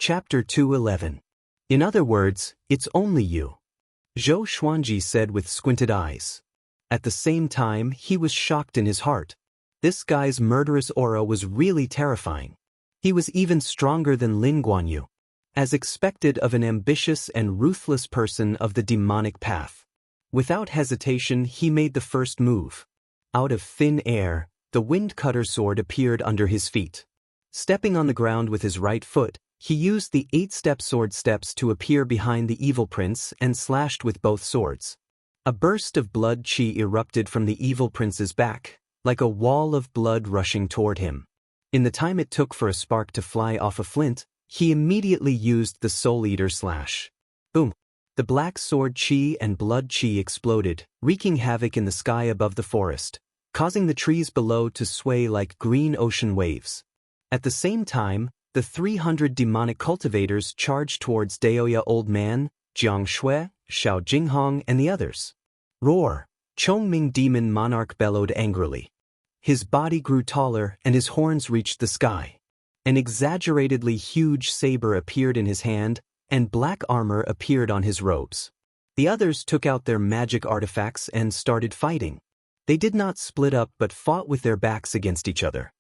Chapter 211. In other words, it's only you. Zhou Xuanji said with squinted eyes. At the same time, he was shocked in his heart. This guy's murderous aura was really terrifying. He was even stronger than Lin Guanyu, as expected of an ambitious and ruthless person of the demonic path. Without hesitation, he made the first move. Out of thin air, the wind-cutter sword appeared under his feet. Stepping on the ground with his right foot, he used the 8-step sword steps to appear behind the evil prince and slashed with both swords. A burst of blood qi erupted from the evil prince's back, like a wall of blood rushing toward him. In the time it took for a spark to fly off a flint, he immediately used the Soul Eater slash. Boom! The black sword qi and blood qi exploded, wreaking havoc in the sky above the forest, causing the trees below to sway like green ocean waves. At the same time, the 300 demonic cultivators charged towards Daoya Old Man, Jiang Shui, Xiao Jinghong, and the others. Roar! Chongming Demon Monarch bellowed angrily. His body grew taller and his horns reached the sky. An exaggeratedly huge saber appeared in his hand, and black armor appeared on his robes. The others took out their magic artifacts and started fighting. They did not split up but fought with their backs against each other.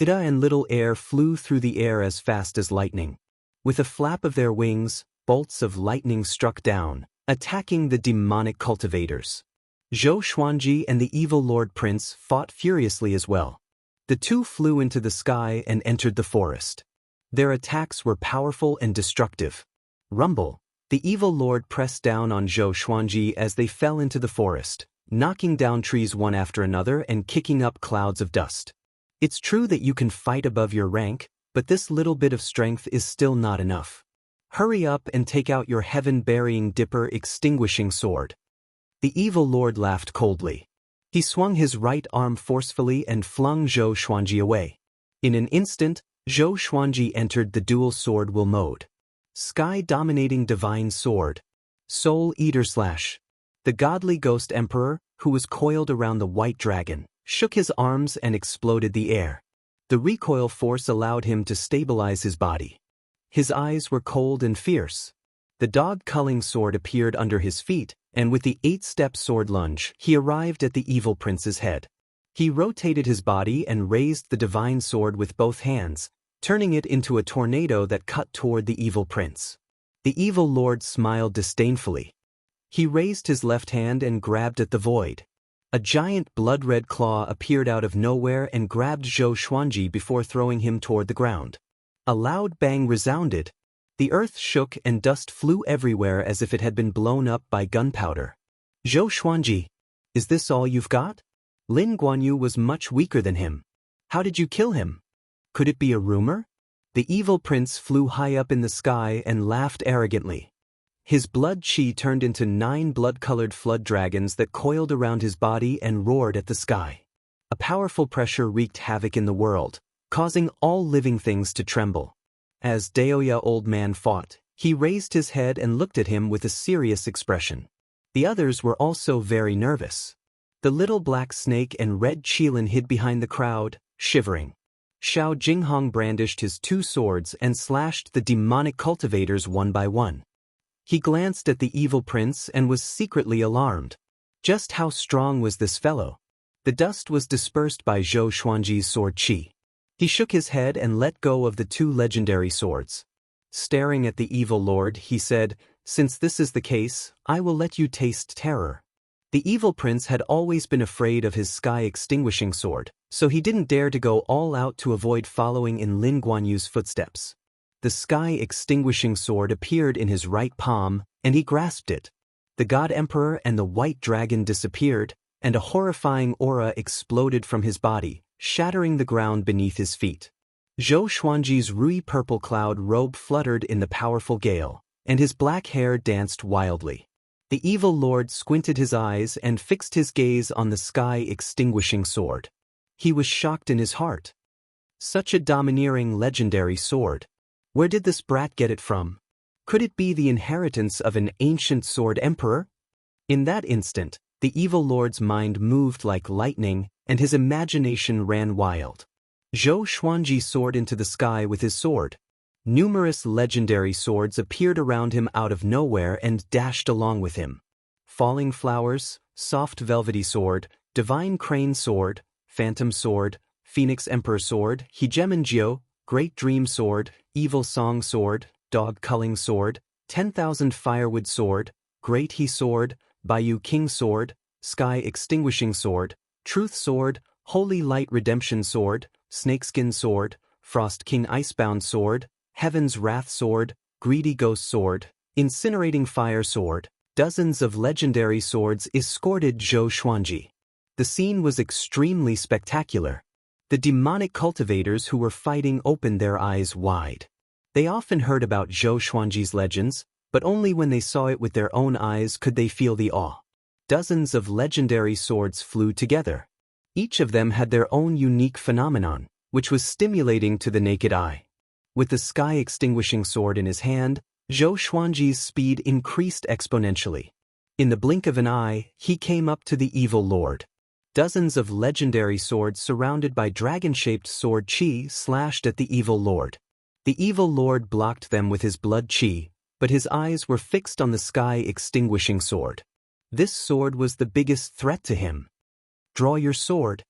Ida and Little Air flew through the air as fast as lightning. With a flap of their wings, bolts of lightning struck down, attacking the demonic cultivators. Zhou Xuanji and the evil Lord Prince fought furiously as well. The two flew into the sky and entered the forest. Their attacks were powerful and destructive. Rumble! The evil lord pressed down on Zhou Xuanji as they fell into the forest, knocking down trees one after another and kicking up clouds of dust. It's true that you can fight above your rank, but this little bit of strength is still not enough. Hurry up and take out your heaven-burying dipper extinguishing sword. The evil lord laughed coldly. He swung his right arm forcefully and flung Zhou Xuanji away. In an instant, Zhou Xuanji entered the dual sword will mode. Sky-dominating divine sword. Soul Eater slash. The godly ghost emperor, who was coiled around the white dragon, shook his arms and exploded the air. The recoil force allowed him to stabilize his body. His eyes were cold and fierce. The dog-culling sword appeared under his feet, and with the 8-step sword lunge, he arrived at the evil prince's head. He rotated his body and raised the divine sword with both hands, turning it into a tornado that cut toward the evil prince. The evil lord smiled disdainfully. He raised his left hand and grabbed at the void. A giant blood-red claw appeared out of nowhere and grabbed Zhou Xuanji before throwing him toward the ground. A loud bang resounded. The earth shook and dust flew everywhere as if it had been blown up by gunpowder. Zhou Xuanji, is this all you've got? Lin Guanyu was much weaker than him. How did you kill him? Could it be a rumor? The evil prince flew high up in the sky and laughed arrogantly. His blood qi turned into 9 blood-colored flood dragons that coiled around his body and roared at the sky. A powerful pressure wreaked havoc in the world, causing all living things to tremble. As Daoya Old Man fought, he raised his head and looked at him with a serious expression. The others were also very nervous. The little black snake and red Qilin hid behind the crowd, shivering. Xiao Jinghong brandished his 2 swords and slashed the demonic cultivators one by one. He glanced at the evil prince and was secretly alarmed. Just how strong was this fellow? The dust was dispersed by Zhou Xuanji's sword qi. He shook his head and let go of the 2 legendary swords. Staring at the evil lord, he said, "Since this is the case, I will let you taste terror." The evil prince had always been afraid of his sky-extinguishing sword, so he didn't dare to go all out to avoid following in Lin Guanyu's footsteps. The sky-extinguishing sword appeared in his right palm, and he grasped it. The God Emperor and the white dragon disappeared, and a horrifying aura exploded from his body, shattering the ground beneath his feet. Zhou Xuanji's rui-purple cloud robe fluttered in the powerful gale, and his black hair danced wildly. The evil lord squinted his eyes and fixed his gaze on the sky-extinguishing sword. He was shocked in his heart. Such a domineering legendary sword. Where did this brat get it from? Could it be the inheritance of an ancient sword emperor? In that instant, the evil lord's mind moved like lightning, and his imagination ran wild. Zhou Xuanji soared into the sky with his sword. Numerous legendary swords appeared around him out of nowhere and dashed along with him. Falling Flowers, Soft Velvety Sword, Divine Crane Sword, Phantom Sword, Phoenix Emperor Sword, Hegemonjio, Great Dream Sword, Evil Song Sword, Dog Culling Sword, 10,000 Firewood Sword, Great He Sword, Bayou King Sword, Sky Extinguishing Sword, Truth Sword, Holy Light Redemption Sword, Snakeskin Sword, Frost King Icebound Sword, Heaven's Wrath Sword, Greedy Ghost Sword, Incinerating Fire Sword. Dozens of legendary swords escorted Zhou Xuanji. The scene was extremely spectacular. The demonic cultivators who were fighting opened their eyes wide. They often heard about Zhou Xuanji's legends, but only when they saw it with their own eyes could they feel the awe. Dozens of legendary swords flew together. Each of them had their own unique phenomenon, which was stimulating to the naked eye. With the Sky Extinguishing Sword in his hand, Zhou Xuanji's speed increased exponentially. In the blink of an eye, he came up to the Evil Lord. Dozens of legendary swords surrounded by dragon-shaped sword chi slashed at the Evil Lord. The Evil Lord blocked them with his blood chi, but his eyes were fixed on the Sky Extinguishing Sword. This sword was the biggest threat to him. Draw your sword.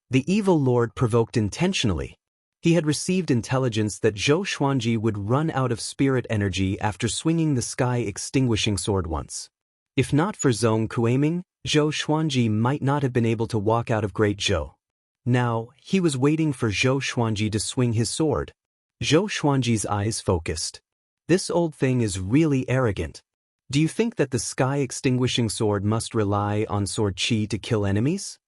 The Evil Lord provoked intentionally. He had received intelligence that Zhou Xuanji would run out of spirit energy after swinging the Sky Extinguishing Sword once. If not for Zhong Kuaiming, Zhou Xuanji might not have been able to walk out of Great Zhou. Now, he was waiting for Zhou Xuanji to swing his sword. Zhou Xuanji's eyes focused. This old thing is really arrogant. Do you think that the Sky Extinguishing Sword must rely on sword chi to kill enemies?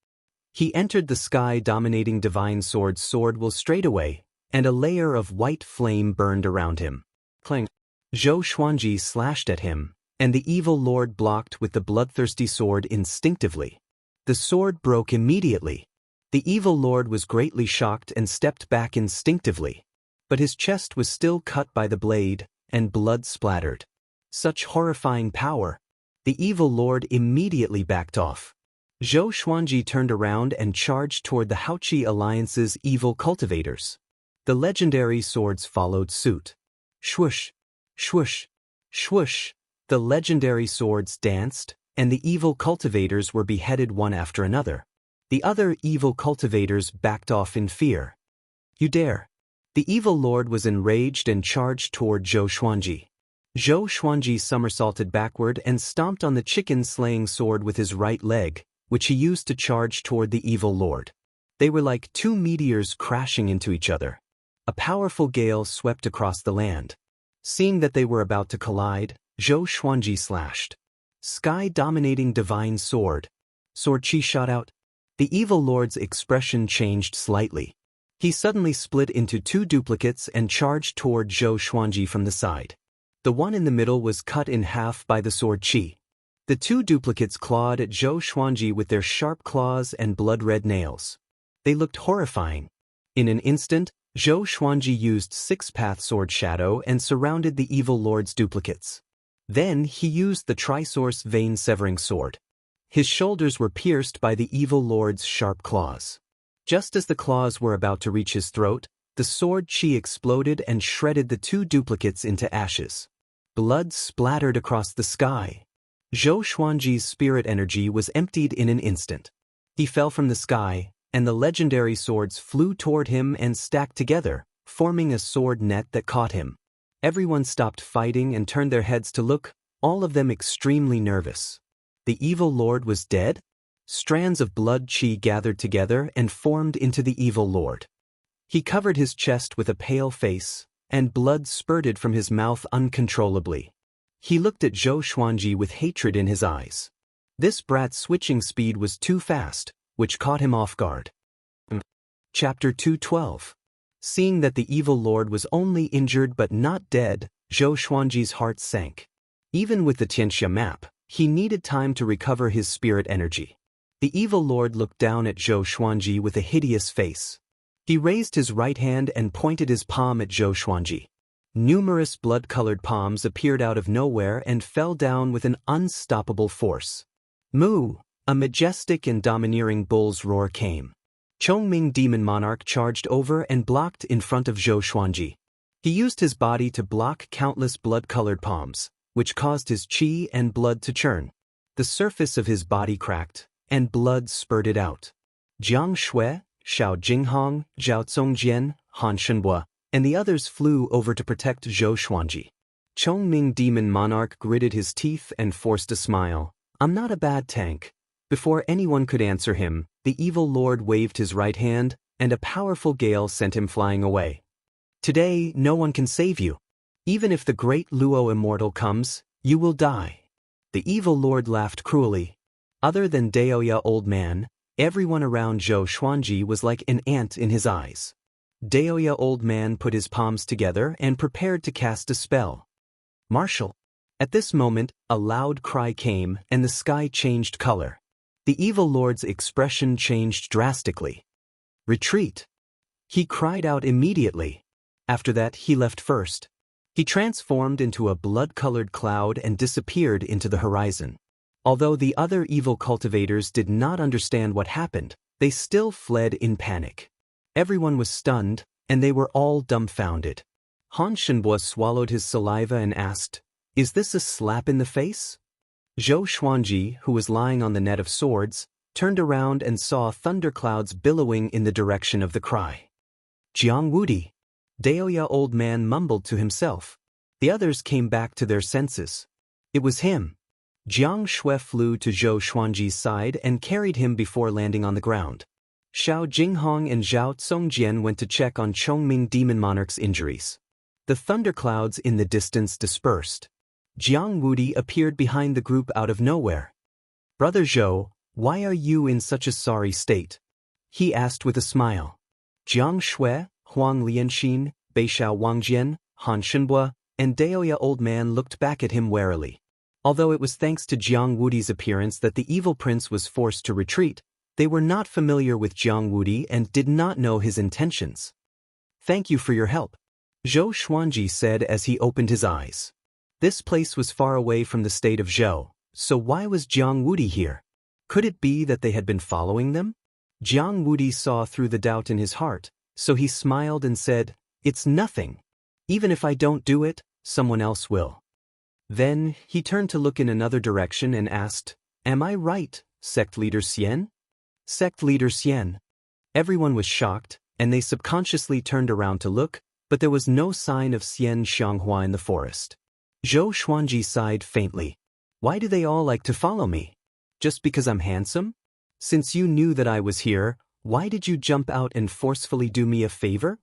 He entered the sky-dominating divine sword's sword will straightaway, and a layer of white flame burned around him. Clang! Zhou Xuanji slashed at him, and the Evil Lord blocked with the bloodthirsty sword instinctively. The sword broke immediately. The Evil Lord was greatly shocked and stepped back instinctively. But his chest was still cut by the blade, and blood splattered. Such horrifying power! The Evil Lord immediately backed off. Zhou Xuanji turned around and charged toward the Haoqi Alliance's evil cultivators. The legendary swords followed suit. Swoosh! Swoosh! Swoosh! The legendary swords danced, and the evil cultivators were beheaded one after another. The other evil cultivators backed off in fear. You dare! The Evil Lord was enraged and charged toward Zhou Xuanji. Zhou Xuanji somersaulted backward and stomped on the chicken-slaying sword with his right leg, which he used to charge toward the Evil Lord. They were like two meteors crashing into each other. A powerful gale swept across the land. Seeing that they were about to collide, Zhou Xuanji slashed. Sky-dominating divine sword. Sword chi shot out. The Evil Lord's expression changed slightly. He suddenly split into two duplicates and charged toward Zhou Xuanji from the side. The one in the middle was cut in half by the sword chi. The two duplicates clawed at Zhou Xuanji with their sharp claws and blood-red nails. They looked horrifying. In an instant, Zhou Xuanji used Six-Path Sword Shadow and surrounded the Evil Lord's duplicates. Then he used the Trisource Vein-Severing Sword. His shoulders were pierced by the Evil Lord's sharp claws. Just as the claws were about to reach his throat, the sword chi exploded and shredded the two duplicates into ashes. Blood splattered across the sky. Zhou Xuanji's spirit energy was emptied in an instant. He fell from the sky, and the legendary swords flew toward him and stacked together, forming a sword net that caught him. Everyone stopped fighting and turned their heads to look, all of them extremely nervous. The Evil Lord was dead? Strands of blood chi gathered together and formed into the Evil Lord. He covered his chest with a pale face, and blood spurted from his mouth uncontrollably. He looked at Zhou Xuanji with hatred in his eyes. This brat's switching speed was too fast, which caught him off guard. Chapter 212. Seeing that the Evil Lord was only injured but not dead, Zhou Xuanji's heart sank. Even with the Xianxia map, he needed time to recover his spirit energy. The Evil Lord looked down at Zhou Xuanji with a hideous face. He raised his right hand and pointed his palm at Zhou Xuanji. Numerous blood-colored palms appeared out of nowhere and fell down with an unstoppable force. Moo! A majestic and domineering bull's roar came. Chongming Demon Monarch charged over and blocked in front of Zhou Xuanji. He used his body to block countless blood-colored palms, which caused his qi and blood to churn. The surface of his body cracked, and blood spurted out. Jiang Shui, Xiao Jinghong, Zhao Zongjian, Han Shenhua, and the others flew over to protect Zhou Xuanji. Chongming Demon Monarch gritted his teeth and forced a smile. "I'm not a bad tank." Before anyone could answer him, the evil lord waved his right hand, and a powerful gale sent him flying away. "Today, no one can save you. Even if the great Luo immortal comes, you will die." The evil lord laughed cruelly. Other than Daoya Old Man, everyone around Zhou Xuanji was like an ant in his eyes. Daoya Old Man put his palms together and prepared to cast a spell. "Marshal." At this moment, a loud cry came and the sky changed color. The evil lord's expression changed drastically. "Retreat!" He cried out immediately. After that, he left first. He transformed into a blood-colored cloud and disappeared into the horizon. Although the other evil cultivators did not understand what happened, they still fled in panic. Everyone was stunned, and they were all dumbfounded. Han Shenhua swallowed his saliva and asked, "Is this a slap in the face?" Zhou Xuanji, who was lying on the net of swords, turned around and saw thunderclouds billowing in the direction of the cry. "Jiang Wudi." Daoya Old Man mumbled to himself. The others came back to their senses. It was him. Jiang Shui flew to Zhou Xuanji's side and carried him before landing on the ground. Xiao Jinghong and Zhao Zongjian went to check on Chongming Demon Monarch's injuries. The thunderclouds in the distance dispersed. Jiang Wudi appeared behind the group out of nowhere. "Brother Zhou, why are you in such a sorry state?" he asked with a smile. Jiang Shui, Huang Lianxin, Beishao Wangjian, Han Shenhua, and Daoya Old Man looked back at him warily. Although it was thanks to Jiang Wudi's appearance that the evil prince was forced to retreat, they were not familiar with Jiang Wudi and did not know his intentions. "Thank you for your help," Zhou Xuanji said as he opened his eyes. This place was far away from the state of Zhou, so why was Jiang Wudi here? Could it be that they had been following them? Jiang Wudi saw through the doubt in his heart, so he smiled and said, "It's nothing. Even if I don't do it, someone else will." Then, he turned to look in another direction and asked, "Am I right, Sect Leader Xian?" Sect Leader Xian. Everyone was shocked, and they subconsciously turned around to look, but there was no sign of Xian Xianghua in the forest. Zhou Xuanji sighed faintly. "Why do they all like to follow me? Just because I'm handsome? Since you knew that I was here, why did you jump out and forcefully do me a favor?"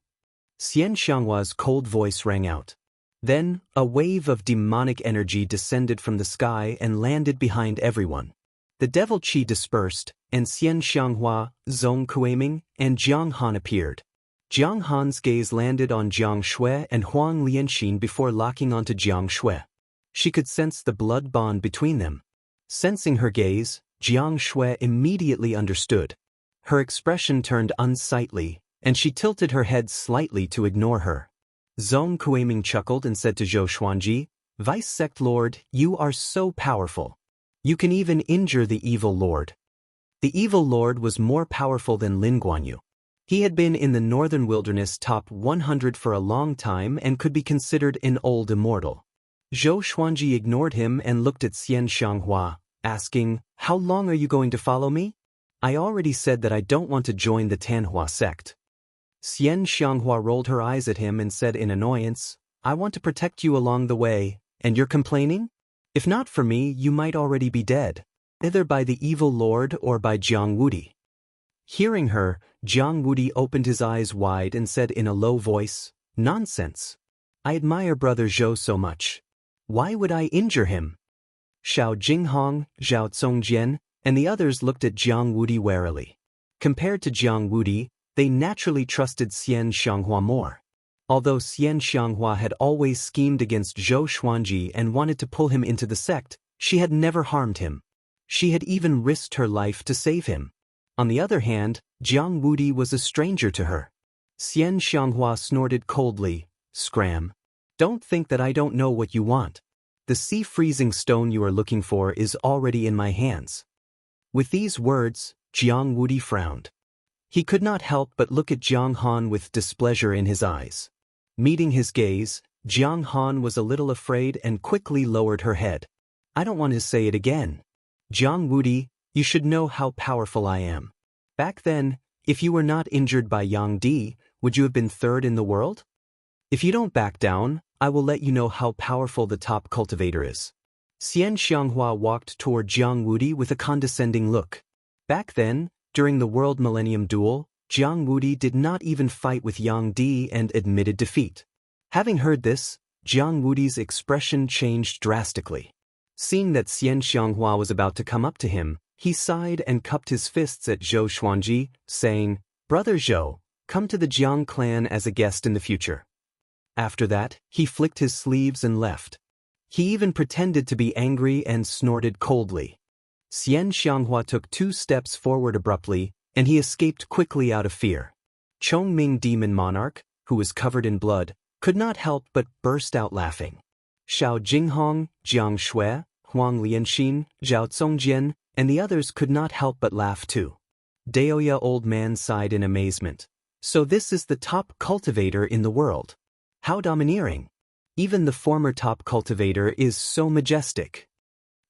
Xian Xianghua's cold voice rang out. Then, a wave of demonic energy descended from the sky and landed behind everyone. The devil qi dispersed, and Xian Xianghua, Zong Kuiming, and Jiang Han appeared. Jiang Han's gaze landed on Jiang Shui and Huang Lianxin before locking onto Jiang Shui. She could sense the blood bond between them. Sensing her gaze, Jiang Shui immediately understood. Her expression turned unsightly, and she tilted her head slightly to ignore her. Zong Kuiming chuckled and said to Zhou Xuanji, "Vice Sect Lord, you are so powerful. You can even injure the evil lord." The evil lord was more powerful than Lin Guanyu. He had been in the northern wilderness top 100 for a long time and could be considered an old immortal. Zhou Xuanji ignored him and looked at Xian Xianghua, asking, "How long are you going to follow me? I already said that I don't want to join the Tanhua sect." Xian Xianghua rolled her eyes at him and said in annoyance, "I want to protect you along the way, and you're complaining? If not for me, you might already be dead, either by the evil lord or by Jiang Wudi." Hearing her, Jiang Wudi opened his eyes wide and said in a low voice, "Nonsense. I admire Brother Zhou so much. Why would I injure him?" Xiao Jinghong, Zhao Zongjian, and the others looked at Jiang Wudi warily. Compared to Jiang Wudi, they naturally trusted Xian Xianghua more. Although Xian Xianghua had always schemed against Zhou Xuanji and wanted to pull him into the sect, she had never harmed him. She had even risked her life to save him. On the other hand, Jiang Wudi was a stranger to her. Xian Xianghua snorted coldly, "Scram. Don't think that I don't know what you want. The sea-freezing stone you are looking for is already in my hands." With these words, Jiang Wudi frowned. He could not help but look at Jiang Han with displeasure in his eyes. Meeting his gaze, Jiang Han was a little afraid and quickly lowered her head. I don't want to say it again. Jiang Wudi, you should know how powerful I am. Back then, if you were not injured by Yang Di, would you have been third in the world? If you don't back down, I will let you know how powerful the top cultivator is. Xianxia walked toward Jiang Wudi with a condescending look. Back then, during the World Millennium Duel, Jiang Wudi did not even fight with Yang Di and admitted defeat. Having heard this, Jiang Wudi's expression changed drastically. Seeing that Xianxia was about to come up to him, he sighed and cupped his fists at Zhou Xuanji, saying, Brother Zhou, come to the Jiang clan as a guest in the future. After that, he flicked his sleeves and left. He even pretended to be angry and snorted coldly. Xianxia took 2 steps forward abruptly, and he escaped quickly out of fear. Chongming Demon Monarch, who was covered in blood, could not help but burst out laughing. Xiao Jinghong, Jiang Shui, Huang Lianxin, Zhao Zongjian, and the others could not help but laugh too. Daoya Old Man sighed in amazement. So this is the top cultivator in the world. How domineering! Even the former top cultivator is so majestic.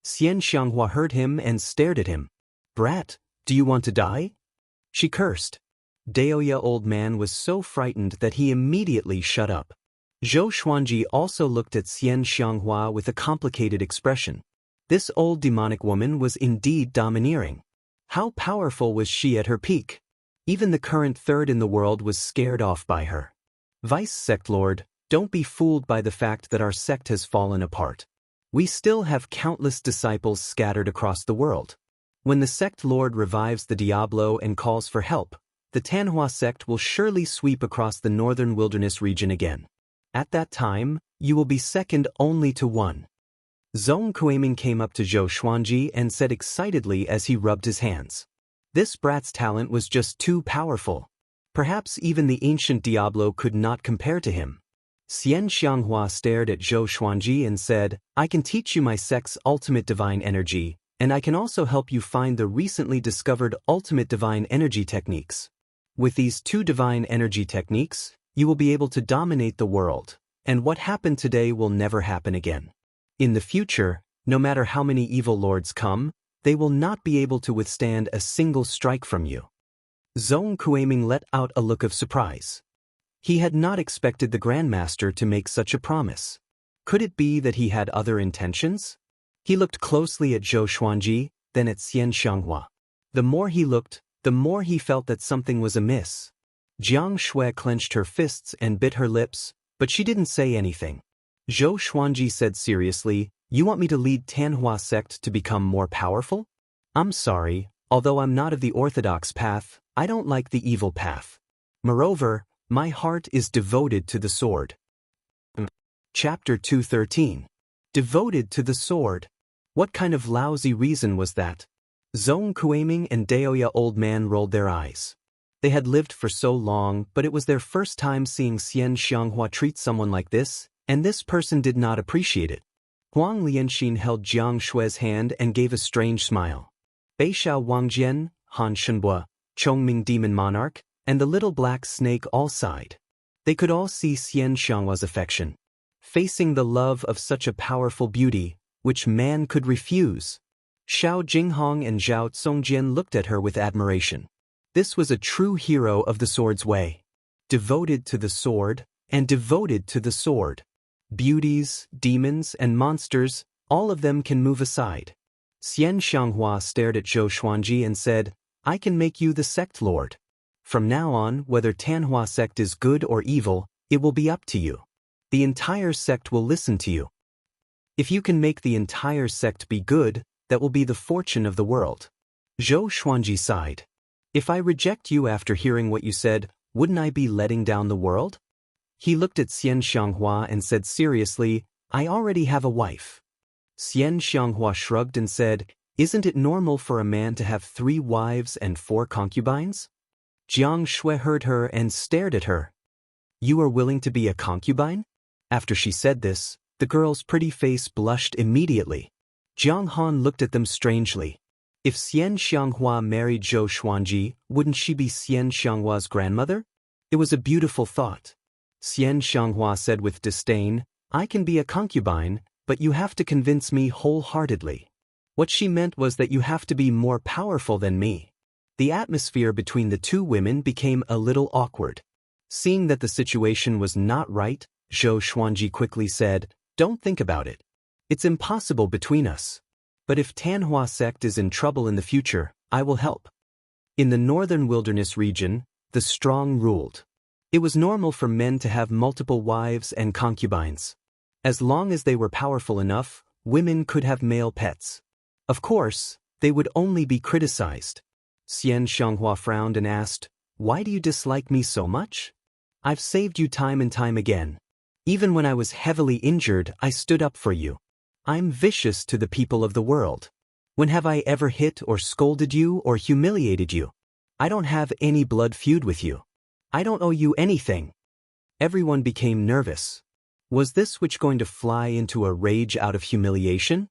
Xianxia heard him and stared at him. Brat, do you want to die? She cursed. Daoya Old Man was so frightened that he immediately shut up. Zhou Xuanji also looked at Xianxia with a complicated expression. This old demonic woman was indeed domineering. How powerful was she at her peak? Even the current third in the world was scared off by her. Vice Sect Lord, don't be fooled by the fact that our sect has fallen apart. We still have countless disciples scattered across the world. When the sect lord revives the Diablo and calls for help, the Tanhua sect will surely sweep across the northern wilderness region again. At that time, you will be second only to one. Zhong Kuiming came up to Zhou Xuanji and said excitedly as he rubbed his hands. This brat's talent was just too powerful. Perhaps even the ancient Diablo could not compare to him. Xianxia stared at Zhou Xuanji and said, I can teach you my sect's ultimate divine energy, and I can also help you find the recently discovered ultimate divine energy techniques. With these 2 divine energy techniques, you will be able to dominate the world, and what happened today will never happen again. In the future, no matter how many evil lords come, they will not be able to withstand a single strike from you. Zhong Kuiming let out a look of surprise. He had not expected the Grandmaster to make such a promise. Could it be that he had other intentions? He looked closely at Zhou Xuanji, then at Xianxia. The more he looked, the more he felt that something was amiss. Jiang Shui clenched her fists and bit her lips, but she didn't say anything. Zhou Xuanji said seriously, You want me to lead Tanhua sect to become more powerful? I'm sorry, although I'm not of the orthodox path, I don't like the evil path. Moreover, my heart is devoted to the sword. Chapter 213. Devoted to the sword. What kind of lousy reason was that? Zhong Kuiming and Daoya Old Man rolled their eyes. They had lived for so long, but it was their first time seeing Xianxia treat someone like this, and this person did not appreciate it. Huang Lianxin held Jiang Shui's hand and gave a strange smile. Beishao Wangjian, Han Shenbua, Chongming Demon Monarch, and the little black snake all sighed. They could all see Xianxia's affection. Facing the love of such a powerful beauty, which man could refuse? Xiao Jinghong and Zhao Zongjian looked at her with admiration. This was a true hero of the sword's way. Devoted to the sword, and devoted to the sword. Beauties, demons, and monsters, all of them can move aside. Xianxia stared at Zhou Xuanji and said, I can make you the sect lord. From now on, whether Tanhua sect is good or evil, it will be up to you. The entire sect will listen to you. If you can make the entire sect be good, that will be the fortune of the world. Zhou Xuanji sighed. If I reject you after hearing what you said, wouldn't I be letting down the world? He looked at Xianxia and said seriously, I already have a wife. Xianxia shrugged and said, Isn't it normal for a man to have 3 wives and 4 concubines? Jiang Shui heard her and stared at her. You are willing to be a concubine? After she said this, the girl's pretty face blushed immediately. Jiang Han looked at them strangely. If Xianxia married Zhou Xuanji, wouldn't she be Xianxia's grandmother? It was a beautiful thought. Xianxia said with disdain, I can be a concubine, but you have to convince me wholeheartedly. What she meant was that you have to be more powerful than me. The atmosphere between the two women became a little awkward. Seeing that the situation was not right, Zhou Xuanji quickly said, Don't think about it. It's impossible between us. But if Tanhua sect is in trouble in the future, I will help. In the northern wilderness region, the strong ruled. It was normal for men to have multiple wives and concubines. As long as they were powerful enough, women could have male pets. Of course, they would only be criticized. Xianxia frowned and asked, Why do you dislike me so much? I've saved you time and time again. Even when I was heavily injured, I stood up for you. I'm vicious to the people of the world. When have I ever hit or scolded you or humiliated you? I don't have any blood feud with you. I don't owe you anything. Everyone became nervous. Was this witch going to fly into a rage out of humiliation?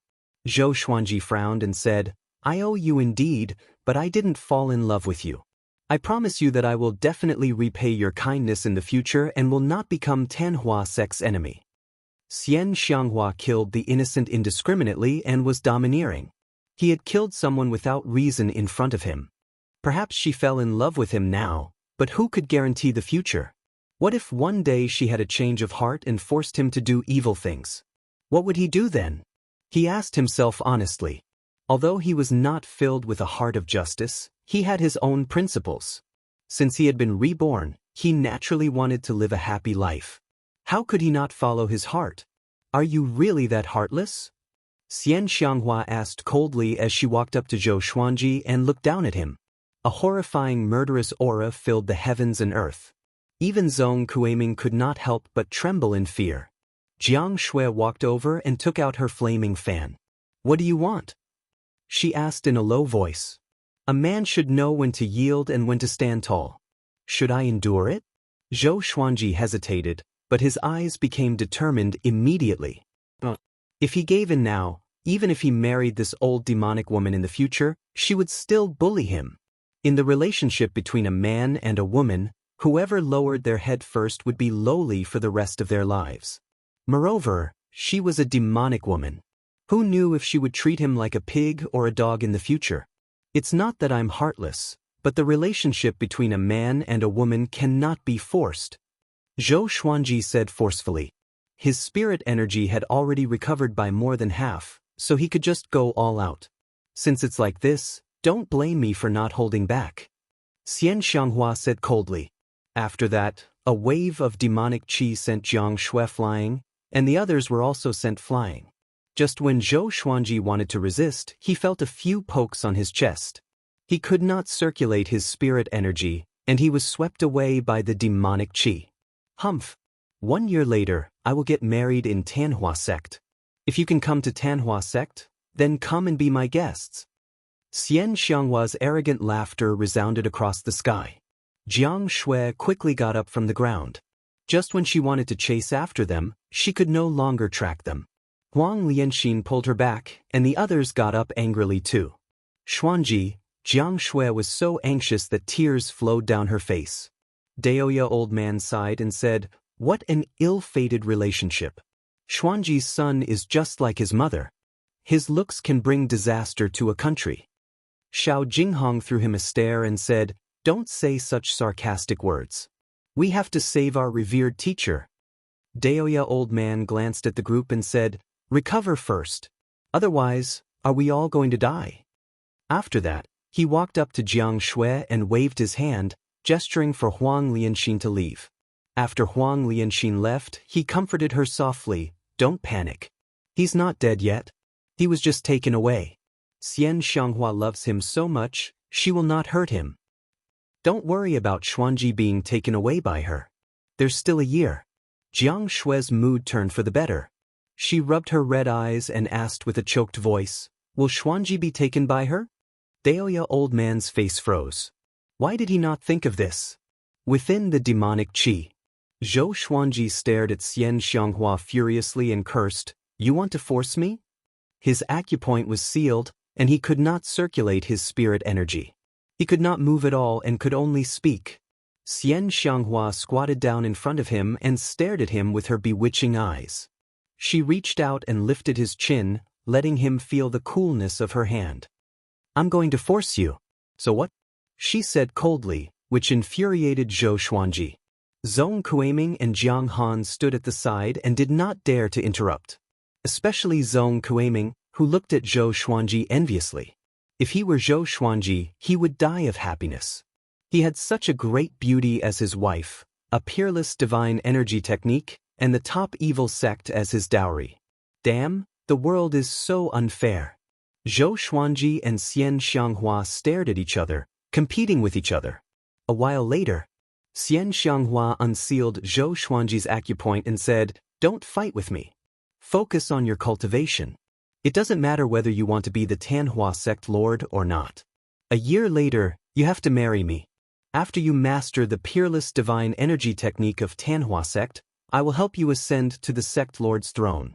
Zhou Xuanji frowned and said, I owe you indeed, but I didn't fall in love with you. I promise you that I will definitely repay your kindness in the future and will not become Tanhua sect's enemy. Xianxia killed the innocent indiscriminately and was domineering. He had killed someone without reason in front of him. Perhaps she fell in love with him now, but who could guarantee the future? What if one day she had a change of heart and forced him to do evil things? What would he do then? He asked himself honestly. Although he was not filled with a heart of justice, he had his own principles. Since he had been reborn, he naturally wanted to live a happy life. How could he not follow his heart? Are you really that heartless? Xianxia asked coldly as she walked up to Zhou Xuanji and looked down at him. A horrifying murderous aura filled the heavens and earth. Even Zhong Kuiming could not help but tremble in fear. Jiang Shui walked over and took out her flaming fan. What do you want? She asked in a low voice. A man should know when to yield and when to stand tall. Should I endure it? Zhou Xuanji hesitated, but his eyes became determined immediately. If he gave in now, even if he married this old demonic woman in the future, she would still bully him. In the relationship between a man and a woman, whoever lowered their head first would be lowly for the rest of their lives. Moreover, she was a demonic woman. Who knew if she would treat him like a pig or a dog in the future? It's not that I'm heartless, but the relationship between a man and a woman cannot be forced. Zhou Xuanji said forcefully. His spirit energy had already recovered by more than half, so he could just go all out. Since it's like this, don't blame me for not holding back. Xianxia said coldly. After that, a wave of demonic qi sent Jiang Shui flying, and the others were also sent flying. Just when Zhou Xuanji wanted to resist, he felt a few pokes on his chest. He could not circulate his spirit energy, and he was swept away by the demonic qi. Humph. 1 year later, I will get married in Tanhua sect. If you can come to Tanhua sect, then come and be my guests. Xianxia's arrogant laughter resounded across the sky. Jiang Shui quickly got up from the ground. Just when she wanted to chase after them, she could no longer track them. Huang Lianxin pulled her back, and the others got up angrily too. Xuanji, Jiang Shui was so anxious that tears flowed down her face. Daoya old man sighed and said, What an ill-fated relationship. Xuanji's son is just like his mother. His looks can bring disaster to a country. Xiao Jinghong threw him a stare and said, Don't say such sarcastic words. We have to save our revered teacher. Daoya old man glanced at the group and said, Recover first. Otherwise, are we all going to die? After that, he walked up to Jiang Shui and waved his hand, gesturing for Huang Lianxin to leave. After Huang Lianxin left, he comforted her softly, Don't panic. He's not dead yet. He was just taken away. Xianxia loves him so much, she will not hurt him. Don't worry about Xuanji being taken away by her. There's still a year. Jiang Shui's mood turned for the better. She rubbed her red eyes and asked with a choked voice, Will Xuanji be taken by her? Daoya old man's face froze. Why did he not think of this? Within the demonic qi, Zhou Xuanji stared at Xianxia furiously and cursed, You want to force me? His acupoint was sealed, and he could not circulate his spirit energy. He could not move at all and could only speak. Xianxia squatted down in front of him and stared at him with her bewitching eyes. She reached out and lifted his chin, letting him feel the coolness of her hand. "I'm going to force you." "So what?" she said coldly, which infuriated Zhou Xuanji. Zhong Kuiming and Jiang Han stood at the side and did not dare to interrupt. Especially Zhong Kuiming, who looked at Zhou Xuanji enviously. If he were Zhou Xuanji, he would die of happiness. He had such a great beauty as his wife, a peerless divine energy technique, and the top evil sect as his dowry. Damn, the world is so unfair. Zhou Xuanji and Xianxia stared at each other, competing with each other. A while later, Xianxia unsealed Zhou Xuanji's acupoint and said, "Don't fight with me. Focus on your cultivation. It doesn't matter whether you want to be the Tanhua sect lord or not. A year later, you have to marry me. After you master the peerless divine energy technique of Tanhua sect, I will help you ascend to the sect lord's throne."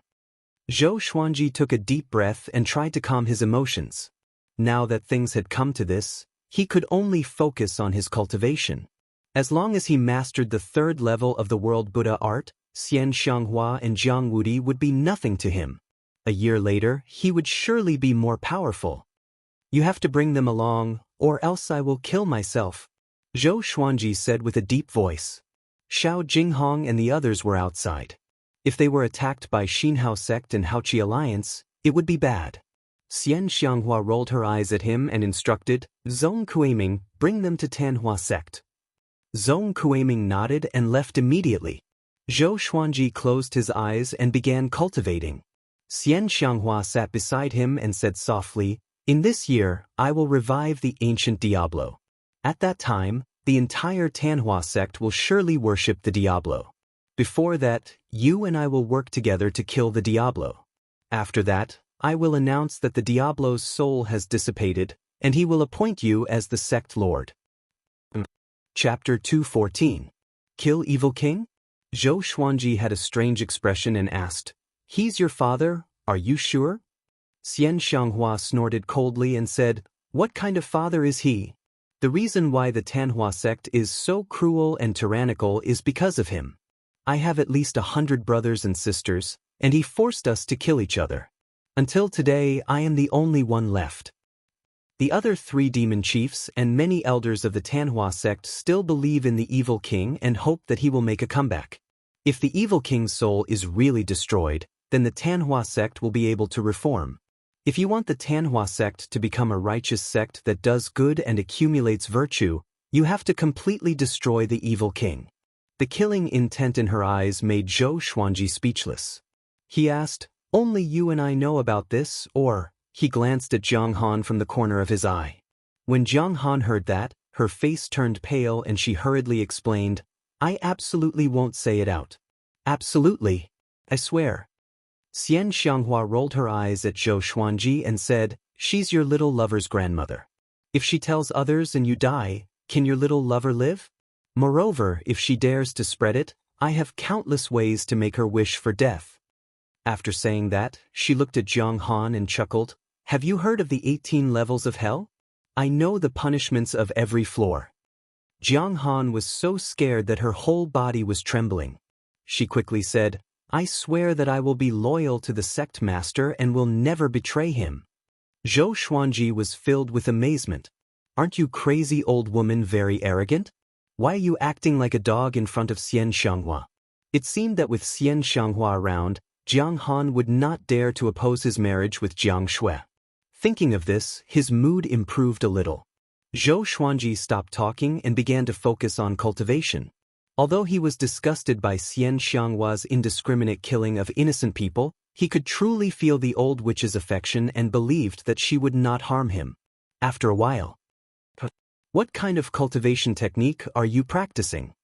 Zhou Xuanji took a deep breath and tried to calm his emotions. Now that things had come to this, he could only focus on his cultivation. As long as he mastered the third level of the world Buddha art, Xianxia and Jiang Wudi would be nothing to him. A year later, he would surely be more powerful. "You have to bring them along, or else I will kill myself," Zhou Xuanji said with a deep voice. Xiao Jinghong and the others were outside. If they were attacked by Xinhao sect and Haoqi alliance, it would be bad. Xianxia rolled her eyes at him and instructed, "Zhong Kuiming, bring them to Tanhua sect." Zhong Kuiming nodded and left immediately. Zhou Xuanji closed his eyes and began cultivating. Xianxia sat beside him and said softly, "In this year, I will revive the ancient Diablo. At that time, the entire Tanhua sect will surely worship the Diablo. Before that, you and I will work together to kill the Diablo. After that, I will announce that the Diablo's soul has dissipated, and he will appoint you as the sect lord." Chapter 214. Kill Evil King? Zhou Xuanji had a strange expression and asked, "He's your father, are you sure?" Xianxia snorted coldly and said, "What kind of father is he? The reason why the Tanhua sect is so cruel and tyrannical is because of him. I have at least 100 brothers and sisters, and he forced us to kill each other. Until today, I am the only one left." The other 3 demon chiefs and many elders of the Tanhua sect still believe in the evil king and hope that he will make a comeback. If the evil king's soul is really destroyed, then the Tanhua sect will be able to reform. If you want the Tanhua sect to become a righteous sect that does good and accumulates virtue, you have to completely destroy the evil king. The killing intent in her eyes made Zhou Xuanji speechless. He asked, "Only you and I know about this, or?" He glanced at Jiang Han from the corner of his eye. When Jiang Han heard that, her face turned pale and she hurriedly explained, "I absolutely won't say it out. Absolutely. I swear." Xianxia rolled her eyes at Zhou Xuanji and said, "She's your little lover's grandmother. If she tells others and you die, can your little lover live? Moreover, if she dares to spread it, I have countless ways to make her wish for death." After saying that, she looked at Jiang Han and chuckled, "Have you heard of the 18 levels of hell? I know the punishments of every floor." Jiang Han was so scared that her whole body was trembling. She quickly said, "I swear that I will be loyal to the sect master and will never betray him." Zhou Xuanji was filled with amazement. "Aren't you crazy old woman very arrogant? Why are you acting like a dog in front of Xianxia?" It seemed that with Xianxia around, Jiang Han would not dare to oppose his marriage with Jiang Shui. Thinking of this, his mood improved a little. Zhou Xuanji stopped talking and began to focus on cultivation. Although he was disgusted by Xianxia's indiscriminate killing of innocent people, he could truly feel the old witch's affection and believed that she would not harm him. After a while, "What kind of cultivation technique are you practicing?"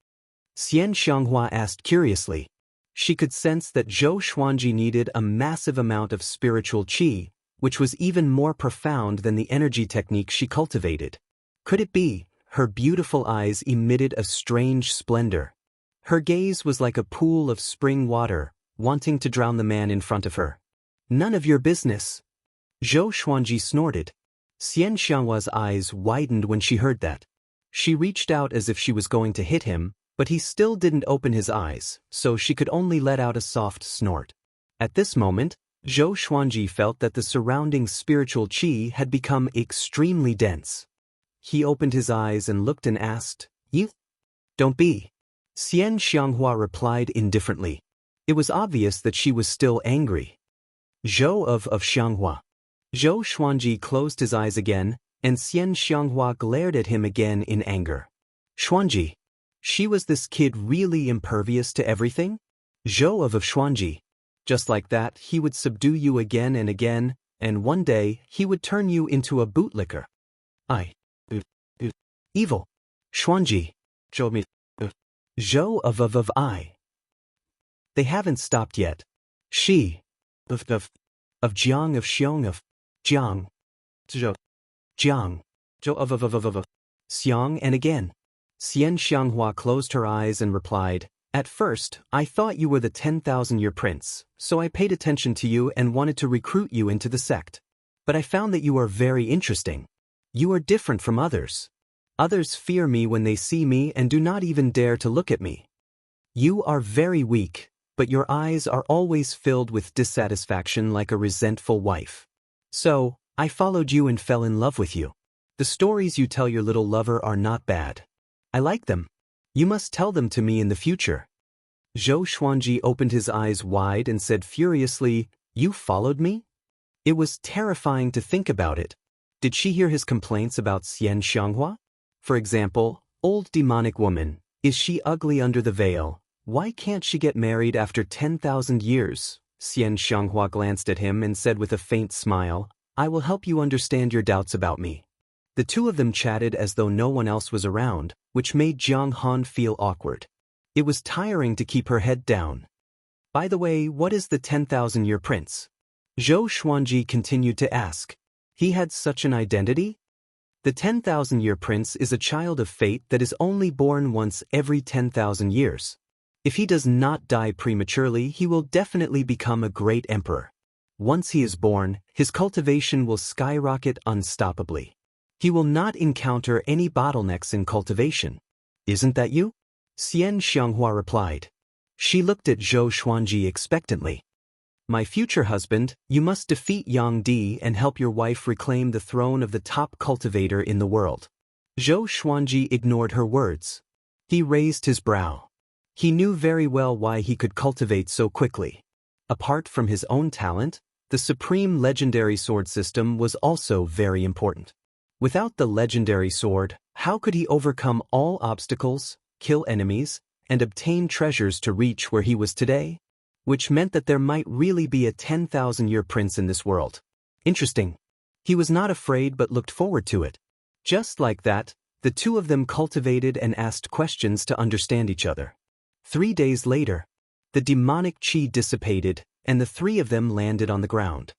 Xianxia asked curiously. She could sense that Zhou Xuanji needed a massive amount of spiritual qi, which was even more profound than the energy technique she cultivated. Could it be? Her beautiful eyes emitted a strange splendor. Her gaze was like a pool of spring water, wanting to drown the man in front of her. "None of your business." Zhou Xuanji snorted. Xianxia's eyes widened when she heard that. She reached out as if she was going to hit him, but he still didn't open his eyes, so she could only let out a soft snort. At this moment, Zhou Xuanji felt that the surrounding spiritual qi had become extremely dense. He opened his eyes and looked and asked, "You? Don't be." Xianxia replied indifferently. It was obvious that she was still angry. Zhou of Xianxia. Zhou Xuanji closed his eyes again, and Xianxia glared at him again in anger. "Xuanji, she was this kid really impervious to everything?" Zhou of Xuanji. Just like that, he would subdue you again and again, and one day, he would turn you into a bootlicker. Evil. Xuanji. Zhou of I. They haven't stopped yet. She. Of Jiang of Xiong of Jiang. Zhou. Jiang. Zhou of Xiang and again. Xianxia closed her eyes and replied, "At first, I thought you were the 10,000-year prince, so I paid attention to you and wanted to recruit you into the sect. But I found that you are very interesting. You are different from others. Others fear me when they see me and do not even dare to look at me. You are very weak, but your eyes are always filled with dissatisfaction like a resentful wife. So, I followed you and fell in love with you. The stories you tell your little lover are not bad. I like them. You must tell them to me in the future." Zhou Xuanji opened his eyes wide and said furiously, "You followed me?" It was terrifying to think about it. Did she hear his complaints about Xianxia? For example, "Old demonic woman, is she ugly under the veil? Why can't she get married after 10,000 years? Xianxia glanced at him and said with a faint smile, "I will help you understand your doubts about me." The two of them chatted as though no one else was around, which made Jiang Han feel awkward. It was tiring to keep her head down. "By the way, what is the 10,000-year prince?" Zhou Xuanji continued to ask. He had such an identity? The 10,000-year prince is a child of fate that is only born once every 10,000 years. If he does not die prematurely, he will definitely become a great emperor. Once he is born, his cultivation will skyrocket unstoppably. He will not encounter any bottlenecks in cultivation. Isn't that you? Xianxia replied. She looked at Zhou Xuanji expectantly. "My future husband, you must defeat Yang Di and help your wife reclaim the throne of the top cultivator in the world." Zhou Xuanji ignored her words. He raised his brow. He knew very well why he could cultivate so quickly. Apart from his own talent, the supreme legendary sword system was also very important. Without the legendary sword, how could he overcome all obstacles, kill enemies, and obtain treasures to reach where he was today? Which meant that there might really be a 10,000-year prince in this world. Interesting. He was not afraid but looked forward to it. Just like that, the two of them cultivated and asked questions to understand each other. 3 days later, the demonic qi dissipated, and the three of them landed on the ground.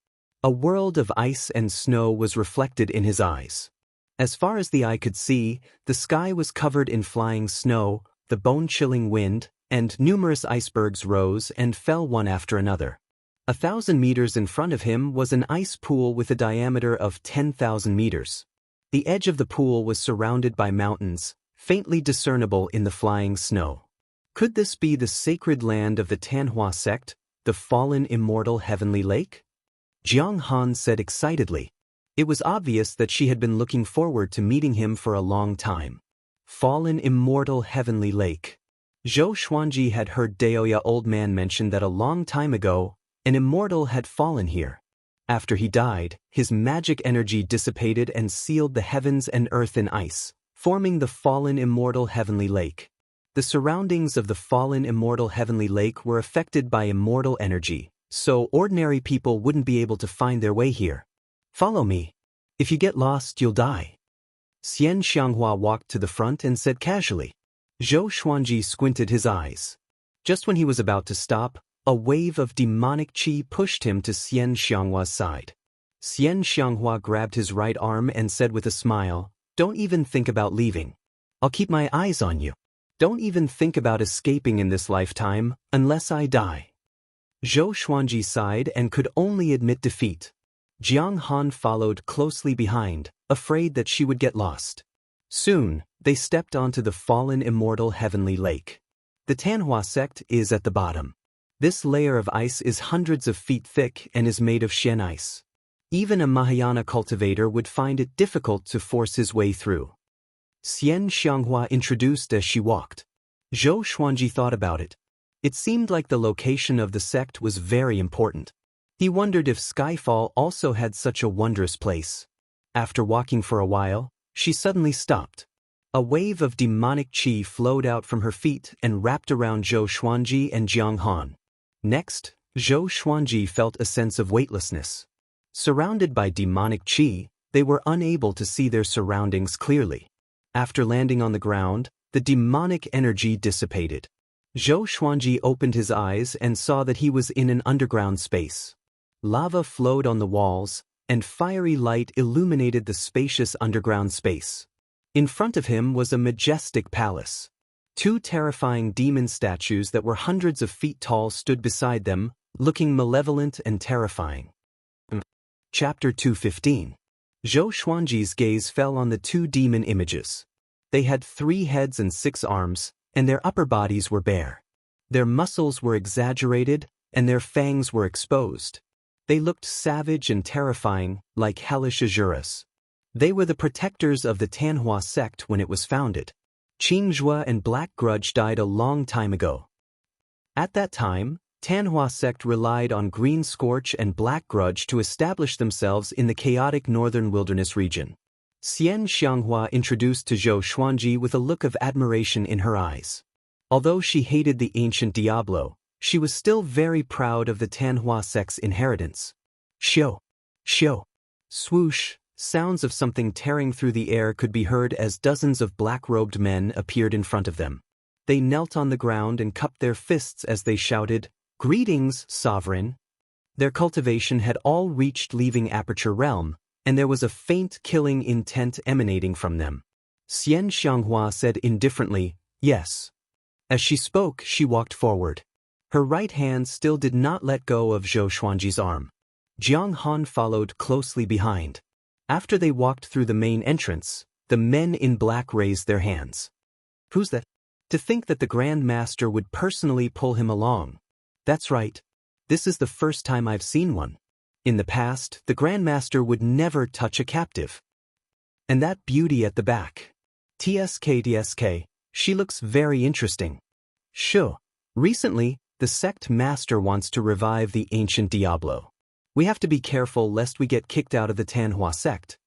A world of ice and snow was reflected in his eyes. As far as the eye could see, the sky was covered in flying snow, the bone-chilling wind, and numerous icebergs rose and fell one after another. 1,000 meters in front of him was an ice pool with a diameter of 10,000 meters. The edge of the pool was surrounded by mountains, faintly discernible in the flying snow. Could this be the sacred land of the Tanhua sect, the fallen immortal heavenly lake? Jiang Han said excitedly. It was obvious that she had been looking forward to meeting him for a long time. Fallen immortal heavenly lake. Zhou Xuanji had heard Daoya old man mention that a long time ago, an immortal had fallen here. After he died, his magic energy dissipated and sealed the heavens and earth in ice, forming the fallen immortal heavenly lake. The surroundings of the fallen immortal heavenly lake were affected by immortal energy, so ordinary people wouldn't be able to find their way here. "Follow me. If you get lost, you'll die." Xianxia walked to the front and said casually. Zhou Xuanji squinted his eyes. Just when he was about to stop, a wave of demonic qi pushed him to Xianxia's side. Xianxia grabbed his right arm and said with a smile, "Don't even think about leaving. I'll keep my eyes on you. Don't even think about escaping in this lifetime, unless I die." Zhou Xuanji sighed and could only admit defeat. Jiang Han followed closely behind, afraid that she would get lost. Soon, they stepped onto the fallen immortal heavenly lake. The Tanhua sect is at the bottom. This layer of ice is hundreds of feet thick and is made of Xian ice. Even a Mahayana cultivator would find it difficult to force his way through. Xianxia introduced as she walked. Zhou Xuanji thought about it. It seemed like the location of the sect was very important. He wondered if Skyfall also had such a wondrous place. After walking for a while, she suddenly stopped. A wave of demonic qi flowed out from her feet and wrapped around Zhou Xuanji and Jiang Han. Next, Zhou Xuanji felt a sense of weightlessness. Surrounded by demonic qi, they were unable to see their surroundings clearly. After landing on the ground, the demonic energy dissipated. Zhou Xuanji opened his eyes and saw that he was in an underground space. Lava flowed on the walls, and fiery light illuminated the spacious underground space. In front of him was a majestic palace. Two terrifying demon statues that were hundreds of feet tall stood beside them, looking malevolent and terrifying. Chapter 215. Zhou Xuanji's gaze fell on the two demon images. They had 3 heads and 6 arms, and their upper bodies were bare. Their muscles were exaggerated, and their fangs were exposed. They looked savage and terrifying, like hellish Asuras. They were the protectors of the Tanhua sect when it was founded. Qingjue and Black Grudge died a long time ago. At that time, Tanhua sect relied on Green Scorch and Black Grudge to establish themselves in the chaotic northern wilderness region. Xianxia introduced to Zhou Xuanji with a look of admiration in her eyes. Although she hated the ancient Diablo, she was still very proud of the Tanhua sect's inheritance. Shio, shio, swoosh, sounds of something tearing through the air could be heard as dozens of black-robed men appeared in front of them. They knelt on the ground and cupped their fists as they shouted, "Greetings, sovereign." Their cultivation had all reached leaving Aperture Realm, and there was a faint killing intent emanating from them. Xianxia said indifferently, "Yes." As she spoke, she walked forward. Her right hand still did not let go of Zhou Xuanji's arm. Jiang Han followed closely behind. After they walked through the main entrance, the men in black raised their hands. "Who's that?" To think that the Grand Master would personally pull him along. "That's right. This is the first time I've seen one. In the past, the Grand Master would never touch a captive." "And that beauty at the back. TSK, she looks very interesting." "Sure. Recently, the sect master wants to revive the ancient Diablo. We have to be careful lest we get kicked out of the Tanhua sect.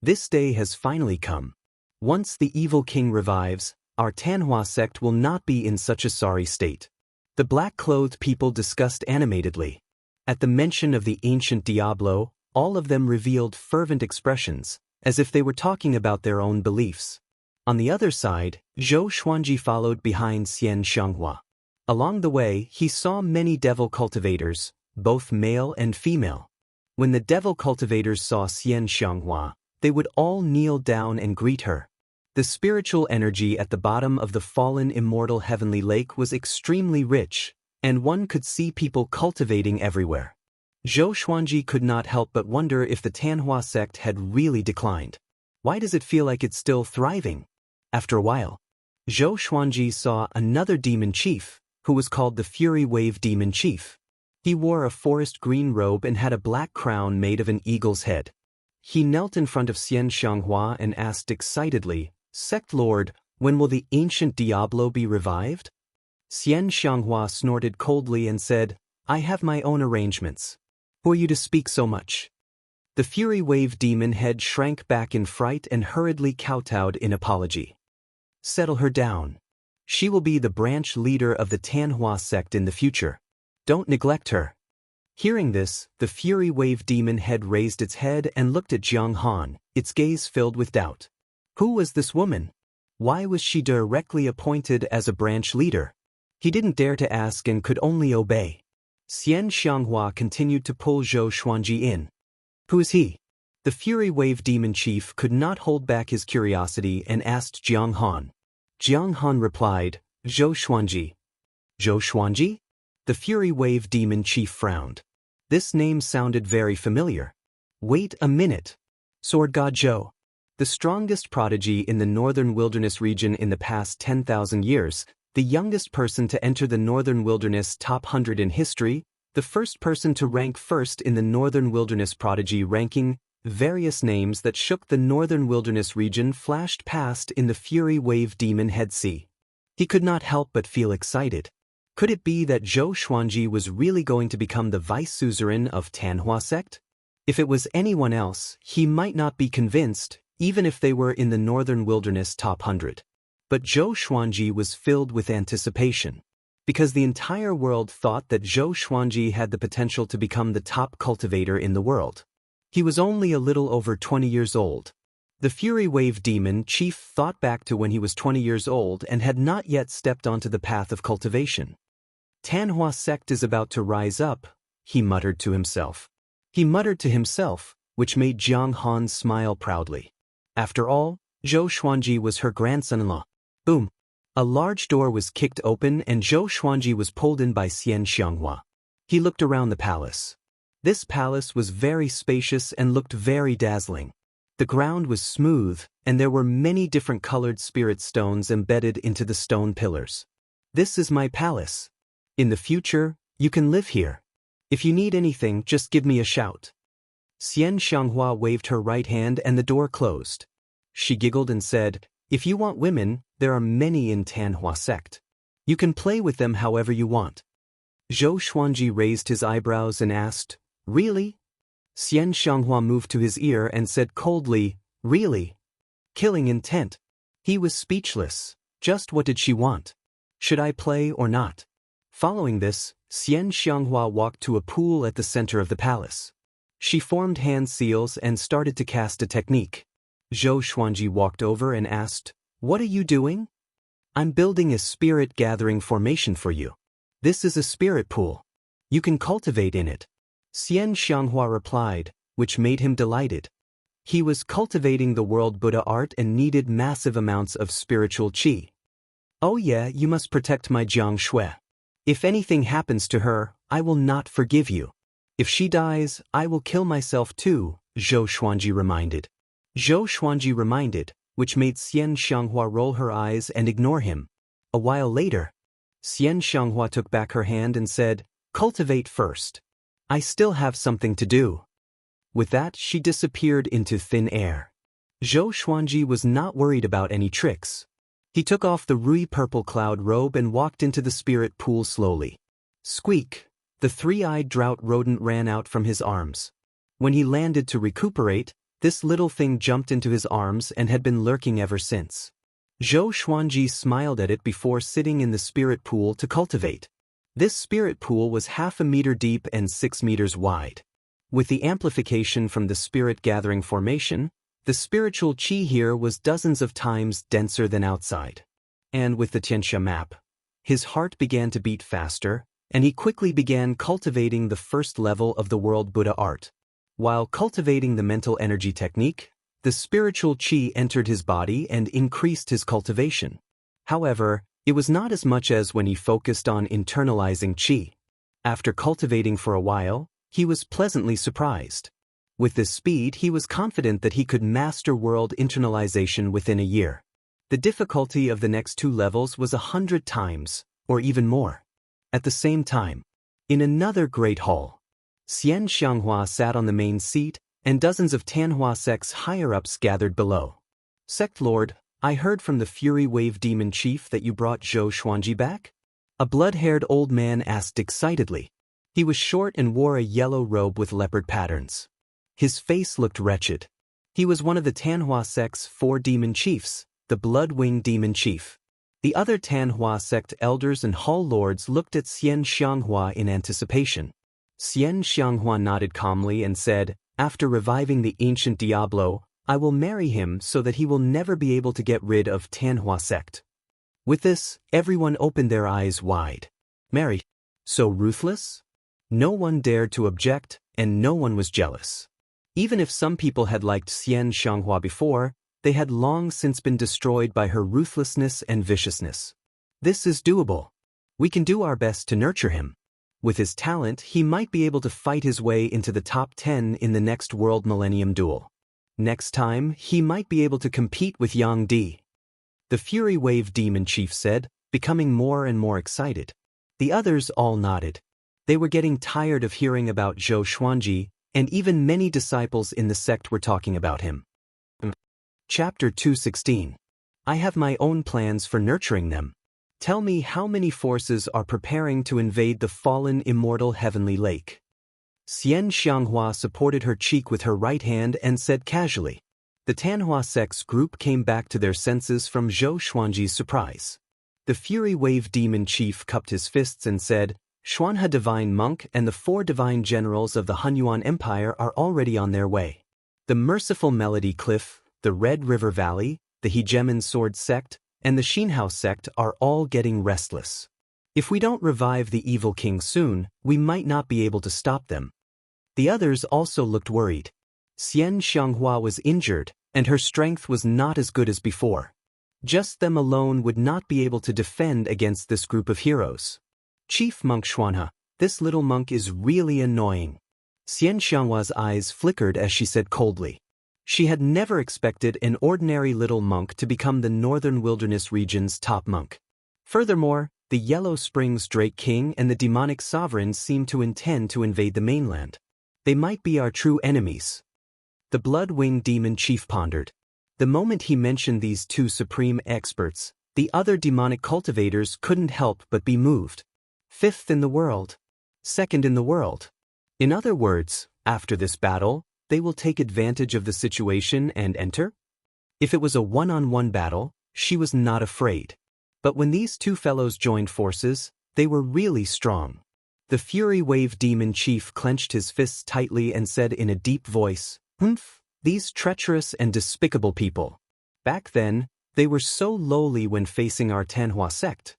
This day has finally come. Once the evil king revives, our Tanhua sect will not be in such a sorry state." The black-clothed people discussed animatedly. At the mention of the ancient Diablo, all of them revealed fervent expressions, as if they were talking about their own beliefs. On the other side, Zhou Xuanji followed behind Xianxia. Along the way, he saw many devil cultivators, both male and female. When the devil cultivators saw Xianxia, they would all kneel down and greet her. The spiritual energy at the bottom of the fallen immortal heavenly lake was extremely rich, and one could see people cultivating everywhere. Zhou Xuanji could not help but wonder if the Tanhua sect had really declined. Why does it feel like it's still thriving? After a while, Zhou Xuanji saw another demon chief, who was called the Fury Wave Demon Chief. He wore a forest green robe and had a black crown made of an eagle's head. He knelt in front of Xianxia and asked excitedly, "Sect Lord, when will the ancient Diablo be revived?" Xianxia snorted coldly and said, "I have my own arrangements. Who are you to speak so much?" The Fury Wave Demon head shrank back in fright and hurriedly kowtowed in apology. "Settle her down. She will be the branch leader of the Tanhua sect in the future. Don't neglect her." Hearing this, the Fury Wave Demon head raised its head and looked at Jiang Han, its gaze filled with doubt. Who was this woman? Why was she directly appointed as a branch leader? He didn't dare to ask and could only obey. Xianxia continued to pull Zhou Xuanji in. "Who is he?" The Fury Wave Demon Chief could not hold back his curiosity and asked Jiang Han. Jiang Han replied, "Zhou Xuanji." "Zhou Xuanji?" The Fury Wave Demon Chief frowned. This name sounded very familiar. "Wait a minute. Sword God Zhou. the strongest prodigy in the northern wilderness region in the past 10,000 years, the youngest person to enter the northern wilderness top 100 in history, the first person to rank first in the northern wilderness prodigy ranking. Various names that shook the northern wilderness region flashed past in the fury wave demon head sea. He could not help but feel excited. Could it be that Zhou Xuanji was really going to become the vice suzerain of Tanhua sect? If it was anyone else, he might not be convinced, even if they were in the northern wilderness top 100. But Zhou Xuanji was filled with anticipation. Because the entire world thought that Zhou Xuanji had the potential to become the top cultivator in the world. He was only a little over 20 years old. The Fury Wave Demon Chief thought back to when he was 20 years old and had not yet stepped onto the path of cultivation. Tanhua sect is about to rise up, he muttered to himself. He muttered to himself, which made Jiang Han smile proudly. After all, Zhou Xuanji was her grandson-in-law. Boom! A large door was kicked open and Zhou Xuanji was pulled in by Xianxia. He looked around the palace. This palace was very spacious and looked very dazzling. The ground was smooth, and there were many different colored spirit stones embedded into the stone pillars. This is my palace. In the future, you can live here. If you need anything, just give me a shout. Xianxia waved her right hand and the door closed. She giggled and said, if you want women, there are many in Tanhua sect. You can play with them however you want. Zhou Xuanji raised his eyebrows and asked, really? Xianxia moved to his ear and said coldly, really? Killing intent. He was speechless. Just what did she want? Should I play or not? Following this, Xianxia walked to a pool at the center of the palace. She formed hand seals and started to cast a technique. Zhou Xuanji walked over and asked, what are you doing? I'm building a spirit gathering formation for you. This is a spirit pool. You can cultivate in it. Xianxia replied, which made him delighted. He was cultivating the world Buddha art and needed massive amounts of spiritual qi. Oh yeah, you must protect my Jiang Shui. If anything happens to her, I will not forgive you. If she dies, I will kill myself too, Zhou Xuanji reminded. Zhou Xuanji reminded, which made Xianxia roll her eyes and ignore him. A while later, Xianxia took back her hand and said, cultivate first. I still have something to do. With that, she disappeared into thin air. Zhou Xuanji was not worried about any tricks. He took off the Rui purple cloud robe and walked into the spirit pool slowly. Squeak! The three-eyed drought rodent ran out from his arms. When he landed to recuperate, this little thing jumped into his arms and had been lurking ever since. Zhou Xuanji smiled at it before sitting in the spirit pool to cultivate. This spirit pool was 0.5 meter deep and 6 meters wide. With the amplification from the spirit gathering formation, the spiritual qi here was dozens of times denser than outside. And with the Xianxia map, his heart began to beat faster, and he quickly began cultivating the first level of the world Buddha art. While cultivating the mental energy technique, the spiritual qi entered his body and increased his cultivation. However, it was not as much as when he focused on internalizing qi. After cultivating for a while, he was pleasantly surprised. With this speed, he was confident that he could master world internalization within a year. The difficulty of the next 2 levels was 100 times, or even more. At the same time, in another great hall, Xianxia sat on the main seat, and dozens of Tanhua sects higher-ups gathered below. Sect Lord, I heard from the Fury Wave Demon Chief that you brought Zhou Xuanji back? A blood-haired old man asked excitedly. He was short and wore a yellow robe with leopard patterns. His face looked wretched. He was one of the Tanhua sect's 4 demon chiefs, the Blood-Wing Demon Chief. The other Tanhua sect elders and hall lords looked at Xianxia in anticipation. Xianxia nodded calmly and said, after reviving the ancient Diablo, I will marry him so that he will never be able to get rid of Tanhua sect. With this, everyone opened their eyes wide. Marry? So ruthless? No one dared to object, and no one was jealous. Even if some people had liked Xianxia before, they had long since been destroyed by her ruthlessness and viciousness. This is doable. We can do our best to nurture him. With his talent, he might be able to fight his way into the top 10 in the next World Millennium Duel. Next time, he might be able to compete with Yang Di. The Fury Wave Demon Chief said, becoming more and more excited. The others all nodded. They were getting tired of hearing about Zhou Xuanji, and even many disciples in the sect were talking about him. Chapter 216. I have my own plans for nurturing them. Tell me how many forces are preparing to invade the fallen immortal heavenly lake. Xianxia supported her cheek with her right hand and said casually. The Tanhua sect's group came back to their senses from Zhou Xuanji's surprise. The Fury Wave Demon Chief cupped his fists and said, Xuanhe Divine Monk and the 4 divine generals of the Hunyuan Empire are already on their way. The Merciful Melody Cliff, the Red River Valley, the Hegemon Sword Sect, and the Xinhao Sect are all getting restless. If we don't revive the evil king soon, we might not be able to stop them. The others also looked worried. Xianxia was injured, and her strength was not as good as before. Just them alone would not be able to defend against this group of heroes. Chief Monk Xuanhe, this little monk is really annoying. Xianxia's eyes flickered as she said coldly. She had never expected an ordinary little monk to become the Northern Wilderness region's top monk. Furthermore, the Yellow Springs Drake King and the demonic sovereigns seemed to intend to invade the mainland. They might be our true enemies. The Blood-Winged Demon Chief pondered. The moment he mentioned these 2 supreme experts, the other demonic cultivators couldn't help but be moved. 5th in the world. 2nd in the world. In other words, after this battle, they will take advantage of the situation and enter? If it was a one-on-one battle, she was not afraid. But when these 2 fellows joined forces, they were really strong. The Fury Wave Demon Chief clenched his fists tightly and said in a deep voice, Humph, these treacherous and despicable people. Back then, they were so lowly when facing our Tanhua sect.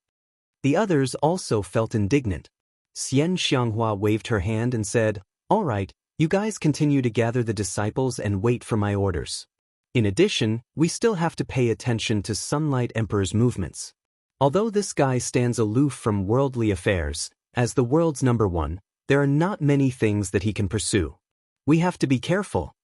The others also felt indignant. Xianxia waved her hand and said, All right, you guys continue to gather the disciples and wait for my orders. In addition, we still have to pay attention to Sunlight Emperor's movements. Although this guy stands aloof from worldly affairs, as the world's #1, there are not many things that he can pursue. We have to be careful.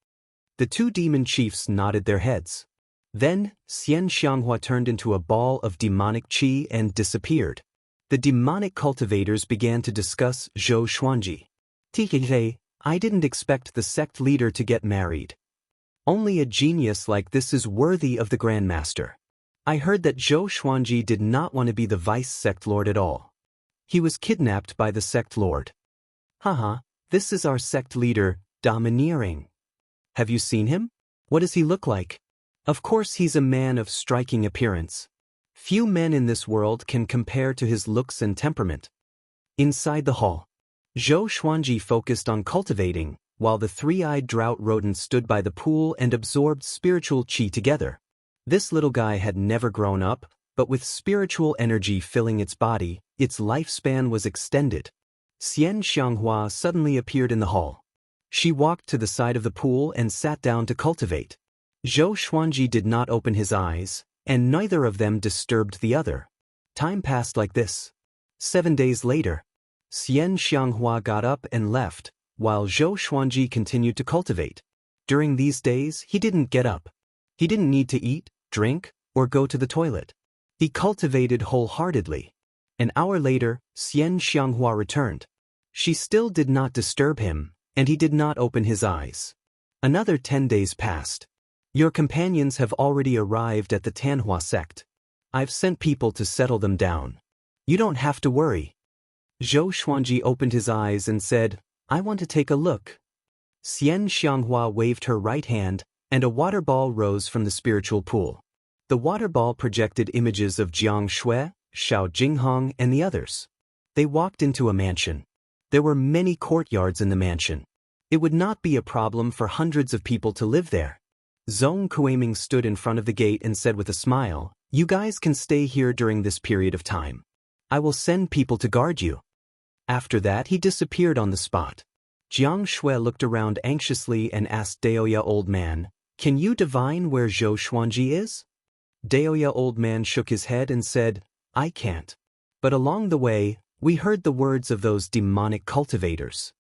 The 2 demon chiefs nodded their heads. Then, Xianxia turned into a ball of demonic qi and disappeared. The demonic cultivators began to discuss Zhou Xuanji. TK, I didn't expect the sect leader to get married. Only a genius like this is worthy of the Grandmaster. I heard that Zhou Xuanji did not want to be the vice sect lord at all. He was kidnapped by the sect lord. Haha, this is our sect leader, domineering. Have you seen him? What does he look like? Of course he's a man of striking appearance. Few men in this world can compare to his looks and temperament. Inside the hall, Zhou Xuanji focused on cultivating, while the 3-eyed drought rodent stood by the pool and absorbed spiritual qi together. This little guy had never grown up, but with spiritual energy filling its body, its lifespan was extended. Xianxia suddenly appeared in the hall. She walked to the side of the pool and sat down to cultivate. Zhou Xuanji did not open his eyes, and neither of them disturbed the other. Time passed like this. 7 days later, Xianxia got up and left, while Zhou Xuanji continued to cultivate. During these days, he didn't get up. He didn't need to eat, drink, or go to the toilet. He cultivated wholeheartedly. An hour later, Xianxia returned. She still did not disturb him, and he did not open his eyes. Another 10 days passed. Your companions have already arrived at the Tanhua sect. I've sent people to settle them down. You don't have to worry. Zhou Xuanji opened his eyes and said, I want to take a look. Xianxia waved her right hand, and a water ball rose from the spiritual pool. The water ball projected images of Jiang Shui, Shao Jinghong, and the others. They walked into a mansion. There were many courtyards in the mansion. It would not be a problem for hundreds of people to live there. Zhong Kuiming stood in front of the gate and said with a smile, You guys can stay here during this period of time. I will send people to guard you. After that, he disappeared on the spot. Jiang Shui looked around anxiously and asked Daoya Old Man, Can you divine where Zhou Xuanji is? Daoya Old Man shook his head and said, I can't. But along the way, we heard the words of those demonic cultivators.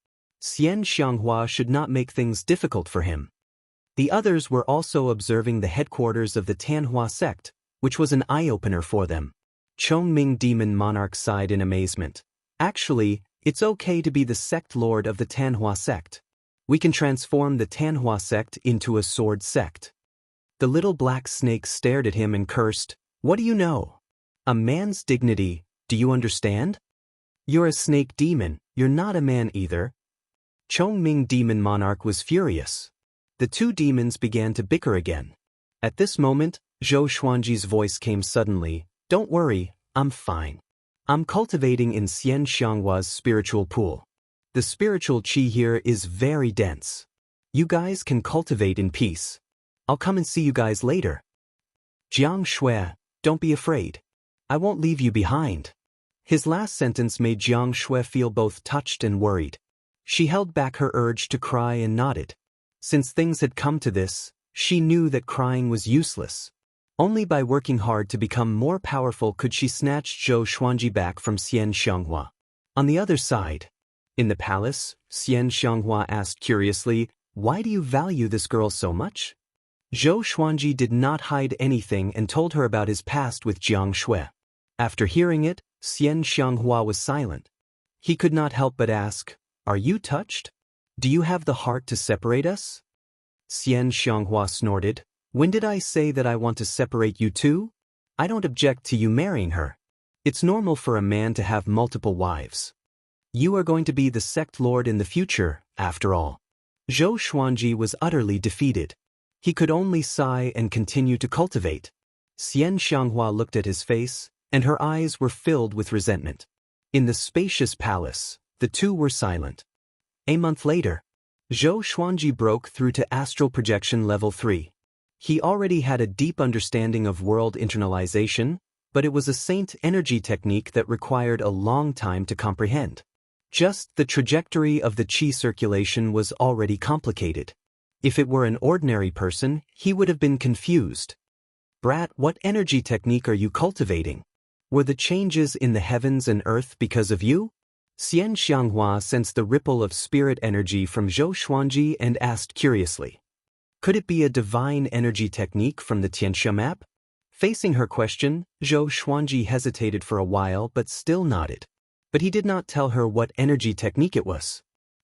Xianxia should not make things difficult for him. The others were also observing the headquarters of the Tianhua sect, which was an eye-opener for them. Chongming Demon Monarch sighed in amazement. Actually, it's okay to be the sect lord of the Tianhua sect. We can transform the Tianhua sect into a sword sect. The little black snake stared at him and cursed, "What do you know? A man's dignity, do you understand? You're a snake demon, you're not a man either." Chongming Demon Monarch was furious. The two demons began to bicker again. At this moment, Zhou Xuanji's voice came suddenly, "Don't worry, I'm fine. I'm cultivating in Xianxia's spiritual pool. The spiritual qi here is very dense. You guys can cultivate in peace. I'll come and see you guys later. Jiang Shui, don't be afraid. I won't leave you behind." His last sentence made Jiang Shui feel both touched and worried. She held back her urge to cry and nodded. Since things had come to this, she knew that crying was useless. Only by working hard to become more powerful could she snatch Zhou Xuanji back from Xianxia. On the other side, in the palace, Xianxia asked curiously, "Why do you value this girl so much?" Zhou Xuanji did not hide anything and told her about his past with Jiang Shui. After hearing it, Xianxia was silent. He could not help but ask, "Are you touched? Do you have the heart to separate us?" Xianxia snorted, "When did I say that I want to separate you two? I don't object to you marrying her. It's normal for a man to have multiple wives. You are going to be the sect lord in the future, after all." Zhou Xuanji was utterly defeated. He could only sigh and continue to cultivate. Xianxia looked at his face, and her eyes were filled with resentment. In the spacious palace, the two were silent. A month later, Zhou Xuanji broke through to astral projection level 3. He already had a deep understanding of world internalization, but it was a saint energy technique that required a long time to comprehend. Just the trajectory of the qi circulation was already complicated. If it were an ordinary person, he would have been confused. "Brat, what energy technique are you cultivating? Were the changes in the heavens and earth because of you?" Xianxia sensed the ripple of spirit energy from Zhou Xuanji and asked curiously, "Could it be a divine energy technique from the Xianxia map?" Facing her question, Zhou Xuanji hesitated for a while but still nodded. But he did not tell her what energy technique it was.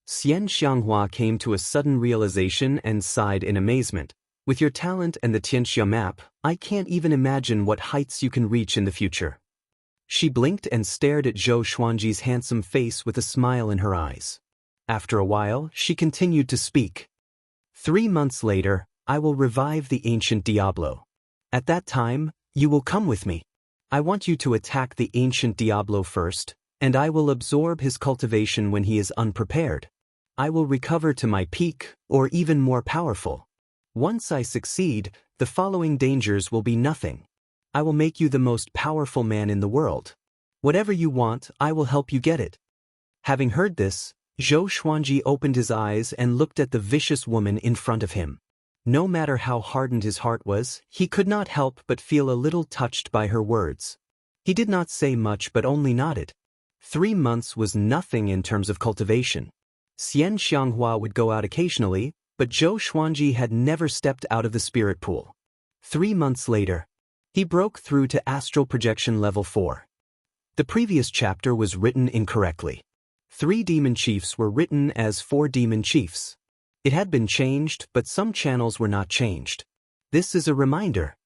Xianxia came to a sudden realization and sighed in amazement. "With your talent and the Xianxia map, I can't even imagine what heights you can reach in the future." She blinked and stared at Zhou Xuanji's handsome face with a smile in her eyes. After a while, she continued to speak. 3 months later, I will revive the ancient Diablo. At that time, you will come with me. I want you to attack the ancient Diablo first, and I will absorb his cultivation when he is unprepared. I will recover to my peak, or even more powerful. Once I succeed, the following dangers will be nothing. I will make you the most powerful man in the world. Whatever you want, I will help you get it." Having heard this, Zhou Xuanji opened his eyes and looked at the vicious woman in front of him. No matter how hardened his heart was, he could not help but feel a little touched by her words. He did not say much but only nodded. 3 months was nothing in terms of cultivation. Xianxia would go out occasionally, but Zhou Xuanji had never stepped out of the spirit pool. 3 months later, he broke through to astral projection level 4. The previous chapter was written incorrectly. 3 demon chiefs were written as 4 demon chiefs. It had been changed, but some channels were not changed. This is a reminder.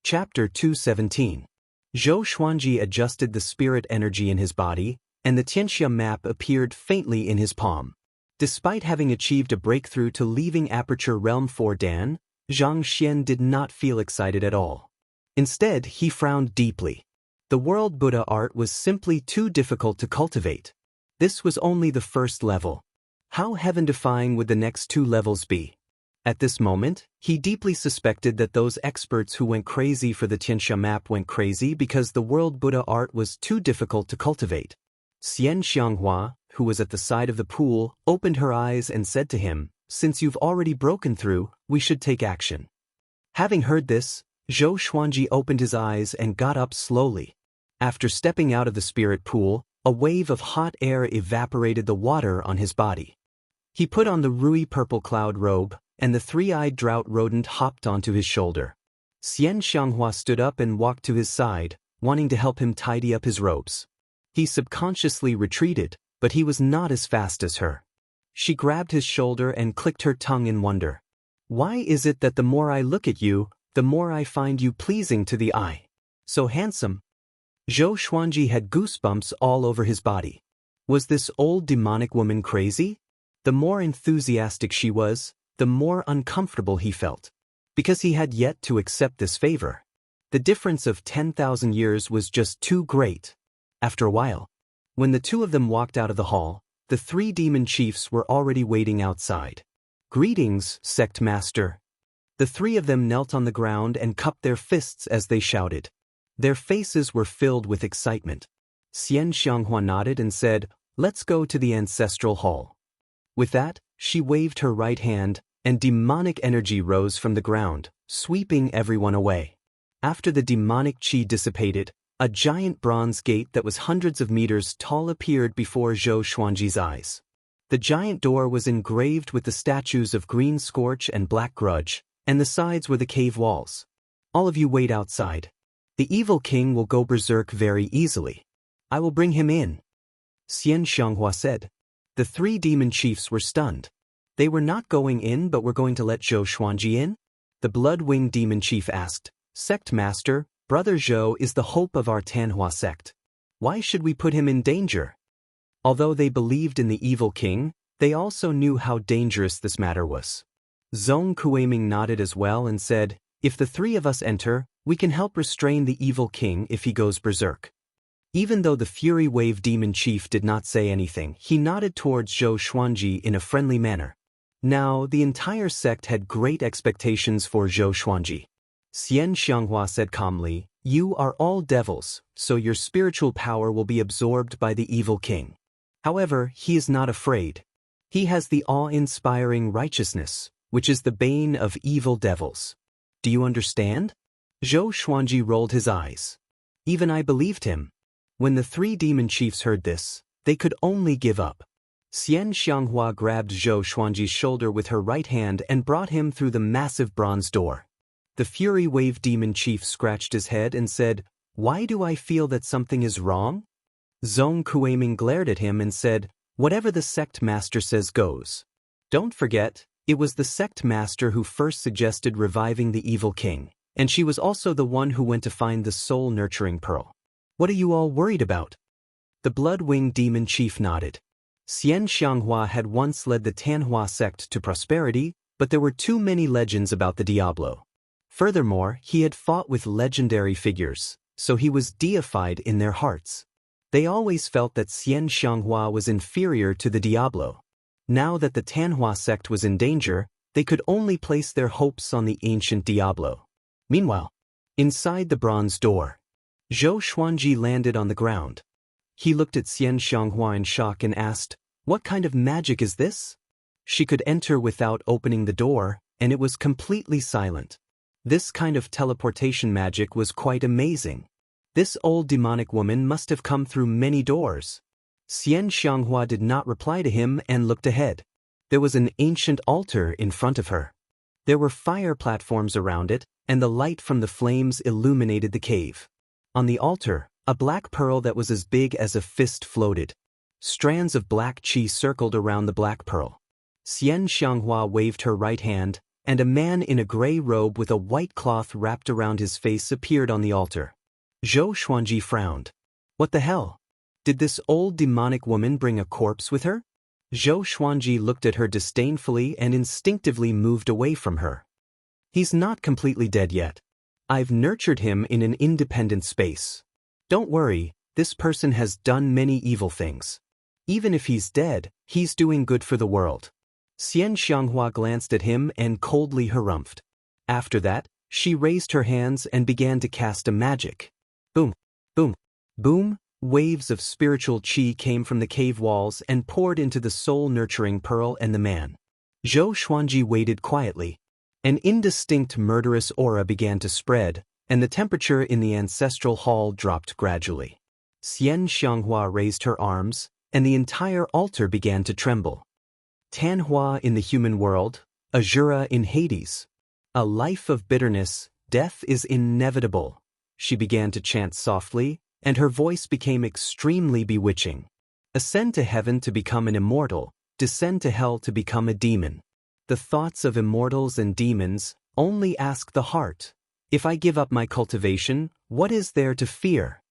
Chapter 217. Zhou Xuanji adjusted the spirit energy in his body, and the Xianxia map appeared faintly in his palm. Despite having achieved a breakthrough to leaving Aperture Realm 4 Dan, Zhang Xian did not feel excited at all. Instead, he frowned deeply. The World Buddha art was simply too difficult to cultivate. This was only the first level. How heaven-defying would the next 2 levels be? At this moment, he deeply suspected that those experts who went crazy for the Xianxia map went crazy because the World Buddha art was too difficult to cultivate. Xianxia, who was at the side of the pool, opened her eyes and said to him, "Since you've already broken through, we should take action." Having heard this, Zhou Xuanji opened his eyes and got up slowly. After stepping out of the spirit pool, a wave of hot air evaporated the water on his body. He put on the rui purple cloud robe, and the three-eyed drought rodent hopped onto his shoulder. Xianxia stood up and walked to his side, wanting to help him tidy up his robes. He subconsciously retreated, but he was not as fast as her. She grabbed his shoulder and clicked her tongue in wonder. Why is it that the more I look at you, the more I find you pleasing to the eye? So handsome. Zhou Xuanji had goosebumps all over his body. Was this old demonic woman crazy? The more enthusiastic she was, the more uncomfortable he felt. Because he had yet to accept this favor. The difference of 10,000 years was just too great. After a while, when the two of them walked out of the hall, the three demon chiefs were already waiting outside. Greetings, sect master. The three of them knelt on the ground and cupped their fists as they shouted. Their faces were filled with excitement. Xianxia nodded and said, "Let's go to the ancestral hall." With that, she waved her right hand, and demonic energy rose from the ground, sweeping everyone away. After the demonic chi dissipated, a giant bronze gate that was hundreds of meters tall appeared before Zhou Xuanji's eyes. The giant door was engraved with the statues of Green Scorch and Black Grudge, and the sides were the cave walls. All of you wait outside. The evil king will go berserk very easily. I will bring him in. Xianxia said. The three demon chiefs were stunned. They were not going in but were going to let Zhou Xuanji in? The blood-winged demon chief asked, "Sect master, Brother Zhou is the hope of our Tanhua sect. Why should we put him in danger?" Although they believed in the evil king, they also knew how dangerous this matter was. Zhong Kuiming nodded as well and said, "If the three of us enter, we can help restrain the evil king if he goes berserk." Even though the Fury Wave demon chief did not say anything, he nodded towards Zhou Xuanji in a friendly manner. Now, the entire sect had great expectations for Zhou Xuanji. Xianxia said calmly, "You are all devils, so your spiritual power will be absorbed by the evil king. However, he is not afraid. He has the awe-inspiring righteousness, which is the bane of evil devils. Do you understand?" Zhou Xuanji rolled his eyes. Even I believed him. When the three demon chiefs heard this, they could only give up. Xianxia grabbed Zhou Xuanji's shoulder with her right hand and brought him through the massive bronze door. The Fury Wave demon chief scratched his head and said, "Why do I feel that something is wrong?" Zhong Kuiming glared at him and said, "Whatever the sect master says goes. Don't forget, it was the sect master who first suggested reviving the evil king, and she was also the one who went to find the soul-nurturing pearl. What are you all worried about?" The blood-winged demon chief nodded. Xianxia had once led the Tanhua sect to prosperity, but there were too many legends about the Diablo. Furthermore, he had fought with legendary figures, so he was deified in their hearts. They always felt that Xianxia was inferior to the Diablo. Now that the Tanhua sect was in danger, they could only place their hopes on the ancient Diablo. Meanwhile, inside the bronze door, Zhou Xuanji landed on the ground. He looked at Xianxia in shock and asked, "What kind of magic is this?" She could enter without opening the door, and it was completely silent. This kind of teleportation magic was quite amazing. This old demonic woman must have come through many doors. Xianxia did not reply to him and looked ahead. There was an ancient altar in front of her. There were fire platforms around it, and the light from the flames illuminated the cave. On the altar, a black pearl that was as big as a fist floated. Strands of black chi circled around the black pearl. Xianxia waved her right hand, and a man in a gray robe with a white cloth wrapped around his face appeared on the altar. Zhou Xuanji frowned. What the hell? Did this old demonic woman bring a corpse with her? Zhou Xuanji looked at her disdainfully and instinctively moved away from her. He's not completely dead yet. I've nurtured him in an independent space. Don't worry, this person has done many evil things. Even if he's dead, he's doing good for the world. Xianxia glanced at him and coldly harumphed. After that, she raised her hands and began to cast a magic. Boom, boom, boom, waves of spiritual chi came from the cave walls and poured into the soul-nurturing pearl and the man. Zhou Xuanji waited quietly. An indistinct murderous aura began to spread, and the temperature in the ancestral hall dropped gradually. Xianxia raised her arms, and the entire altar began to tremble. Tanhua in the human world, Azura in Hades. A life of bitterness, death is inevitable. She began to chant softly, and her voice became extremely bewitching. Ascend to heaven to become an immortal, descend to hell to become a demon. The thoughts of immortals and demons only ask the heart. If I give up my cultivation, what is there to fear?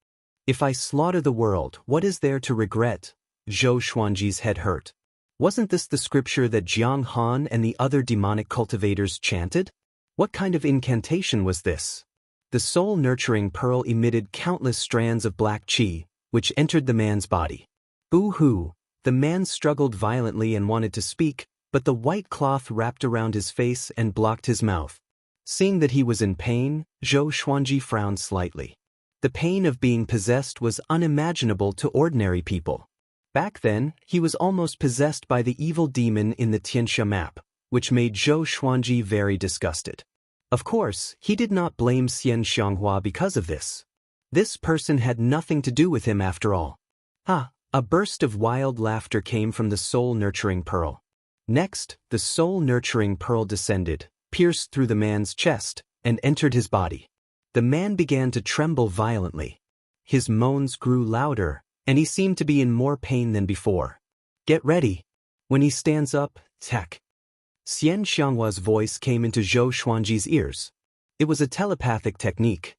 If I slaughter the world, what is there to regret? Zhou Xuanji's head hurt. Wasn't this the scripture that Jiang Han and the other demonic cultivators chanted? What kind of incantation was this? The soul-nurturing pearl emitted countless strands of black qi, which entered the man's body. Boo-hoo! The man struggled violently and wanted to speak, but the white cloth wrapped around his face and blocked his mouth. Seeing that he was in pain, Zhou Xuanji frowned slightly. The pain of being possessed was unimaginable to ordinary people. Back then, he was almost possessed by the evil demon in the Xianxia map, which made Zhou Xuanji very disgusted. Of course, he did not blame Xianxia because of this. This person had nothing to do with him after all. A burst of wild laughter came from the soul-nurturing pearl. Next, the soul-nurturing pearl descended, pierced through the man's chest, and entered his body. The man began to tremble violently. His moans grew louder, and he seemed to be in more pain than before. Get ready. When he stands up, attack. Xianxia's voice came into Zhou Xuanji's ears. It was a telepathic technique.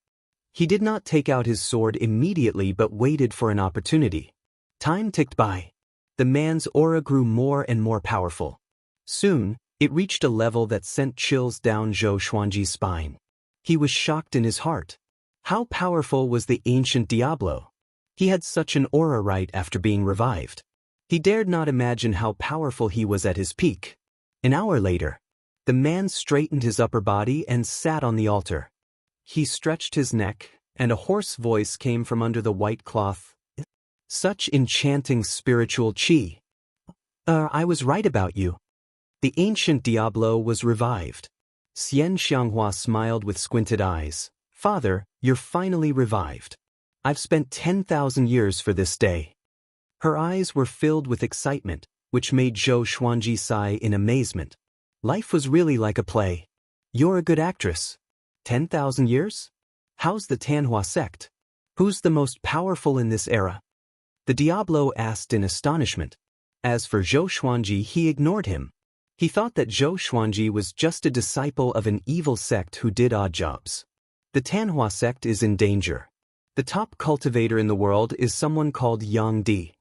He did not take out his sword immediately but waited for an opportunity. Time ticked by. The man's aura grew more and more powerful. Soon, it reached a level that sent chills down Zhou Xuanji's spine. He was shocked in his heart. How powerful was the ancient Diablo? He had such an aura right after being revived. He dared not imagine how powerful he was at his peak. An hour later, the man straightened his upper body and sat on the altar. He stretched his neck, and a hoarse voice came from under the white cloth. Such enchanting spiritual qi. I was right about you. The ancient Diablo was revived. Xianxia smiled with squinted eyes. Father, you're finally revived. I've spent 10,000 years for this day. Her eyes were filled with excitement, which made Zhou Xuanji sigh in amazement. Life was really like a play. You're a good actress. 10,000 years? How's the Tanhua sect? Who's the most powerful in this era? The Diablo asked in astonishment. As for Zhou Xuanji, he ignored him. He thought that Zhou Xuanji was just a disciple of an evil sect who did odd jobs. The Tanhua sect is in danger. The top cultivator in the world is someone called Yang Di.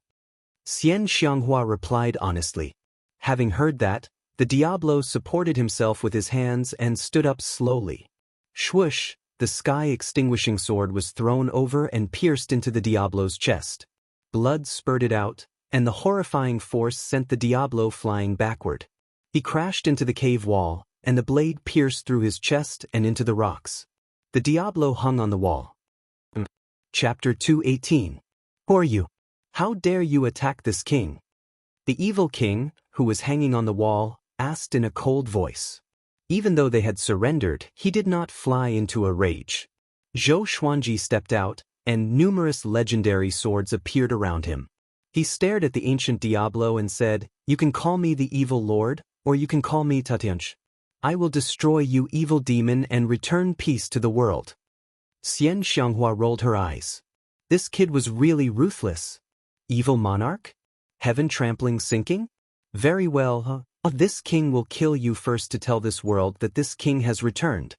Xianxia replied honestly. Having heard that, the Diablo supported himself with his hands and stood up slowly. Swoosh, the sky-extinguishing sword was thrown over and pierced into the Diablo's chest. Blood spurted out, and the horrifying force sent the Diablo flying backward. He crashed into the cave wall, and the blade pierced through his chest and into the rocks. The Diablo hung on the wall. Chapter 218. Who are you? How dare you attack this king? The evil king, who was hanging on the wall, asked in a cold voice. Even though they had surrendered, he did not fly into a rage. Zhou Xuanji stepped out, and numerous legendary swords appeared around him. He stared at the ancient Diablo and said, "You can call me the evil lord, or you can call me Tatianch. I will destroy you, evil demon, and return peace to the world." Xianxia rolled her eyes. This kid was really ruthless. Evil monarch? Heaven trampling sinking? Very well, this king will kill you first to tell this world that this king has returned.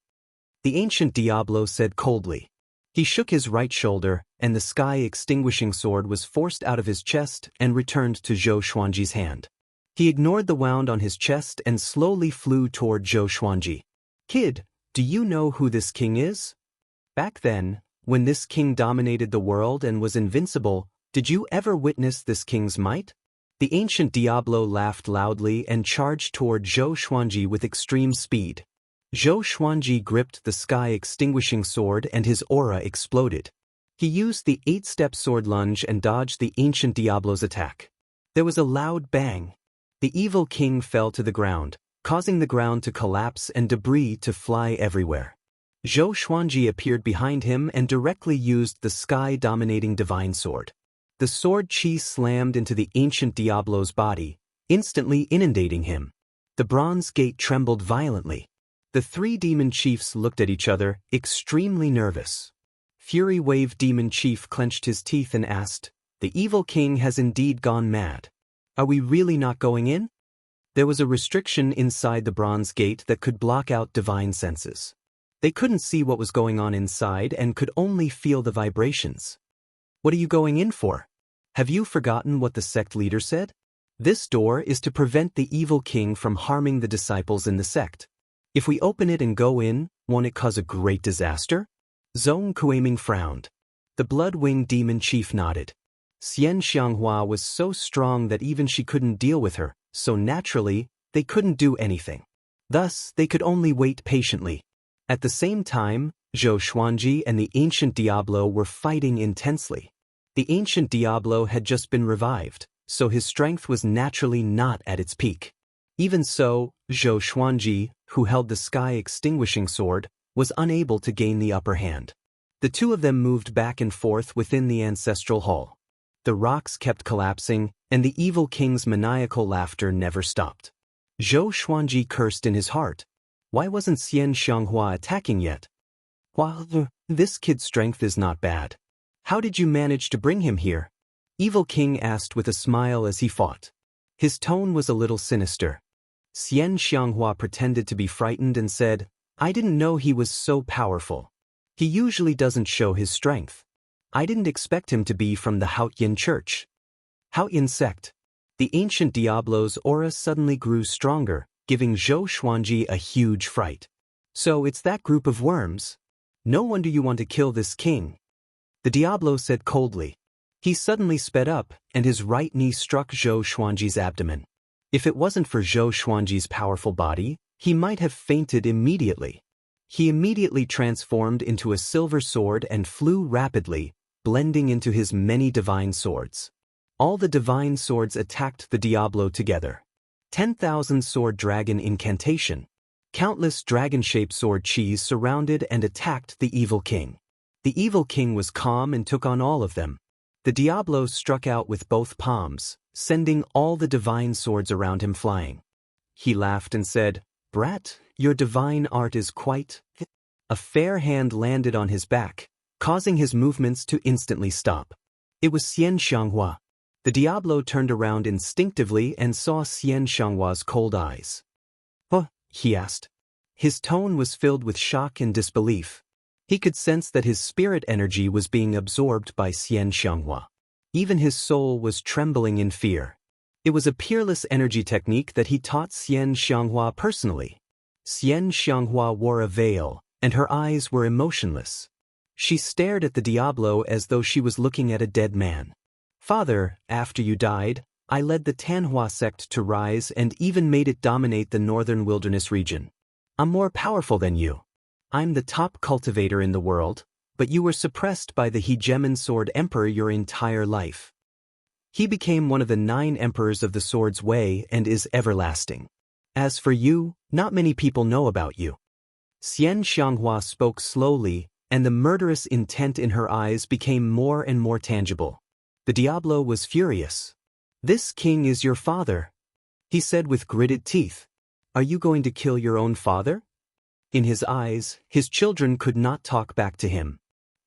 The ancient Diablo said coldly. He shook his right shoulder, and the sky-extinguishing sword was forced out of his chest and returned to Zhou Xuanji's hand. He ignored the wound on his chest and slowly flew toward Zhou Xuanji. Kid, do you know who this king is? Back then, when this king dominated the world and was invincible, did you ever witness this king's might? The ancient Diablo laughed loudly and charged toward Zhou Xuanji with extreme speed. Zhou Xuanji gripped the sky-extinguishing sword and his aura exploded. He used the 8-step sword lunge and dodged the ancient Diablo's attack. There was a loud bang. The evil king fell to the ground, causing the ground to collapse and debris to fly everywhere. Zhou Xuanji appeared behind him and directly used the sky-dominating divine sword. The sword qi slammed into the ancient Diablo's body, instantly inundating him. The bronze gate trembled violently. The three demon chiefs looked at each other, extremely nervous. Fury Wave Demon Chief clenched his teeth and asked, "The evil king has indeed gone mad. Are we really not going in?" There was a restriction inside the bronze gate that could block out divine senses. They couldn't see what was going on inside and could only feel the vibrations. "What are you going in for? Have you forgotten what the sect leader said? This door is to prevent the evil king from harming the disciples in the sect. If we open it and go in, won't it cause a great disaster?" Zhong Kuiming frowned. The Blood-Winged Demon Chief nodded. Xianxia was so strong that even she couldn't deal with her, so naturally, they couldn't do anything. Thus, they could only wait patiently. At the same time, Zhou Xuanji and the Ancient Diablo were fighting intensely. The Ancient Diablo had just been revived, so his strength was naturally not at its peak. Even so, Zhou Xuanji, who held the sky-extinguishing sword, was unable to gain the upper hand. The two of them moved back and forth within the ancestral hall. The rocks kept collapsing, and the evil king's maniacal laughter never stopped. Zhou Xuanji cursed in his heart. Why wasn't Xianxia attacking yet? This kid's strength is not bad. How did you manage to bring him here? Evil King asked with a smile as he fought. His tone was a little sinister. Xianxia pretended to be frightened and said, "I didn't know he was so powerful. He usually doesn't show his strength. I didn't expect him to be from the Haoyin Church." Haoyin sect. The Ancient Diablo's aura suddenly grew stronger, giving Zhou Xuanji a huge fright. "So it's that group of worms? No wonder you want to kill this king." The Diablo said coldly. He suddenly sped up, and his right knee struck Zhou Xuanji's abdomen. If it wasn't for Zhou Xuanji's powerful body, he might have fainted immediately. He immediately transformed into a silver sword and flew rapidly, blending into his many divine swords. All the divine swords attacked the Diablo together. 10,000 sword dragon incantation. Countless dragon-shaped sword chis surrounded and attacked the evil king. The evil king was calm and took on all of them. The Diablo struck out with both palms, sending all the divine swords around him flying. He laughed and said, "Brat, your divine art is quite..." A fair hand landed on his back, causing his movements to instantly stop. It was Xianxia. The Diablo turned around instinctively and saw Xianxia's cold eyes. "Huh?" he asked. His tone was filled with shock and disbelief. He could sense that his spirit energy was being absorbed by Xianxia. Even his soul was trembling in fear. It was a peerless energy technique that he taught Xianxia personally. Xianxia wore a veil, and her eyes were emotionless. She stared at the Diablo as though she was looking at a dead man. "Father, after you died, I led the Tanhua sect to rise and even made it dominate the northern wilderness region. I'm more powerful than you. I'm the top cultivator in the world, but you were suppressed by the Hegemon Sword Emperor your entire life. He became one of the 9 emperors of the Sword's Way and is everlasting. As for you, not many people know about you." Xianxia spoke slowly, and the murderous intent in her eyes became more and more tangible. The Diablo was furious. "This king is your father," he said with gritted teeth. "Are you going to kill your own father?" In his eyes, his children could not talk back to him.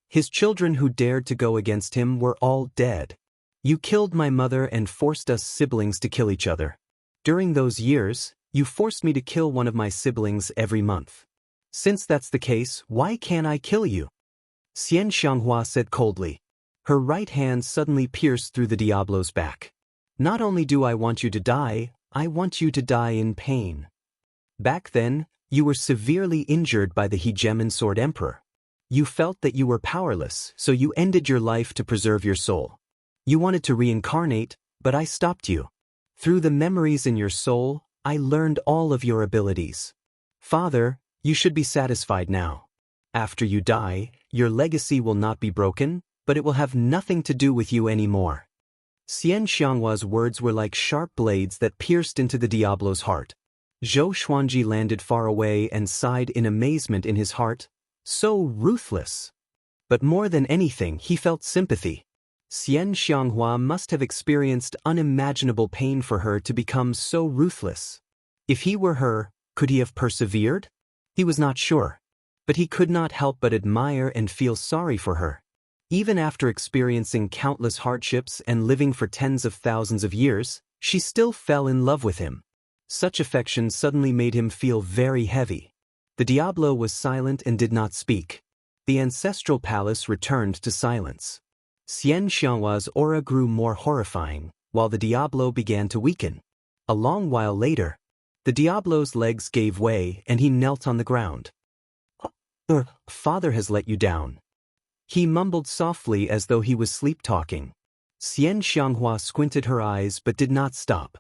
His children who dared to go against him were all dead. "You killed my mother and forced us siblings to kill each other. During those years, you forced me to kill one of my siblings every month. Since that's the case, why can't I kill you?" Xianxia said coldly. Her right hand suddenly pierced through the Diablo's back. "Not only do I want you to die, I want you to die in pain. Back then, you were severely injured by the Hegemon Sword Emperor. You felt that you were powerless, so you ended your life to preserve your soul. You wanted to reincarnate, but I stopped you. Through the memories in your soul, I learned all of your abilities. Father, you should be satisfied now. After you die, your legacy will not be broken, but it will have nothing to do with you anymore." Xianxia's words were like sharp blades that pierced into the Diablo's heart. Zhou Xuanji landed far away and sighed in amazement in his heart. So ruthless. But more than anything, he felt sympathy. Xianxia must have experienced unimaginable pain for her to become so ruthless. If he were her, could he have persevered? He was not sure. But he could not help but admire and feel sorry for her. Even after experiencing countless hardships and living for tens of thousands of years, she still fell in love with him. Such affection suddenly made him feel very heavy. The Diablo was silent and did not speak. The ancestral palace returned to silence. Xianxia's aura grew more horrifying, while the Diablo began to weaken. A long while later, the Diablo's legs gave way and he knelt on the ground. Father has let you down. He mumbled softly as though he was sleep-talking. Xianxia squinted her eyes but did not stop.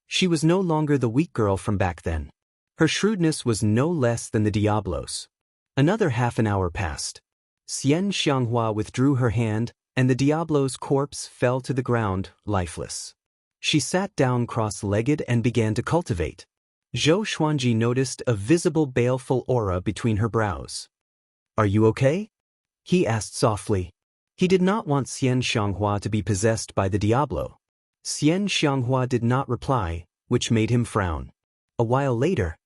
She was no longer the weak girl from back then. Her shrewdness was no less than the Diablo's. Another half an hour passed. Xianxia withdrew her hand, and the Diablo's corpse fell to the ground, lifeless. She sat down cross-legged and began to cultivate. Zhou Xuanji noticed a visible baleful aura between her brows. "Are you okay?" he asked softly. He did not want Xianxia to be possessed by the Diablo. Xianxia did not reply, which made him frown. A while later,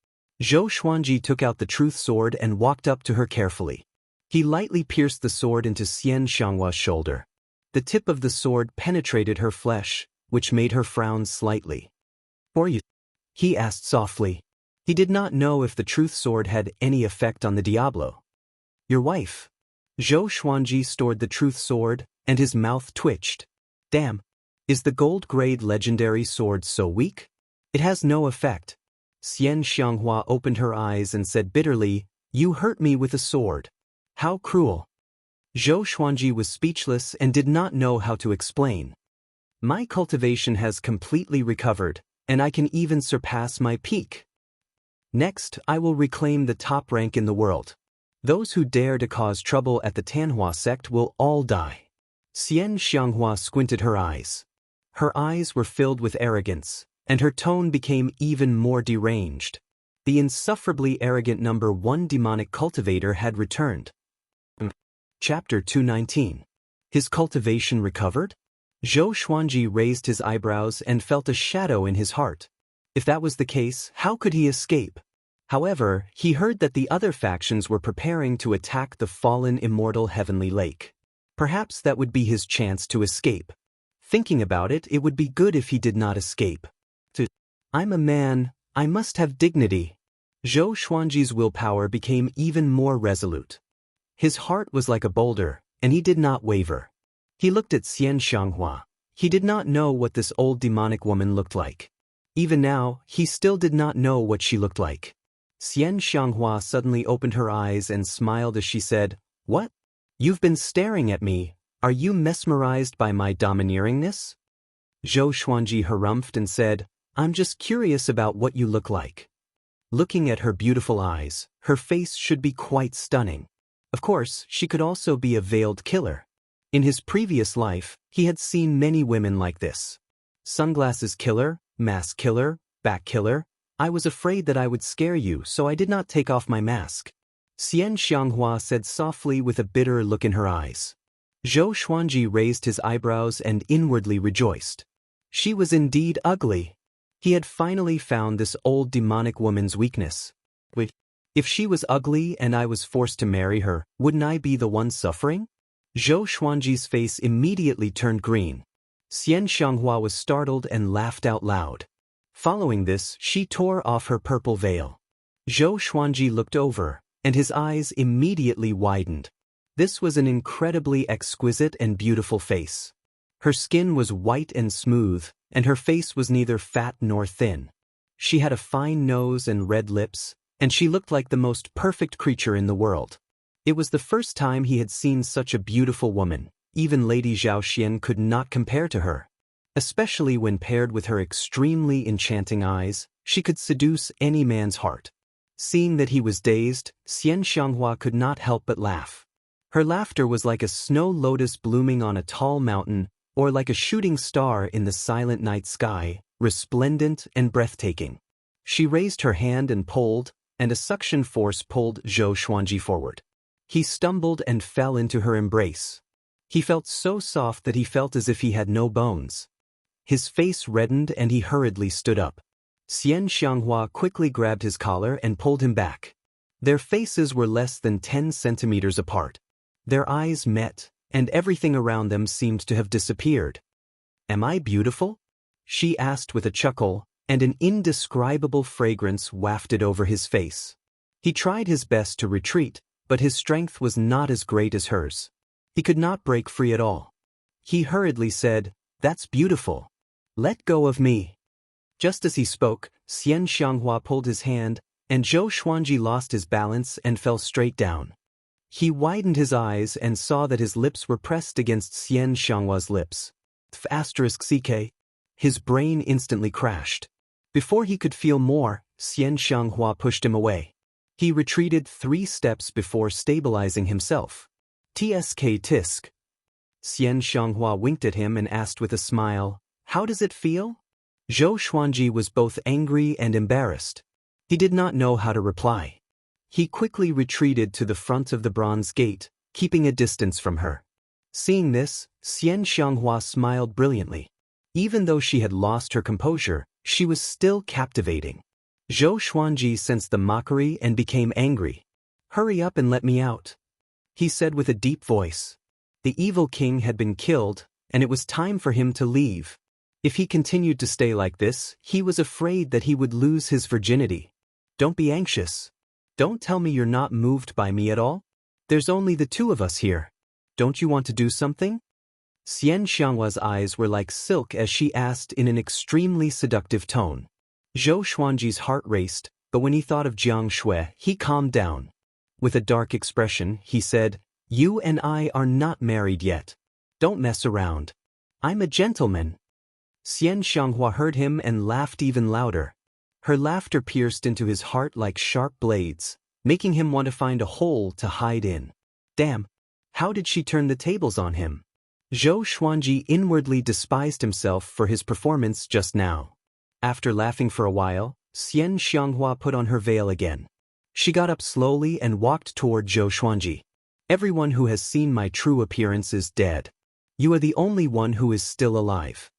Zhou Xuanji took out the truth sword and walked up to her carefully. He lightly pierced the sword into Xianxia's shoulder. The tip of the sword penetrated her flesh, which made her frown slightly. "For you?" he asked softly. He did not know if the truth sword had any effect on the Diablo. "Your wife." Zhou Xuanji stored the truth sword, and his mouth twitched. "Damn. Is the gold-grade legendary sword so weak? It has no effect." Xianxia opened her eyes and said bitterly, "You hurt me with a sword. How cruel." Zhou Xuanji was speechless and did not know how to explain. "My cultivation has completely recovered, and I can even surpass my peak. Next, I will reclaim the top rank in the world. Those who dare to cause trouble at the Tanhua sect will all die." Xianxia squinted her eyes. Her eyes were filled with arrogance, and her tone became even more deranged. The insufferably arrogant number 1 demonic cultivator had returned. Chapter 219. His cultivation recovered? Zhou Xuanji raised his eyebrows and felt a shadow in his heart. If that was the case, how could he escape? However, he heard that the other factions were preparing to attack the fallen immortal heavenly lake. Perhaps that would be his chance to escape. Thinking about it, it would be good if he did not escape. I'm a man, I must have dignity. Zhou Xuanji's willpower became even more resolute. His heart was like a boulder, and he did not waver. He looked at Xianxia. He did not know what this old demonic woman looked like. Even now, he still did not know what she looked like. Xianxia suddenly opened her eyes and smiled as she said, "What? You've been staring at me. Are you mesmerized by my domineeringness?" Zhou Xuanji harumphed and said, "I'm just curious about what you look like." Looking at her beautiful eyes, her face should be quite stunning. Of course, she could also be a veiled killer. In his previous life, he had seen many women like this. Sunglasses killer, mask killer, back killer. I was afraid that I would scare you, so I did not take off my mask. Xianxia said softly with a bitter look in her eyes. Zhou Xuanji raised his eyebrows and inwardly rejoiced. She was indeed ugly. He had finally found this old demonic woman's weakness. If she was ugly and I was forced to marry her, wouldn't I be the one suffering? Zhou Xuanji's face immediately turned green. Xianxia was startled and laughed out loud. Following this, she tore off her purple veil. Zhou Xuanji looked over, and his eyes immediately widened. This was an incredibly exquisite and beautiful face. Her skin was white and smooth, and her face was neither fat nor thin. She had a fine nose and red lips, and she looked like the most perfect creature in the world. It was the first time he had seen such a beautiful woman. Even Lady Zhaoxian could not compare to her. Especially when paired with her extremely enchanting eyes, she could seduce any man's heart. Seeing that he was dazed, Xianxia could not help but laugh. Her laughter was like a snow lotus blooming on a tall mountain, or like a shooting star in the silent night sky, resplendent and breathtaking. She raised her hand and pulled, and a suction force pulled Zhou Xuanji forward. He stumbled and fell into her embrace. He felt so soft that he felt as if he had no bones. His face reddened and he hurriedly stood up. Xianxia quickly grabbed his collar and pulled him back. Their faces were less than 10 centimeters apart. Their eyes met, and everything around them seemed to have disappeared. "Am I beautiful?" she asked with a chuckle, and an indescribable fragrance wafted over his face. He tried his best to retreat, but his strength was not as great as hers. He could not break free at all. He hurriedly said, "That's beautiful. Let go of me." Just as he spoke, Xianxia pulled his hand, and Zhou Xuanji lost his balance and fell straight down. He widened his eyes and saw that his lips were pressed against Xianxia's lips. *CK. His brain instantly crashed. Before he could feel more, Xianxia pushed him away. He retreated 3 steps before stabilizing himself. "Tsk tisk." Xianxia winked at him and asked with a smile, "How does it feel?" Zhou Xuanji was both angry and embarrassed. He did not know how to reply. He quickly retreated to the front of the bronze gate, keeping a distance from her. Seeing this, Xianxia smiled brilliantly. Even though she had lost her composure, she was still captivating. Zhou Xuanji sensed the mockery and became angry. "Hurry up and let me out," he said with a deep voice. The evil king had been killed, and it was time for him to leave. If he continued to stay like this, he was afraid that he would lose his virginity. "Don't be anxious. Don't tell me you're not moved by me at all. There's only the 2 of us here. Don't you want to do something?" Xianxia's eyes were like silk as she asked in an extremely seductive tone. Zhou Xuanji's heart raced, but when he thought of Jiang Shui, he calmed down. With a dark expression, he said, "You and I are not married yet. Don't mess around. I'm a gentleman." Xianxia heard him and laughed even louder. Her laughter pierced into his heart like sharp blades, making him want to find a hole to hide in. Damn, how did she turn the tables on him? Zhou Xuanji inwardly despised himself for his performance just now. After laughing for a while, Xianxia put on her veil again. She got up slowly and walked toward Zhou Xuanji. "Everyone who has seen my true appearance is dead. You are the only one who is still alive."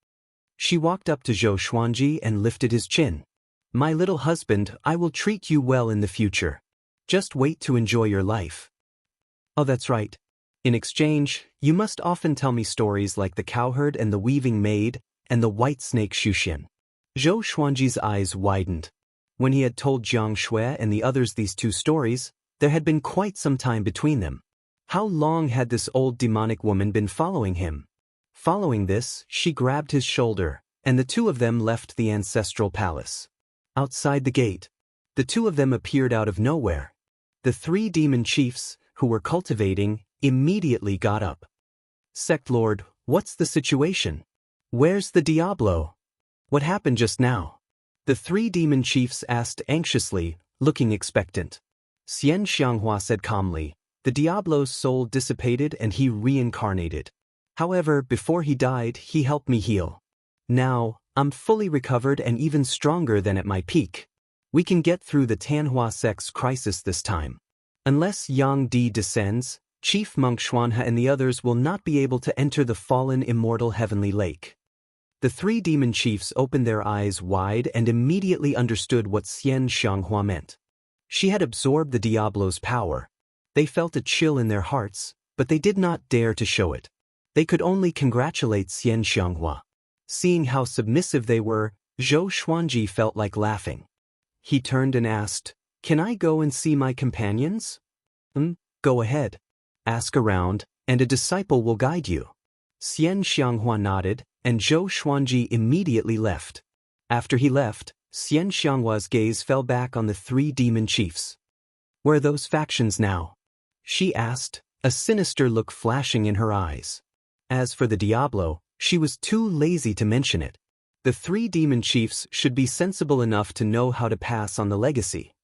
She walked up to Zhou Xuanji and lifted his chin. "My little husband, I will treat you well in the future. Just wait to enjoy your life." "Oh, that's right. In exchange, you must often tell me stories like the cowherd and the weaving maid and the white snake Xuxian." Zhou Xuanji's eyes widened. When he had told Jiang Shui and the others these 2 stories, there had been quite some time between them. How long had this old demonic woman been following him? Following this, she grabbed his shoulder, and the 2 of them left the ancestral palace. Outside the gate, the 2 of them appeared out of nowhere. The 3 demon chiefs, who were cultivating, immediately got up. "Sect Lord, what's the situation? Where's the Diablo? What happened just now?" The 3 demon chiefs asked anxiously, looking expectant. Xianxia said calmly, "The Diablo's soul dissipated and he reincarnated. However, before he died, he helped me heal. Now, I'm fully recovered and even stronger than at my peak. We can get through the Tanhua sect's crisis this time. Unless Yang Di descends, Chief Monk Xuanhe and the others will not be able to enter the fallen immortal heavenly lake." The 3 demon chiefs opened their eyes wide and immediately understood what Xianxia meant. She had absorbed the Diablo's power. They felt a chill in their hearts, but they did not dare to show it. They could only congratulate Xianxia. Seeing how submissive they were, Zhou Xuanji felt like laughing. He turned and asked, "Can I go and see my companions?" Go ahead. Ask around, and a disciple will guide you." Xianxia nodded, and Zhou Xuanji immediately left. After he left, Xianxia's gaze fell back on the 3 demon chiefs. "Where are those factions now?" she asked, a sinister look flashing in her eyes. As for the Diablo, she was too lazy to mention it. The 3 demon chiefs should be sensible enough to know how to pass on the legacy.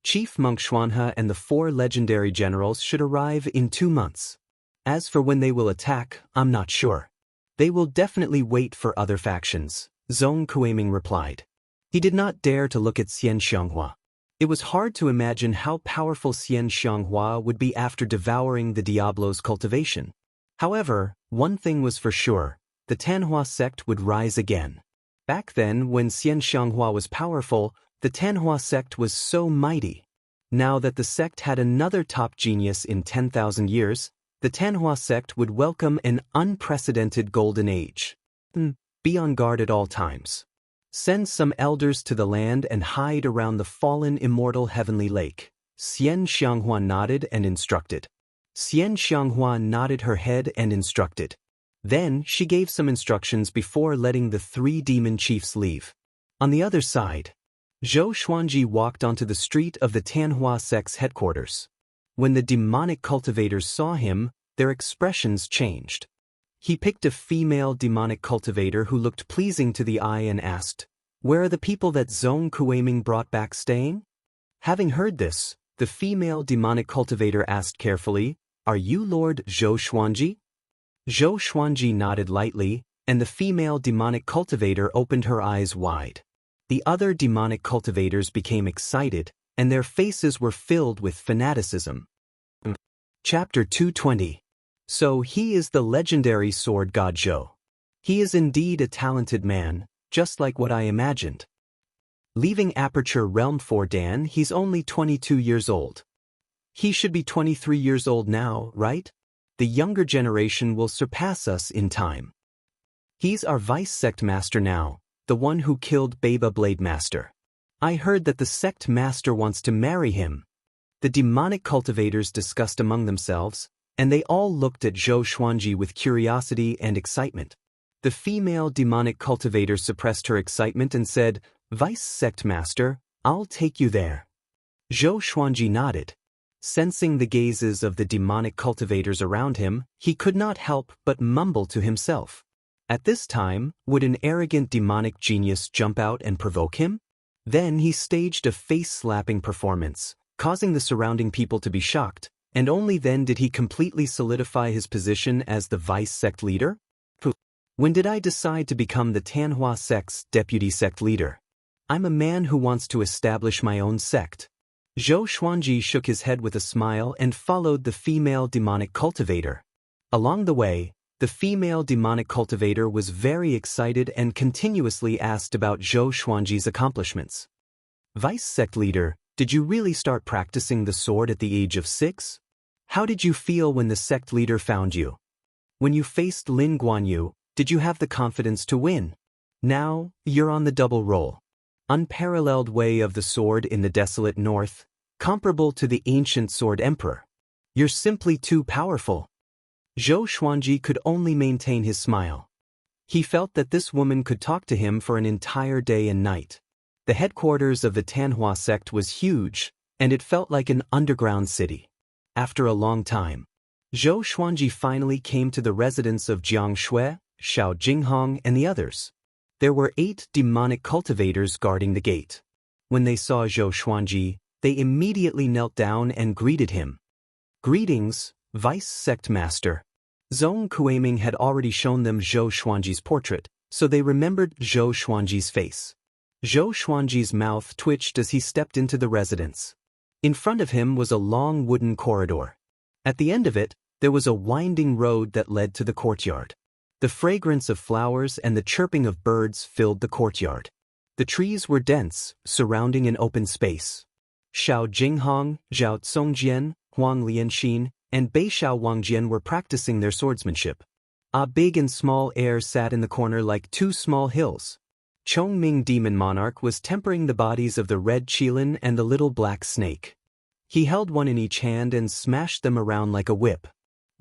Chief Monk Xuanhe and the 4 legendary generals should arrive in 2 months. As for when they will attack, I'm not sure. They will definitely wait for other factions, Zhong Kuiming replied. He did not dare to look at Xianxia. It was hard to imagine how powerful Xianxia would be after devouring the Diablo's cultivation. However, one thing was for sure, the Tanhua sect would rise again. Back then, when Xianxia was powerful, the Tanhua sect was so mighty. Now that the sect had another top genius in 10,000 years, the Tanhua sect would welcome an unprecedented golden age. Be on guard at all times. Send some elders to the land and hide around the fallen immortal heavenly lake. Xianxia nodded and instructed. Xianxia nodded her head and instructed. Then she gave some instructions before letting the 3 demon chiefs leave. On the other side, Zhou Xuanji walked onto the street of the Tanhua sect's headquarters. When the demonic cultivators saw him, their expressions changed. He picked a female demonic cultivator who looked pleasing to the eye and asked, "Where are the people that Zhong Kueiming brought back staying?" Having heard this, the female demonic cultivator asked carefully, "Are you Lord Zhou Xuanji?" Zhou Xuanji nodded lightly, and the female demonic cultivator opened her eyes wide. The other demonic cultivators became excited, and their faces were filled with fanaticism. Chapter 220. So he is the legendary sword god Zhou. He is indeed a talented man, just like what I imagined. Leaving Aperture Realm for Dan, he's only 22 years old. He should be 23 years old now, right? The younger generation will surpass us in time. He's our vice sect master now, the one who killed Baba Blade Master. I heard that the sect master wants to marry him. The demonic cultivators discussed among themselves, and they all looked at Zhou Xuanji with curiosity and excitement. The female demonic cultivator suppressed her excitement and said, "Vice sect master, I'll take you there." Zhou Xuanji nodded. Sensing the gazes of the demonic cultivators around him, he could not help but mumble to himself. At this time, would an arrogant demonic genius jump out and provoke him? Then he staged a face-slapping performance, causing the surrounding people to be shocked, and only then did he completely solidify his position as the vice sect leader? When did I decide to become the Tanhua sect's deputy sect leader? I'm a man who wants to establish my own sect. Zhou Xuanji shook his head with a smile and followed the female demonic cultivator. Along the way, the female demonic cultivator was very excited and continuously asked about Zhou Xuanji's accomplishments. Vice sect leader, did you really start practicing the sword at the age of 6? How did you feel when the sect leader found you? When you faced Lin Guanyu, did you have the confidence to win? Now, you're on the double roll. Unparalleled way of the sword in the desolate north, comparable to the ancient sword emperor. You're simply too powerful. Zhou Xuanji could only maintain his smile. He felt that this woman could talk to him for an entire day and night. The headquarters of the Tanhua sect was huge, and it felt like an underground city. After a long time, Zhou Xuanji finally came to the residence of Jiang Shui, Xiao Jinghong, and the others. There were 8 demonic cultivators guarding the gate. When they saw Zhou Xuanji, they immediately knelt down and greeted him. "Greetings, Vice Sect Master." Zhong Kueiming had already shown them Zhou Xuanji's portrait, so they remembered Zhou Xuanji's face. Zhou Xuanji's mouth twitched as he stepped into the residence. In front of him was a long wooden corridor. At the end of it, there was a winding road that led to the courtyard. The fragrance of flowers and the chirping of birds filled the courtyard. The trees were dense, surrounding an open space. Xiao Jinghong, Zhao Congjian, Huang Lianxin, and Beishao Wangjian were practicing their swordsmanship. A big and small heir sat in the corner like 2 small hills. Chongming Demon Monarch was tempering the bodies of the red qilin and the little black snake. He held one in each hand and smashed them around like a whip.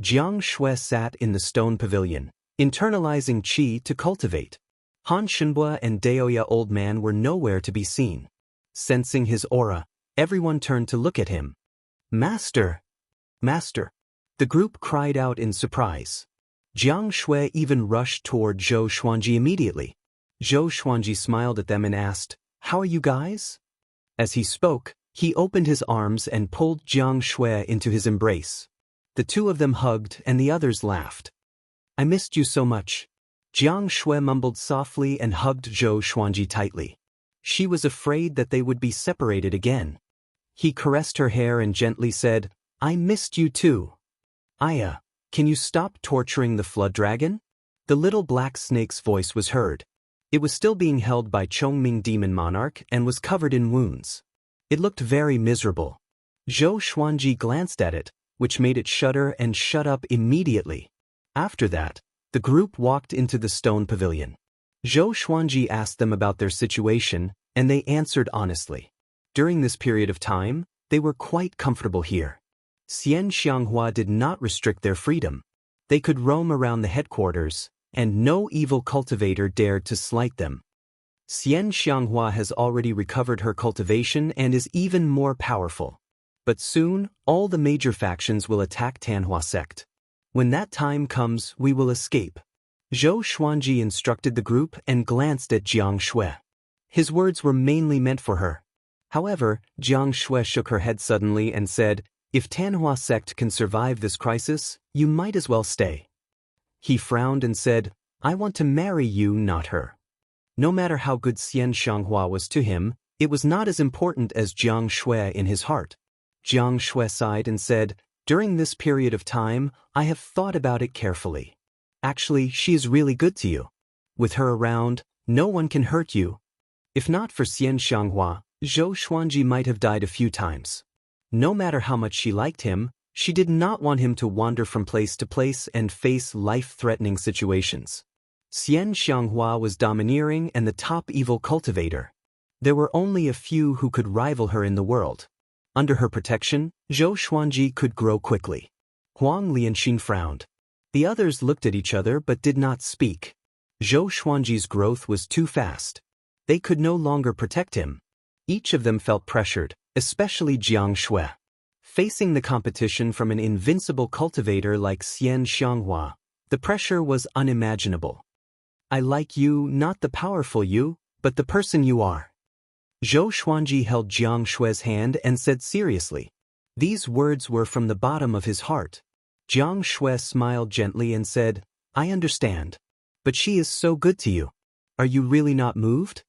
Jiang Shui sat in the stone pavilion, internalizing qi to cultivate. Han Shenbua and Daoya Old Man were nowhere to be seen. Sensing his aura, everyone turned to look at him. "Master! Master!" The group cried out in surprise. Jiang Shui even rushed toward Zhou Xuanji immediately. Zhou Xuanji smiled at them and asked, "How are you guys?" As he spoke, he opened his arms and pulled Jiang Shui into his embrace. The 2 of them hugged and the others laughed. "I missed you so much." Jiang Shui mumbled softly and hugged Zhou Xuanji tightly. She was afraid that they would be separated again. He caressed her hair and gently said, "I missed you too. Aya, can you stop torturing the flood dragon?" The little black snake's voice was heard. It was still being held by Chongming Demon Monarch and was covered in wounds. It looked very miserable. Zhou Xuanji glanced at it, which made it shudder and shut up immediately. After that, the group walked into the stone pavilion. Zhou Xuanji asked them about their situation, and they answered honestly. During this period of time, they were quite comfortable here. Xianxia did not restrict their freedom. They could roam around the headquarters, and no evil cultivator dared to slight them. Xianxia has already recovered her cultivation and is even more powerful. But soon, all the major factions will attack Tanhua sect. When that time comes, we will escape. Zhou Xuanji instructed the group and glanced at Jiang Shui. His words were mainly meant for her. However, Jiang Shui shook her head suddenly and said, "If Tanhua sect can survive this crisis, you might as well stay." He frowned and said, "I want to marry you, not her." No matter how good Xianxia was to him, it was not as important as Jiang Shui in his heart. Jiang Shui sighed and said, "During this period of time, I have thought about it carefully. Actually, she is really good to you. With her around, no one can hurt you." If not for Xianxia, Zhou Xuanji might have died a few times. No matter how much she liked him, she did not want him to wander from place to place and face life-threatening situations. Xianxia was domineering and the top evil cultivator. There were only a few who could rival her in the world. Under her protection, Zhou Xuanji could grow quickly. Huang Lianxin frowned. The others looked at each other but did not speak. Zhou Xuanji's growth was too fast. They could no longer protect him. Each of them felt pressured, especially Jiang Shui. Facing the competition from an invincible cultivator like Xianxia, the pressure was unimaginable. "I like you, not the powerful you, but the person you are." Zhou Xuanji held Jiang Shui's hand and said seriously. These words were from the bottom of his heart. Jiang Shui smiled gently and said, "I understand. But she is so good to you. Are you really not moved?"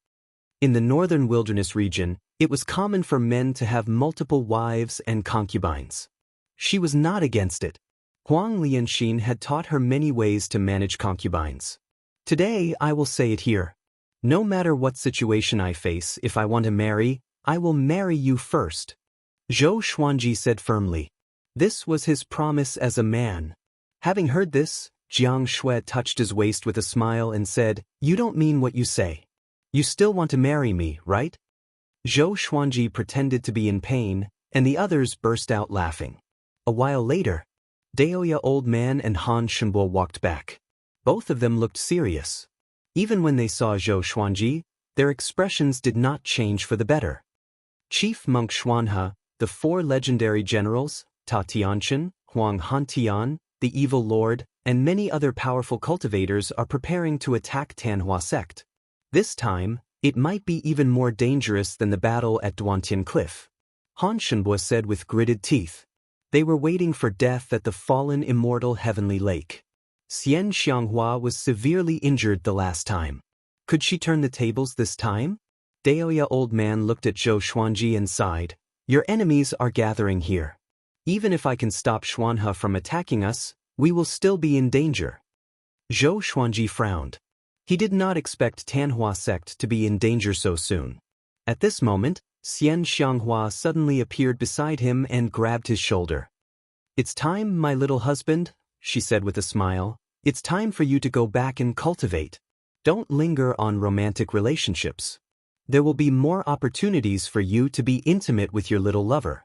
In the northern wilderness region, it was common for men to have multiple wives and concubines. She was not against it. Huang Lianxin had taught her many ways to manage concubines. Today, I will say it here. No matter what situation I face, if I want to marry, I will marry you first. Zhou Xuanji said firmly. This was his promise as a man. Having heard this, Jiang Shui touched his waist with a smile and said, "You don't mean what you say. You still want to marry me, right?" Zhou Xuanji pretended to be in pain, and the others burst out laughing. A while later, Daoya Old Man and Han Shenbo walked back. Both of them looked serious. Even when they saw Zhou Xuanji, their expressions did not change for the better. Chief Monk Xuanhe, the 4 legendary generals, Ta Tianchen, Huang Hantian, the Evil Lord, and many other powerful cultivators are preparing to attack Tanhua sect. This time, it might be even more dangerous than the battle at Duantian Cliff. Han Shenbo said with gritted teeth. They were waiting for death at the fallen immortal heavenly lake. Xianxia was severely injured the last time. Could she turn the tables this time? Daoya Old Man looked at Zhou Xuanji and sighed. "Your enemies are gathering here. Even if I can stop Xuanhe from attacking us, we will still be in danger." Zhou Xuanji frowned. He did not expect Tanhua sect to be in danger so soon. At this moment, Xianxia suddenly appeared beside him and grabbed his shoulder. "It's time, my little husband," she said with a smile. "It's time for you to go back and cultivate. Don't linger on romantic relationships. There will be more opportunities for you to be intimate with your little lover."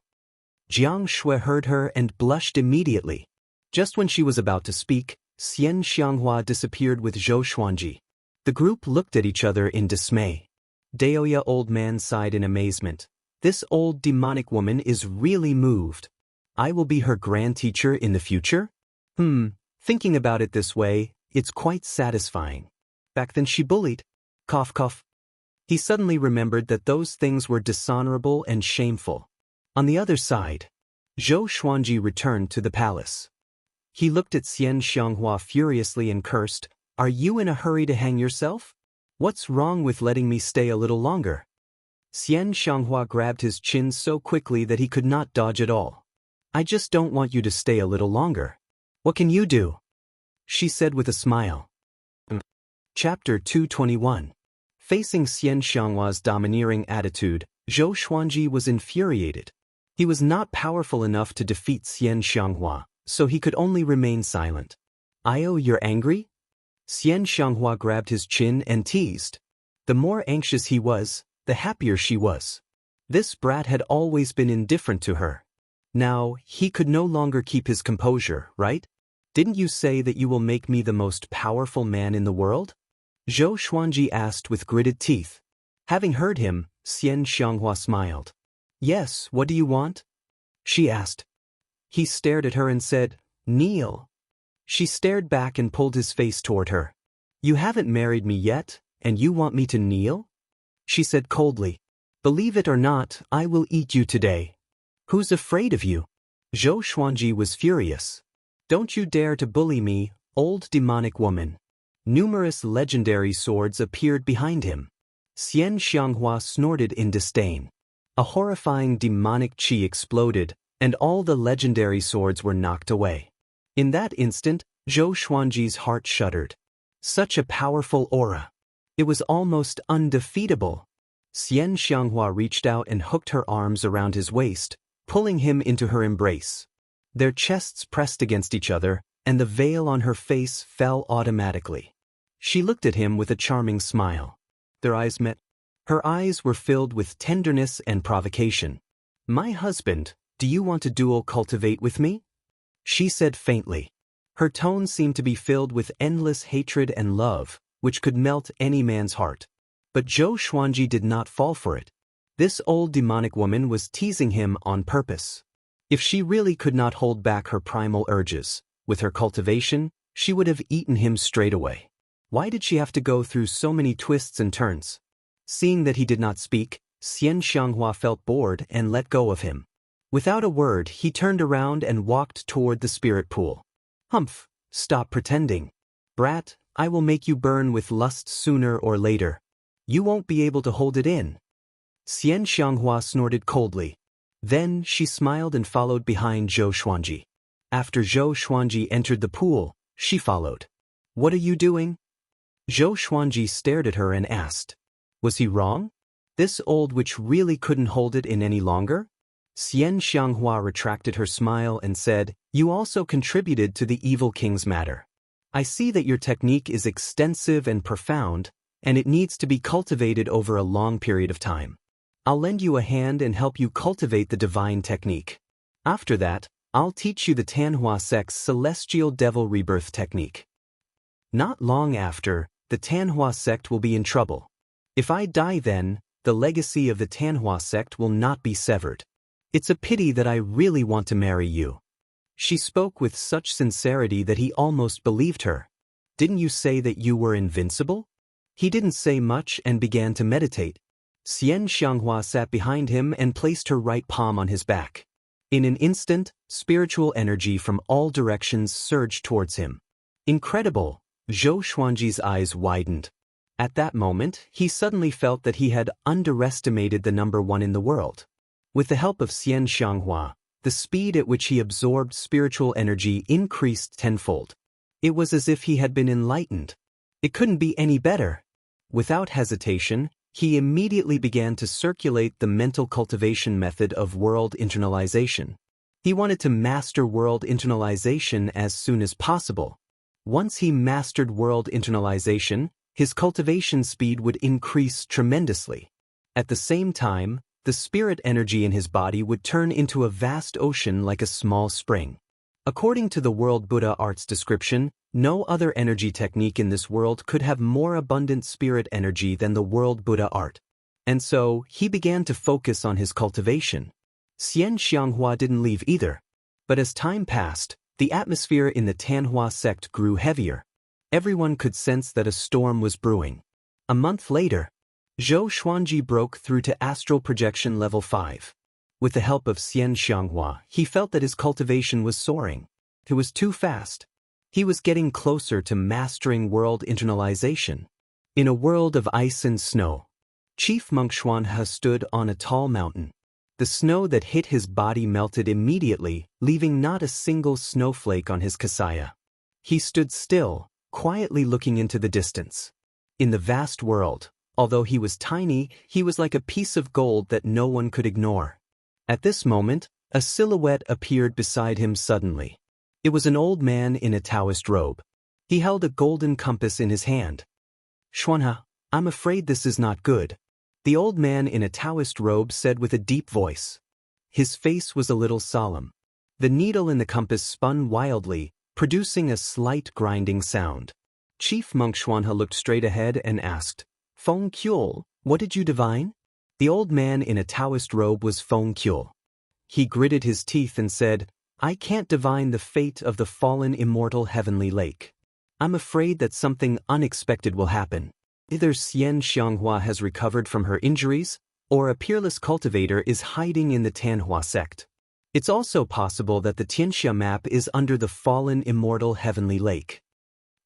Jiang Shui heard her and blushed immediately. Just when she was about to speak, Xianxia disappeared with Zhou Xuanji. The group looked at each other in dismay. Daoya Old Man sighed in amazement. This old demonic woman is really moved. I will be her grand teacher in the future? Thinking about it this way, it's quite satisfying. Back then she bullied. Cough cough. He suddenly remembered that those things were dishonorable and shameful. On the other side, Zhou Xuanji returned to the palace. He looked at Xianxia furiously and cursed, "Are you in a hurry to hang yourself? What's wrong with letting me stay a little longer?" Xianxia grabbed his chin so quickly that he could not dodge at all. "I just don't want you to stay a little longer. What can you do?" she said with a smile. Chapter 221. Facing Xianxia's domineering attitude, Zhou Xuanji was infuriated. He was not powerful enough to defeat Xianxia, so he could only remain silent. "Io, you're angry?" Xianxia grabbed his chin and teased. The more anxious he was, the happier she was. This brat had always been indifferent to her. Now, he could no longer keep his composure, right? "Didn't you say that you will make me the most powerful man in the world?" Zhou Xuanji asked with gritted teeth. Having heard him, Xianxia smiled. "Yes, what do you want?" she asked. He stared at her and said, "Kneel." She stared back and pulled his face toward her. "You haven't married me yet, and you want me to kneel?" she said coldly. "Believe it or not, I will eat you today." "Who's afraid of you?" Zhou Xuanji was furious. "Don't you dare to bully me, old demonic woman." Numerous legendary swords appeared behind him. Xianxia snorted in disdain. A horrifying demonic qi exploded, and all the legendary swords were knocked away. In that instant, Zhou Xuanji's heart shuddered. Such a powerful aura. It was almost undefeatable. Xianxia reached out and hooked her arms around his waist, pulling him into her embrace. Their chests pressed against each other, and the veil on her face fell automatically. She looked at him with a charming smile. Their eyes met. Her eyes were filled with tenderness and provocation. "My husband, do you want to duel cultivate with me?" she said faintly. Her tone seemed to be filled with endless hatred and love, which could melt any man's heart. But Zhou Xuanji did not fall for it. This old demonic woman was teasing him on purpose. If she really could not hold back her primal urges, with her cultivation, she would have eaten him straight away. Why did she have to go through so many twists and turns? Seeing that he did not speak, Xianxia felt bored and let go of him. Without a word, he turned around and walked toward the spirit pool. "Humph, stop pretending. Brat, I will make you burn with lust sooner or later. You won't be able to hold it in." Xianxia snorted coldly. Then she smiled and followed behind Zhou Xuanji. After Zhou Xuanji entered the pool, she followed. "What are you doing?" Zhou Xuanji stared at her and asked. Was he wrong? This old witch really couldn't hold it in any longer? Xianxia retracted her smile and said, "You also contributed to the evil king's matter. I see that your technique is extensive and profound, and it needs to be cultivated over a long period of time. I'll lend you a hand and help you cultivate the divine technique. After that, I'll teach you the Tanhua sect's celestial devil rebirth technique." Not long after, the Tanhua sect will be in trouble. If I die then, the legacy of the Tanhua sect will not be severed. It's a pity that I really want to marry you. She spoke with such sincerity that he almost believed her. "Didn't you say that you were invincible?" He didn't say much and began to meditate. Xianxia sat behind him and placed her right palm on his back. In an instant, spiritual energy from all directions surged towards him. Incredible! Zhou Xuanji's eyes widened. At that moment, he suddenly felt that he had underestimated the number one in the world. With the help of Xianxia, the speed at which he absorbed spiritual energy increased tenfold. It was as if he had been enlightened. It couldn't be any better. Without hesitation, he immediately began to circulate the mental cultivation method of world internalization. He wanted to master world internalization as soon as possible. Once he mastered world internalization, his cultivation speed would increase tremendously. At the same time, the spirit energy in his body would turn into a vast ocean like a small spring. According to the World Buddha Art's description, no other energy technique in this world could have more abundant spirit energy than the World Buddha Art. And so, he began to focus on his cultivation. Xianxia didn't leave either. But as time passed, the atmosphere in the Tanhua sect grew heavier. Everyone could sense that a storm was brewing. A month later, Zhou Xuanji broke through to astral projection level 5. With the help of Xianxia, he felt that his cultivation was soaring. It was too fast. He was getting closer to mastering world internalization. In a world of ice and snow, Chief Monk Xuanhe stood on a tall mountain. The snow that hit his body melted immediately, leaving not a single snowflake on his kasaya. He stood still, quietly looking into the distance. In the vast world, Although he was tiny, he was like a piece of gold that no one could ignore. At this moment, a silhouette appeared beside him suddenly. It was an old man in a Taoist robe. He held a golden compass in his hand. "Xuanha, I'm afraid this is not good," the old man in a Taoist robe said with a deep voice. His face was a little solemn. The needle in the compass spun wildly, producing a slight grinding sound. Chief Monk Xuanha looked straight ahead and asked, "Feng Qiul, what did you divine?" The old man in a Taoist robe was Feng Qiul. He gritted his teeth and said, "I can't divine the fate of the fallen immortal heavenly lake. I'm afraid that something unexpected will happen. Either Xianxia has recovered from her injuries, or a peerless cultivator is hiding in the Tianhua sect. It's also possible that the Xianxia map is under the fallen immortal heavenly lake."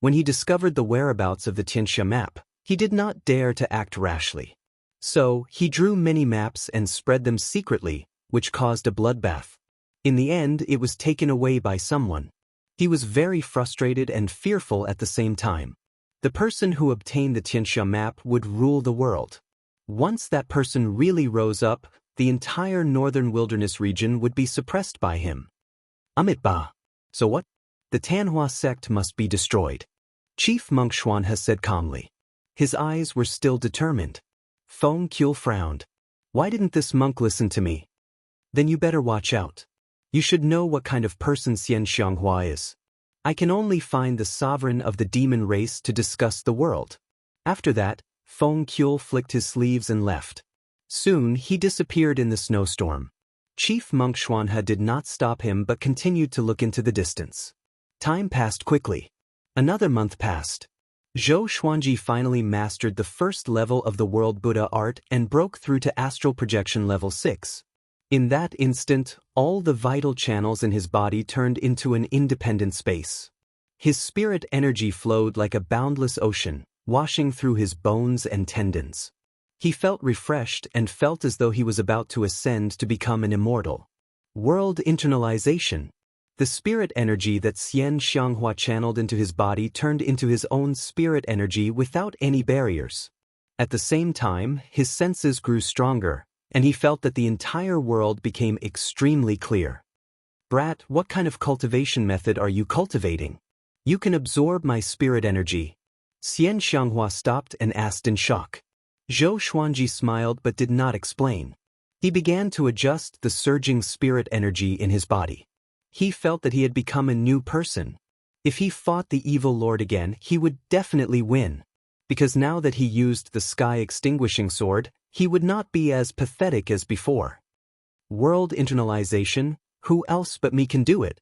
When he discovered the whereabouts of the Xianxia map, he did not dare to act rashly. So, he drew many maps and spread them secretly, which caused a bloodbath. In the end, it was taken away by someone. He was very frustrated and fearful at the same time. The person who obtained the Xianxia map would rule the world. Once that person really rose up, the entire northern wilderness region would be suppressed by him. Amitba. So what? The Tianhua sect must be destroyed. Chief Monk Xuanha said calmly. His eyes were still determined. Feng Qiul frowned. "Why didn't this monk listen to me?" "Then you better watch out. You should know what kind of person Xianxia is. I can only find the sovereign of the demon race to discuss the world." After that, Feng Qiul flicked his sleeves and left. Soon, he disappeared in the snowstorm. Chief Monk Xuanha did not stop him but continued to look into the distance. Time passed quickly. Another month passed. Zhou Xuanji finally mastered the first level of the World Buddha art and broke through to astral projection level 6. In that instant, all the vital channels in his body turned into an independent space. His spirit energy flowed like a boundless ocean, washing through his bones and tendons. He felt refreshed and felt as though he was about to ascend to become an immortal. World internalization. The spirit energy that Xianxia channeled into his body turned into his own spirit energy without any barriers. At the same time, his senses grew stronger, and he felt that the entire world became extremely clear. "Brat, what kind of cultivation method are you cultivating? You can absorb my spirit energy." Xianxia stopped and asked in shock. Zhou Xuanji smiled but did not explain. He began to adjust the surging spirit energy in his body. He felt that he had become a new person. If he fought the evil lord again, he would definitely win. Because now that he used the sky-extinguishing sword, he would not be as pathetic as before. World internalization, who else but me can do it?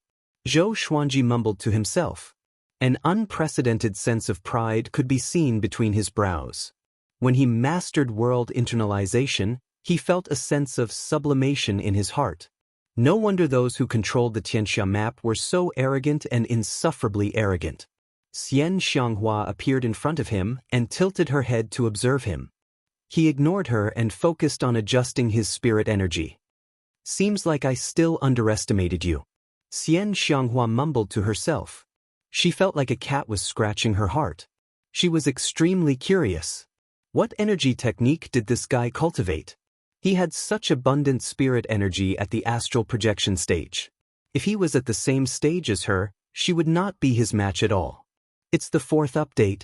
Zhou Xuanji mumbled to himself. An unprecedented sense of pride could be seen between his brows. When he mastered world internalization, he felt a sense of sublimation in his heart. No wonder those who controlled the Xianxia map were so arrogant and insufferably arrogant. Xianxia appeared in front of him and tilted her head to observe him. He ignored her and focused on adjusting his spirit energy. "Seems like I still underestimated you," Xianxia mumbled to herself. She felt like a cat was scratching her heart. She was extremely curious. What energy technique did this guy cultivate? He had such abundant spirit energy at the astral projection stage. If he was at the same stage as her, she would not be his match at all. It's the 4th update.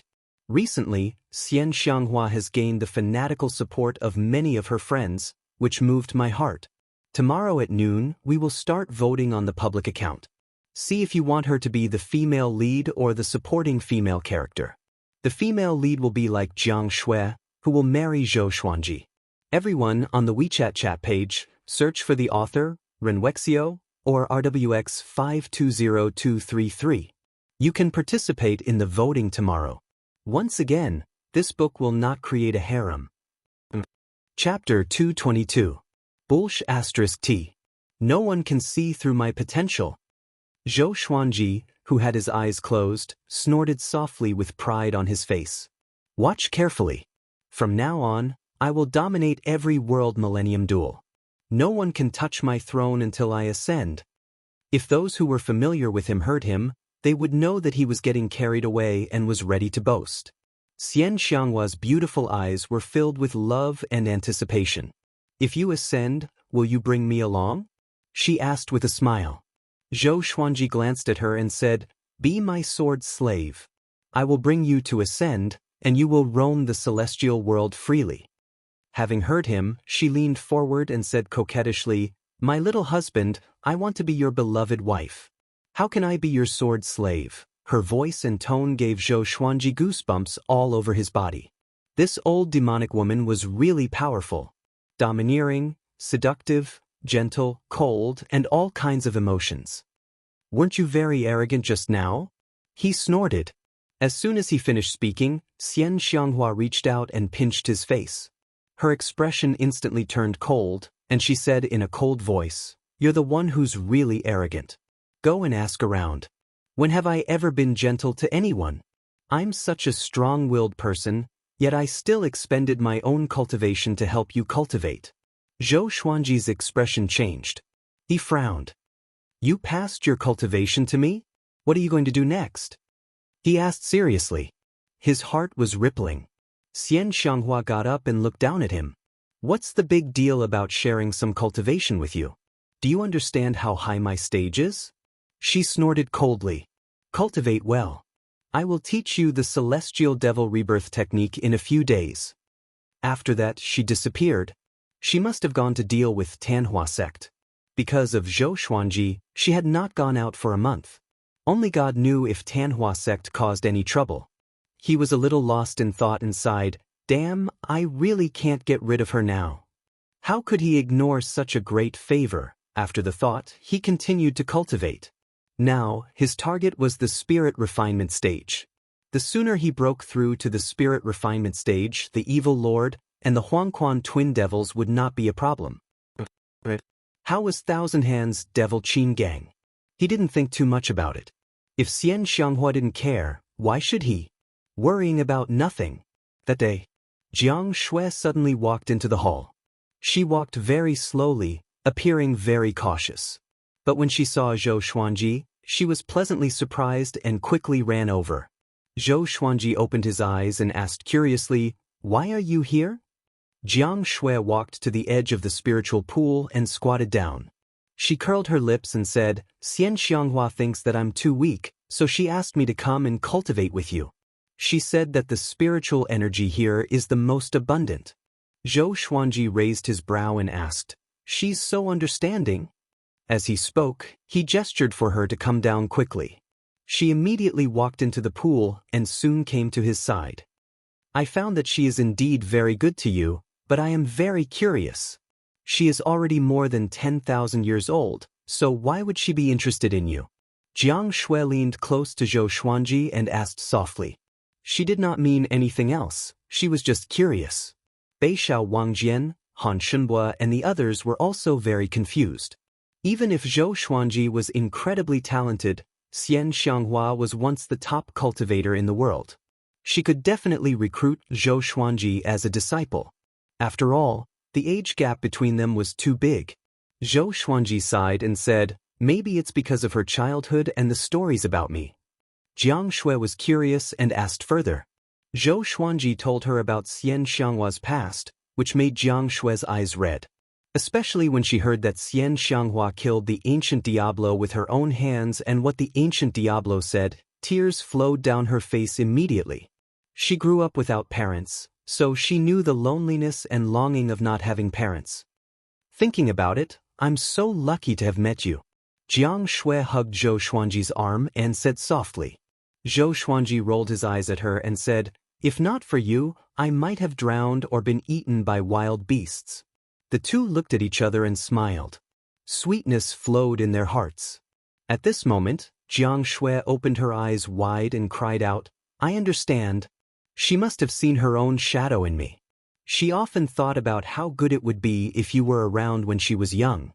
Recently, Xianxia has gained the fanatical support of many of her friends, which moved my heart. Tomorrow at noon, we will start voting on the public account. See if you want her to be the female lead or the supporting female character. The female lead will be like Jiang Shui, who will marry Zhou Xuanji. Everyone on the WeChat chat page, search for the author, Wuxia, or RWX 520233. You can participate in the voting tomorrow. Once again, this book will not create a harem. Chapter 222. Bullsh *T. No one can see through my potential. Zhou Xuanji, who had his eyes closed, snorted softly with pride on his face. Watch carefully. From now on, I will dominate every world millennium duel. No one can touch my throne until I ascend. If those who were familiar with him heard him, they would know that he was getting carried away and was ready to boast. Xianxia's beautiful eyes were filled with love and anticipation. If you ascend, will you bring me along? She asked with a smile. Zhou Xuanji glanced at her and said, Be my sword slave. I will bring you to ascend, and you will roam the celestial world freely. Having heard him, she leaned forward and said coquettishly, My little husband, I want to be your beloved wife. How can I be your sword slave? Her voice and tone gave Zhou Xuanji goosebumps all over his body. This old demonic woman was really powerful. Domineering, seductive, gentle, cold, and all kinds of emotions. Weren't you very arrogant just now? He snorted. As soon as he finished speaking, Xianxia reached out and pinched his face. Her expression instantly turned cold, and she said in a cold voice, You're the one who's really arrogant. Go and ask around. When have I ever been gentle to anyone? I'm such a strong-willed person, yet I still expended my own cultivation to help you cultivate. Zhou Xuanji's expression changed. He frowned. You passed your cultivation to me? What are you going to do next? He asked seriously. His heart was rippling. Xianxia got up and looked down at him. What's the big deal about sharing some cultivation with you? Do you understand how high my stage is? She snorted coldly. Cultivate well. I will teach you the celestial devil rebirth technique in a few days. After that, she disappeared. She must have gone to deal with Tanhua sect. Because of Zhou Xuanji, she had not gone out for a month. Only God knew if Tanhua sect caused any trouble. He was a little lost in thought and sighed, Damn, I really can't get rid of her now. How could he ignore such a great favor? After the thought, he continued to cultivate. Now, his target was the spirit refinement stage. The sooner he broke through to the spirit refinement stage, the evil lord and the Huangquan twin devils would not be a problem. How was Thousand Hands' devil Qin Gang? He didn't think too much about it. If Xianxia didn't care, why should he? Worrying about nothing. That day, Jiang Shui suddenly walked into the hall. She walked very slowly, appearing very cautious. But when she saw Zhou Xuanji, she was pleasantly surprised and quickly ran over. Zhou Xuanji opened his eyes and asked curiously, Why are you here? Jiang Shui walked to the edge of the spiritual pool and squatted down. She curled her lips and said, Xianxia thinks that I'm too weak, so she asked me to come and cultivate with you. She said that the spiritual energy here is the most abundant. Zhou Xuanji raised his brow and asked, She's so understanding. As he spoke, he gestured for her to come down quickly. She immediately walked into the pool and soon came to his side. I found that she is indeed very good to you, but I am very curious. She is already more than 10,000 years old, so why would she be interested in you? Jiang Shui leaned close to Zhou Xuanji and asked softly. She did not mean anything else, she was just curious. Beishao Wangjian, Han Shenbua and the others were also very confused. Even if Zhou Xuanji was incredibly talented, Xianxia was once the top cultivator in the world. She could definitely recruit Zhou Xuanji as a disciple. After all, the age gap between them was too big. Zhou Xuanji sighed and said, Maybe it's because of her childhood and the stories about me. Jiang Shui was curious and asked further. Zhou Xuanji told her about Xianxia's past, which made Jiang Shui's eyes red. Especially when she heard that Xianxia killed the ancient Diablo with her own hands and what the ancient Diablo said, tears flowed down her face immediately. She grew up without parents, so she knew the loneliness and longing of not having parents. Thinking about it, I'm so lucky to have met you. Jiang Shui hugged Zhou Xuanji's arm and said softly. Zhou Xuanji rolled his eyes at her and said, If not for you, I might have drowned or been eaten by wild beasts. The two looked at each other and smiled. Sweetness flowed in their hearts. At this moment, Jiang Shui opened her eyes wide and cried out, I understand. She must have seen her own shadow in me. She often thought about how good it would be if you were around when she was young.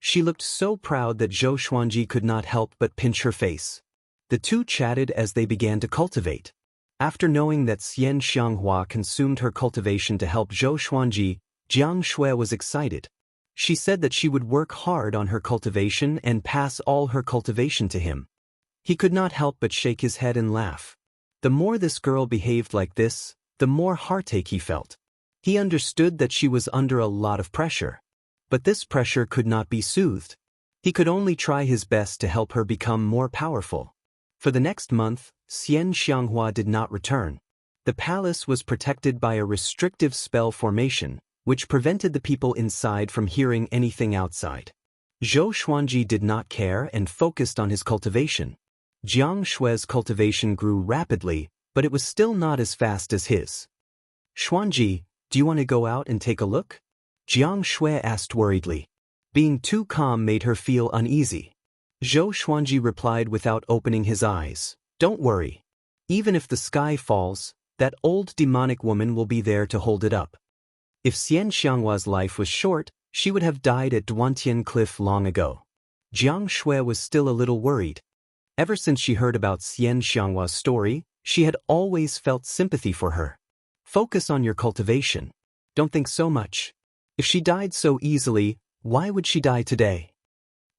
She looked so proud that Zhou Xuanji could not help but pinch her face. The two chatted as they began to cultivate. After knowing that Xianxia consumed her cultivation to help Zhou Xuanji, Jiang Shui was excited. She said that she would work hard on her cultivation and pass all her cultivation to him. He could not help but shake his head and laugh. The more this girl behaved like this, the more heartache he felt. He understood that she was under a lot of pressure. But this pressure could not be soothed. He could only try his best to help her become more powerful. For the next month, Xianxia did not return. The palace was protected by a restrictive spell formation, which prevented the people inside from hearing anything outside. Zhou Xuanji did not care and focused on his cultivation. Jiang Shui's cultivation grew rapidly, but it was still not as fast as his. Xuanji, do you want to go out and take a look? Jiang Shui asked worriedly. Being too calm made her feel uneasy. Zhou Xuanji replied without opening his eyes, Don't worry. Even if the sky falls, that old demonic woman will be there to hold it up. If Xianxia's life was short, she would have died at Duantian Cliff long ago. Jiang Shui was still a little worried. Ever since she heard about Xianxia's story, she had always felt sympathy for her. Focus on your cultivation. Don't think so much. If she died so easily, why would she die today?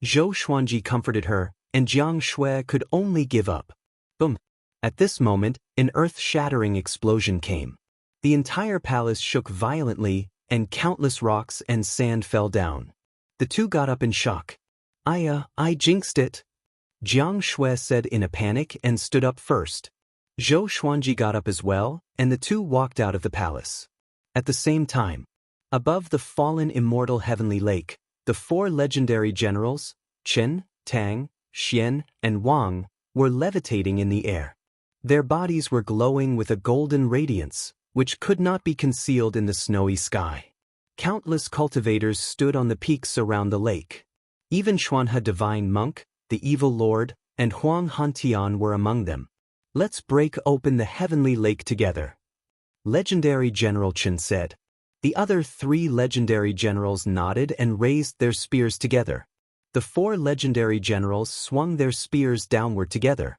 Zhou Xuanji comforted her, and Jiang Shui could only give up. Boom! At this moment, an earth-shattering explosion came. The entire palace shook violently, and countless rocks and sand fell down. The two got up in shock. I jinxed it. Jiang Shui said in a panic and stood up first. Zhou Xuanji got up as well, and the two walked out of the palace. At the same time, above the fallen immortal heavenly lake, the four legendary generals, Chen, Tang, Xian, and Wang, were levitating in the air. Their bodies were glowing with a golden radiance, which could not be concealed in the snowy sky. Countless cultivators stood on the peaks around the lake. Even Xuanhe Divine Monk, the Evil Lord, and Huang Hantian were among them. Let's break open the heavenly lake together. Legendary General Chen said. The other three legendary generals nodded and raised their spears together. The four legendary generals swung their spears downward together.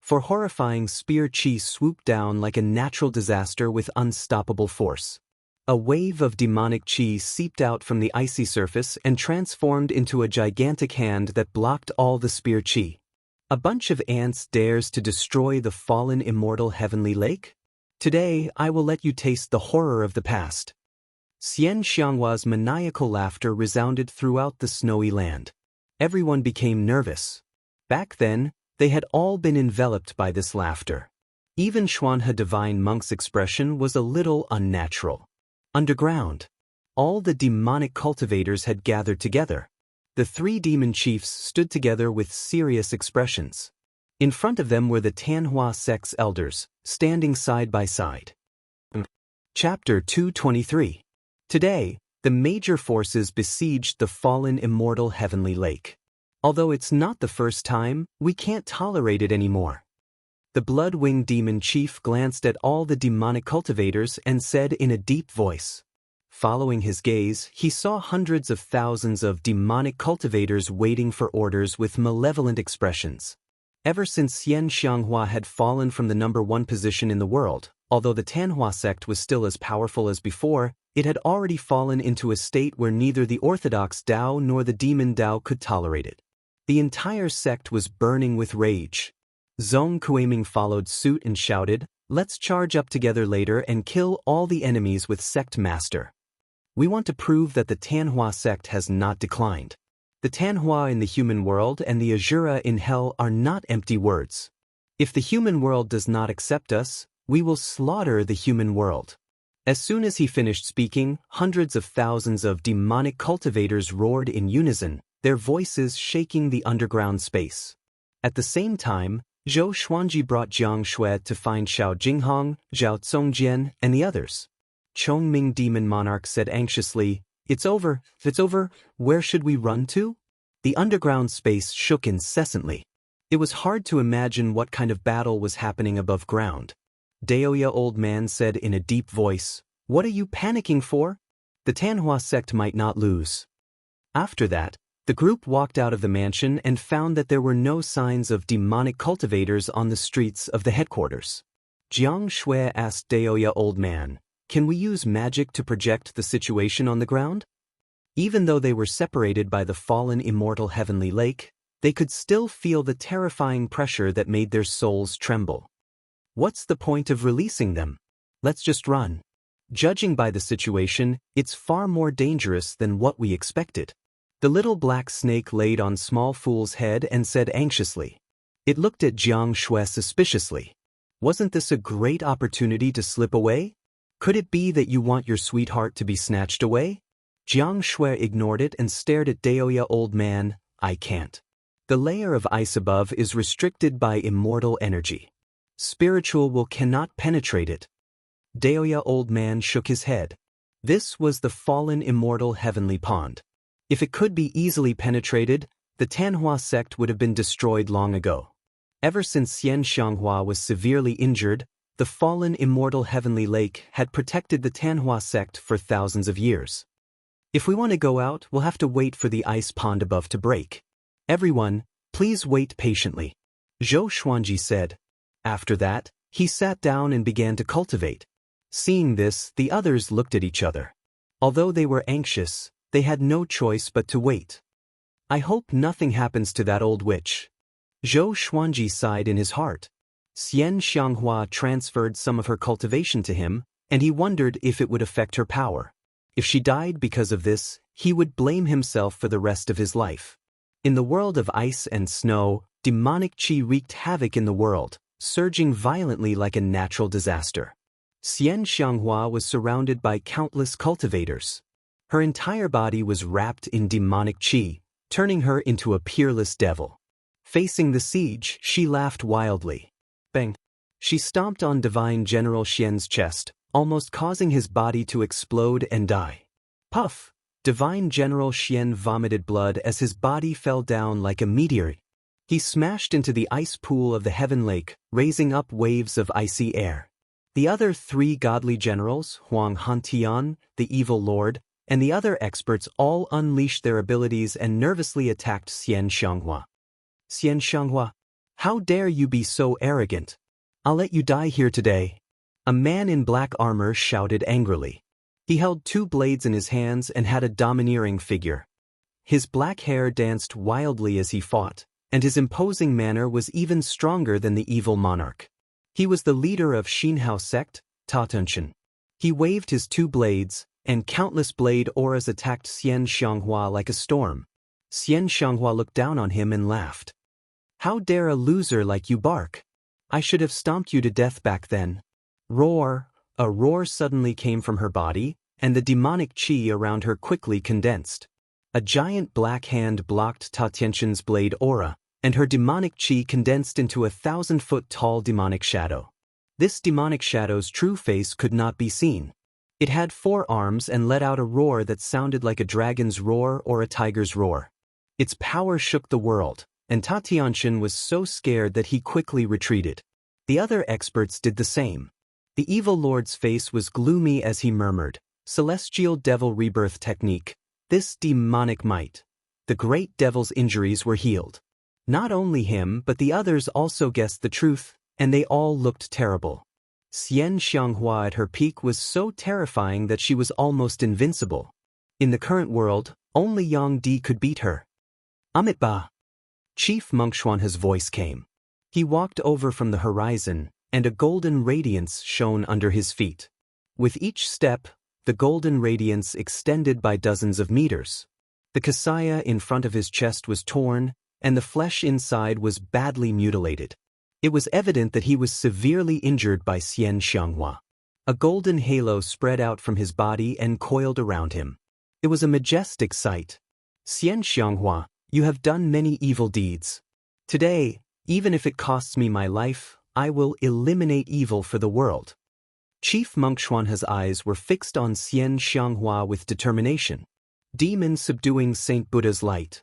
For horrifying spear chi swooped down like a natural disaster with unstoppable force. A wave of demonic chi seeped out from the icy surface and transformed into a gigantic hand that blocked all the spear chi. A bunch of ants dares to destroy the fallen immortal heavenly lake? Today I will let you taste the horror of the past. Xianxia's maniacal laughter resounded throughout the snowy land. Everyone became nervous. Back then, they had all been enveloped by this laughter. Even Xuanhe Divine Monk's expression was a little unnatural. Underground, all the demonic cultivators had gathered together. The three demon chiefs stood together with serious expressions. In front of them were the Tanhua sect's elders, standing side by side. Chapter 223. Today, the major forces besieged the fallen immortal heavenly lake. Although it's not the first time, we can't tolerate it anymore. The blood-winged demon chief glanced at all the demonic cultivators and said in a deep voice. Following his gaze, he saw hundreds of thousands of demonic cultivators waiting for orders with malevolent expressions. Ever since Xianxia had fallen from the #1 position in the world, although the Tanhua sect was still as powerful as before, it had already fallen into a state where neither the orthodox Dao nor the demon Dao could tolerate it. The entire sect was burning with rage. Zhong Kuiming followed suit and shouted, Let's charge up together later and kill all the enemies with Sect Master. We want to prove that the Tanhua sect has not declined. The Tanhua in the human world and the Azura in hell are not empty words. If the human world does not accept us, we will slaughter the human world. As soon as he finished speaking, hundreds of thousands of demonic cultivators roared in unison, their voices shaking the underground space. At the same time, Zhou Xuanji brought Jiang Shui to find Xiao Jinghong, Zhao Congjian, and the others. Chongming Demon Monarch said anxiously, It's over, where should we run to? The underground space shook incessantly. It was hard to imagine what kind of battle was happening above ground. Daoya Old Man said in a deep voice, What are you panicking for? The Tanhua sect might not lose. After that, the group walked out of the mansion and found that there were no signs of demonic cultivators on the streets of the headquarters. Jiang Shui asked Daoya Old Man, Can we use magic to project the situation on the ground? Even though they were separated by the fallen immortal heavenly lake, they could still feel the terrifying pressure that made their souls tremble. What's the point of releasing them? Let's just run. Judging by the situation, it's far more dangerous than what we expected. The little black snake laid on Small Fool's head and said anxiously. It looked at Xianxia suspiciously. Wasn't this a great opportunity to slip away? Could it be that you want your sweetheart to be snatched away? Xianxia ignored it and stared at Daoya. Old man, I can't. The layer of ice above is restricted by immortal energy. Spiritual will cannot penetrate it. Daoya. Old man shook his head. This was the fallen immortal heavenly pond. If it could be easily penetrated, the Tanhua sect would have been destroyed long ago. Ever since Xianxia was severely injured, the fallen immortal heavenly lake had protected the Tanhua sect for thousands of years. If we want to go out, we'll have to wait for the ice pond above to break. Everyone, please wait patiently, Zhou Xuanji said. After that, he sat down and began to cultivate. Seeing this, the others looked at each other. Although they were anxious, they had no choice but to wait. I hope nothing happens to that old witch. Zhou Xuanji sighed in his heart. Xianxia transferred some of her cultivation to him, and he wondered if it would affect her power. If she died because of this, he would blame himself for the rest of his life. In the world of ice and snow, demonic qi wreaked havoc in the world, surging violently like a natural disaster. Xianxia was surrounded by countless cultivators. Her entire body was wrapped in demonic qi, turning her into a peerless devil. Facing the siege, she laughed wildly. Bang! She stomped on Divine General Xian's chest, almost causing his body to explode and die. Puff! Divine General Xian vomited blood as his body fell down like a meteor. He smashed into the ice pool of the Heaven Lake, raising up waves of icy air. The other three godly generals, Huang Hantian, the evil lord, and the other experts all unleashed their abilities and nervously attacked Xianxia. Xianxia, how dare you be so arrogant? I'll let you die here today. A man in black armor shouted angrily. He held two blades in his hands and had a domineering figure. His black hair danced wildly as he fought, and his imposing manner was even stronger than the evil monarch. He was the leader of Xinhao sect, Tatunchen. He waved his two blades, and countless blade auras attacked Xianxia like a storm. Xianxia looked down on him and laughed. How dare a loser like you bark? I should have stomped you to death back then. Roar! A roar suddenly came from her body, and the demonic qi around her quickly condensed. A giant black hand blocked Tatianshan's blade aura, and her demonic qi condensed into a 1,000-foot-tall demonic shadow. This demonic shadow's true face could not be seen. It had 4 arms and let out a roar that sounded like a dragon's roar or a tiger's roar. Its power shook the world, and Tatianshan was so scared that he quickly retreated. The other experts did the same. The evil lord's face was gloomy as he murmured, "Celestial devil rebirth technique. This demonic might." The great devil's injuries were healed. Not only him but the others also guessed the truth, and they all looked terrible. Xianxia at her peak was so terrifying that she was almost invincible. In the current world, only Yang Di could beat her. Amitba! Chief Monk Xuanhe's voice came. He walked over from the horizon, and a golden radiance shone under his feet. With each step, the golden radiance extended by dozens of meters. The kasaya in front of his chest was torn, and the flesh inside was badly mutilated. It was evident that he was severely injured by Xianxia. A golden halo spread out from his body and coiled around him. It was a majestic sight. Xianxia, you have done many evil deeds. Today, even if it costs me my life, I will eliminate evil for the world. Chief Monk Xuanhe's eyes were fixed on Xianxia with determination. Demon subduing Saint Buddha's light.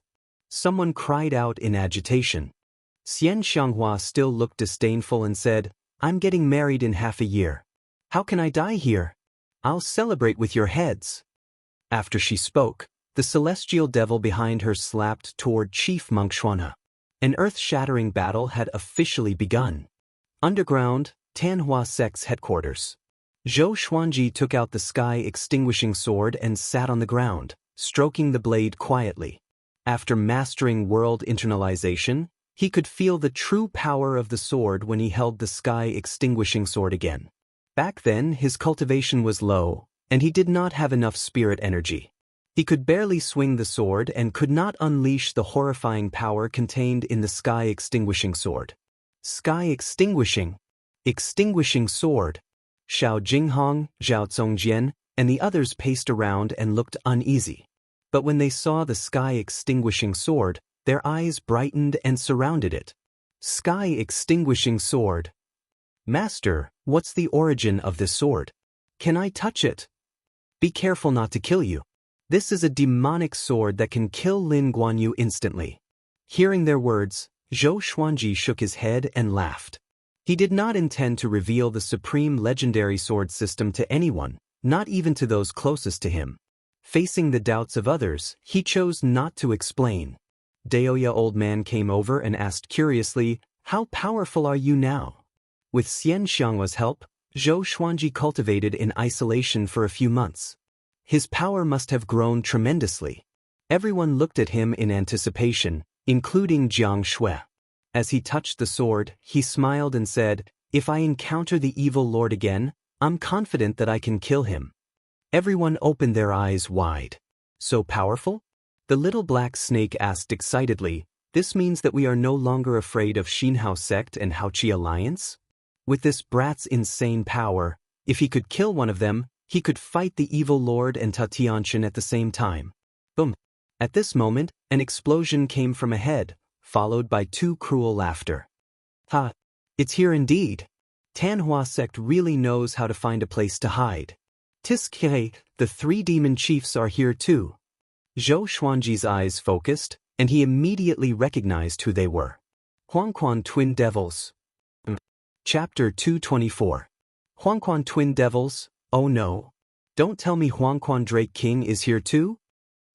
Someone cried out in agitation. Xianxia still looked disdainful and said, I'm getting married in half a year. How can I die here? I'll celebrate with your heads. After she spoke, the celestial devil behind her slapped toward Chief Monk Xuanhe. An earth-shattering battle had officially begun. Underground, Tanhua sect's headquarters. Zhou Xuanji took out the sky-extinguishing sword and sat on the ground, stroking the blade quietly. After mastering world internalization, He could feel the true power of the sword when he held the sky-extinguishing sword again. Back then, his cultivation was low, and he did not have enough spirit energy. He could barely swing the sword and could not unleash the horrifying power contained in the sky-extinguishing sword. Sky-extinguishing sword. Xiao Jinghong, Zhao Zongjian, and the others paced around and looked uneasy. But when they saw the sky-extinguishing sword, their eyes brightened and surrounded it. Sky-extinguishing sword. Master, what's the origin of this sword? Can I touch it? Be careful not to kill you. This is a demonic sword that can kill Lin Guanyu instantly. Hearing their words, Zhou Xuanji shook his head and laughed. He did not intend to reveal the supreme legendary sword system to anyone, not even to those closest to him. Facing the doubts of others, he chose not to explain. Daoya old man came over and asked curiously, "How powerful are you now?" With Xianxia's help, Zhou Xuanji cultivated in isolation for a few months. His power must have grown tremendously. Everyone looked at him in anticipation, including Jiang Shui. As he touched the sword, he smiled and said, "If I encounter the evil lord again, I'm confident that I can kill him." Everyone opened their eyes wide. So powerful? The little black snake asked excitedly, "This means that we are no longer afraid of Xinhao sect and Haoqi alliance? With this brat's insane power, if he could kill one of them, he could fight the evil lord and Tatianshan at the same time." Boom! At this moment, an explosion came from ahead, followed by two cruel laughter. "Ha! It's here indeed. Tanhua sect really knows how to find a place to hide. Tiskhe, the three demon chiefs are here too." Zhou Xuanji's eyes focused, and he immediately recognized who they were. Huangquan Twin Devils. Chapter 224. Huangquan Twin Devils, oh no. Don't tell me Huangquan Drake King is here too?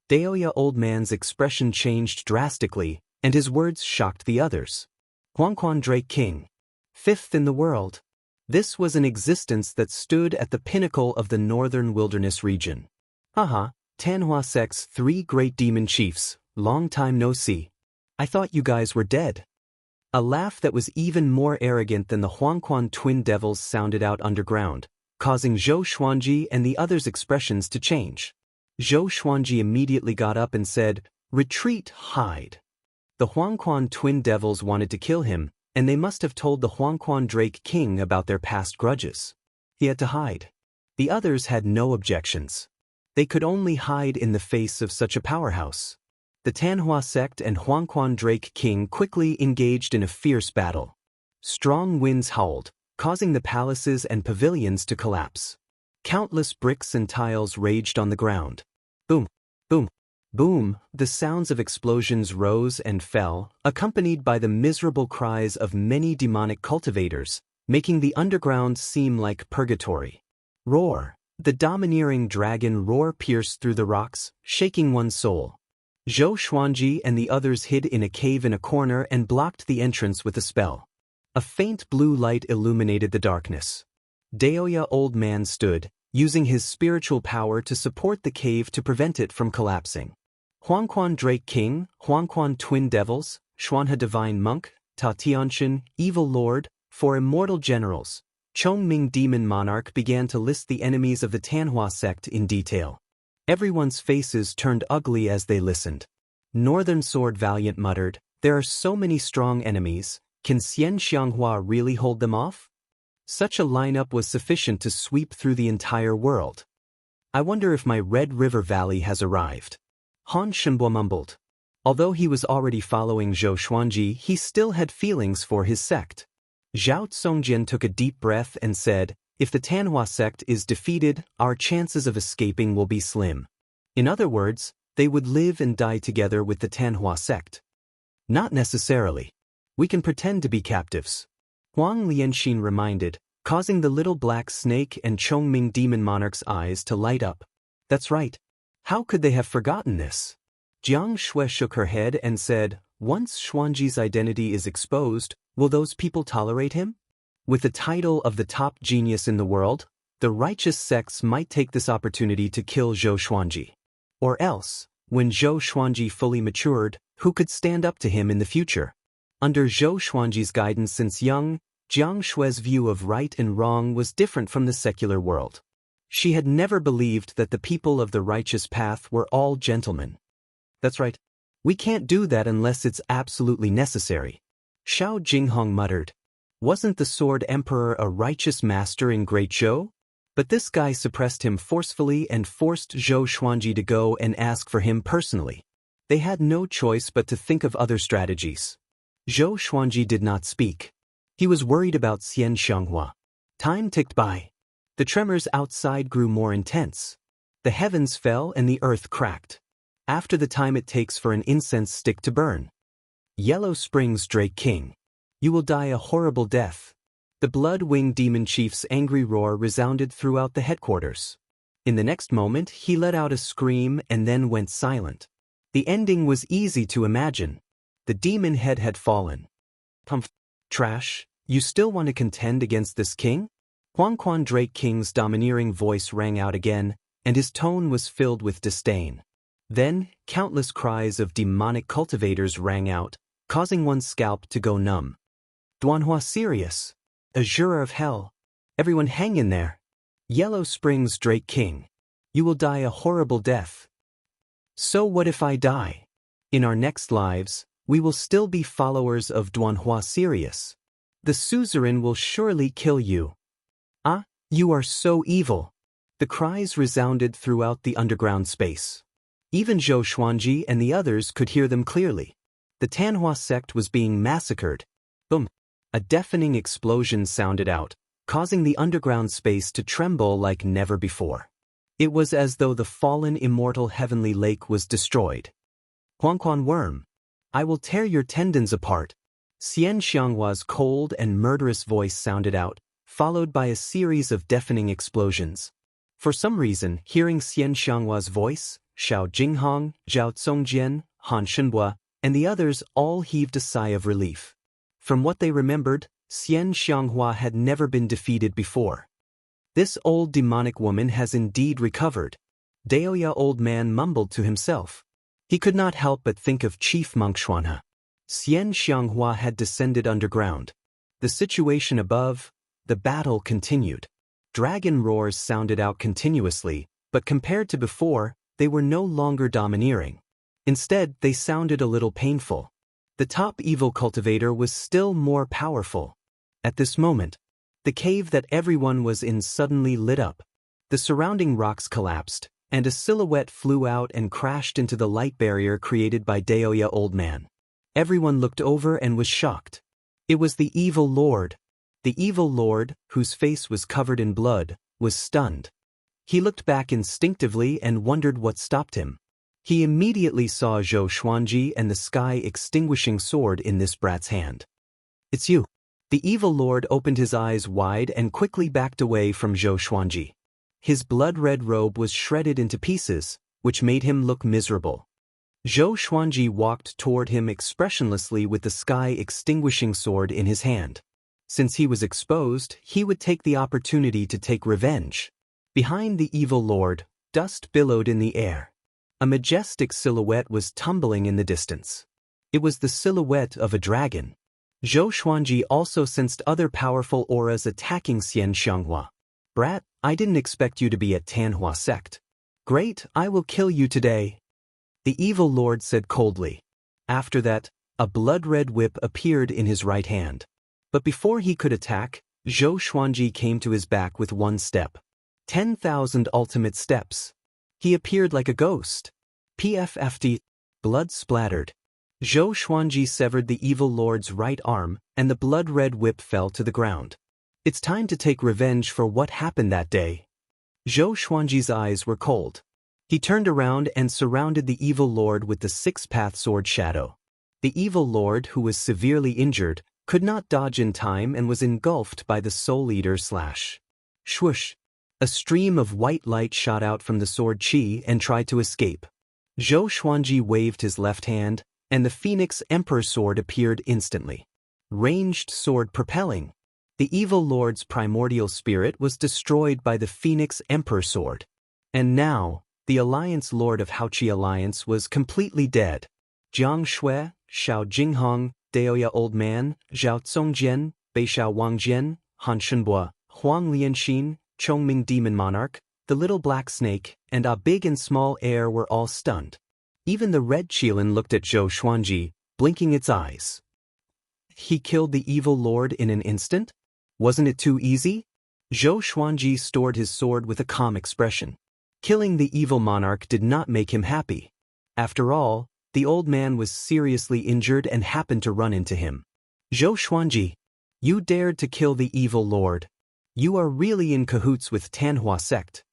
Daoya old man's expression changed drastically, and his words shocked the others. Huangquan Drake King. Fifth in the world. This was an existence that stood at the pinnacle of the northern wilderness region. Haha. Tanhua sect's three great demon chiefs, long time no see. I thought you guys were dead. A laugh that was even more arrogant than the Huangquan Twin Devils sounded out underground, causing Zhou Xuanji and the others' expressions to change. Zhou Xuanji immediately got up and said, "Retreat, hide." The Huangquan Twin Devils wanted to kill him, and they must have told the Huangquan Drake King about their past grudges. He had to hide. The others had no objections. They could only hide in the face of such a powerhouse. The Tanhua sect and Huangquan Drake King quickly engaged in a fierce battle. Strong winds howled, causing the palaces and pavilions to collapse. Countless bricks and tiles raged on the ground. Boom, boom, boom, the sounds of explosions rose and fell, accompanied by the miserable cries of many demonic cultivators, making the underground seem like purgatory. Roar. The domineering dragon roar pierced through the rocks, shaking one's soul. Zhou Xuanji and the others hid in a cave in a corner and blocked the entrance with a spell. A faint blue light illuminated the darkness. Daoya old man stood, using his spiritual power to support the cave to prevent it from collapsing. Huangquan Drake King, Huangquan Twin Devils, Xuanhe Divine Monk, Tatianshan, Evil Lord, four immortal generals. Chongming Demon Monarch began to list the enemies of the Tanhua sect in detail. Everyone's faces turned ugly as they listened. Northern Sword Valiant muttered, "There are so many strong enemies, can Xianxia really hold them off?" Such a lineup was sufficient to sweep through the entire world. "I wonder if my Red River Valley has arrived." Han Shenbo mumbled. Although he was already following Zhou Xuanji, he still had feelings for his sect. Zhao Zongjian took a deep breath and said, "If the Tanhua sect is defeated, our chances of escaping will be slim." In other words, they would live and die together with the Tanhua sect. Not necessarily. We can pretend to be captives. Huang Lianxin reminded, causing the little black snake and Chongming Demon Monarch's eyes to light up. That's right. How could they have forgotten this? Jiang Shui shook her head and said, "Once Xuanji's identity is exposed, will those people tolerate him? With the title of the top genius in the world, the righteous sects might take this opportunity to kill Zhou Xuanji. Or else, when Zhou Xuanji fully matured, who could stand up to him in the future? Under Zhou Xuanji's guidance since young, Jiang Shui's view of right and wrong was different from the secular world. She had never believed that the people of the righteous path were all gentlemen. That's right. We can't do that unless it's absolutely necessary. Xiao Jinghong muttered. Wasn't the Sword Emperor a righteous master in Great Zhou? But this guy suppressed him forcefully and forced Zhou Xuanji to go and ask for him personally. They had no choice but to think of other strategies. Zhou Xuanji did not speak. He was worried about Xianxia. Time ticked by. The tremors outside grew more intense. The heavens fell and the earth cracked. After the time it takes for an incense stick to burn. Yellow Springs Drake King. You will die a horrible death. The blood-winged demon chief's angry roar resounded throughout the headquarters. In the next moment, he let out a scream and then went silent. The ending was easy to imagine. The demon head had fallen. Humph. Trash, you still want to contend against this king? Quan Drake King's domineering voice rang out again, and his tone was filled with disdain. Then, countless cries of demonic cultivators rang out, causing one's scalp to go numb. Duanhua Sirius. Azure of Hell. Everyone hang in there. Yellow Springs Drake King. You will die a horrible death. So what if I die? In our next lives, we will still be followers of Duanhua Sirius. The suzerain will surely kill you. Ah, you are so evil. The cries resounded throughout the underground space. Even Zhou Xuanji and the others could hear them clearly. The Tanhua sect was being massacred. Boom. A deafening explosion sounded out, causing the underground space to tremble like never before. It was as though the fallen immortal heavenly lake was destroyed. Quan Worm. I will tear your tendons apart. Xianxia's cold and murderous voice sounded out, followed by a series of deafening explosions. For some reason, hearing Xianxia's voice, Xiao Jinghong, Zhao Zongjian, Han Shenhua, and the others all heaved a sigh of relief. From what they remembered, Xianxia had never been defeated before. This old demonic woman has indeed recovered. Daoya old man mumbled to himself. He could not help but think of Chief Monk Xuanhe. Xianxia had descended underground. The situation above, the battle continued. Dragon roars sounded out continuously, but compared to before, they were no longer domineering. Instead, they sounded a little painful. The top evil cultivator was still more powerful. At this moment, the cave that everyone was in suddenly lit up. The surrounding rocks collapsed, and a silhouette flew out and crashed into the light barrier created by Daoya Old Man. Everyone looked over and was shocked. It was the evil lord. The evil lord, whose face was covered in blood, was stunned. He looked back instinctively and wondered what stopped him. He immediately saw Zhou Xuanji and the sky-extinguishing sword in this brat's hand. It's you. The evil lord opened his eyes wide and quickly backed away from Zhou Xuanji. His blood-red robe was shredded into pieces, which made him look miserable. Zhou Xuanji walked toward him expressionlessly with the sky-extinguishing sword in his hand. Since he was exposed, he would take the opportunity to take revenge. Behind the evil lord, dust billowed in the air. A majestic silhouette was tumbling in the distance. It was the silhouette of a dragon. Zhou Xuanji also sensed other powerful auras attacking Xianxia. Brat, I didn't expect you to be at Tanhua sect. Great, I will kill you today. The evil lord said coldly. After that, a blood-red whip appeared in his right hand. But before he could attack, Zhou Xuanji came to his back with one step. 10,000 ultimate steps. He appeared like a ghost. PFFD. Blood splattered. Zhou Xuanji severed the evil lord's right arm, and the blood-red whip fell to the ground. It's time to take revenge for what happened that day. Zhou Xuanji's eyes were cold. He turned around and surrounded the evil lord with the six-path sword shadow. The evil lord, who was severely injured, could not dodge in time and was engulfed by the Soul Eater slash. Swoosh! A stream of white light shot out from the sword chi and tried to escape. Zhou Xuanji waved his left hand, and the Phoenix Emperor sword appeared instantly. Ranged sword propelling. The evil lord's primordial spirit was destroyed by the Phoenix Emperor sword. And now, the Alliance Lord of Haoqi Alliance was completely dead. Jiang Shui, Xiao Jinghong, Daoya Old Man, Zhao Tsongjian, Beishao Wangjian, Han Shenbua, Huang Lianxin, Chongming Demon Monarch, the Little Black Snake, and a Big and Small Heir were all stunned. Even the Red Qilin looked at Zhou Xuanji, blinking its eyes. He killed the evil lord in an instant? Wasn't it too easy? Zhou Xuanji stored his sword with a calm expression. Killing the evil monarch did not make him happy. After all, the old man was seriously injured and happened to run into him. Zhou Xuanji, you dared to kill the evil lord. You are really in cahoots with Tanhua sect.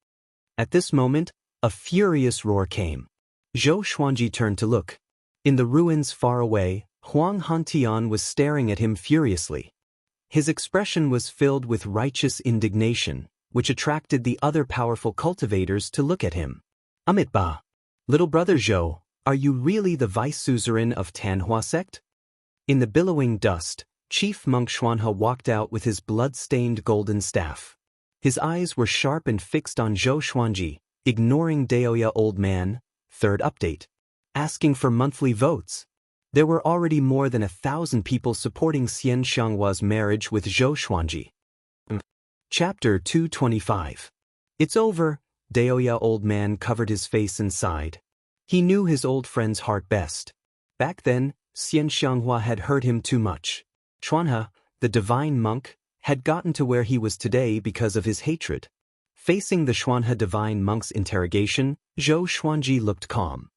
At this moment, a furious roar came. Zhou Xuanji turned to look. In the ruins far away, Huang Hantian was staring at him furiously. His expression was filled with righteous indignation, which attracted the other powerful cultivators to look at him. Amitba, little brother Zhou, are you really the vice suzerain of Tanhua sect? In the billowing dust, Chief Monk Xuanhe walked out with his blood-stained golden staff. His eyes were sharp and fixed on Zhou Xuanji, ignoring Daoya Old Man. Third update. Asking for monthly votes. There were already more than 1,000 people supporting Xianxia's marriage with Zhou Xuanji. Chapter 225. It's over. Daoya Old Man covered his face and sighed. He knew his old friend's heart best. Back then, Xianxia had hurt him too much. Xuanhe, the divine monk, had gotten to where he was today because of his hatred. Facing the Xuanhe divine monk's interrogation, Zhou Xuanji looked calm.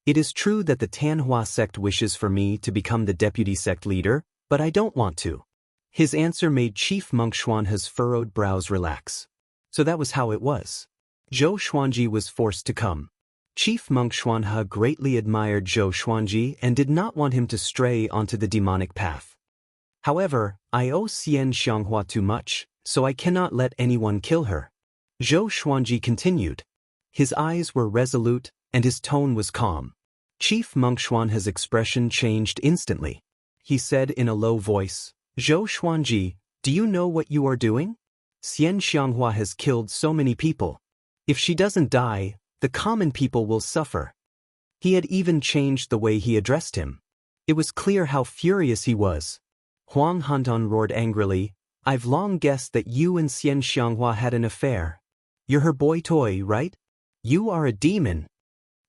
It is true that the Tanhua sect wishes for me to become the deputy sect leader, but I don't want to. His answer made Chief Monk Xuanhe's furrowed brows relax. So that was how it was. Zhou Xuanji was forced to come. Chief Monk Xuanhe greatly admired Zhou Xuanji and did not want him to stray onto the demonic path. However, I owe Xianxia too much, so I cannot let anyone kill her. Zhou Xuanji continued. His eyes were resolute, and his tone was calm. Chief Monk Xuanhe's expression changed instantly. He said in a low voice, Zhou Xuanji, do you know what you are doing? Xianxia has killed so many people. If she doesn't die, the common people will suffer. He had even changed the way he addressed him. It was clear how furious he was. Huang Hantan roared angrily, I've long guessed that you and Xianxia had an affair. You're her boy toy, right? You are a demon.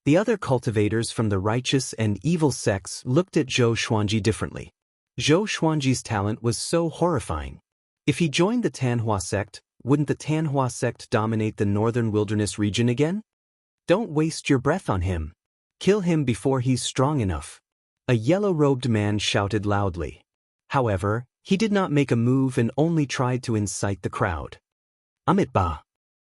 The other cultivators from the righteous and evil sects looked at Zhou Xuanji differently. Zhou Xuanji's talent was so horrifying. If he joined the Tanhua sect, wouldn't the Tanhua sect dominate the northern wilderness region again? Don't waste your breath on him. Kill him before he's strong enough. A yellow-robed man shouted loudly. However, he did not make a move and only tried to incite the crowd. Amitba.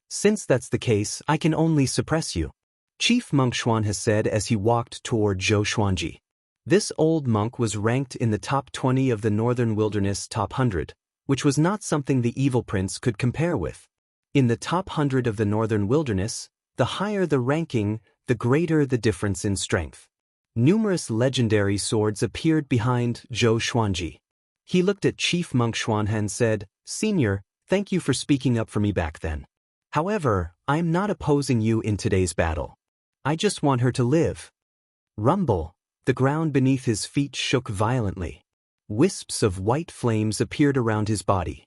Since that's the case, I can only suppress you. Chief Monk Xuanhe said as he walked toward Zhou Xuanji. This old monk was ranked in the top 20 of the Northern Wilderness top 100, which was not something the evil prince could compare with. In the top 100 of the Northern Wilderness, the higher the ranking, the greater the difference in strength. Numerous legendary swords appeared behind Zhou Xuanji. He looked at Chief Monk Xuanhe and said, Senior, thank you for speaking up for me back then. However, I am not opposing you in today's battle. I just want her to live. Rumble. The ground beneath his feet shook violently. Wisps of white flames appeared around his body.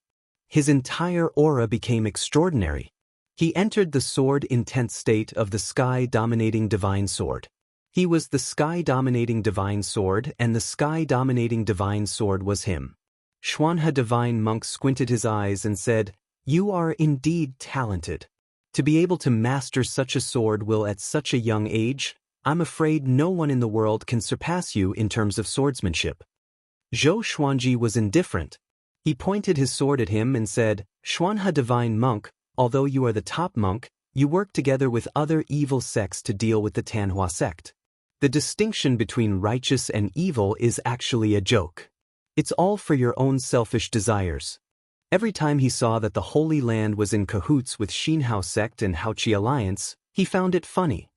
His entire aura became extraordinary. He entered the sword-intense state of the sky-dominating divine sword. He was the sky-dominating divine sword, and the sky-dominating divine sword was him. Xuanhe divine monk squinted his eyes and said, You are indeed talented. To be able to master such a sword will at such a young age, I'm afraid no one in the world can surpass you in terms of swordsmanship. Zhou Xuanji was indifferent. He pointed his sword at him and said, Xuanhe divine monk, although you are the top monk, you work together with other evil sects to deal with the Tanhua sect. The distinction between righteous and evil is actually a joke. It's all for your own selfish desires. Every time he saw that the Holy Land was in cahoots with Xinhao sect and Haoqi alliance, he found it funny.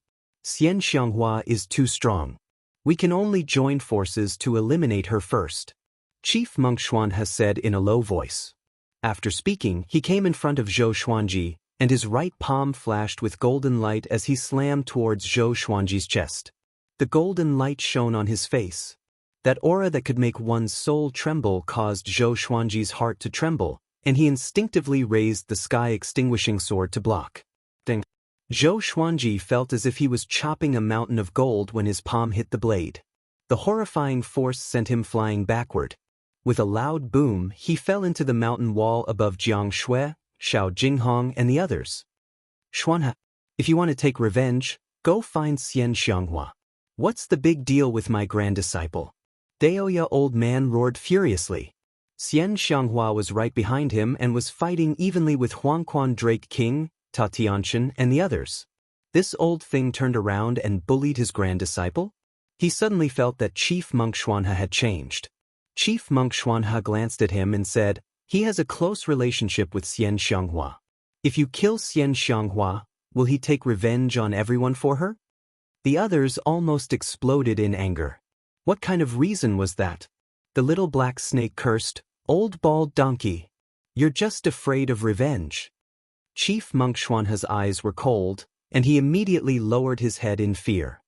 Xianxia is too strong. We can only join forces to eliminate her first. Chief Monk Xuanhe said in a low voice. After speaking, he came in front of Zhou Xuanji, and his right palm flashed with golden light as he slammed towards Zhou Xuanji's chest. The golden light shone on his face. That aura that could make one's soul tremble caused Zhou Xuanji's heart to tremble, and he instinctively raised the sky-extinguishing sword to block. Ding! Zhou Xuanji felt as if he was chopping a mountain of gold when his palm hit the blade. The horrifying force sent him flying backward. With a loud boom, he fell into the mountain wall above Jiang Shui, Xiao Jinghong, and the others. Xuanha, if you want to take revenge, go find Xianxia. What's the big deal with my grand disciple? Daoya old man roared furiously. Xianxia was right behind him and was fighting evenly with Huangquan Drake King, Ta Tianchen, and the others. This old thing turned around and bullied his grand disciple? He suddenly felt that Chief Monk Xuanha had changed. Chief Monk Xuanha glanced at him and said, he has a close relationship with Xianxia. If you kill Xianxia, will he take revenge on everyone for her? The others almost exploded in anger. What kind of reason was that? The little black snake cursed, old bald donkey. You're just afraid of revenge. Chief Monk Xuanha's eyes were cold, and he immediately lowered his head in fear.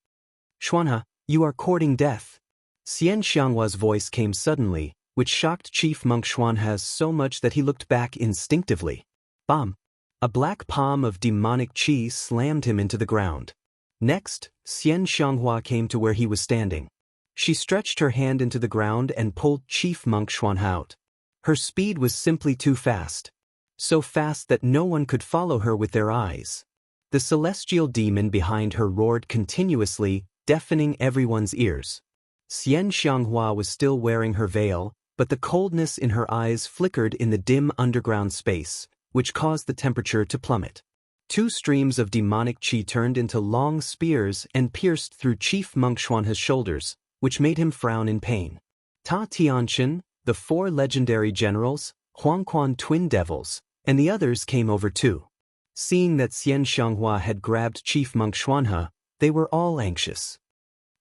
Xuanha, you are courting death. Xianxia's voice came suddenly, which shocked Chief Monk Xuanha so much that he looked back instinctively. Bam! A black palm of demonic qi slammed him into the ground. Next, Xianxia came to where he was standing. She stretched her hand into the ground and pulled Chief Monk Xuanha out. Her speed was simply too fast. So fast that no one could follow her with their eyes. The celestial demon behind her roared continuously, deafening everyone's ears. Xianxia was still wearing her veil, but the coldness in her eyes flickered in the dim underground space, which caused the temperature to plummet. Two streams of demonic qi turned into long spears and pierced through Chief Monk Xuanha's shoulders, which made him frown in pain. Ta Tianchen, the 4 legendary generals, Huangquan twin devils, and the others came over too. Seeing that Xianxia had grabbed Chief Monk Xuanha, they were all anxious.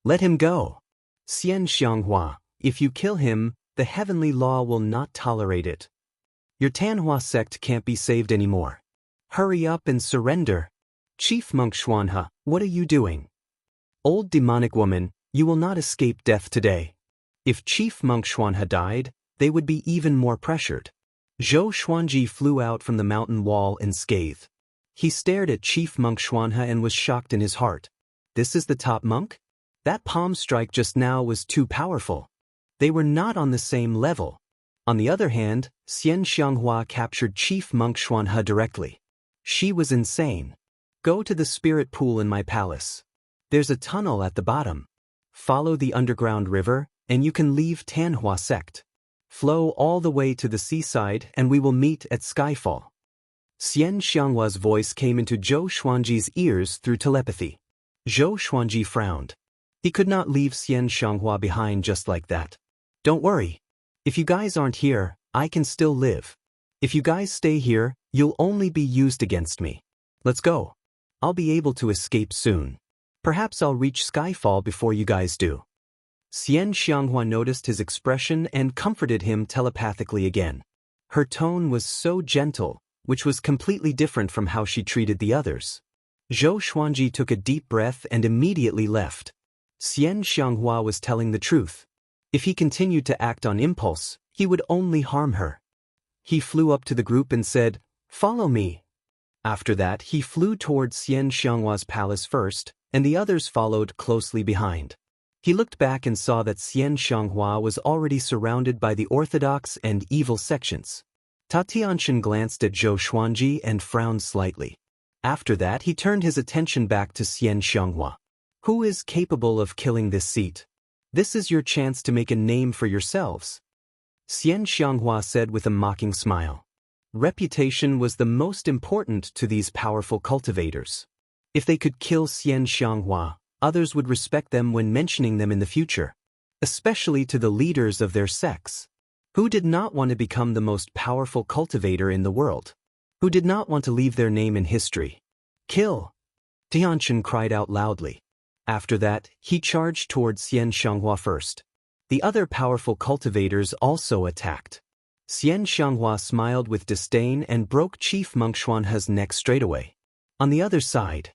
Let him go. Xianxia, if you kill him, the heavenly law will not tolerate it. Your Tanhua sect can't be saved anymore. Hurry up and surrender. Chief Monk Xuanha, what are you doing? Old demonic woman, you will not escape death today. If Chief Monk Xuanha died, they would be even more pressured. Zhou Xuanji flew out from the mountain wall and scathed. He stared at Chief Monk Xuanha and was shocked in his heart. This is the top monk? That palm strike just now was too powerful. They were not on the same level. On the other hand, Xianxia captured Chief Monk Xuanha directly. She was insane. Go to the spirit pool in my palace. There's a tunnel at the bottom. Follow the underground river, and you can leave Tanhua sect. Flow all the way to the seaside and we will meet at Skyfall. Xianxia's voice came into Zhou Xuanji's ears through telepathy. Zhou Xuanji frowned. He could not leave Xianxia behind just like that. Don't worry. If you guys aren't here, I can still live. If you guys stay here, you'll only be used against me. Let's go. I'll be able to escape soon. Perhaps I'll reach Skyfall before you guys do. Xianxia noticed his expression and comforted him telepathically again. Her tone was so gentle, which was completely different from how she treated the others. Zhou Xuanji took a deep breath and immediately left. Xianxia was telling the truth. If he continued to act on impulse, he would only harm her. He flew up to the group and said, "Follow me." After that, he flew towards Xianxia's palace first, and the others followed closely behind. He looked back and saw that Xianxia was already surrounded by the orthodox and evil sections. Ta Tianchen glanced at Zhou Xuanji and frowned slightly. After that, he turned his attention back to Xianxia. Who is capable of killing this seat? This is your chance to make a name for yourselves. Xianxia said with a mocking smile. Reputation was the most important to these powerful cultivators. If they could kill Xianxia, others would respect them when mentioning them in the future, especially to the leaders of their sects. Who did not want to become the most powerful cultivator in the world? Who did not want to leave their name in history? Kill! Tianchen cried out loudly. After that, he charged towards Xianxia first. The other powerful cultivators also attacked. Xianxia smiled with disdain and broke Chief Monk Xuanha's neck straightaway. On the other side,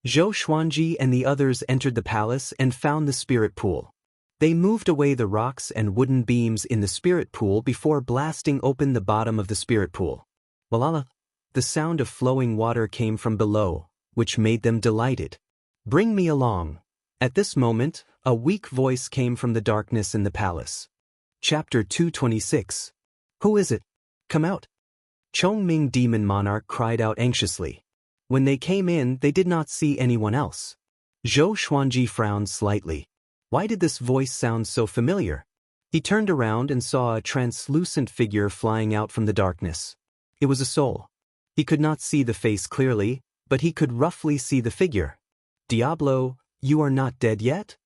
Zhou Xuanji and the others entered the palace and found the spirit pool. They moved away the rocks and wooden beams in the spirit pool before blasting open the bottom of the spirit pool. Walala! The sound of flowing water came from below, which made them delighted. Bring me along. At this moment, a weak voice came from the darkness in the palace. Chapter 226. Who is it? Come out. Chongming Demon Monarch cried out anxiously. When they came in, they did not see anyone else. Zhou Xuanji frowned slightly. Why did this voice sound so familiar? He turned around and saw a translucent figure flying out from the darkness. It was a soul. He could not see the face clearly, but he could roughly see the figure. Diablo, you are not dead yet?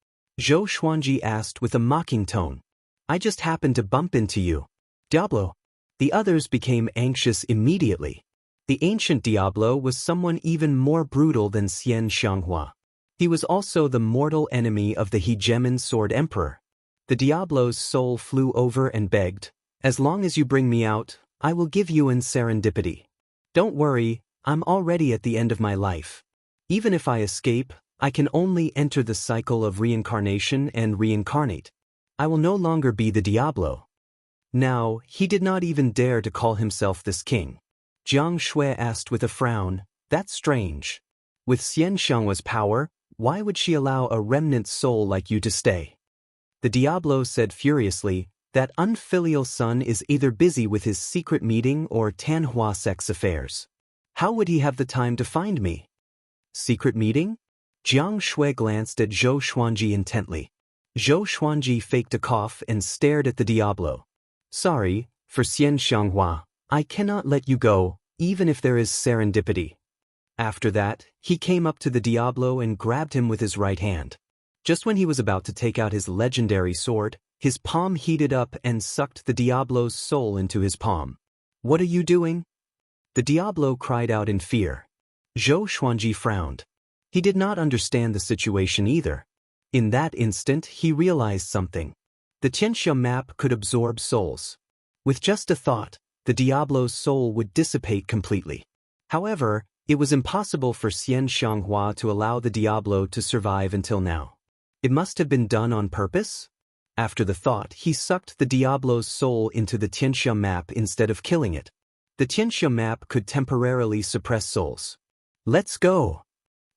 Zhou Xuanji asked with a mocking tone. I just happened to bump into you. Diablo. The others became anxious immediately. The ancient Diablo was someone even more brutal than Xianxia. He was also the mortal enemy of the hegemon Sword Emperor. The Diablo's soul flew over and begged, as long as you bring me out, I will give you in serendipity. Don't worry, I'm already at the end of my life. Even if I escape, I can only enter the cycle of reincarnation and reincarnate. I will no longer be the Diablo. Now, he did not even dare to call himself this king. Jiang Shui asked with a frown, that's strange. With Xianxia's power, why would she allow a remnant soul like you to stay? The Diablo said furiously, that unfilial son is either busy with his secret meeting or Tanhua sect's affairs. How would he have the time to find me? Secret meeting? Jiang Shui glanced at Zhou Xuanji intently. Zhou Xuanji faked a cough and stared at the Diablo. Sorry, for Xianxia, I cannot let you go, even if there is serendipity. After that, he came up to the Diablo and grabbed him with his right hand. Just when he was about to take out his legendary sword, his palm heated up and sucked the Diablo's soul into his palm. What are you doing? The Diablo cried out in fear. Zhou Xuanji frowned. He did not understand the situation either. In that instant, he realized something. The Xianxia map could absorb souls. With just a thought, the Diablo's soul would dissipate completely. However, it was impossible for Xianxia to allow the Diablo to survive until now. It must have been done on purpose? After the thought, he sucked the Diablo's soul into the Xianxia map instead of killing it. The Xianxia map could temporarily suppress souls. Let's go!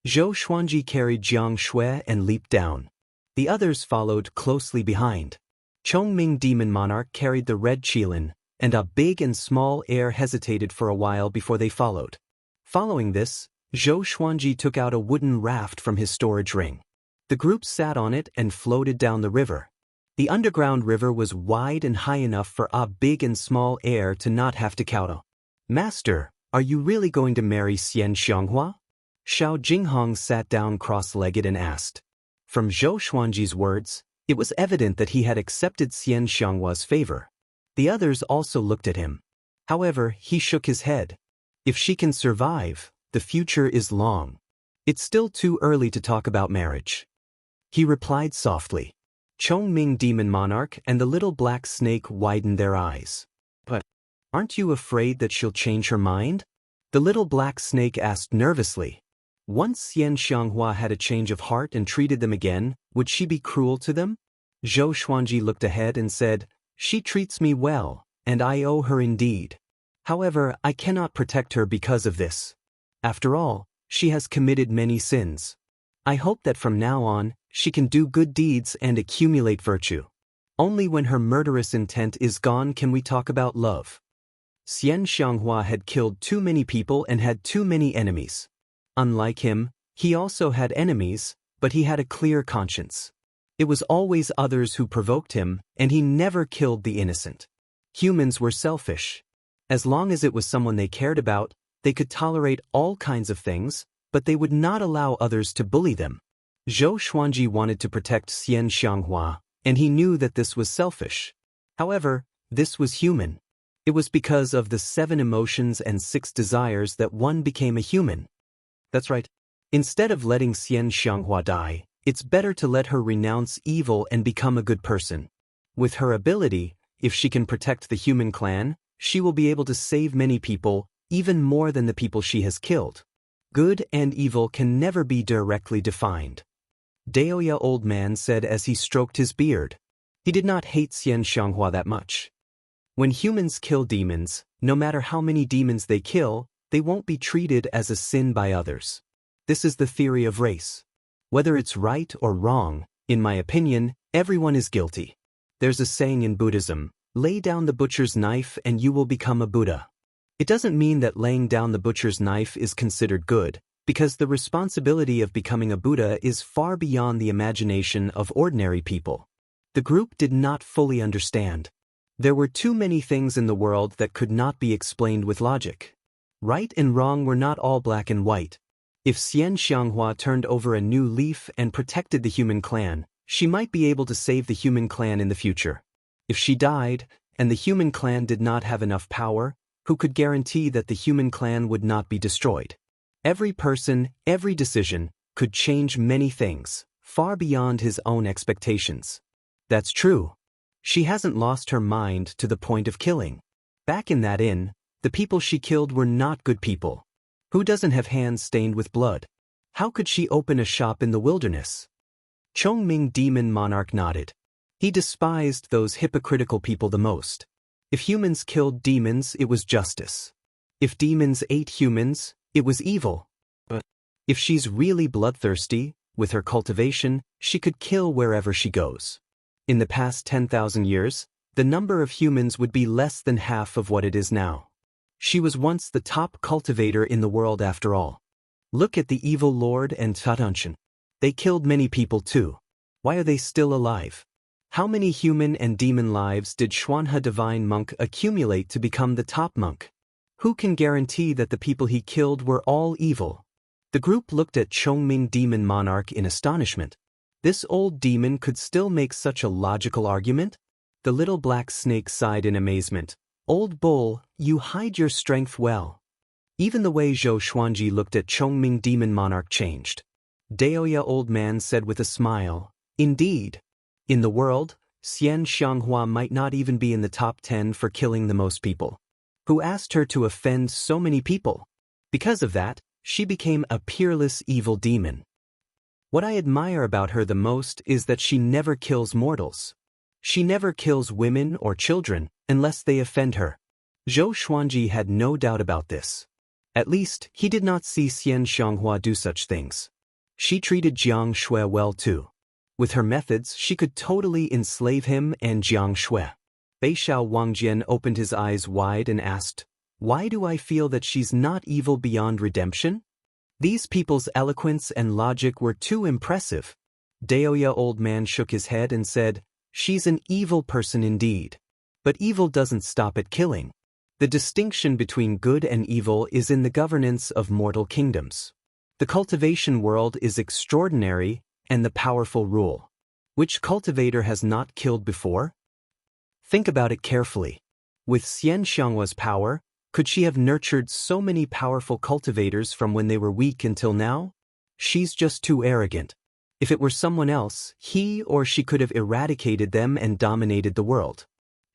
Zhou Xuanji carried Jiang Shui and leaped down. The others followed closely behind. Chongming Demon Monarch carried the red Qilin, and a big and small heir hesitated for a while before they followed. Following this, Zhou Xuanji took out a wooden raft from his storage ring. The group sat on it and floated down the river. The underground river was wide and high enough for a big and small heir to not have to kowtow. Master, are you really going to marry Xianxia? Xiao Jinghong sat down cross-legged and asked. From Zhou Xuanji's words, it was evident that he had accepted Xianxia's favor. The others also looked at him. However, he shook his head. If she can survive, the future is long. It's still too early to talk about marriage. He replied softly. Chongming Demon Monarch and the little black snake widened their eyes. But aren't you afraid that she'll change her mind? The little black snake asked nervously. Once Xianxia had a change of heart and treated them again, would she be cruel to them? Zhou Xuanji looked ahead and said, she treats me well, and I owe her indeed. However, I cannot protect her because of this. After all, she has committed many sins. I hope that from now on, she can do good deeds and accumulate virtue. Only when her murderous intent is gone can we talk about love. Xianxia had killed too many people and had too many enemies. Unlike him, he also had enemies, but he had a clear conscience. It was always others who provoked him, and he never killed the innocent. Humans were selfish. As long as it was someone they cared about, they could tolerate all kinds of things, but they would not allow others to bully them. Zhou Xuanji wanted to protect Xianxia, and he knew that this was selfish. However, this was human. It was because of the 7 emotions and 6 desires that one became a human. That's right. Instead of letting Xianxia die, it's better to let her renounce evil and become a good person. With her ability, if she can protect the human clan, she will be able to save many people, even more than the people she has killed. Good and evil can never be directly defined. Daoya old man said as he stroked his beard. He did not hate Xianxia that much. When humans kill demons, no matter how many demons they kill, they won't be treated as a sin by others. This is the theory of race. Whether it's right or wrong, in my opinion, everyone is guilty. There's a saying in Buddhism, lay down the butcher's knife and you will become a Buddha. It doesn't mean that laying down the butcher's knife is considered good, because the responsibility of becoming a Buddha is far beyond the imagination of ordinary people. The group did not fully understand. There were too many things in the world that could not be explained with logic. Right and wrong were not all black and white. If Xianxia turned over a new leaf and protected the human clan, she might be able to save the human clan in the future. If she died, and the human clan did not have enough power, who could guarantee that the human clan would not be destroyed? Every person, every decision, could change many things, far beyond his own expectations. That's true. She hasn't lost her mind to the point of killing. Back in that inn, the people she killed were not good people. Who doesn't have hands stained with blood? How could she open a shop in the wilderness? Chongming Demon Monarch nodded. He despised those hypocritical people the most. If humans killed demons, it was justice. If demons ate humans, it was evil. But if she's really bloodthirsty, with her cultivation, she could kill wherever she goes. In the past 10,000 years, the number of humans would be less than half of what it is now. She was once the top cultivator in the world after all. Look at the evil lord and Tatanshan. They killed many people too. Why are they still alive? How many human and demon lives did Xuanhe Divine Monk accumulate to become the top monk? Who can guarantee that the people he killed were all evil? The group looked at Chongming Demon Monarch in astonishment. This old demon could still make such a logical argument? The little black snake sighed in amazement. Old bull, you hide your strength well. Even the way Zhou Xuanji looked at Chongming Demon Monarch changed. Daoya old man said with a smile, indeed. In the world, Xianxia might not even be in the top 10 for killing the most people. Who asked her to offend so many people? Because of that, she became a peerless evil demon. What I admire about her the most is that she never kills mortals. She never kills women or children unless they offend her. Zhou Xuanji had no doubt about this. At least, he did not see Xianxia do such things. She treated Jiang Shui well too. With her methods, she could totally enslave him and Jiang Shui. Beixiao Wangjian opened his eyes wide and asked, why do I feel that she's not evil beyond redemption? These people's eloquence and logic were too impressive. Daoya old man shook his head and said, she's an evil person indeed. But evil doesn't stop at killing. The distinction between good and evil is in the governance of mortal kingdoms. The cultivation world is extraordinary, and the powerful rule. Which cultivator has not killed before? Think about it carefully. With Xianxia's power, could she have nurtured so many powerful cultivators from when they were weak until now? She's just too arrogant. If it were someone else, he or she could have eradicated them and dominated the world.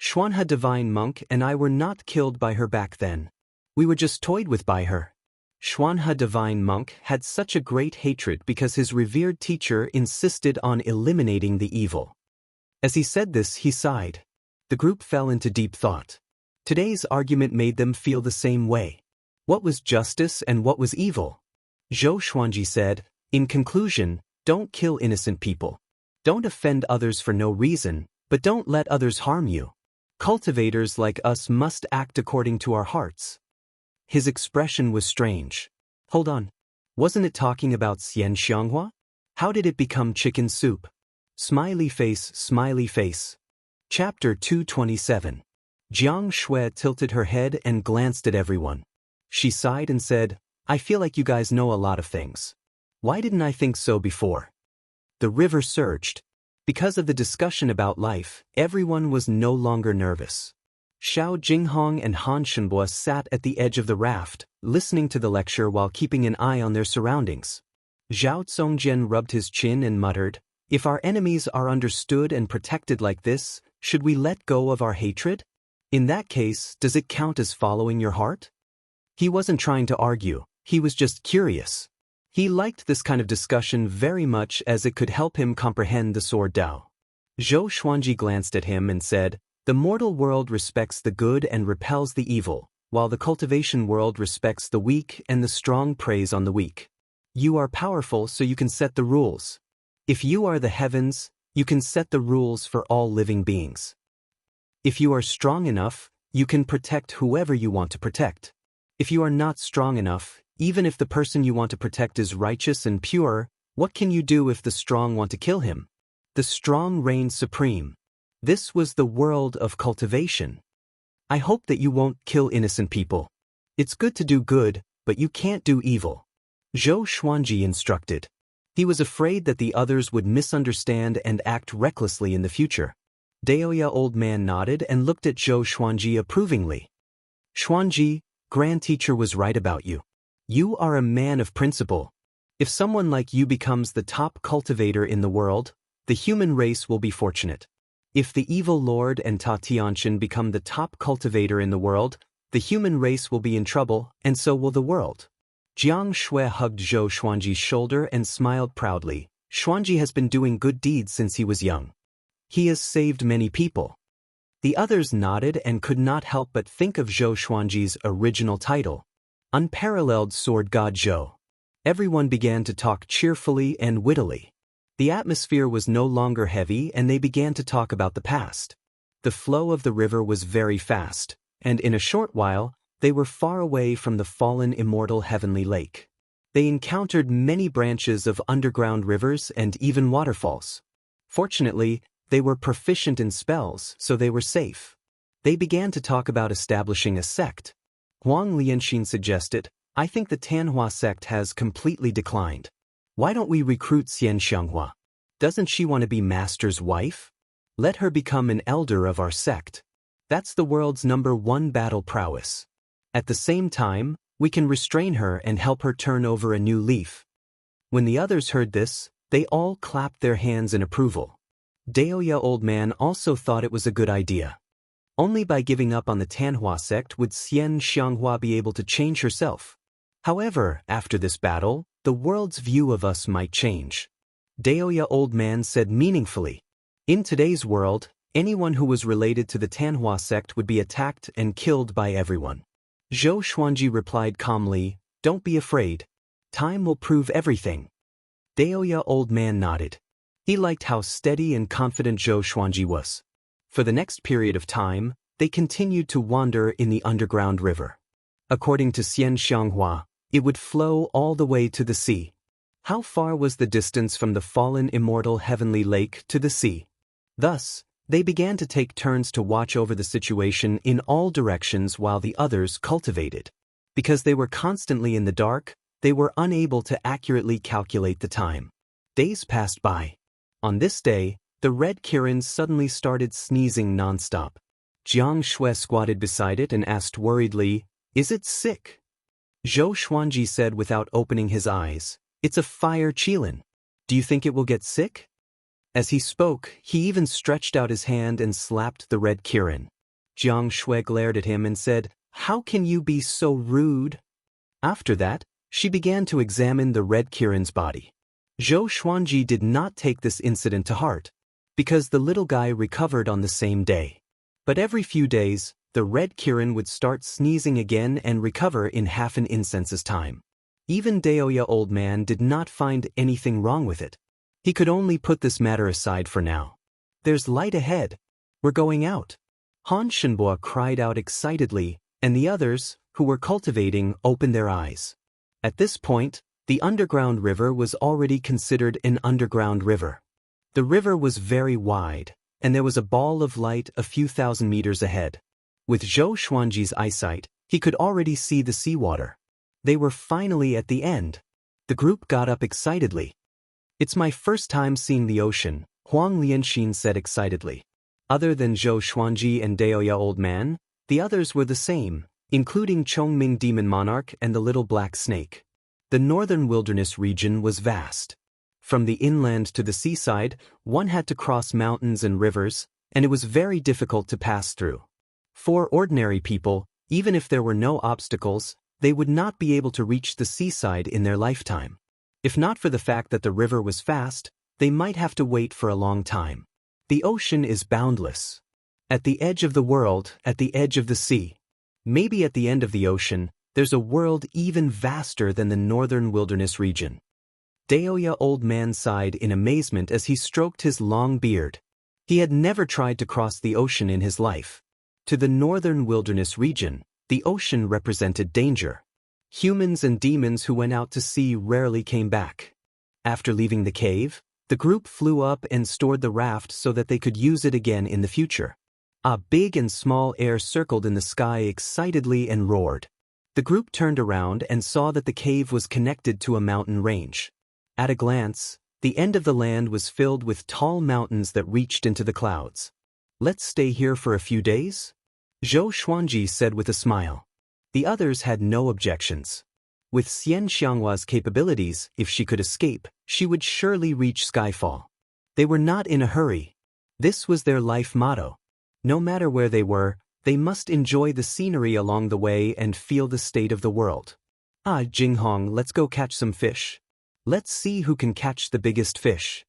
Xuanhe Divine Monk and I were not killed by her back then. We were just toyed with by her. Xuanhe Divine Monk had such a great hatred because his revered teacher insisted on eliminating the evil. As he said this, he sighed. The group fell into deep thought. Today's argument made them feel the same way. What was justice and what was evil? Zhou Xuanji said, in conclusion, don't kill innocent people. Don't offend others for no reason, but don't let others harm you. Cultivators like us must act according to our hearts. His expression was strange. Hold on. Wasn't it talking about Xianxia? How did it become chicken soup? Smiley face, smiley face. Chapter 227. Jiang Shui tilted her head and glanced at everyone. She sighed and said, I feel like you guys know a lot of things. Why didn't I think so before? The river surged. Because of the discussion about life, everyone was no longer nervous. Xiao Jinghong and Han Shenbo sat at the edge of the raft, listening to the lecture while keeping an eye on their surroundings. Zhao Zongjian rubbed his chin and muttered, if our enemies are understood and protected like this, should we let go of our hatred? In that case, does it count as following your heart? He wasn't trying to argue, he was just curious. He liked this kind of discussion very much as it could help him comprehend the sword Dao. Zhou Xuanji glanced at him and said, "The mortal world respects the good and repels the evil, while the cultivation world respects the weak and the strong preys on the weak. You are powerful so you can set the rules. If you are the heavens, you can set the rules for all living beings. If you are strong enough, you can protect whoever you want to protect. If you are not strong enough, even if the person you want to protect is righteous and pure, what can you do if the strong want to kill him? The strong reign supreme. This was the world of cultivation. I hope that you won't kill innocent people. It's good to do good, but you can't do evil." Zhou Xuanji instructed. He was afraid that the others would misunderstand and act recklessly in the future. Daoya old man nodded and looked at Zhou Xuanji approvingly. "Xuanji, Grand Teacher was right about you. You are a man of principle. If someone like you becomes the top cultivator in the world, the human race will be fortunate. If the evil lord and Ta Tianqian become the top cultivator in the world, the human race will be in trouble, and so will the world." Jiang Shui hugged Zhou Xuanji's shoulder and smiled proudly. "Xuanji has been doing good deeds since he was young. He has saved many people." The others nodded and could not help but think of Zhou Xuanji's original title, Unparalleled Sword God Zhou. Everyone began to talk cheerfully and wittily. The atmosphere was no longer heavy and they began to talk about the past. The flow of the river was very fast, and in a short while, they were far away from the fallen immortal heavenly lake. They encountered many branches of underground rivers and even waterfalls. Fortunately, they were proficient in spells, so they were safe. They began to talk about establishing a sect. Huang Lianxin suggested, "I think the Tanhua sect has completely declined. Why don't we recruit Xianxia? Doesn't she want to be master's wife? Let her become an elder of our sect. That's the world's #1 battle prowess. At the same time, we can restrain her and help her turn over a new leaf." When the others heard this, they all clapped their hands in approval. Daoya old man also thought it was a good idea. Only by giving up on the Tanhua sect would Xianxia be able to change herself. However, after this battle, the world's view of us might change. Daoya old man said meaningfully. In today's world, anyone who was related to the Tanhua sect would be attacked and killed by everyone. Zhou Xuanji replied calmly, "Don't be afraid. Time will prove everything." Daoya old man nodded. He liked how steady and confident Zhou Xuanji was. For the next period of time, they continued to wander in the underground river. According to Xianxia, it would flow all the way to the sea. How far was the distance from the fallen immortal heavenly lake to the sea? Thus, they began to take turns to watch over the situation in all directions while the others cultivated. Because they were constantly in the dark, they were unable to accurately calculate the time. Days passed by. On this day, the red Kirin suddenly started sneezing nonstop. Jiang Shui squatted beside it and asked worriedly, "Is it sick?" Zhou Xuanji said without opening his eyes, "It's a fire qilin. Do you think it will get sick?" As he spoke, he even stretched out his hand and slapped the red Kirin. Jiang Shui glared at him and said, "How can you be so rude?" After that, she began to examine the red Kirin's body. Zhou Xuanji did not take this incident to heart, because the little guy recovered on the same day. But every few days, the red Kirin would start sneezing again and recover in half an incense's time. Even Daoya old man did not find anything wrong with it. He could only put this matter aside for now. "There's light ahead. We're going out." Han Shenbo cried out excitedly, and the others, who were cultivating, opened their eyes. At this point, the underground river was already considered an underground river. The river was very wide, and there was a ball of light a few thousand meters ahead. With Zhou Xuanji's eyesight, he could already see the seawater. They were finally at the end. The group got up excitedly. "It's my first time seeing the ocean," Huang Lianxin said excitedly. Other than Zhou Xuanji and Daoya old man, the others were the same, including Chongming demon monarch and the little black snake. The northern wilderness region was vast. From the inland to the seaside, one had to cross mountains and rivers, and it was very difficult to pass through. For ordinary people, even if there were no obstacles, they would not be able to reach the seaside in their lifetime. If not for the fact that the river was fast, they might have to wait for a long time. The ocean is boundless. At the edge of the world, at the edge of the sea. Maybe at the end of the ocean, there's a world even vaster than the northern wilderness region. Daoya old man sighed in amazement as he stroked his long beard. He had never tried to cross the ocean in his life. To the northern wilderness region, the ocean represented danger. Humans and demons who went out to sea rarely came back. After leaving the cave, the group flew up and stored the raft so that they could use it again in the future. A big and small air circled in the sky excitedly and roared. The group turned around and saw that the cave was connected to a mountain range. At a glance, the end of the land was filled with tall mountains that reached into the clouds. "Let's stay here for a few days?" Zhou Xuanji said with a smile. The others had no objections. With Xianxia's capabilities, if she could escape, she would surely reach Skyfall. They were not in a hurry. This was their life motto. No matter where they were, they must enjoy the scenery along the way and feel the state of the world. "Ah, Jinghong, let's go catch some fish. Let's see who can catch the biggest fish,"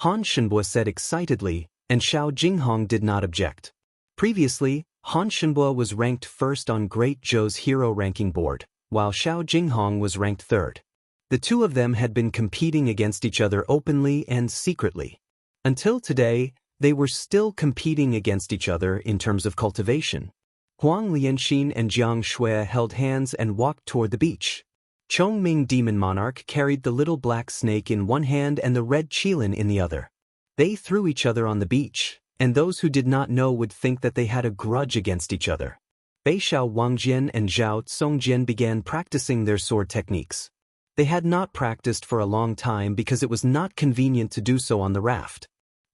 Han Shenbo said excitedly, and Xiao Jinghong did not object. Previously, Han Shenbo was ranked first on Great Zhou's hero ranking board, while Xiao Jinghong was ranked third. The two of them had been competing against each other openly and secretly. Until today, they were still competing against each other in terms of cultivation. Huang Lianxin and Jiang Shui held hands and walked toward the beach. Chongming Demon Monarch carried the little black snake in one hand and the red qilin in the other. They threw each other on the beach, and those who did not know would think that they had a grudge against each other. Beixiao Wangjian and Zhao Tsongjian began practicing their sword techniques. They had not practiced for a long time because it was not convenient to do so on the raft.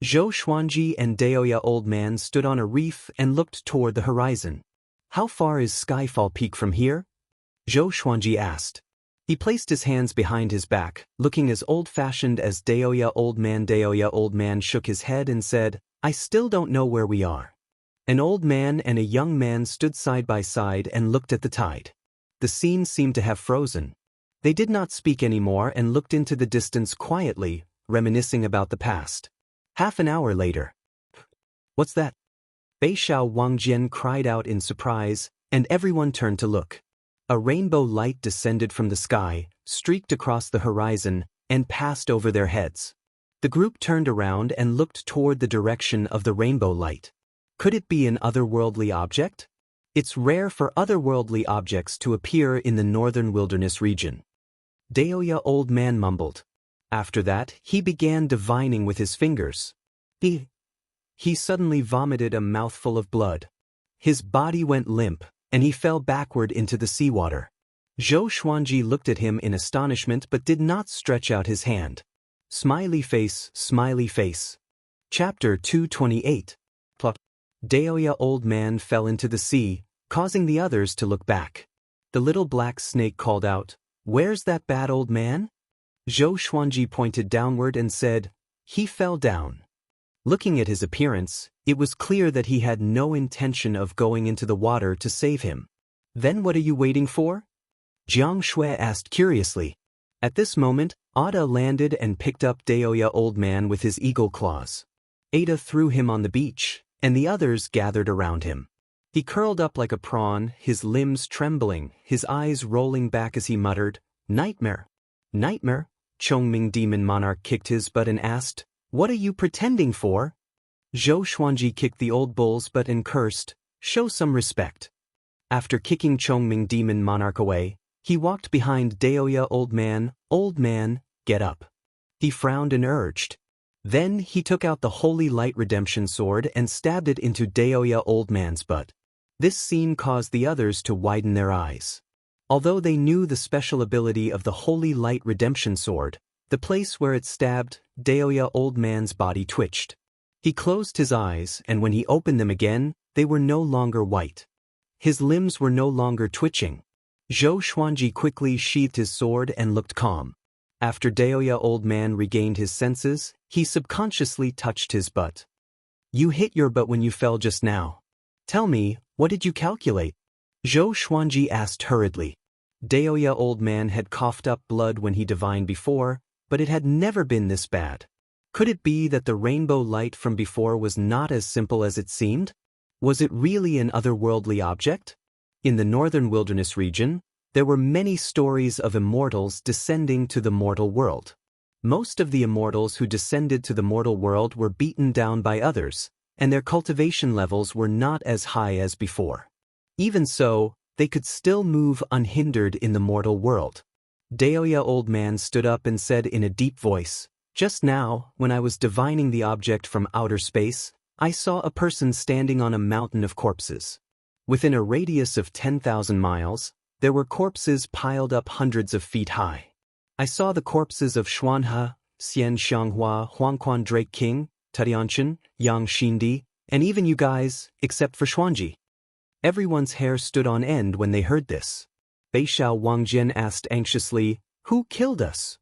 Zhou Xuanji and Daoya old man stood on a reef and looked toward the horizon. "How far is Skyfall Peak from here?" Zhou Xuanji asked. He placed his hands behind his back, looking as old-fashioned as Daoya old man. Daoya old man shook his head and said, "I still don't know where we are." An old man and a young man stood side by side and looked at the tide. The scene seemed to have frozen. They did not speak anymore and looked into the distance quietly, reminiscing about the past. Half an hour later. "What's that?" Beixiao Wangjian cried out in surprise, and everyone turned to look. A rainbow light descended from the sky, streaked across the horizon, and passed over their heads. The group turned around and looked toward the direction of the rainbow light. Could it be an otherworldly object? It's rare for otherworldly objects to appear in the northern wilderness region. Daoya old man mumbled. After that, he began divining with his fingers. He suddenly vomited a mouthful of blood. His body went limp, and he fell backward into the seawater. Zhou Xuanji looked at him in astonishment but did not stretch out his hand. Smiley face, smiley face. Chapter 228. Daoya old man fell into the sea, causing the others to look back. The little black snake called out, "Where's that bad old man?" Zhou Xuanji pointed downward and said, "He fell down." Looking at his appearance, it was clear that he had no intention of going into the water to save him. "Then what are you waiting for?" Jiang Shui asked curiously. At this moment, Ada landed and picked up Daoya old man with his eagle claws. Ada threw him on the beach, and the others gathered around him. He curled up like a prawn, his limbs trembling, his eyes rolling back as he muttered, "Nightmare. Nightmare." Chongming Demon Monarch kicked his butt and asked, "What are you pretending for?" Zhou Xuanji kicked the old bull's butt and cursed, "Show some respect." After kicking Chongming Demon Monarch away, he walked behind Daoya old man, get up." He frowned and urged. Then he took out the Holy Light Redemption Sword and stabbed it into Daoya old man's butt. This scene caused the others to widen their eyes. Although they knew the special ability of the Holy Light Redemption Sword, the place where it stabbed Daoya old man's body twitched. He closed his eyes, and when he opened them again, they were no longer white. His limbs were no longer twitching. Zhou Xuanji quickly sheathed his sword and looked calm. After Daoya old man regained his senses, he subconsciously touched his butt. "You hit your butt when you fell just now. Tell me, what did you calculate?" Zhou Xuanji asked hurriedly. Daoya old man had coughed up blood when he divined before, but it had never been this bad. Could it be that the rainbow light from before was not as simple as it seemed? Was it really an otherworldly object? In the northern wilderness region, there were many stories of immortals descending to the mortal world. Most of the immortals who descended to the mortal world were beaten down by others, and their cultivation levels were not as high as before. Even so, they could still move unhindered in the mortal world. Daoya old man stood up and said in a deep voice, "Just now, when I was divining the object from outer space, I saw a person standing on a mountain of corpses. Within a radius of 10,000 miles, there were corpses piled up hundreds of feet high. I saw the corpses of Xuanhe, Xianxia, Huangquan Drake King, Tadianshan, Yang Xindi, and even you guys, except for Xuanji." Everyone's hair stood on end when they heard this. Beishao Wangjian asked anxiously, "Who killed us?"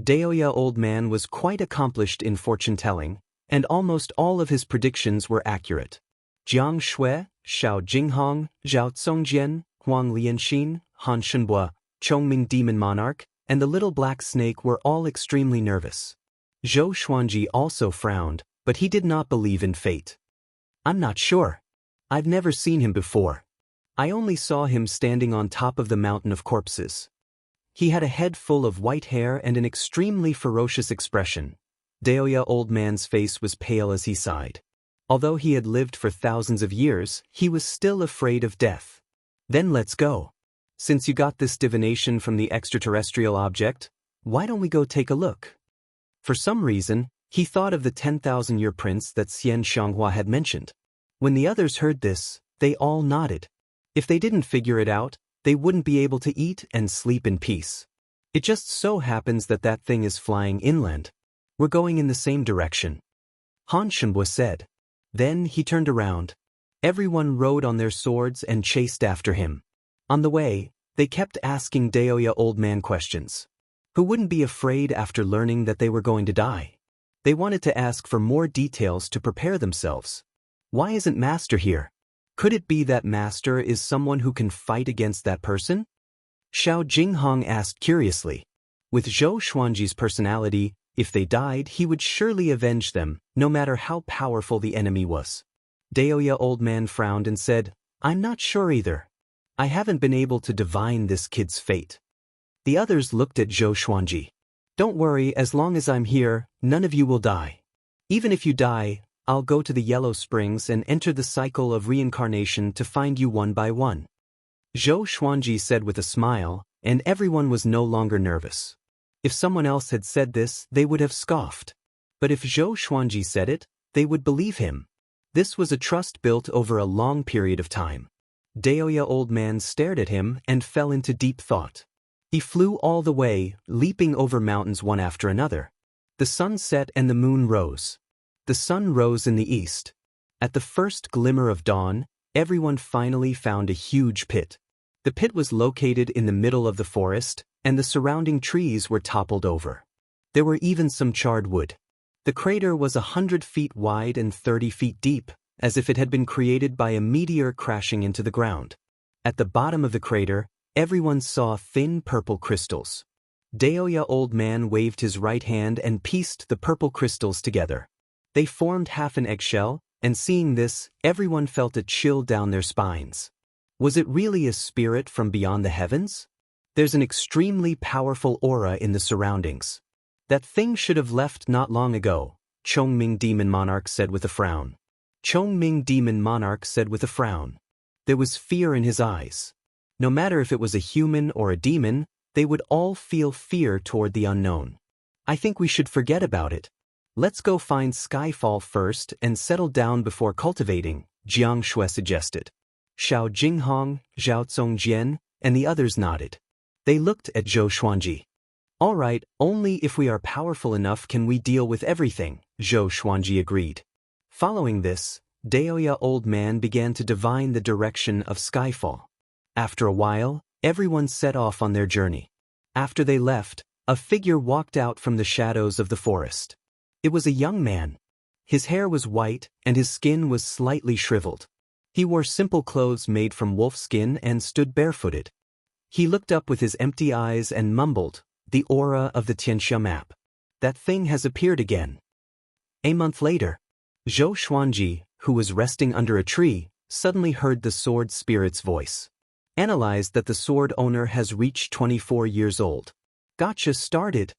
Daoya old man was quite accomplished in fortune-telling, and almost all of his predictions were accurate. Jiang Shui, Shao Jinghong, Zhao Tsongjian, Huang Lianxin, Han Shenbua, Chongming Demon Monarch, and the little black snake were all extremely nervous. Zhou Xuanji also frowned, but he did not believe in fate. "I'm not sure. I've never seen him before. I only saw him standing on top of the mountain of corpses. He had a head full of white hair and an extremely ferocious expression." Daoya old man's face was pale as he sighed. Although he had lived for thousands of years, he was still afraid of death. "Then let's go. Since you got this divination from the extraterrestrial object, why don't we go take a look?" For some reason, he thought of the 10,000-year prince that Xianxia had mentioned. When the others heard this, they all nodded. If they didn't figure it out, they wouldn't be able to eat and sleep in peace. It just so happens that that thing is flying inland. We're going in the same direction. Han Shenbua said. Then he turned around. Everyone rode on their swords and chased after him. On the way, they kept asking Daoya old man questions. Who wouldn't be afraid after learning that they were going to die? They wanted to ask for more details to prepare themselves. Why isn't Master here? Could it be that Master is someone who can fight against that person? Xiao Jinghong asked curiously. With Zhou Xuanji's personality, if they died he would surely avenge them, no matter how powerful the enemy was. Daoya old man frowned and said, "I'm not sure either. I haven't been able to divine this kid's fate." The others looked at Zhou Xuanji. "Don't worry, as long as I'm here, none of you will die. Even if you die, I'll go to the Yellow Springs and enter the cycle of reincarnation to find you one by one." Zhou Xuanji said with a smile, and everyone was no longer nervous. If someone else had said this, they would have scoffed. But if Zhou Xuanji said it, they would believe him. This was a trust built over a long period of time. Daoya old man stared at him and fell into deep thought. He flew all the way, leaping over mountains one after another. The sun set and the moon rose. The sun rose in the east. At the first glimmer of dawn, everyone finally found a huge pit. The pit was located in the middle of the forest, and the surrounding trees were toppled over. There were even some charred wood. The crater was 100 feet wide and 30 feet deep, as if it had been created by a meteor crashing into the ground. At the bottom of the crater, everyone saw thin purple crystals. Daoya old man waved his right hand and pieced the purple crystals together. They formed half an eggshell, and seeing this, everyone felt a chill down their spines. Was it really a spirit from beyond the heavens? There's an extremely powerful aura in the surroundings. That thing should have left not long ago, Chongming Demon Monarch said with a frown. Chongming Demon Monarch said with a frown. There was fear in his eyes. No matter if it was a human or a demon, they would all feel fear toward the unknown. "I think we should forget about it. Let's go find Skyfall first and settle down before cultivating," Jiang Shui suggested. Shao Jinghong, Zhao Tsongjian, and the others nodded. They looked at Zhou Xuanji. "All right, only if we are powerful enough can we deal with everything," Zhou Xuanji agreed. Following this, Daoya old man began to divine the direction of Skyfall. After a while, everyone set off on their journey. After they left, a figure walked out from the shadows of the forest. It was a young man. His hair was white, and his skin was slightly shriveled. He wore simple clothes made from wolf skin and stood barefooted. He looked up with his empty eyes and mumbled, "The aura of the Xianxia map. That thing has appeared again." A month later, Zhou Xuanji, who was resting under a tree, suddenly heard the sword spirit's voice. Analyzed that the sword owner has reached 24 years old. Gotcha started.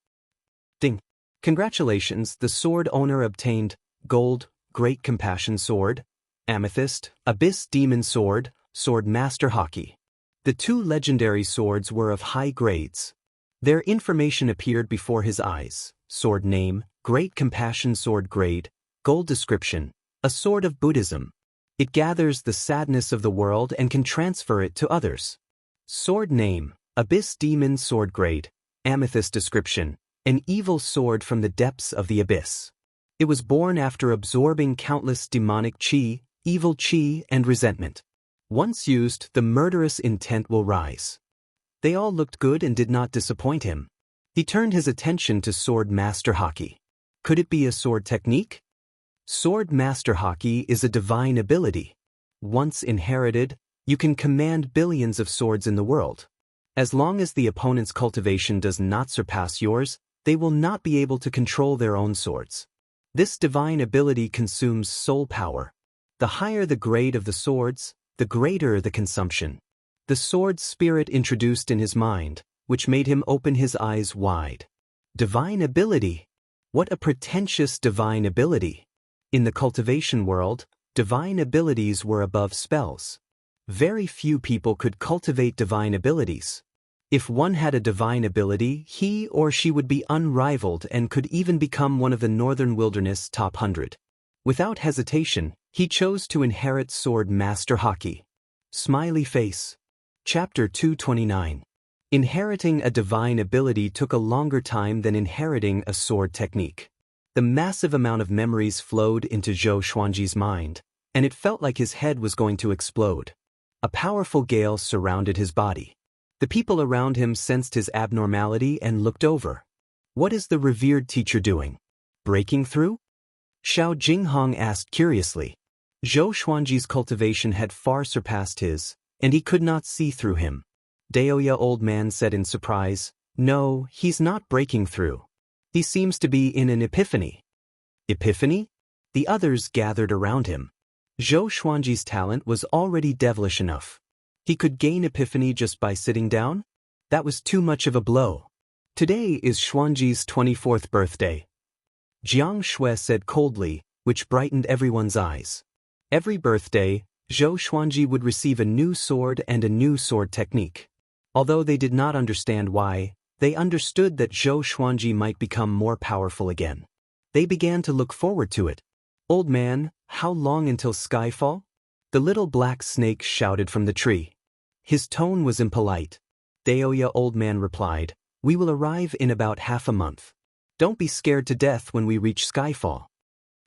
Ding. Congratulations, the sword owner obtained Gold, Great Compassion Sword, Amethyst, Abyss Demon Sword, Sword Master Hockey. The two legendary swords were of high grades. Their information appeared before his eyes. Sword name, Great Compassion Sword grade, Gold description, a sword of Buddhism. It gathers the sadness of the world and can transfer it to others. Sword name, Abyss Demon Sword grade, Amethyst description, an evil sword from the depths of the abyss. It was born after absorbing countless demonic qi, evil qi, and resentment. Once used, the murderous intent will rise. They all looked good and did not disappoint him. He turned his attention to Sword Master Hockey. Could it be a sword technique? Sword Master Hockey is a divine ability. Once inherited, you can command billions of swords in the world. As long as the opponent's cultivation does not surpass yours, they will not be able to control their own swords. This divine ability consumes soul power. The higher the grade of the swords, the greater the consumption. The sword spirit introduced in his mind, which made him open his eyes wide. Divine ability? What a pretentious divine ability! In the cultivation world, divine abilities were above spells. Very few people could cultivate divine abilities. If one had a divine ability, he or she would be unrivaled and could even become one of the Northern Wilderness top 100. Without hesitation, he chose to inherit Sword Master Hockey. Smiley face. Chapter 229. Inheriting a divine ability took a longer time than inheriting a sword technique. The massive amount of memories flowed into Zhou Xuanji's mind, and it felt like his head was going to explode. A powerful gale surrounded his body. The people around him sensed his abnormality and looked over. What is the revered teacher doing? Breaking through? Xiao Jinghong asked curiously. Zhou Xuanji's cultivation had far surpassed his, and he could not see through him. Daoya old man said in surprise, "No, he's not breaking through. He seems to be in an epiphany." Epiphany? The others gathered around him. Zhou Xuanji's talent was already devilish enough. He could gain epiphany just by sitting down? That was too much of a blow. Today is Xuanji's 24th birthday. Jiang Shui said coldly, which brightened everyone's eyes. Every birthday, Zhou Xuanji would receive a new sword and a new sword technique. Although they did not understand why, they understood that Zhou Xuanji might become more powerful again. They began to look forward to it. "Old man, how long until skyfall?" The little black snake shouted from the tree. His tone was impolite. Daoya old man replied, "We will arrive in about half a month. Don't be scared to death when we reach skyfall."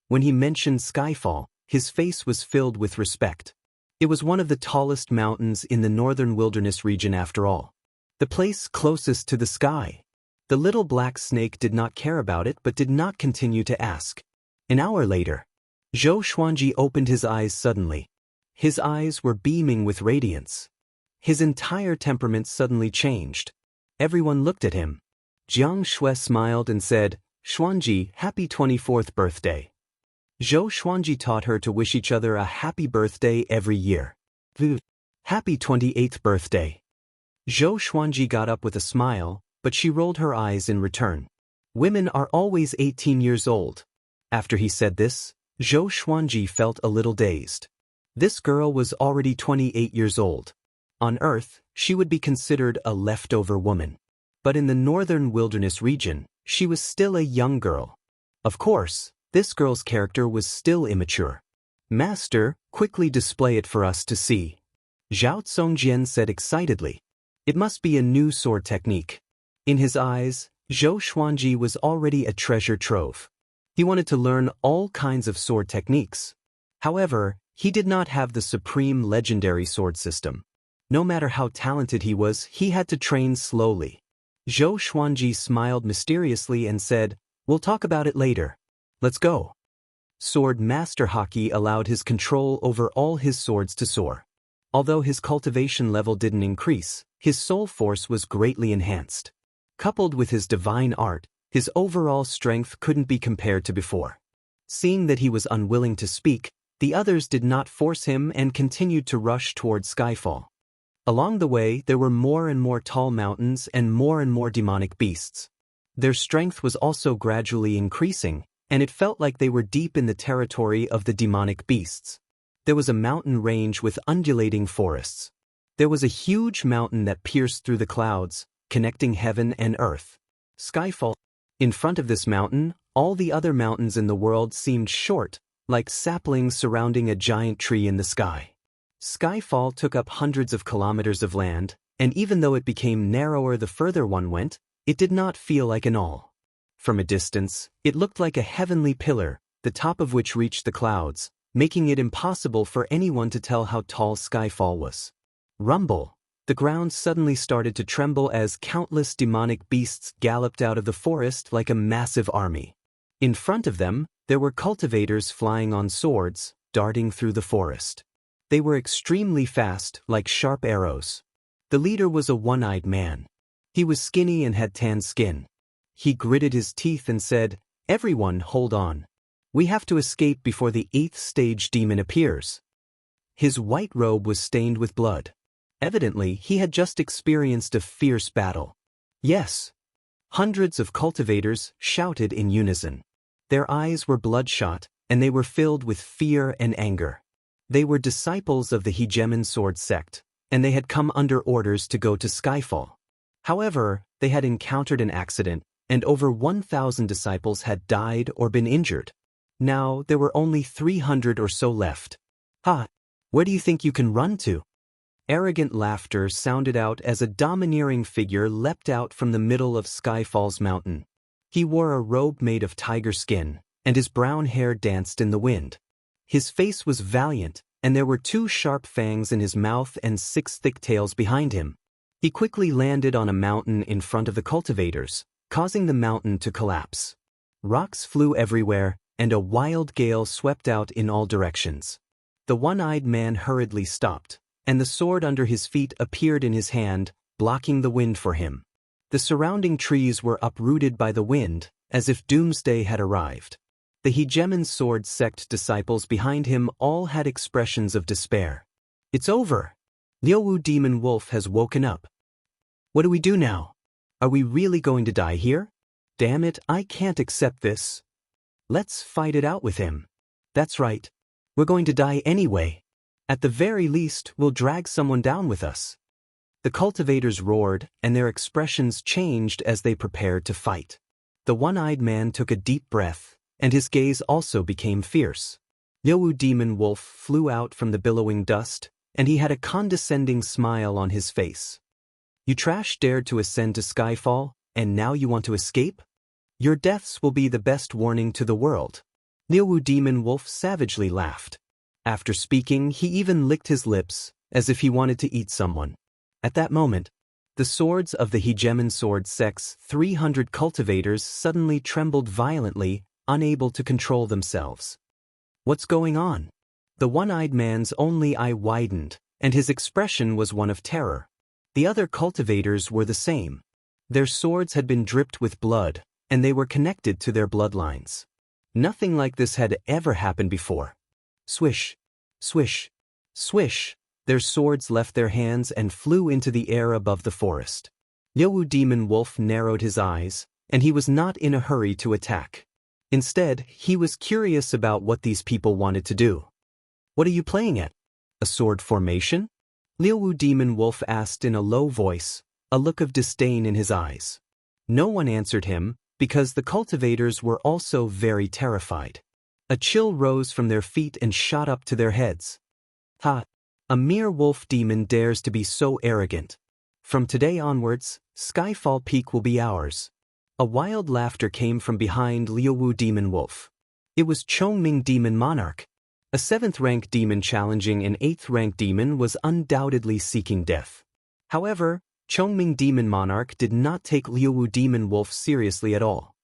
When he mentioned skyfall, his face was filled with respect. It was one of the tallest mountains in the northern wilderness region after all. The place closest to the sky. The little black snake did not care about it but did not continue to ask. An hour later, Zhou Xuanji opened his eyes suddenly. His eyes were beaming with radiance. His entire temperament suddenly changed. Everyone looked at him. Jiang Shui smiled and said, "Xuanji, happy 24th birthday." Zhou Xuanji taught her to wish each other a happy birthday every year. Happy 28th birthday. Zhou Xuanji got up with a smile, but she rolled her eyes in return. Women are always 18 years old. After he said this, Zhou Xuanji felt a little dazed. This girl was already 28 years old. On Earth, she would be considered a leftover woman. But in the northern wilderness region, she was still a young girl. Of course, this girl's character was still immature. "Master, quickly display it for us to see," Zhao Tsongjian said excitedly. It must be a new sword technique. In his eyes, Zhou Xuanji was already a treasure trove. He wanted to learn all kinds of sword techniques. However, he did not have the supreme legendary sword system. No matter how talented he was, he had to train slowly. Zhou Xuanji smiled mysteriously and said, "We'll talk about it later. Let's go." Sword Master Hockey allowed his control over all his swords to soar. Although his cultivation level didn't increase, his soul force was greatly enhanced. Coupled with his divine art, his overall strength couldn't be compared to before. Seeing that he was unwilling to speak, the others did not force him and continued to rush toward Skyfall. Along the way, there were more and more tall mountains and more demonic beasts. Their strength was also gradually increasing, and it felt like they were deep in the territory of the demonic beasts. There was a mountain range with undulating forests. There was a huge mountain that pierced through the clouds, connecting heaven and earth. Skyfall. In front of this mountain, all the other mountains in the world seemed short, like saplings surrounding a giant tree in the sky. Skyfall took up hundreds of kilometers of land, and even though it became narrower the further one went, it did not feel like an all. From a distance, it looked like a heavenly pillar, the top of which reached the clouds, making it impossible for anyone to tell how tall Skyfall was. Rumble! The ground suddenly started to tremble as countless demonic beasts galloped out of the forest like a massive army. In front of them, there were cultivators flying on swords, darting through the forest. They were extremely fast, like sharp arrows. The leader was a one-eyed man. He was skinny and had tan skin. He gritted his teeth and said, "Everyone, hold on. We have to escape before the 8th stage demon appears." His white robe was stained with blood. Evidently, he had just experienced a fierce battle. Yes. Hundreds of cultivators shouted in unison. Their eyes were bloodshot, and they were filled with fear and anger. They were disciples of the Hegemon Sword sect, and they had come under orders to go to Skyfall. However, they had encountered an accident, and over 1,000 disciples had died or been injured. Now, there were only 300 or so left. "Ha! Where do you think you can run to?" Arrogant laughter sounded out as a domineering figure leapt out from the middle of Skyfall's mountain. He wore a robe made of tiger skin, and his brown hair danced in the wind. His face was valiant, and there were 2 sharp fangs in his mouth and 6 thick tails behind him. He quickly landed on a mountain in front of the cultivators, causing the mountain to collapse. Rocks flew everywhere, and a wild gale swept out in all directions. The one-eyed man hurriedly stopped, and the sword under his feet appeared in his hand, blocking the wind for him. The surrounding trees were uprooted by the wind, as if doomsday had arrived. The Hegemon Sword sect disciples behind him all had expressions of despair. "It's over. Liuwu Demon Wolf has woken up. What do we do now? Are we really going to die here? Damn it, I can't accept this. Let's fight it out with him. That's right. We're going to die anyway. At the very least, we'll drag someone down with us." The cultivators roared, and their expressions changed as they prepared to fight. The one-eyed man took a deep breath, and his gaze also became fierce. Liuwu Demon Wolf flew out from the billowing dust, and he had a condescending smile on his face. "You trash dared to ascend to Skyfall, and now you want to escape? Your deaths will be the best warning to the world." Liuwu Demon Wolf savagely laughed. After speaking, he even licked his lips, as if he wanted to eat someone. At that moment, the swords of the Hegemon Sword sect's 300 cultivators suddenly trembled violently, unable to control themselves. "What's going on?" The one-eyed man's only eye widened, and his expression was one of terror. The other cultivators were the same. Their swords had been dripped with blood, and they were connected to their bloodlines. Nothing like this had ever happened before. Swish, swish, swish, their swords left their hands and flew into the air above the forest. Liuwu Demon Wolf narrowed his eyes, and he was not in a hurry to attack. Instead, he was curious about what these people wanted to do. "What are you playing at? A sword formation?" Liuwu Demon Wolf asked in a low voice, a look of disdain in his eyes. No one answered him, because the cultivators were also very terrified. A chill rose from their feet and shot up to their heads. "Ha! A mere wolf demon dares to be so arrogant. From today onwards, Skyfall Peak will be ours." A wild laughter came from behind Liuwu Demon Wolf. It was Chongming Demon Monarch. A 7th-rank demon challenging an 8th-rank demon was undoubtedly seeking death. However, Chongming Demon Monarch did not take Liuwu Demon Wolf seriously at all.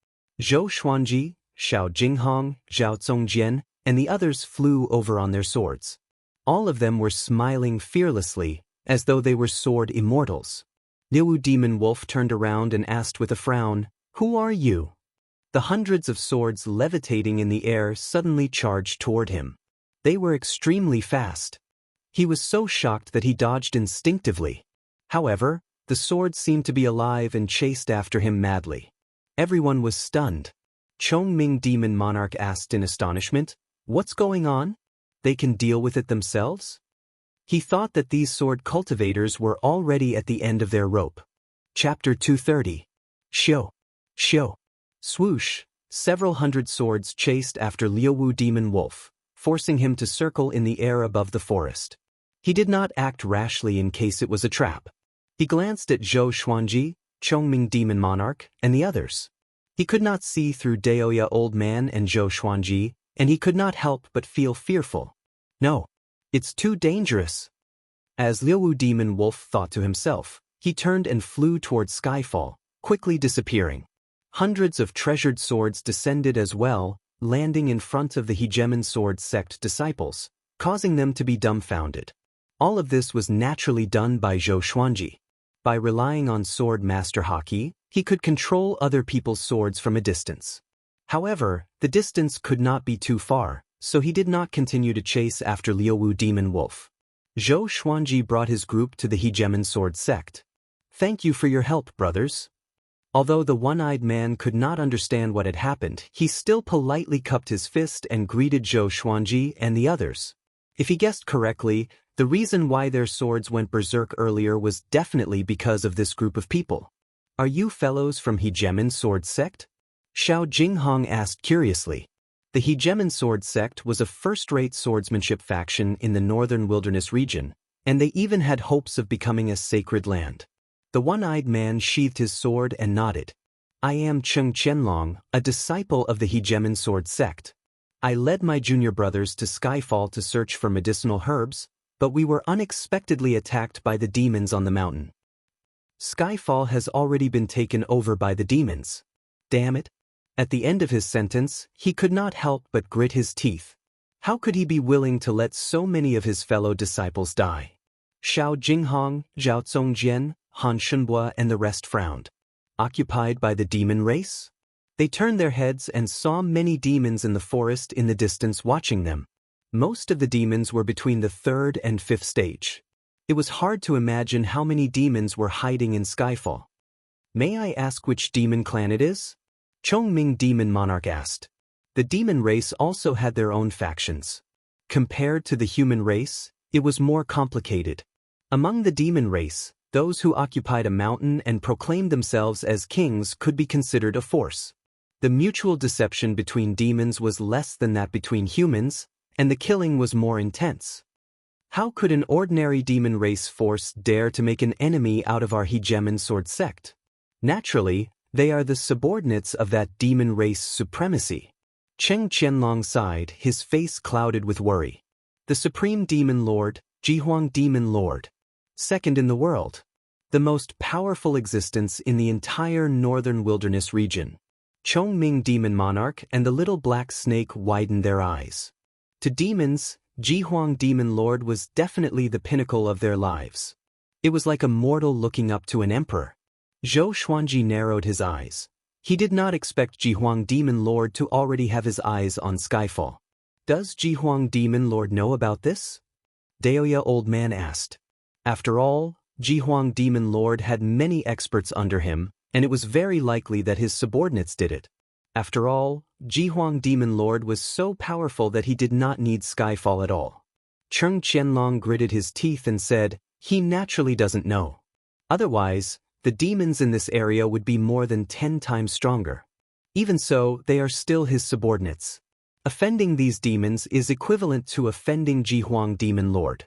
Zhou Xuanji, Xiao Jinghong, Zhao Zongjian, and the others flew over on their swords. All of them were smiling fearlessly, as though they were sword immortals. Liu Demon Wolf turned around and asked with a frown, "Who are you?" The hundreds of swords levitating in the air suddenly charged toward him. They were extremely fast. He was so shocked that he dodged instinctively. However, the swords seemed to be alive and chased after him madly. Everyone was stunned. Chongming Demon Monarch asked in astonishment, "What's going on? They can deal with it themselves?" He thought that these sword cultivators were already at the end of their rope. Chapter 230. Xiu. Xiu. Swoosh, several hundred swords chased after Liu Demon Wolf, forcing him to circle in the air above the forest. He did not act rashly in case it was a trap. He glanced at Zhou Xuanji, Chongming Demon Monarch, and the others. He could not see through Daoya Old Man and Zhou Xuanji, and he could not help but feel fearful. No, it's too dangerous. As Liu Demon Wolf thought to himself, he turned and flew toward Skyfall, quickly disappearing. Hundreds of treasured swords descended as well, landing in front of the Hegemon Sword sect disciples, causing them to be dumbfounded. All of this was naturally done by Zhou Xuanji. By relying on sword master Haki, he could control other people's swords from a distance. However, the distance could not be too far, so he did not continue to chase after Liu Demon Wolf. Zhou Xuanji brought his group to the Hegemon Sword sect. "Thank you for your help, brothers." Although the one-eyed man could not understand what had happened, he still politely cupped his fist and greeted Zhou Xuanji and the others. If he guessed correctly, the reason why their swords went berserk earlier was definitely because of this group of people. "Are you fellows from Hegemon Sword sect?" Xiao Jinghong asked curiously. The Hegemon Sword sect was a first-rate swordsmanship faction in the northern wilderness region, and they even had hopes of becoming a sacred land. The one-eyed man sheathed his sword and nodded. "I am Cheng Qianlong, a disciple of the Hegemon Sword sect. I led my junior brothers to Skyfall to search for medicinal herbs, but we were unexpectedly attacked by the demons on the mountain." Skyfall has already been taken over by the demons. Damn it. At the end of his sentence, he could not help but grit his teeth. How could he be willing to let so many of his fellow disciples die? Xiao Jinghong, Zhao Zongjian, Han Shunbua and the rest frowned. Occupied by the demon race? They turned their heads and saw many demons in the forest in the distance watching them. Most of the demons were between the 3rd and 5th stage. It was hard to imagine how many demons were hiding in Skyfall. "May I ask which demon clan it is?" Chongming Demon Monarch asked. The demon race also had their own factions. Compared to the human race, it was more complicated. Among the demon race, those who occupied a mountain and proclaimed themselves as kings could be considered a force. The mutual deception between demons was less than that between humans, and the killing was more intense. How could an ordinary demon race force dare to make an enemy out of our Hegemon Sword sect? Naturally, they are the subordinates of that demon race supremacy. Cheng Qianlong sighed, his face clouded with worry. The Supreme Demon Lord, Jihuang Demon Lord. Second in the world. The most powerful existence in the entire northern wilderness region. Chongming Demon Monarch and the little black snake widened their eyes. To demons, Jihuang Demon Lord was definitely the pinnacle of their lives. It was like a mortal looking up to an emperor. Zhou Xuanji narrowed his eyes. He did not expect Jihuang Demon Lord to already have his eyes on Skyfall. "Does Jihuang Demon Lord know about this?" Daoya Old Man asked. After all, Jihuang Demon Lord had many experts under him, and it was very likely that his subordinates did it. After all, Jihuang Demon Lord was so powerful that he did not need Skyfall at all. Cheng Qianlong gritted his teeth and said, "He naturally doesn't know. Otherwise, the demons in this area would be more than 10 times stronger. Even so, they are still his subordinates. Offending these demons is equivalent to offending Jihuang Demon Lord."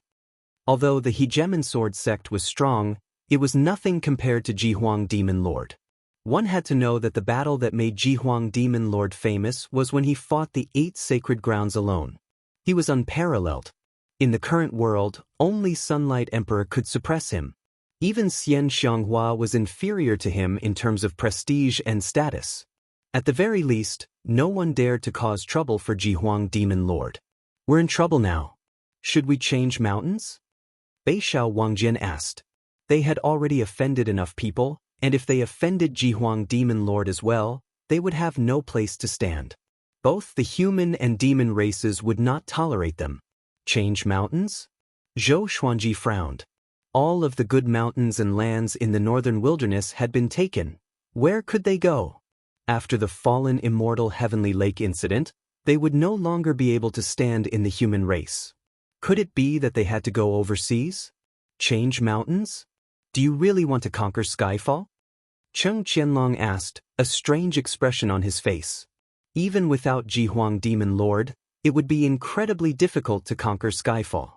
Although the Hegemon Sword sect was strong, it was nothing compared to Jihuang Demon Lord. One had to know that the battle that made Jihuang Demon Lord famous was when he fought the 8 sacred grounds alone. He was unparalleled. In the current world, only Sunlight Emperor could suppress him. Even Xianxia was inferior to him in terms of prestige and status. At the very least, no one dared to cause trouble for Jihuang Demon Lord. "We're in trouble now." Should we change mountains? Beishao Wangjian asked. They had already offended enough people, and if they offended Jihuang Demon Lord as well, they would have no place to stand. Both the human and demon races would not tolerate them. Change mountains? Zhou Xuanji frowned. All of the good mountains and lands in the northern wilderness had been taken. Where could they go? After the fallen immortal heavenly lake incident, they would no longer be able to stand in the human race. Could it be that they had to go overseas? Change mountains? Do you really want to conquer Skyfall? Cheng Qianlong asked, a strange expression on his face. Even without Jihuang Demon Lord, it would be incredibly difficult to conquer Skyfall.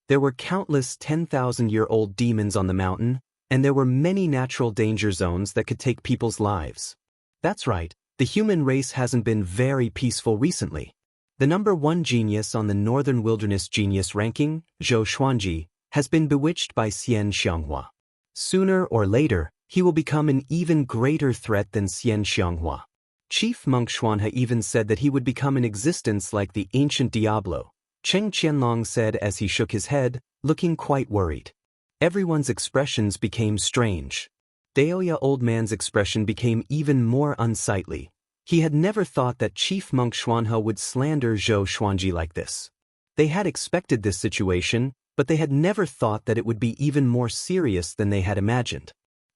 There were countless 10,000-year-old demons on the mountain, and there were many natural danger zones that could take people's lives. That's right, the human race hasn't been very peaceful recently. The number 1 genius on the Northern Wilderness Genius ranking, Zhou Xuanji, has been bewitched by Xianxia. Sooner or later, he will become an even greater threat than Xianxia. Chief Monk Xuanhe even said that he would become an existence like the ancient Diablo, Cheng Qianlong said as he shook his head, looking quite worried. Everyone's expressions became strange. Daoya Old Man's expression became even more unsightly. He had never thought that Chief Monk Xuanhe would slander Zhou Xuanji like this. They had expected this situation, but they had never thought that it would be even more serious than they had imagined.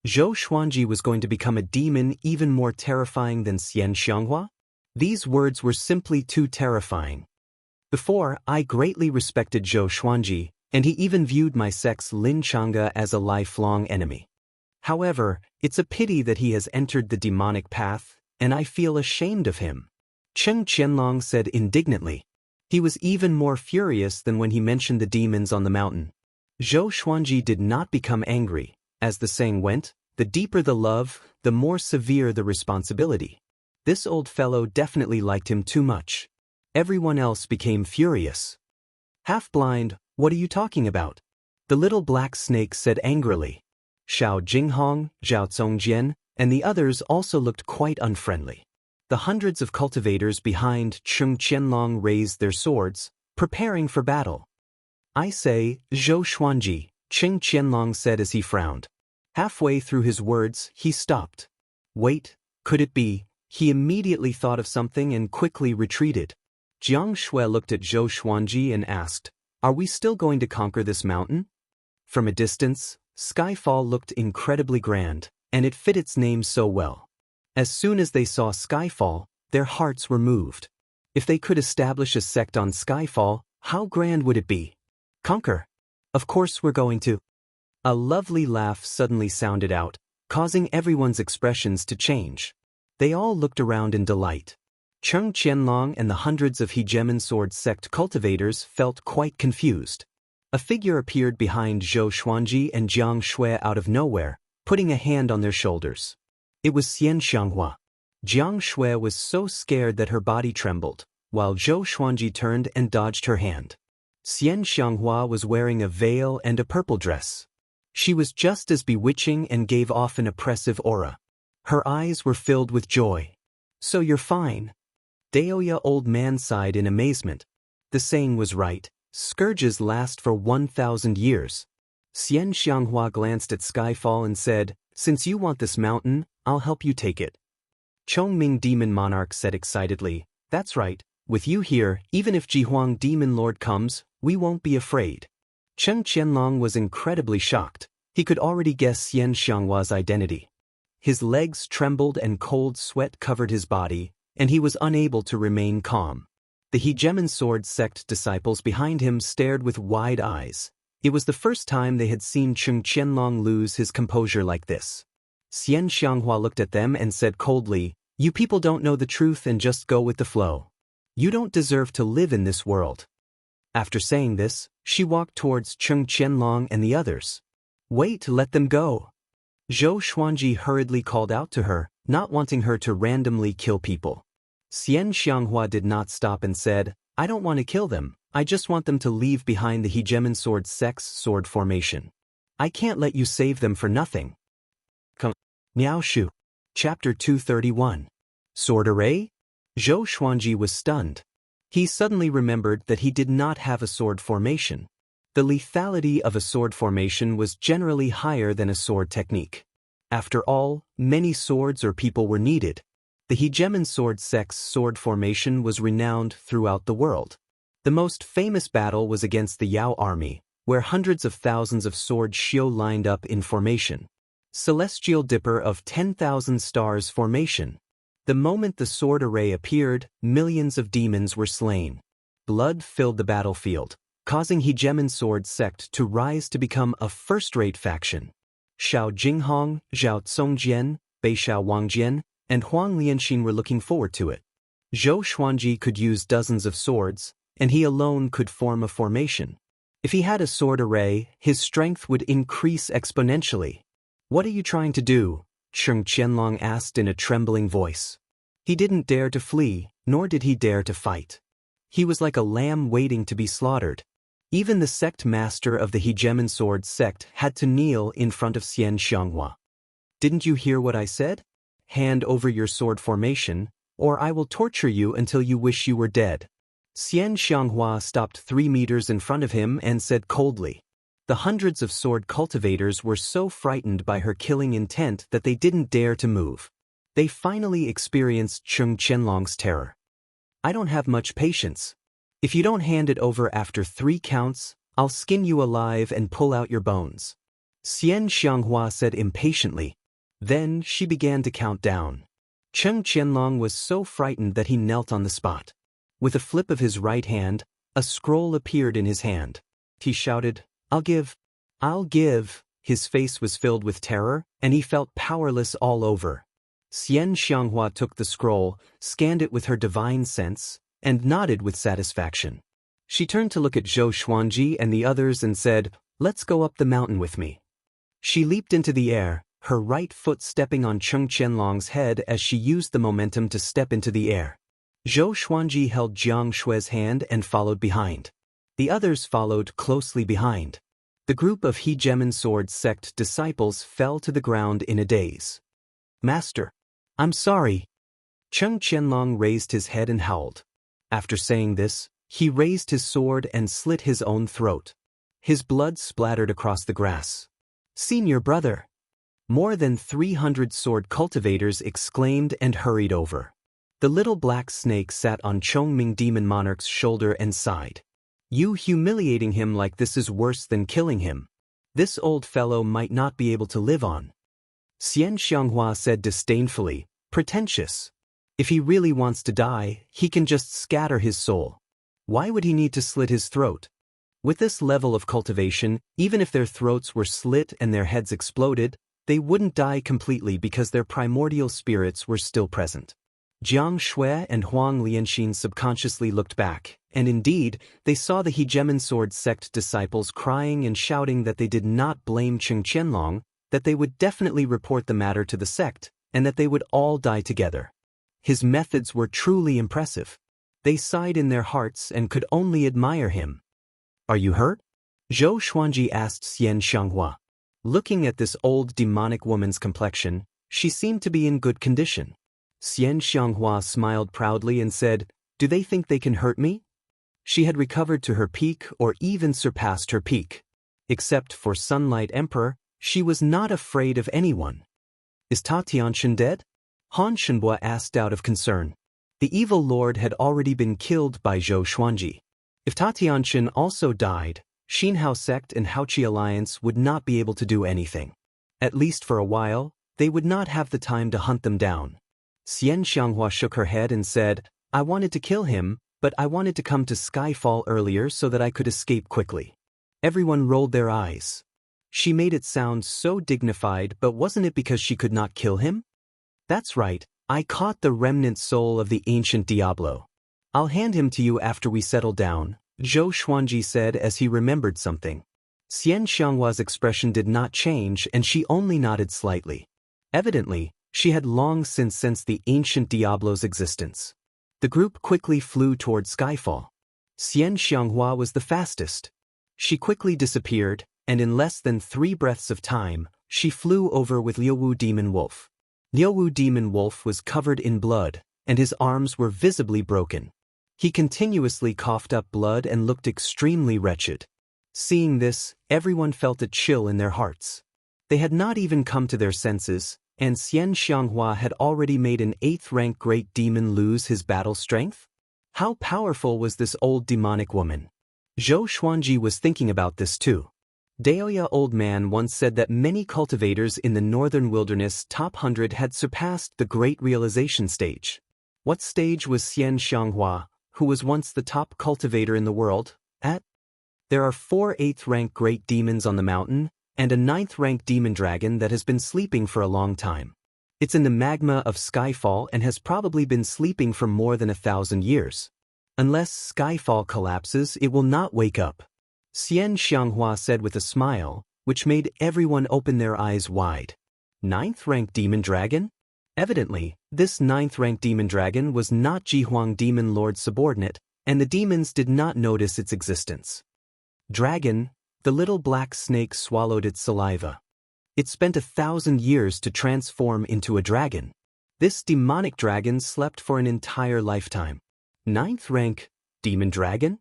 Zhou Xuanji was going to become a demon even more terrifying than Xianxia? These words were simply too terrifying. Before, I greatly respected Zhou Xuanji, and he even viewed my sect's Lin Chang'e as a lifelong enemy. However, it's a pity that he has entered the demonic path, and I feel ashamed of him. Cheng Qianlong said indignantly. He was even more furious than when he mentioned the demons on the mountain. Zhou Xuanji did not become angry. As the saying went, the deeper the love, the more severe the responsibility. This old fellow definitely liked him too much. Everyone else became furious. Half-blind, what are you talking about? The little black snake said angrily. Xiao Jinghong, Zhao Zongjian, and the others also looked quite unfriendly. The hundreds of cultivators behind Cheng Qianlong raised their swords, preparing for battle. I say, Zhou Xuanji, Cheng Qianlong said as he frowned. Halfway through his words, he stopped. Wait, could it be? He immediately thought of something and quickly retreated. Jiang Shui looked at Zhou Xuanji and asked, are we still going to conquer this mountain? From a distance, Skyfall looked incredibly grand, and it fit its name so well. As soon as they saw Skyfall, their hearts were moved. If they could establish a sect on Skyfall, how grand would it be? Conquer. Of course we're going to. A lovely laugh suddenly sounded out, causing everyone's expressions to change. They all looked around in delight. Cheng Qianlong and the hundreds of Hegemon Sword sect cultivators felt quite confused. A figure appeared behind Zhou Xuanji and Jiang Shui out of nowhere, putting a hand on their shoulders. It was Xianxia. Jiang Shui was so scared that her body trembled, while Zhou Xuanji turned and dodged her hand. Xianxia was wearing a veil and a purple dress. She was just as bewitching and gave off an oppressive aura. Her eyes were filled with joy. So you're fine. Daoya Old Man sighed in amazement. The saying was right, scourges last for 1,000 years. Xianxia glanced at Skyfall and said, since you want this mountain, I'll help you take it. Chongming Demon Monarch said excitedly, that's right, with you here, even if Jihuang Demon Lord comes, we won't be afraid. Cheng Qianlong was incredibly shocked. He could already guess Xianxia's identity. His legs trembled and cold sweat covered his body, and he was unable to remain calm. The Hegemon Sword sect disciples behind him stared with wide eyes. It was the first time they had seen Cheng Qianlong lose his composure like this. Xianxia looked at them and said coldly, you people don't know the truth and just go with the flow. You don't deserve to live in this world. After saying this, she walked towards Cheng Qianlong and the others. Wait, let them go. Zhou Xuanji hurriedly called out to her, not wanting her to randomly kill people. Xianxia did not stop and said, I don't want to kill them, I just want them to leave behind the Hegemon Sword sect's sword formation. I can't let you save them for nothing. Come. Niao Shu. Chapter 231. Sword Array? Zhou Xuanji was stunned. He suddenly remembered that he did not have a sword formation. The lethality of a sword formation was generally higher than a sword technique. After all, many swords or people were needed. The hegemon sword sect's sword formation was renowned throughout the world. The most famous battle was against the Yao army, where hundreds of thousands of sword shio lined up in formation. Celestial Dipper of 10,000 Stars formation. The moment the sword array appeared, millions of demons were slain. Blood filled the battlefield, causing hegemon sword sect to rise to become a first-rate faction. Xiao Jinghong, Zhao Congjian, Beixiao Wangjian, and Huang Lianxin were looking forward to it. Zhou Xuanji could use dozens of swords, and he alone could form a formation. If he had a sword array, his strength would increase exponentially. "What are you trying to do?" Cheng Qianlong asked in a trembling voice. He didn't dare to flee, nor did he dare to fight. He was like a lamb waiting to be slaughtered. Even the sect master of the hegemon sword sect had to kneel in front of Xianxia. "Didn't you hear what I said? Hand over your sword formation, or I will torture you until you wish you were dead." Xianxia stopped 3 meters in front of him and said coldly. The hundreds of sword cultivators were so frightened by her killing intent that they didn't dare to move. They finally experienced Cheng Qianlong's terror. "I don't have much patience. If you don't hand it over after 3 counts, I'll skin you alive and pull out your bones," Xianxia said impatiently. Then she began to count down. Cheng Qianlong was so frightened that he knelt on the spot. With a flip of his right hand, a scroll appeared in his hand. He shouted, I'll give." His face was filled with terror, and he felt powerless all over. Xianxia took the scroll, scanned it with her divine sense, and nodded with satisfaction. She turned to look at Zhou Xuanji and the others and said, "Let's go up the mountain with me." She leaped into the air, her right foot stepping on Cheng Qianlong's head as she used the momentum to step into the air. Zhou Xuanji held Jiang Shui's hand and followed behind. The others followed closely behind. The group of hegemon sword sect disciples fell to the ground in a daze. "Master, I'm sorry." Cheng Qianlong raised his head and howled. After saying this, he raised his sword and slit his own throat. His blood splattered across the grass. "Senior brother!" More than 300 sword cultivators exclaimed and hurried over. The little black snake sat on Chongming Demon Monarch's shoulder and sighed. "You humiliating him like this is worse than killing him. This old fellow might not be able to live on." Xianxia said disdainfully, "Pretentious. If he really wants to die, he can just scatter his soul. Why would he need to slit his throat?" With this level of cultivation, even if their throats were slit and their heads exploded, they wouldn't die completely because their primordial spirits were still present. Jiang Shui and Huang Lianxin subconsciously looked back, and indeed, they saw the hegemon sword sect disciples crying and shouting that they did not blame Cheng Qianlong, that they would definitely report the matter to the sect, and that they would all die together. His methods were truly impressive. They sighed in their hearts and could only admire him. "Are you hurt?" Zhou Xuanji asked Xianxia. Looking at this old demonic woman's complexion, she seemed to be in good condition. Xianxia smiled proudly and said, "Do they think they can hurt me?" She had recovered to her peak or even surpassed her peak. Except for Sunlight Emperor, she was not afraid of anyone. "Is Ta Tianxin dead?" Han Shenbo asked out of concern. The evil lord had already been killed by Zhou Xuanji. If Ta Tianxin also died, Xinhao sect and Haoqi alliance would not be able to do anything. At least for a while, they would not have the time to hunt them down. Xianxia shook her head and said, "I wanted to kill him, but I wanted to come to Skyfall earlier so that I could escape quickly." Everyone rolled their eyes. She made it sound so dignified, but wasn't it because she could not kill him? "That's right, I caught the remnant soul of the ancient Diablo. I'll hand him to you after we settle down," Zhou Xuanji said as he remembered something. Xianxia's expression did not change and she only nodded slightly. Evidently, she had long since sensed the ancient Diablo's existence. The group quickly flew toward Skyfall. Xianxia was the fastest. She quickly disappeared, and in less than 3 breaths of time, she flew over with Liuwu Demon Wolf. Liuwu Demon Wolf was covered in blood, and his arms were visibly broken. He continuously coughed up blood and looked extremely wretched. Seeing this, everyone felt a chill in their hearts. They had not even come to their senses, and Xianxia had already made an 8th-rank great demon lose his battle strength? How powerful was this old demonic woman? Zhou Xuanji was thinking about this too. Daoya Old Man once said that many cultivators in the northern wilderness top 100 had surpassed the Great Realization stage. What stage was Xianxia, who was once the top cultivator in the world, at? There are 4 8th-rank great demons on the mountain, and a 9th-rank demon dragon that has been sleeping for a long time. It's in the magma of Skyfall and has probably been sleeping for more than 1,000 years. Unless Skyfall collapses, it will not wake up. Xianxia said with a smile, which made everyone open their eyes wide. 9th-rank demon dragon? Evidently, this 9th-rank demon dragon was not Jihuang Demon Lord's subordinate, and the demons did not notice its existence. Dragon, the little black snake swallowed its saliva. It spent 1,000 years to transform into a dragon. This demonic dragon slept for an entire lifetime. 9th-rank demon dragon?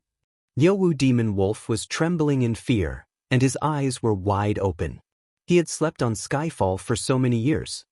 Liuwu Demon Wolf was trembling in fear, and his eyes were wide open. He had slept on Skyfall for so many years.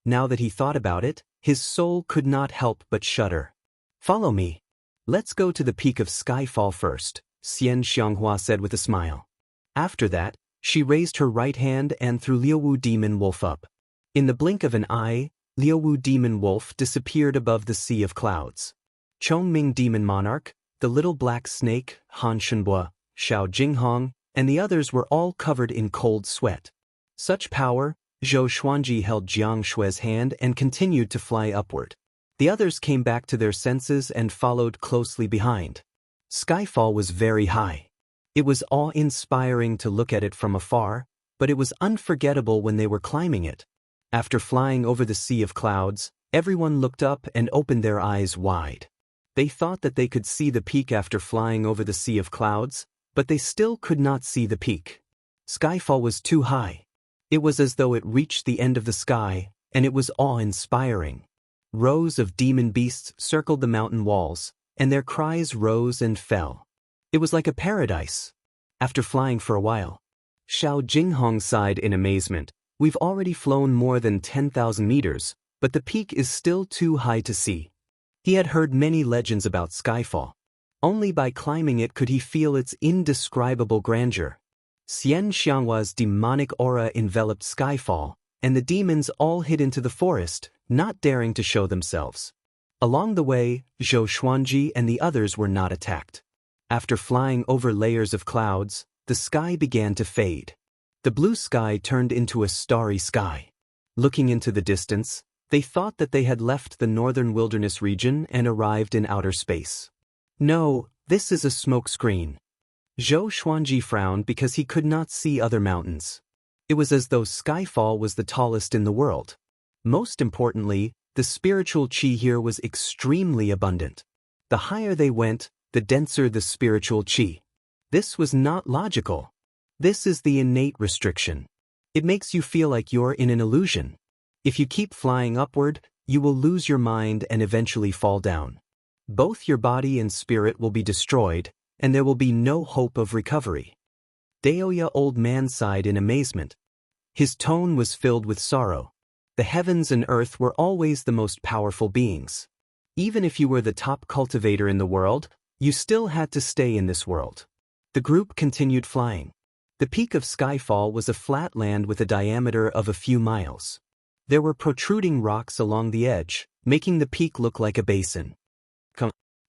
Now that he thought about it, his soul could not help but shudder. Follow me. Let's go to the peak of Skyfall first, Xianxia said with a smile. After that, she raised her right hand and threw Liuwu Demon Wolf up. In the blink of an eye, Liuwu Demon Wolf disappeared above the sea of clouds. Chongming Demon Monarch, the little black snake, Han Shenbua, Xiao Jinghong, and the others were all covered in cold sweat. Such power, Zhou Xuanji held Jiang Shui's hand and continued to fly upward. The others came back to their senses and followed closely behind. Skyfall was very high. It was awe-inspiring to look at it from afar, but it was unforgettable when they were climbing it. After flying over the sea of clouds, everyone looked up and opened their eyes wide. They thought that they could see the peak after flying over the sea of clouds, but they still could not see the peak. Skyfall was too high. It was as though it reached the end of the sky, and it was awe-inspiring. Rows of demon beasts circled the mountain walls, and their cries rose and fell. It was like a paradise. After flying for a while, Xiao Jinghong sighed in amazement. We've already flown more than 10,000 meters, but the peak is still too high to see. He had heard many legends about Skyfall. Only by climbing it could he feel its indescribable grandeur. Xianxia's demonic aura enveloped Skyfall, and the demons all hid into the forest, not daring to show themselves. Along the way, Zhou Xuanji and the others were not attacked. After flying over layers of clouds, the sky began to fade. The blue sky turned into a starry sky. Looking into the distance, they thought that they had left the northern wilderness region and arrived in outer space. No, this is a smoke screen. Zhou Xuanji frowned because he could not see other mountains. It was as though Skyfall was the tallest in the world. Most importantly, the spiritual qi here was extremely abundant. The higher they went, the denser the spiritual qi. This was not logical. This is the innate restriction. It makes you feel like you're in an illusion. If you keep flying upward, you will lose your mind and eventually fall down. Both your body and spirit will be destroyed, and there will be no hope of recovery. Daoya Old Man sighed in amazement. His tone was filled with sorrow. The heavens and earth were always the most powerful beings. Even if you were the top cultivator in the world, you still had to stay in this world. The group continued flying. The peak of Skyfall was a flat land with a diameter of a few miles. There were protruding rocks along the edge, making the peak look like a basin.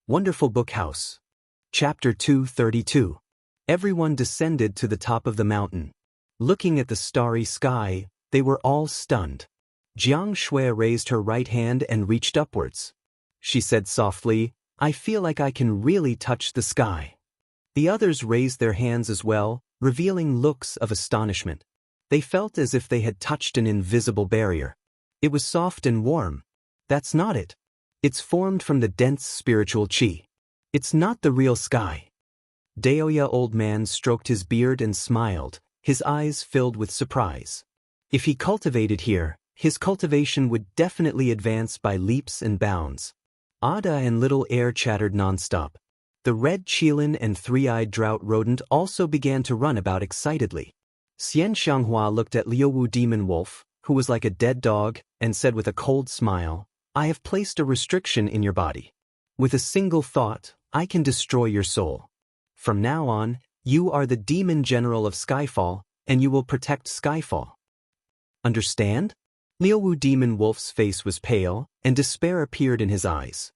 Wonderful Book House. Chapter 232. Everyone descended to the top of the mountain. Looking at the starry sky, they were all stunned. Jiang Shui raised her right hand and reached upwards. She said softly, "I feel like I can really touch the sky." The others raised their hands as well, revealing looks of astonishment. They felt as if they had touched an invisible barrier. It was soft and warm. That's not it. It's formed from the dense spiritual qi. It's not the real sky. Daoya Old Man stroked his beard and smiled, his eyes filled with surprise. If he cultivated here, his cultivation would definitely advance by leaps and bounds. Ada and little Air chattered nonstop. The red qilin and three-eyed drought rodent also began to run about excitedly. Xianxia looked at Liuwu Demon Wolf, who was like a dead dog, and said with a cold smile, "I have placed a restriction in your body. With a single thought, I can destroy your soul. From now on, you are the demon general of Skyfall, and you will protect Skyfall. Understand?" Liuwu Demon Wolf's face was pale, and despair appeared in his eyes.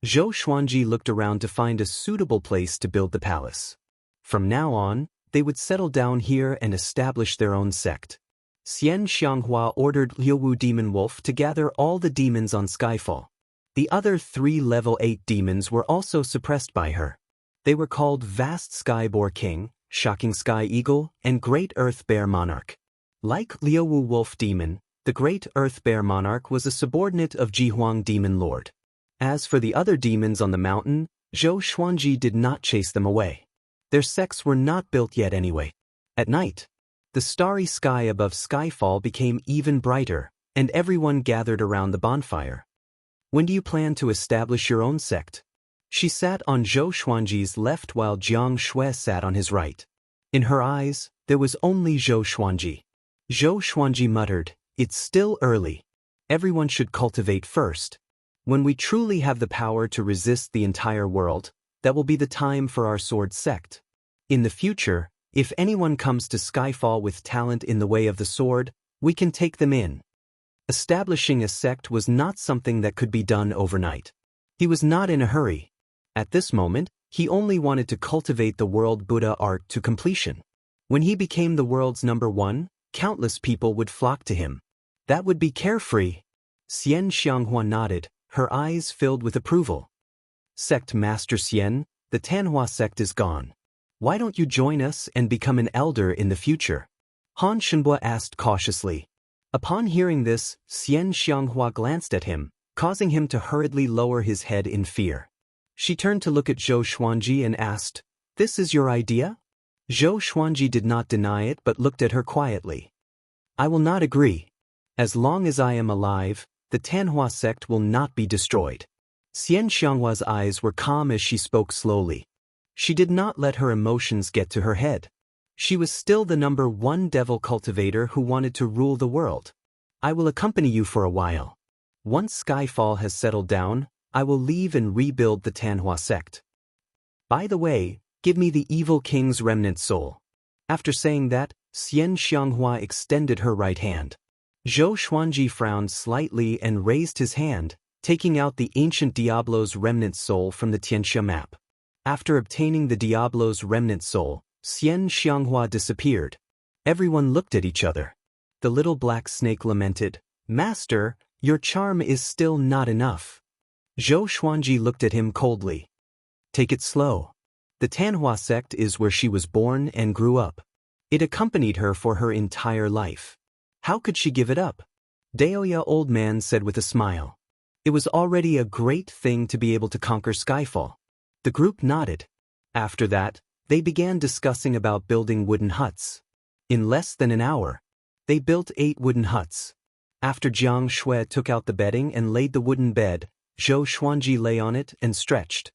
Zhou Xuanji looked around to find a suitable place to build the palace. From now on, they would settle down here and establish their own sect. Xianxia ordered Liuwu Demon Wolf to gather all the demons on Skyfall. The other 3 level 8 demons were also suppressed by her. They were called Vast Sky Boar King, Shocking Sky Eagle, and Great Earth Bear Monarch. Like Liuwu Wolf Demon, the Great Earth Bear Monarch was a subordinate of Jihuang Demon Lord. As for the other demons on the mountain, Zhou Xuanji did not chase them away. Their sects were not built yet anyway. At night, the starry sky above Skyfall became even brighter, and everyone gathered around the bonfire. "When do you plan to establish your own sect?" She sat on Zhou Xuanji's left while Jiang Shui sat on his right. In her eyes, there was only Zhou Xuanji. Zhou Xuanji muttered, "It's still early. Everyone should cultivate first. When we truly have the power to resist the entire world, that will be the time for our sword sect. In the future, if anyone comes to Skyfall with talent in the way of the sword, we can take them in." Establishing a sect was not something that could be done overnight. He was not in a hurry. At this moment, he only wanted to cultivate the world Buddha art to completion. When he became the world's #1, countless people would flock to him. That would be carefree. Xianxia nodded, her eyes filled with approval. "Sect Master Xian, the Tanhua sect is gone. Why don't you join us and become an elder in the future?" Han Shenbua asked cautiously. Upon hearing this, Xianxia glanced at him, causing him to hurriedly lower his head in fear. She turned to look at Zhou Xuanji and asked, "This is your idea?" Zhou Xuanji did not deny it but looked at her quietly. "I will not agree. As long as I am alive, the Tanhua sect will not be destroyed." Xianxia's eyes were calm as she spoke slowly. She did not let her emotions get to her head. She was still the #1 devil cultivator who wanted to rule the world. "I will accompany you for a while. Once Skyfall has settled down, I will leave and rebuild the Tanhua sect. By the way, give me the evil king's remnant soul." After saying that, Xianxia extended her right hand. Zhou Xuanji frowned slightly and raised his hand, taking out the ancient Diablo's remnant soul from the Xianxia map. After obtaining the Diablo's remnant soul, Xianxia disappeared. Everyone looked at each other. The little black snake lamented, "Master, your charm is still not enough." Zhou Xuanji looked at him coldly. "Take it slow. The Tanhua sect is where she was born and grew up. It accompanied her for her entire life. How could she give it up?" Daoya Old Man said with a smile. It was already a great thing to be able to conquer Skyfall. The group nodded. After that, they began discussing about building wooden huts. In less than an hour, they built 8 wooden huts. After Jiang Shui took out the bedding and laid the wooden bed, Zhou Xuanji lay on it and stretched.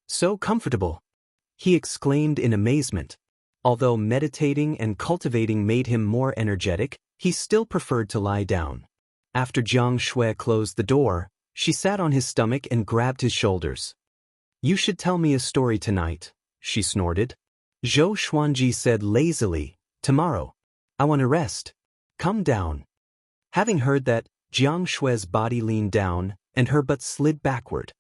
"So comfortable!" he exclaimed in amazement. Although meditating and cultivating made him more energetic, he still preferred to lie down. After Jiang Shui closed the door, she sat on his stomach and grabbed his shoulders. "You should tell me a story tonight," she snorted. Zhou Xuanji said lazily, "Tomorrow. I want to rest. Come down." Having heard that, Jiang Shui's body leaned down, and her butt slid backward.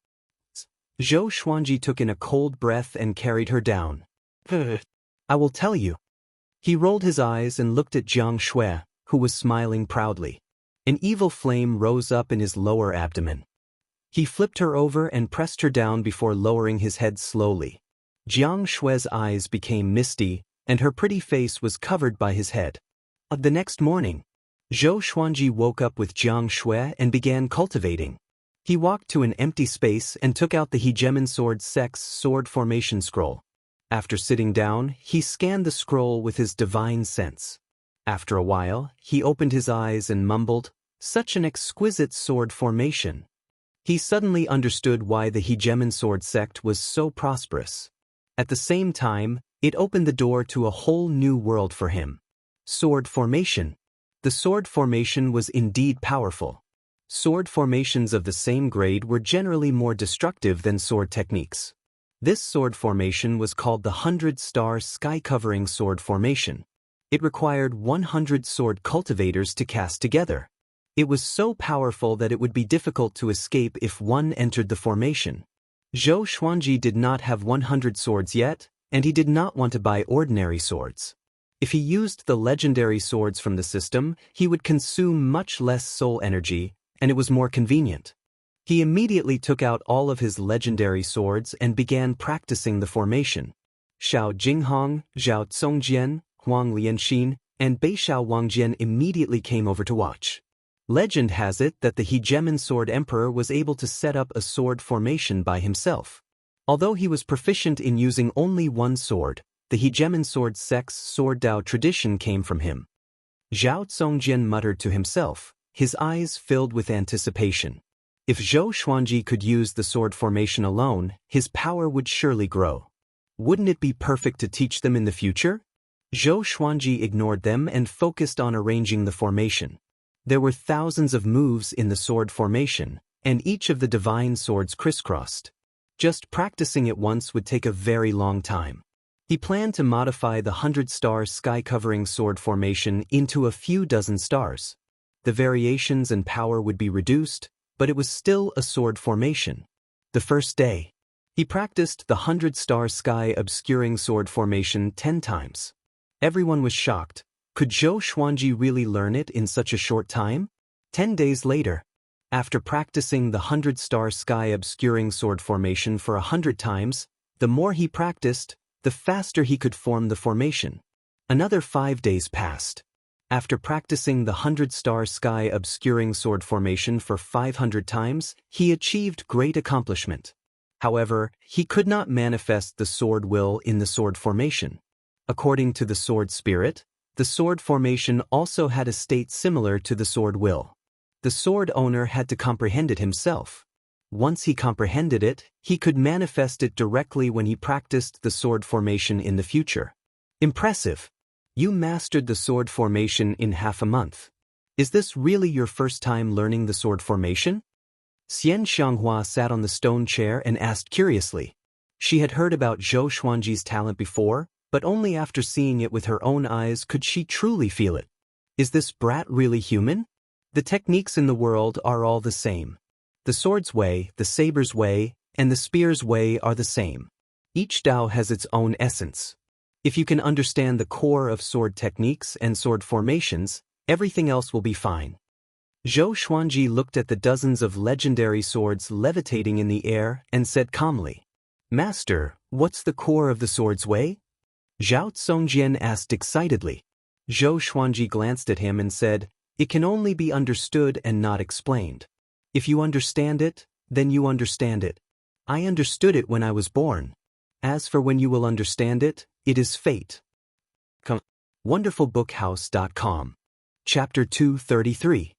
Zhou Xuanji took in a cold breath and carried her down. "I will tell you." He rolled his eyes and looked at Jiang Shui, who was smiling proudly. An evil flame rose up in his lower abdomen. He flipped her over and pressed her down before lowering his head slowly. Jiang Shui's eyes became misty, and her pretty face was covered by his head. The next morning, Zhou Xuanji woke up with Jiang Shui and began cultivating. He walked to an empty space and took out the Hegemon Sword Sect's sword formation scroll. After sitting down, he scanned the scroll with his divine sense. After a while, he opened his eyes and mumbled, "Such an exquisite sword formation." He suddenly understood why the Hegemon sword sect was so prosperous. At the same time, it opened the door to a whole new world for him. Sword formation. The sword formation was indeed powerful. Sword formations of the same grade were generally more destructive than sword techniques. This sword formation was called the 100-star sky-covering sword formation. It required 100 sword cultivators to cast together. It was so powerful that it would be difficult to escape if one entered the formation. Zhou Xuanji did not have 100 swords yet, and he did not want to buy ordinary swords. If he used the legendary swords from the system, he would consume much less soul energy, and it was more convenient. He immediately took out all of his legendary swords and began practicing the formation. Xiao Jinghong, Zhao Congjian, Huang Lianxin, and Beishao Wangjian immediately came over to watch. Legend has it that the Hegemon Sword Emperor was able to set up a sword formation by himself. Although he was proficient in using only one sword, the Hegemon Sword sect's sword Dao tradition came from him. Zhao Congjian muttered to himself, his eyes filled with anticipation. If Zhou Xuanji could use the sword formation alone, his power would surely grow. Wouldn't it be perfect to teach them in the future? Zhou Xuanji ignored them and focused on arranging the formation. There were thousands of moves in the sword formation, and each of the divine swords crisscrossed. Just practicing it once would take a very long time. He planned to modify the 100-star sky-covering sword formation into a few dozen stars. The variations and power would be reduced, but it was still a sword formation. The first day, he practiced the 100-star sky-obscuring sword formation 10 times. Everyone was shocked. Could Zhou Xuanji really learn it in such a short time? 10 days later, after practicing the 100-star sky-obscuring sword formation for 100 times, the more he practiced, the faster he could form the formation. Another 5 days passed. After practicing the 100-star sky-obscuring sword formation for 500 times, he achieved great accomplishment. However, he could not manifest the sword will in the sword formation. According to the sword spirit, the sword formation also had a state similar to the sword will. The sword owner had to comprehend it himself. Once he comprehended it, he could manifest it directly when he practiced the sword formation in the future. Impressive! You mastered the sword formation in half a month. Is this really your first time learning the sword formation? Xianxia sat on the stone chair and asked curiously. She had heard about Zhou Xuanji's talent before, but only after seeing it with her own eyes could she truly feel it. Is this brat really human? The techniques in the world are all the same. The sword's way, the saber's way, and the spear's way are the same. Each Dao has its own essence. If you can understand the core of sword techniques and sword formations, everything else will be fine. Zhou Xuanji looked at the dozens of legendary swords levitating in the air and said calmly, "Master, what's the core of the sword's way?" Zhao Congjian asked excitedly. Zhou Xuanji glanced at him and said, "It can only be understood and not explained. If you understand it, then you understand it. I understood it when I was born. As for when you will understand it, it is fate." WonderfulBookhouse.com. Chapter 233.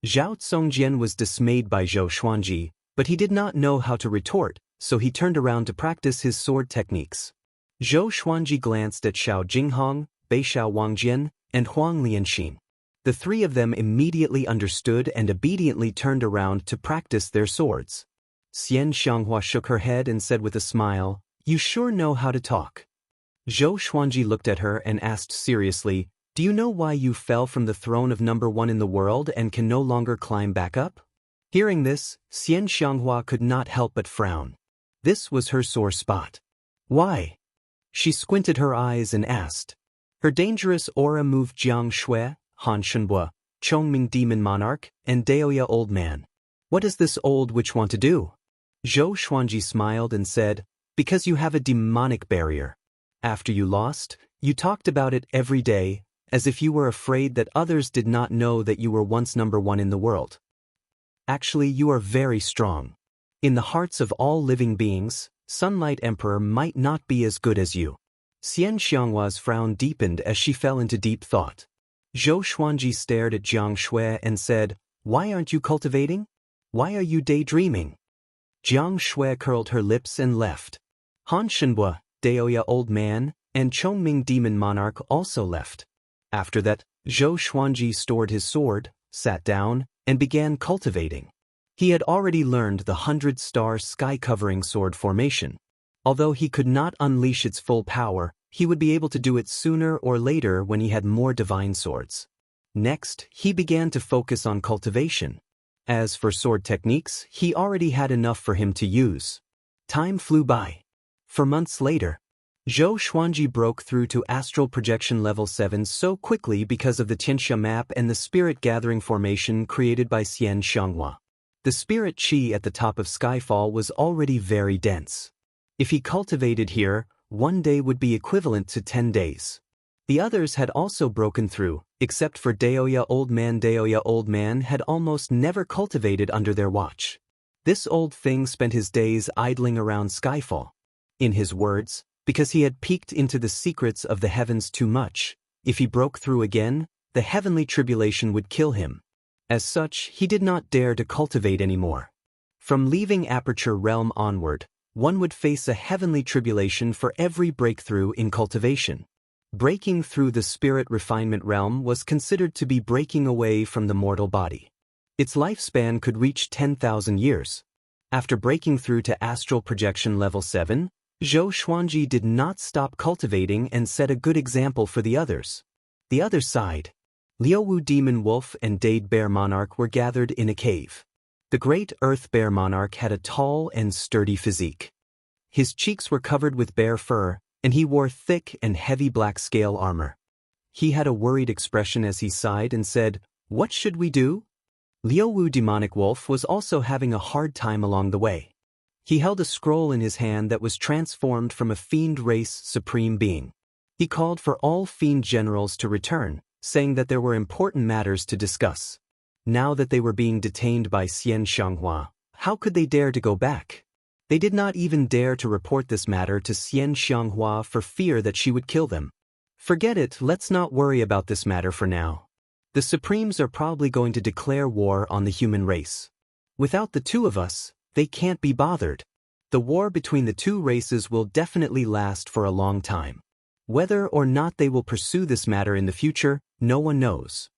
Zhao Congjian was dismayed by Zhou Xuanji, but he did not know how to retort, so he turned around to practice his sword techniques. Zhou Xuanji glanced at Xiao Jinghong, Beishao Wangjian, and Huang Lianxin. The three of them immediately understood and obediently turned around to practice their swords. Xianxia shook her head and said with a smile, "You sure know how to talk." Zhou Xuanji looked at her and asked seriously, "Do you know why you fell from the throne of number 1 in the world and can no longer climb back up?" Hearing this, Xianxia could not help but frown. This was her sore spot. Why? She squinted her eyes and asked. Her dangerous aura moved Jiang Shui, Han Shenbua, Chongming Demon Monarch, and Daoya Old Man. What does this old witch want to do? Zhou Xuanji smiled and said, "Because you have a demonic barrier. After you lost, you talked about it every day, as if you were afraid that others did not know that you were once number 1 in the world. Actually, you are very strong. In the hearts of all living beings, Sunlight Emperor might not be as good as you." Xianxia's frown deepened as she fell into deep thought. Zhou Xuanji stared at Jiang Shui and said, "Why aren't you cultivating?" Why are you daydreaming? Jiang Shui curled her lips and left. Han Shenhua, Daoya Old Man, and Chongming Demon Monarch also left. After that, Zhou Xuanji stored his sword, sat down, and began cultivating. He had already learned the 100-star sky-covering sword formation. Although he could not unleash its full power, he would be able to do it sooner or later when he had more divine swords. Next, he began to focus on cultivation. As for sword techniques, he already had enough for him to use. Time flew by. For months later, Zhou Xuanji broke through to astral projection level 7 so quickly because of the Xianxia map and the spirit gathering formation created by Xianxia. The spirit chi at the top of Skyfall was already very dense. If he cultivated here, one day would be equivalent to 10 days. The others had also broken through, except for Daoya Old Man. Daoya Old Man had almost never cultivated under their watch. This old thing spent his days idling around Skyfall. In his words, because he had peeked into the secrets of the heavens too much, if he broke through again, the heavenly tribulation would kill him. As such, he did not dare to cultivate anymore. From leaving Aperture Realm onward, one would face a heavenly tribulation for every breakthrough in cultivation. Breaking through the spirit refinement realm was considered to be breaking away from the mortal body. Its lifespan could reach 10,000 years. After breaking through to astral projection level 7, Zhou Xuanji did not stop cultivating and set a good example for the others. The other side, Liuwu Demon Wolf and Dade Bear Monarch were gathered in a cave. The great Earth Bear Monarch had a tall and sturdy physique. His cheeks were covered with bear fur, and he wore thick and heavy black scale armor. He had a worried expression as he sighed and said, "What should we do?" Liuwu Demonic Wolf was also having a hard time along the way. He held a scroll in his hand that was transformed from a fiend race supreme being. He called for all fiend generals to return, saying that there were important matters to discuss. Now that they were being detained by Xianxia, how could they dare to go back? They did not even dare to report this matter to Xianxia for fear that she would kill them. Forget it, let's not worry about this matter for now. The Supremes are probably going to declare war on the human race. Without the two of us, they can't be bothered. The war between the two races will definitely last for a long time. Whether or not they will pursue this matter in the future, no one knows.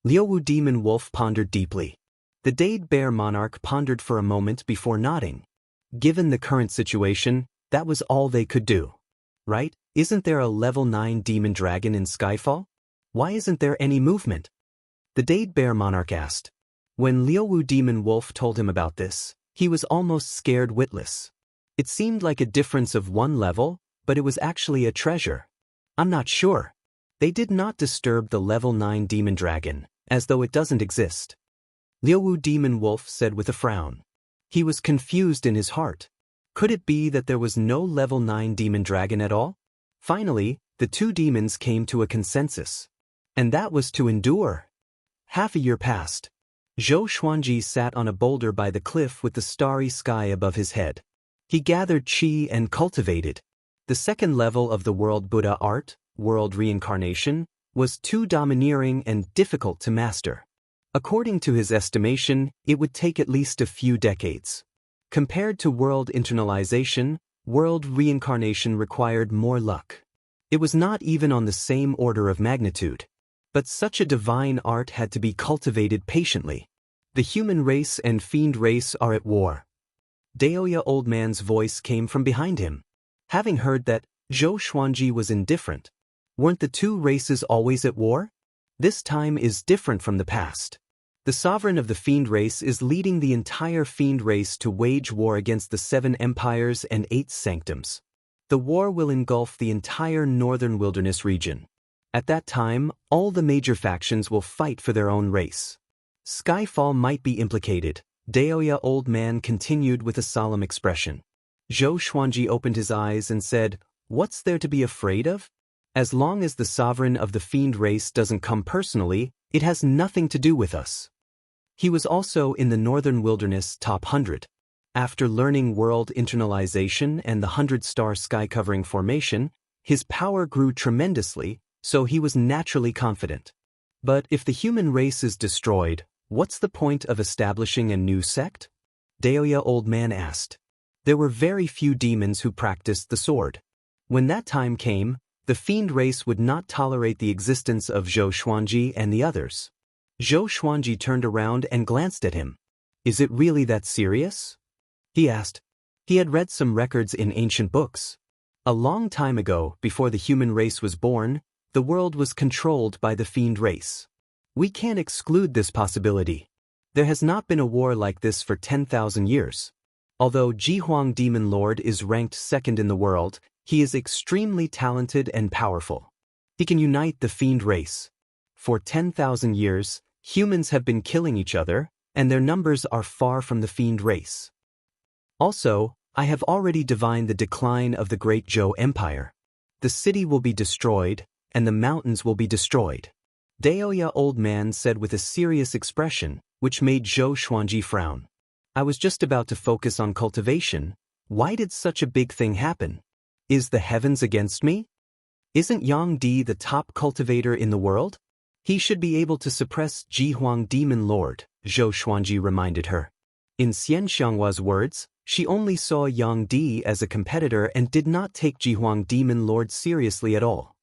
Liuwu Demon Wolf pondered deeply. The Dade Bear Monarch pondered for a moment before nodding. Given the current situation, that was all they could do. Right? Isn't there a level 9 demon dragon in Skyfall? Why isn't there any movement? The Dade Bear Monarch asked. When Liuwu Demon Wolf told him about this, he was almost scared witless. It seemed like a difference of one level, but it was actually a treasure. I'm not sure. They did not disturb the level 9 demon dragon, as though it doesn't exist. Liuwu Demon Wolf said with a frown. He was confused in his heart. Could it be that there was no level 9 demon dragon at all? Finally, the two demons came to a consensus. And that was to endure. Half a year passed. Zhou Xuanji sat on a boulder by the cliff with the starry sky above his head. He gathered qi and cultivated. The second level of the World Buddha art, World Reincarnation, was too domineering and difficult to master. According to his estimation, it would take at least a few decades. Compared to World Internalization, World Reincarnation required more luck. It was not even on the same order of magnitude. But such a divine art had to be cultivated patiently. The human race and fiend race are at war. Daoya Old Man's voice came from behind him. Having heard that, Zhou Xuanji was indifferent. Weren't the two races always at war? This time is different from the past. The sovereign of the fiend race is leading the entire fiend race to wage war against the 7 empires and 8 sanctums. The war will engulf the entire northern wilderness region. At that time, all the major factions will fight for their own race. Skyfall might be implicated, Daoya Old Man continued with a solemn expression. Zhou Xuanji opened his eyes and said, "What's there to be afraid of? As long as the sovereign of the fiend race doesn't come personally, it has nothing to do with us." He was also in the Northern Wilderness Top 100. After learning world internalization and the 100-star sky-covering formation, his power grew tremendously, so he was naturally confident. But if the human race is destroyed, What's the point of establishing a new sect? Daoya Old Man asked. There were very few demons who practiced the sword. When that time came, the fiend race would not tolerate the existence of Zhou Xuanji and the others. Zhou Xuanji turned around and glanced at him. Is it really that serious? He asked. He had read some records in ancient books. A long time ago, before the human race was born, the world was controlled by the fiend race. We can't exclude this possibility. There has not been a war like this for 10,000 years. Although Jihuang Demon Lord is ranked second in the world, he is extremely talented and powerful. He can unite the fiend race. For 10,000 years, humans have been killing each other, and their numbers are far from the fiend race. Also, I have already divined the decline of the great Zhou Empire. The city will be destroyed, and the mountains will be destroyed. Daoya Old Man said with a serious expression, which made Zhou Xuanji frown. I was just about to focus on cultivation. Why did such a big thing happen? Is the heavens against me? Isn't Yang Di the top cultivator in the world? He should be able to suppress Jihuang Demon Lord, Zhou Xuanji reminded her. In Xianxia's words, she only saw Yang Di as a competitor and did not take Jihuang Demon Lord seriously at all.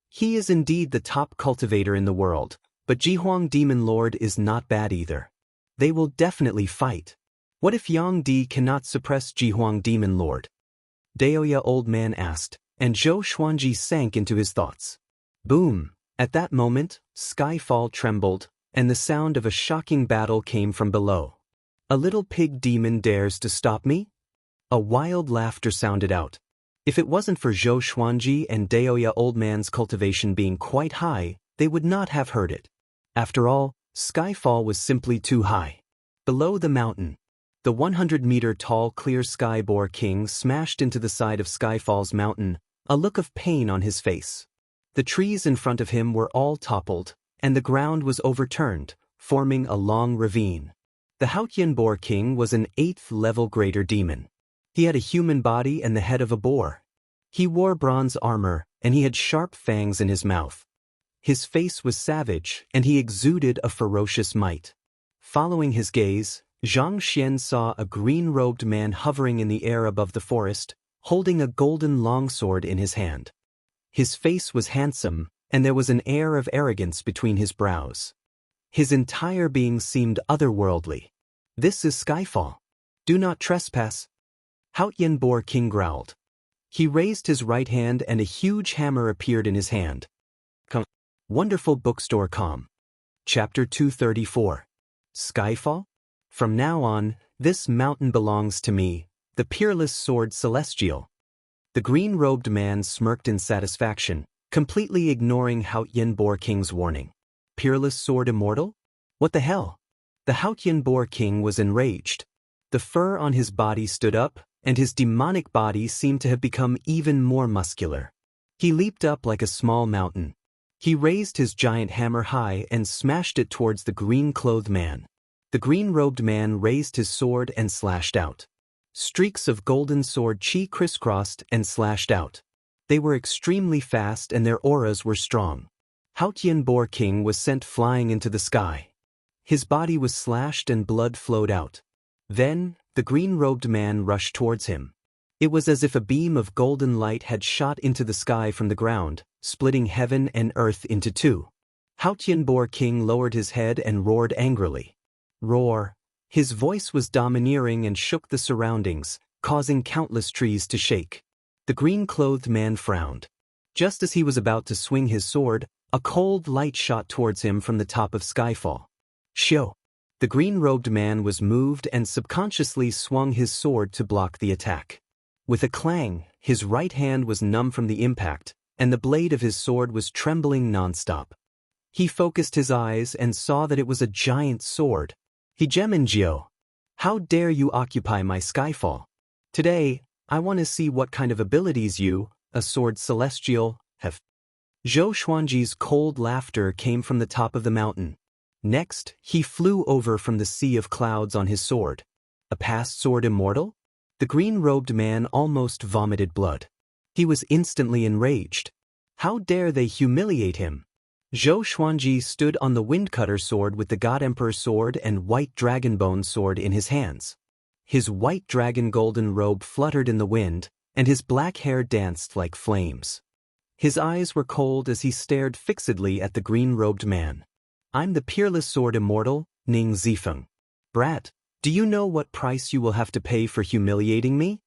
He is indeed the top cultivator in the world, but Jihuang Demon Lord is not bad either. They will definitely fight. What if Yang Di cannot suppress Jihuang Demon Lord? Daoya Old Man asked, and Zhou Xuanji sank into his thoughts. Boom! At that moment, Skyfall trembled, and the sound of a shocking battle came from below. A little pig demon dares to stop me? A wild laughter sounded out. If it wasn't for Zhou Xuanji and Daoya Old Man's cultivation being quite high, they would not have heard it. After all, Skyfall was simply too high. Below the mountain, the 100-meter-tall clear sky boar king smashed into the side of Skyfall's mountain, a look of pain on his face. The trees in front of him were all toppled, and the ground was overturned, forming a long ravine. The Haotian boar king was an 8th-level greater demon. He had a human body and the head of a boar. He wore bronze armor, and he had sharp fangs in his mouth. His face was savage, and he exuded a ferocious might. Following his gaze, Zhang Xian saw a green-robed man hovering in the air above the forest, holding a golden longsword in his hand. His face was handsome, and there was an air of arrogance between his brows. His entire being seemed otherworldly. This is Skyfall. Do not trespass. Haotian Boar King growled. He raised his right hand and a huge hammer appeared in his hand. Wonderful Bookstore Com. Chapter 234. Skyfall? From now on, this mountain belongs to me, the peerless sword celestial. The green-robed man smirked in satisfaction, completely ignoring Haotian Boar King's warning. Peerless sword immortal? What the hell? The Haotian Boar King was enraged. The fur on his body stood up, and his demonic body seemed to have become even more muscular. He leaped up like a small mountain. He raised his giant hammer high and smashed it towards the green-clothed man. The green-robed man raised his sword and slashed out. Streaks of golden sword chi crisscrossed and slashed out. They were extremely fast and their auras were strong. Haotian Boar King was sent flying into the sky. His body was slashed and blood flowed out. Then, the green-robed man rushed towards him. It was as if a beam of golden light had shot into the sky from the ground, splitting heaven and earth into two. Haotian Boar King lowered his head and roared angrily. Roar! His voice was domineering and shook the surroundings, causing countless trees to shake. The green-clothed man frowned. Just as he was about to swing his sword, a cold light shot towards him from the top of Skyfall. Shio! The green-robed man was moved and subconsciously swung his sword to block the attack. With a clang, his right hand was numb from the impact, and the blade of his sword was trembling non-stop. He focused his eyes and saw that it was a giant sword. Hegemonjio! How dare you occupy my Skyfall? Today, I want to see what kind of abilities you, a sword celestial, have. Zhou Xuanji's cold laughter came from the top of the mountain. Next, he flew over from the sea of clouds on his sword. A past sword immortal? The green-robed man almost vomited blood. He was instantly enraged. How dare they humiliate him? Zhou Xuanji stood on the Windcutter sword with the God Emperor sword and white dragonbone sword in his hands. His white dragon golden robe fluttered in the wind, and his black hair danced like flames. His eyes were cold as he stared fixedly at the green-robed man. I'm the peerless sword immortal, Ning Zifeng. Brat, do you know what price you will have to pay for humiliating me?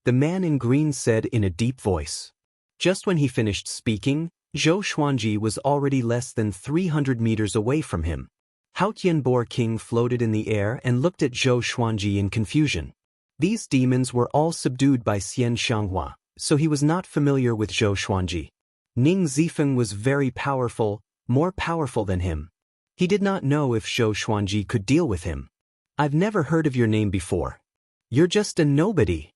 The man in green said in a deep voice. Just when he finished speaking, Zhou Xuanji was already less than 300 meters away from him. Hao Tianbor King floated in the air and looked at Zhou Xuanji in confusion. These demons were all subdued by Xianxia, so he was not familiar with Zhou Xuanji. Ning Zifeng was very powerful, more powerful than him. He did not know if Zhou Xuanji could deal with him. I've never heard of your name before. You're just a nobody.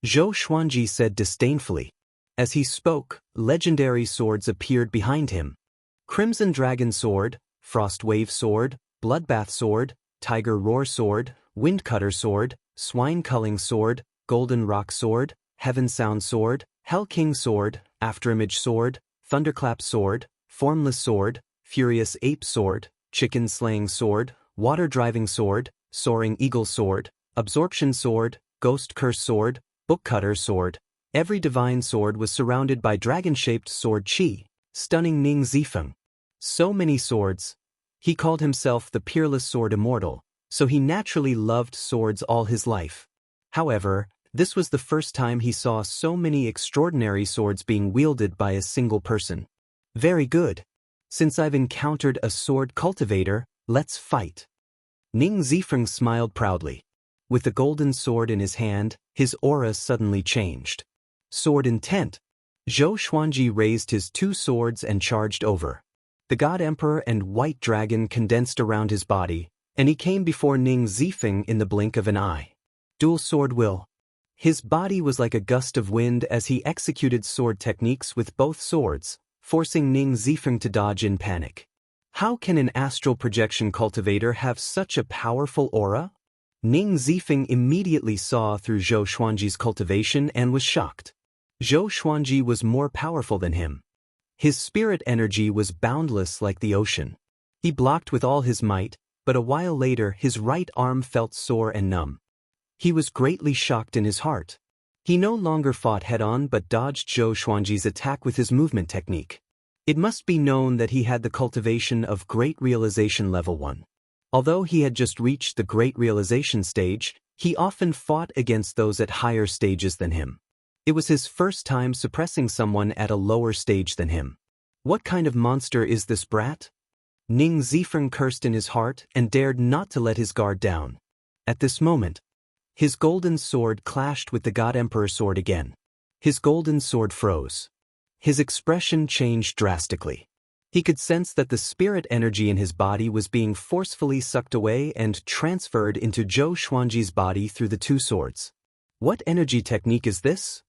Zhou Xuanji said disdainfully. As he spoke, legendary swords appeared behind him. Crimson Dragon Sword, Frost Wave Sword, Bloodbath Sword, Tiger Roar Sword, Windcutter Sword, Swine Culling Sword, Golden Rock Sword, Heaven Sound Sword, Hell King Sword, Afterimage Sword, Thunderclap Sword, Formless Sword, Furious Ape Sword, Chicken Slaying Sword, Water Driving Sword, Soaring Eagle Sword, Absorption Sword, Ghost Curse Sword, Bookcutter Sword. Every divine sword was surrounded by dragon-shaped sword chi, stunning Ning Zifeng. So many swords. He called himself the peerless sword immortal, so he naturally loved swords all his life. However, this was the first time he saw so many extraordinary swords being wielded by a single person. Very good. Since I've encountered a sword cultivator, let's fight. Ning Zifeng smiled proudly. With the golden sword in his hand, his aura suddenly changed. Sword intent. Zhou Xuanji raised his two swords and charged over. The God Emperor and White Dragon condensed around his body, and he came before Ning Zifeng in the blink of an eye. Dual sword will. His body was like a gust of wind as he executed sword techniques with both swords, forcing Ning Zifeng to dodge in panic. How can an astral projection cultivator have such a powerful aura? Ning Zifeng immediately saw through Zhou Xuanji's cultivation and was shocked. Zhou Xuanji was more powerful than him. His spirit energy was boundless like the ocean. He blocked with all his might, but a while later his right arm felt sore and numb. He was greatly shocked in his heart. He no longer fought head-on but dodged Zhou Xuanji's attack with his movement technique. It must be known that he had the cultivation of Great Realization Level 1. Although he had just reached the Great Realization stage, he often fought against those at higher stages than him. It was his first time suppressing someone at a lower stage than him. What kind of monster is this brat? Ning Zifeng cursed in his heart and dared not to let his guard down. At this moment, his golden sword clashed with the God Emperor sword again. His golden sword froze. His expression changed drastically. He could sense that the spirit energy in his body was being forcefully sucked away and transferred into Zhou Xuanji's body through the two swords. What energy technique is this?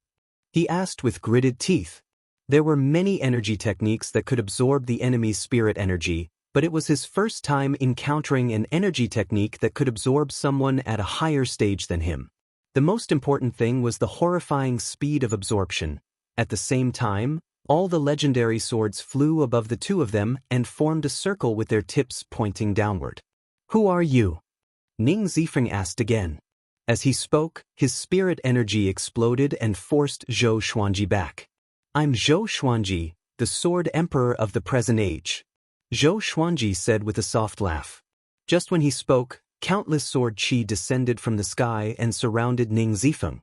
He asked with gritted teeth. There were many energy techniques that could absorb the enemy's spirit energy, but it was his first time encountering an energy technique that could absorb someone at a higher stage than him. The most important thing was the horrifying speed of absorption. At the same time, all the legendary swords flew above the two of them and formed a circle with their tips pointing downward. Who are you? Ning Zifeng asked again. As he spoke, his spirit energy exploded and forced Zhou Xuanji back. I'm Zhou Xuanji, the Sword Emperor of the present age. Zhou Xuanji said with a soft laugh. Just when he spoke, countless sword chi descended from the sky and surrounded Ning Zifeng.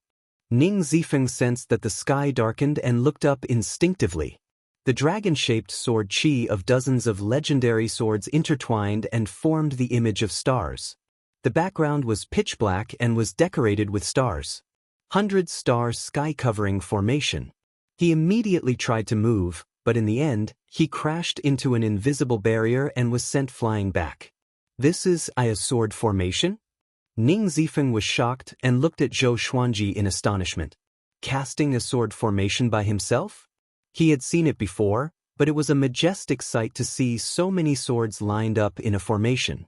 Ning Zifeng sensed that the sky darkened and looked up instinctively. The dragon-shaped sword chi of dozens of legendary swords intertwined and formed the image of stars. The background was pitch black and was decorated with stars. 100-star sky-covering formation. He immediately tried to move, but in the end, he crashed into an invisible barrier and was sent flying back. This is a sword formation? Ning Zifeng was shocked and looked at Zhou Xuanji in astonishment. Casting a sword formation by himself? He had seen it before, but it was a majestic sight to see so many swords lined up in a formation.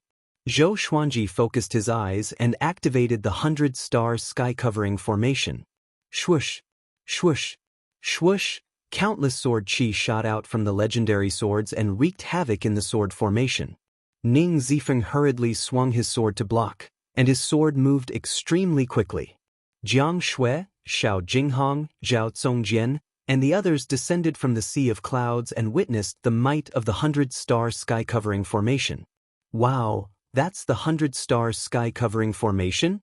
Zhou Xuanji focused his eyes and activated the 100-star sky-covering formation. Swoosh, swoosh, swoosh, Countless sword chi shot out from the legendary swords and wreaked havoc in the sword formation. Ning Zifeng hurriedly swung his sword to block, and his sword moved extremely quickly. Jiang Shui, Xiao Jinghong, Zhao Zongjian, and the others descended from the sea of clouds and witnessed the might of the 100-star sky-covering formation. Wow, that's the 100-star sky-covering formation?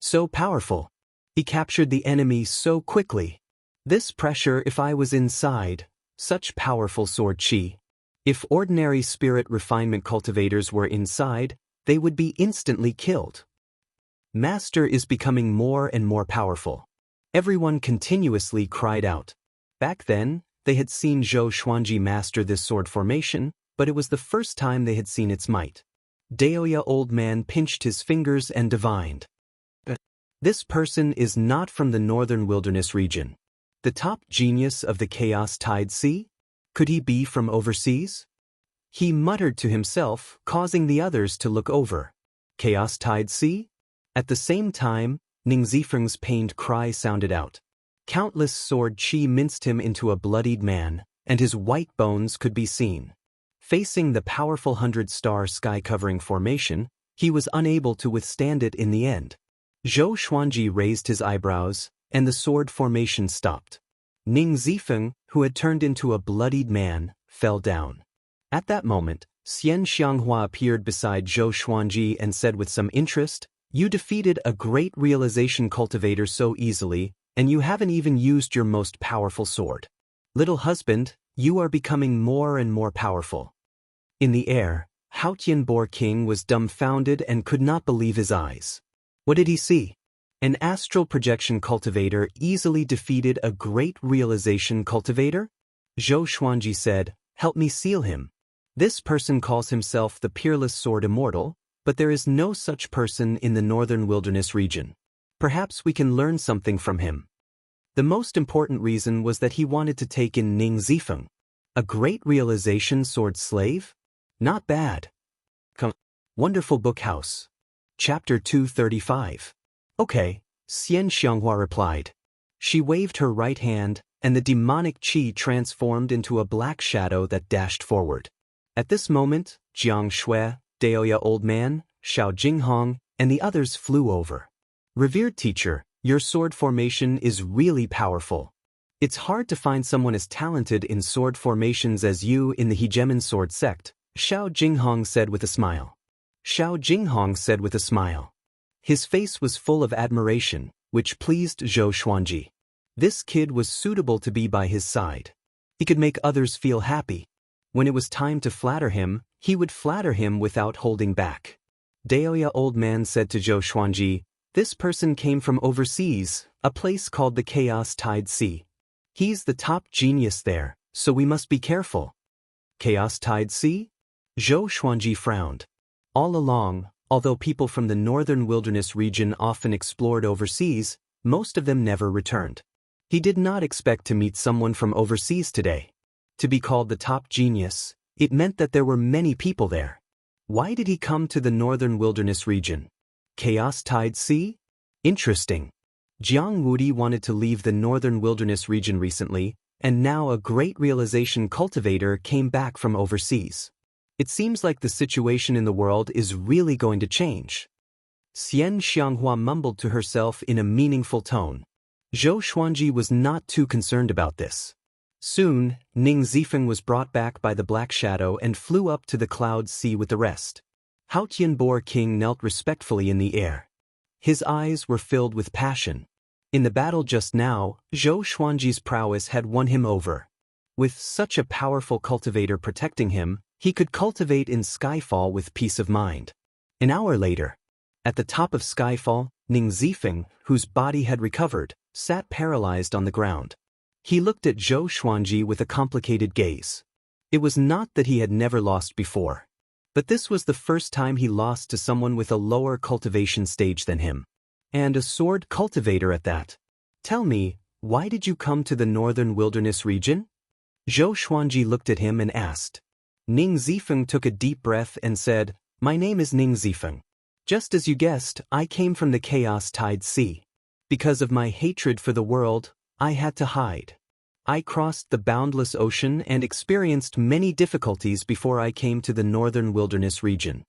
So powerful. He captured the enemy so quickly. This pressure if I was inside, such powerful sword chi. If ordinary spirit refinement cultivators were inside, they would be instantly killed. Master is becoming more and more powerful. Everyone continuously cried out. Back then, they had seen Zhou Xuanji master this sword formation, but it was the first time they had seen its might. Daoya old man pinched his fingers and divined. This person is not from the northern wilderness region. The top genius of the Chaos Tide Sea? Could he be from overseas? He muttered to himself, causing the others to look over. Chaos Tide Sea? At the same time, Ning Zifeng's pained cry sounded out. Countless sword chi minced him into a bloodied man, and his white bones could be seen. Facing the powerful 100-star sky-covering formation, he was unable to withstand it in the end. Zhou Xuanji raised his eyebrows, and the sword formation stopped. Ning Zifeng, who had turned into a bloodied man, fell down. At that moment, Xianxia appeared beside Zhou Xuanji and said with some interest, "You defeated a great realization cultivator so easily, and you haven't even used your most powerful sword. Little husband, you are becoming more and more powerful." In the air, Haotianbo King was dumbfounded and could not believe his eyes. What did he see? An astral projection cultivator easily defeated a great realization cultivator? Zhou Xuanji said, "Help me seal him. This person calls himself the Peerless Sword Immortal, but there is no such person in the northern wilderness region. Perhaps we can learn something from him." The most important reason was that he wanted to take in Ning Zifeng. A great realization sword slave? Not bad. Wonderful book house. Chapter 235. Okay, Xianxia replied. She waved her right hand, and the demonic qi transformed into a black shadow that dashed forward. At this moment, Jiang Shui, Daoya old man, Xiao Jinghong, and the others flew over. "Revered teacher, your sword formation is really powerful. It's hard to find someone as talented in sword formations as you in the hegemon sword sect," Xiao Jinghong said with a smile. Xiao Jinghong said with a smile. His face was full of admiration, which pleased Zhou Xuanji. This kid was suitable to be by his side. He could make others feel happy. When it was time to flatter him, he would flatter him without holding back. Daoya old man said to Zhou Xuanji, "This person came from overseas, a place called the Chaos Tide Sea. He's the top genius there, so we must be careful." Chaos Tide Sea? Zhou Xuanji frowned. All along, although people from the northern wilderness region often explored overseas, most of them never returned. He did not expect to meet someone from overseas today. To be called the top genius, it meant that there were many people there. Why did he come to the northern wilderness region? Chaos Tide Sea? Interesting. Jiang Wudi wanted to leave the northern wilderness region recently, and now a great realization cultivator came back from overseas. It seems like the situation in the world is really going to change. Xianxia mumbled to herself in a meaningful tone. Zhou Xuanji was not too concerned about this. Soon, Ning Zifeng was brought back by the black shadow and flew up to the cloud sea with the rest. Haotianbo King knelt respectfully in the air. His eyes were filled with passion. In the battle just now, Zhou Xuanji's prowess had won him over. With such a powerful cultivator protecting him, he could cultivate in Skyfall with peace of mind. An hour later, at the top of Skyfall, Ning Zifeng, whose body had recovered, sat paralyzed on the ground. He looked at Zhou Xuanji with a complicated gaze. It was not that he had never lost before, but this was the first time he lost to someone with a lower cultivation stage than him. And a sword cultivator at that. "Tell me, why did you come to the northern wilderness region?" Zhou Xuanji looked at him and asked. Ning Zifeng took a deep breath and said, "My name is Ning Zifeng. Just as you guessed, I came from the Chaos Tide Sea. Because of my hatred for the world, I had to hide. I crossed the boundless ocean and experienced many difficulties before I came to the northern wilderness region.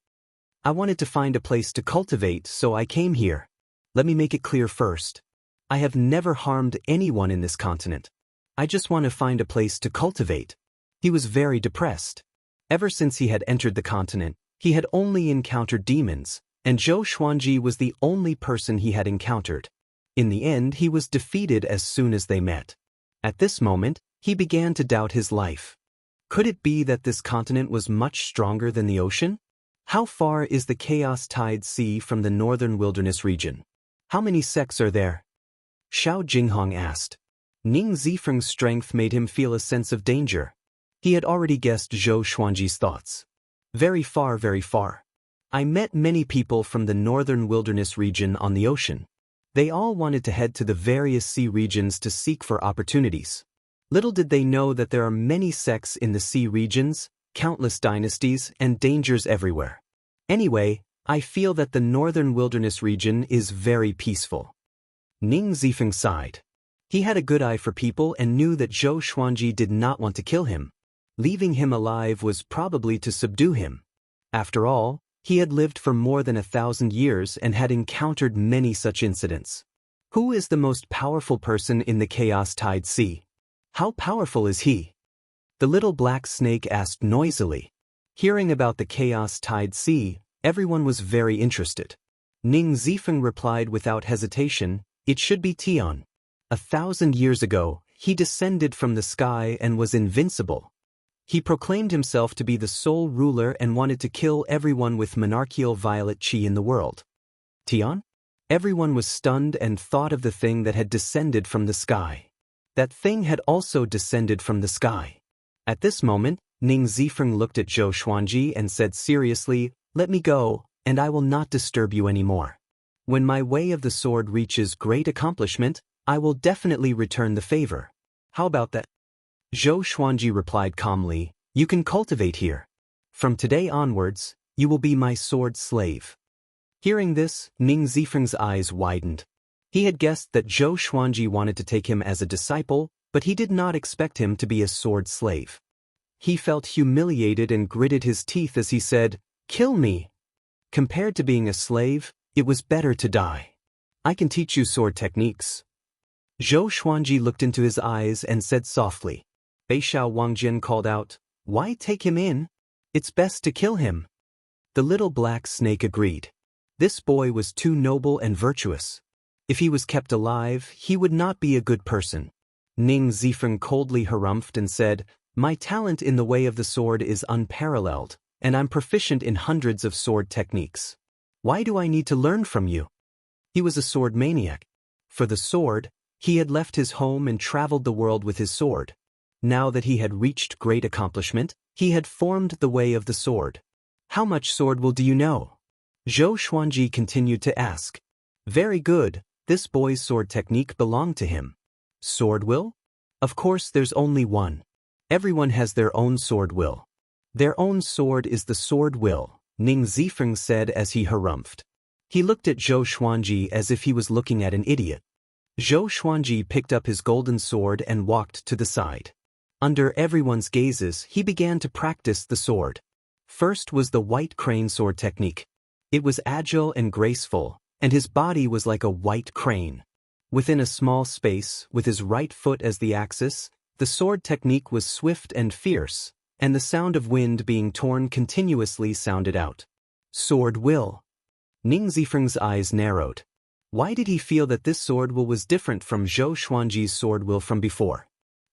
I wanted to find a place to cultivate, so I came here. Let me make it clear first. I have never harmed anyone in this continent. I just want to find a place to cultivate. He was very depressed. Ever since he had entered the continent, he had only encountered demons, and Zhou Xuanji was the only person he had encountered. In the end, he was defeated as soon as they met. At this moment, he began to doubt his life. Could it be that this continent was much stronger than the ocean? How far is the Chaos Tide Sea from the northern wilderness region? How many sects are there? Xiao Jinghong asked. Ning Zifeng's strength made him feel a sense of danger. He had already guessed Zhou Xuanji's thoughts. Very far, very far. I met many people from the northern wilderness region on the ocean. They all wanted to head to the various sea regions to seek for opportunities. Little did they know that there are many sects in the sea regions, countless dynasties, and dangers everywhere. Anyway, I feel that the northern wilderness region is very peaceful. Ning Zifeng sighed. He had a good eye for people and knew that Zhou Xuanji did not want to kill him. Leaving him alive was probably to subdue him. After all, he had lived for more than 1,000 years and had encountered many such incidents. Who is the most powerful person in the Chaos Tide Sea? How powerful is he? The little black snake asked noisily. Hearing about the Chaos Tide Sea, everyone was very interested. Ning Zifeng replied without hesitation, "It should be Tian. 1,000 years ago, he descended from the sky and was invincible. He proclaimed himself to be the sole ruler and wanted to kill everyone with monarchical violet chi in the world." Tian? Everyone was stunned and thought of the thing that had descended from the sky. That thing had also descended from the sky. At this moment, Ning Zifeng looked at Zhou Xuanji and said seriously, "Let me go, and I will not disturb you anymore. When my way of the sword reaches great accomplishment, I will definitely return the favor. How about that?" Zhou Xuanji replied calmly, "You can cultivate here. From today onwards, you will be my sword slave." Hearing this, Ning Zifeng's eyes widened. He had guessed that Zhou Xuanji wanted to take him as a disciple, but he did not expect him to be a sword slave. He felt humiliated and gritted his teeth as he said, "Kill me." Compared to being a slave, it was better to die. "I can teach you sword techniques." Zhou Xuanji looked into his eyes and said softly. Beishao Wangjian called out, "Why take him in? It's best to kill him." The little black snake agreed. This boy was too noble and virtuous. If he was kept alive, he would not be a good person. Ning Zifeng coldly harumphed and said, "My talent in the way of the sword is unparalleled, and I'm proficient in hundreds of sword techniques. Why do I need to learn from you?" He was a sword maniac. For the sword, he had left his home and traveled the world with his sword. Now that he had reached great accomplishment, he had formed the way of the sword. "How much sword will do you know?" Zhou Xuanji continued to ask. Very good, this boy's sword technique belonged to him. Sword will? Of course there's only one. Everyone has their own sword will. Their own sword is the sword will, Ning Zifeng said as he harumphed. He looked at Zhou Xuanji as if he was looking at an idiot. Zhou Xuanji picked up his golden sword and walked to the side. Under everyone's gazes, he began to practice the sword. First was the white crane sword technique. It was agile and graceful, and his body was like a white crane. Within a small space, with his right foot as the axis, the sword technique was swift and fierce, and the sound of wind being torn continuously sounded out. Sword will. Ning Zifeng's eyes narrowed. Why did he feel that this sword will was different from Zhou Xuanji's sword will from before?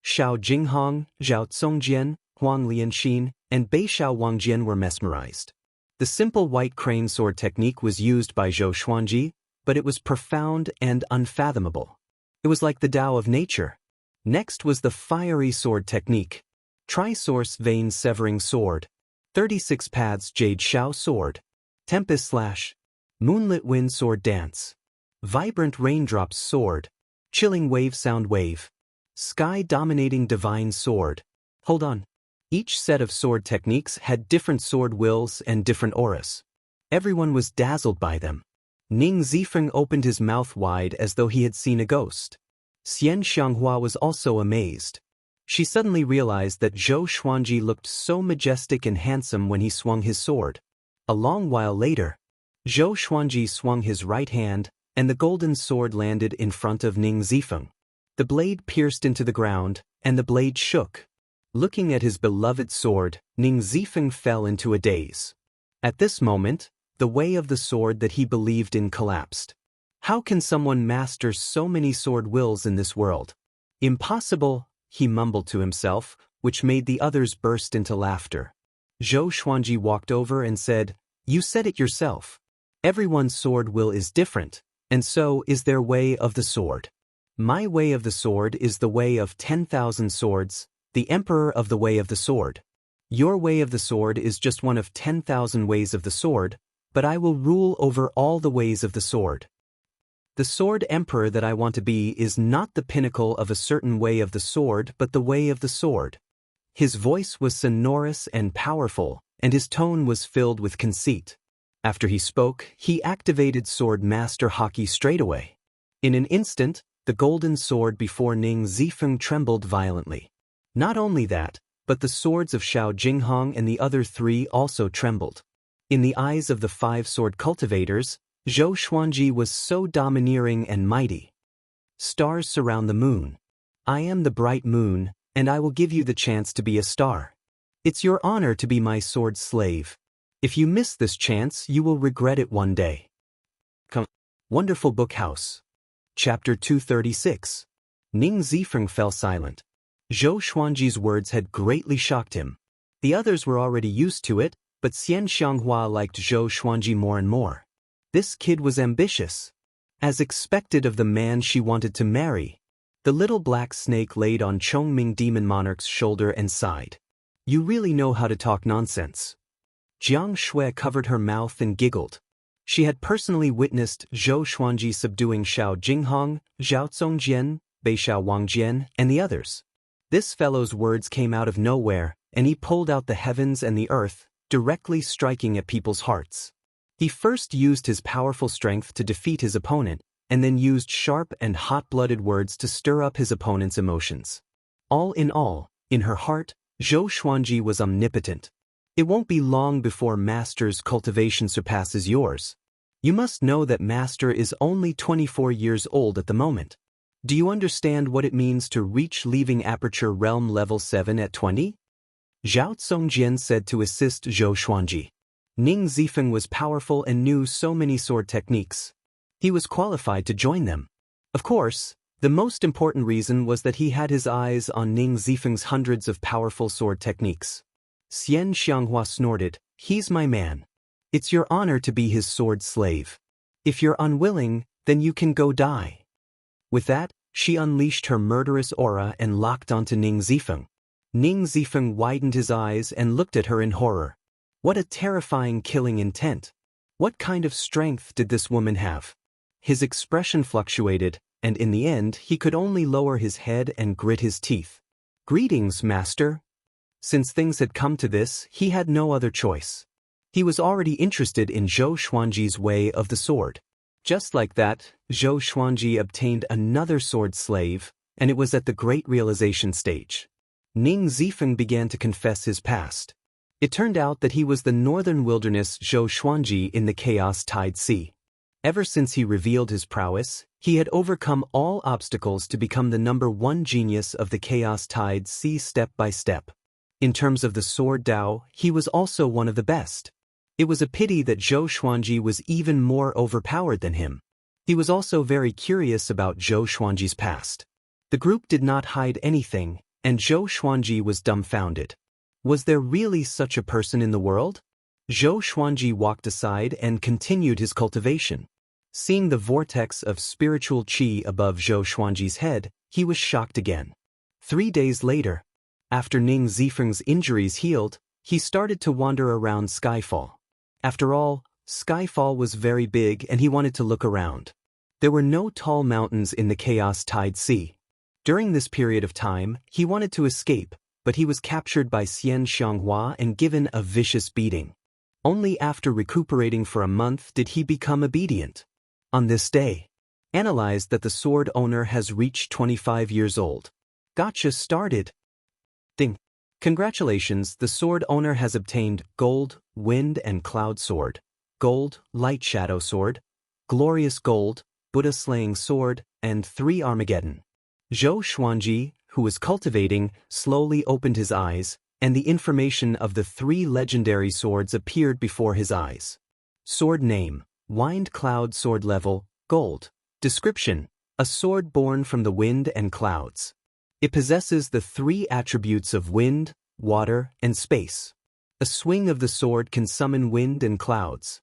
Xiao Jinghong, Zhao Congjian, Huang Lianxin, and Beishao Wangjian were mesmerized. The simple white crane sword technique was used by Zhou Xuanji, but it was profound and unfathomable. It was like the Tao of nature. Next was the fiery sword technique. Tri-source vein severing sword. 36 paths jade shao sword. Tempest slash. Moonlit wind sword dance. Vibrant raindrops sword. Chilling wave sound wave. Sky dominating divine sword. Hold on. Each set of sword techniques had different sword wills and different auras. Everyone was dazzled by them. Ning Zifeng opened his mouth wide as though he had seen a ghost. Xianxia was also amazed. She suddenly realized that Zhou Xuanji looked so majestic and handsome when he swung his sword. A long while later, Zhou Xuanji swung his right hand, and the golden sword landed in front of Ning Zifeng. The blade pierced into the ground, and the blade shook. Looking at his beloved sword, Ning Zifeng fell into a daze. At this moment, the way of the sword that he believed in collapsed. How can someone master so many sword wills in this world? Impossible, he mumbled to himself, which made the others burst into laughter. Zhou Xuanji walked over and said, "You said it yourself. Everyone's sword will is different, and so is their way of the sword. My way of the sword is the way of 10,000 swords, the emperor of the way of the sword. Your way of the sword is just one of 10,000 ways of the sword, but I will rule over all the ways of the sword. The sword emperor that I want to be is not the pinnacle of a certain way of the sword but the way of the sword." His voice was sonorous and powerful, and his tone was filled with conceit. After he spoke, he activated Sword Master Haki straightaway. In an instant, the golden sword before Ning Zifeng trembled violently. Not only that, but the swords of Xiao Jinghong and the other three also trembled. In the eyes of the 5 sword cultivators, Zhou Xuanji was so domineering and mighty. Stars surround the moon. I am the bright moon, and I will give you the chance to be a star. It's your honor to be my sword slave. If you miss this chance, you will regret it one day. Wonderful Book House. Chapter 236. Ning Zifeng fell silent. Zhou Xuanji's words had greatly shocked him. The others were already used to it, but Xianxia liked Zhou Xuanji more and more. This kid was ambitious. As expected of the man she wanted to marry. The little black snake laid on Chongming Demon Monarch's shoulder and sighed. "You really know how to talk nonsense." Jiang Shui covered her mouth and giggled. She had personally witnessed Zhou Xuanji subduing Xiao Jinghong, Zhao Zongjian, Beixiao Wangjian, and the others. This fellow's words came out of nowhere, and he pulled out the heavens and the earth, directly striking at people's hearts. He first used his powerful strength to defeat his opponent, and then used sharp and hot-blooded words to stir up his opponent's emotions. All, in her heart, Zhou Xuanji was omnipotent. It won't be long before Master's cultivation surpasses yours. You must know that Master is only 24 years old at the moment. Do you understand what it means to reach leaving aperture realm level 7 at 20? Zhao Zongjian said to assist Zhou Xuanji. Ning Zifeng was powerful and knew so many sword techniques. He was qualified to join them. Of course, the most important reason was that he had his eyes on Ning Zifeng's hundreds of powerful sword techniques. Xianxia snorted, "He's my man. It's your honor to be his sword slave. If you're unwilling, then you can go die." With that, she unleashed her murderous aura and locked onto Ning Zifeng. Ning Zifeng widened his eyes and looked at her in horror. What a terrifying killing intent. What kind of strength did this woman have? His expression fluctuated, and in the end he could only lower his head and grit his teeth. "Greetings, Master." Since things had come to this, he had no other choice. He was already interested in Zhou Xuanji's way of the sword. Just like that, Zhou Xuanji obtained another sword slave, and it was at the great realization stage. Ning Zifeng began to confess his past. It turned out that he was the northern wilderness Zhou Xuanji in the Chaos Tide Sea. Ever since he revealed his prowess, he had overcome all obstacles to become the #1 genius of the Chaos Tide Sea step by step. In terms of the sword Dao, he was also one of the best. It was a pity that Zhou Xuanji was even more overpowered than him. He was also very curious about Zhou Xuanji's past. The group did not hide anything, and Zhou Xuanji was dumbfounded. Was there really such a person in the world? Zhou Xuanji walked aside and continued his cultivation. Seeing the vortex of spiritual qi above Zhou Xuanji's head, he was shocked again. 3 days later, after Ning Zifeng's injuries healed, he started to wander around Skyfall. After all, Skyfall was very big and he wanted to look around. There were no tall mountains in the Chaos Tide Sea. During this period of time, he wanted to escape, but he was captured by Xianxia and given a vicious beating. Only after recuperating for a month did he become obedient. On this day, analyzed that the sword owner has reached 25 years old. Gotcha started. Ding. Congratulations, the sword owner has obtained Gold, Wind and Cloud Sword, Gold, Light Shadow Sword, Glorious Gold, Buddha Slaying Sword, and 3 Armageddon. Zhou Xuanji, who was cultivating, slowly opened his eyes, and the information of the 3 legendary swords appeared before his eyes. Sword name, Wind Cloud Sword level, Gold. Description, a sword born from the wind and clouds. It possesses the 3 attributes of wind, water, and space. A swing of the sword can summon wind and clouds.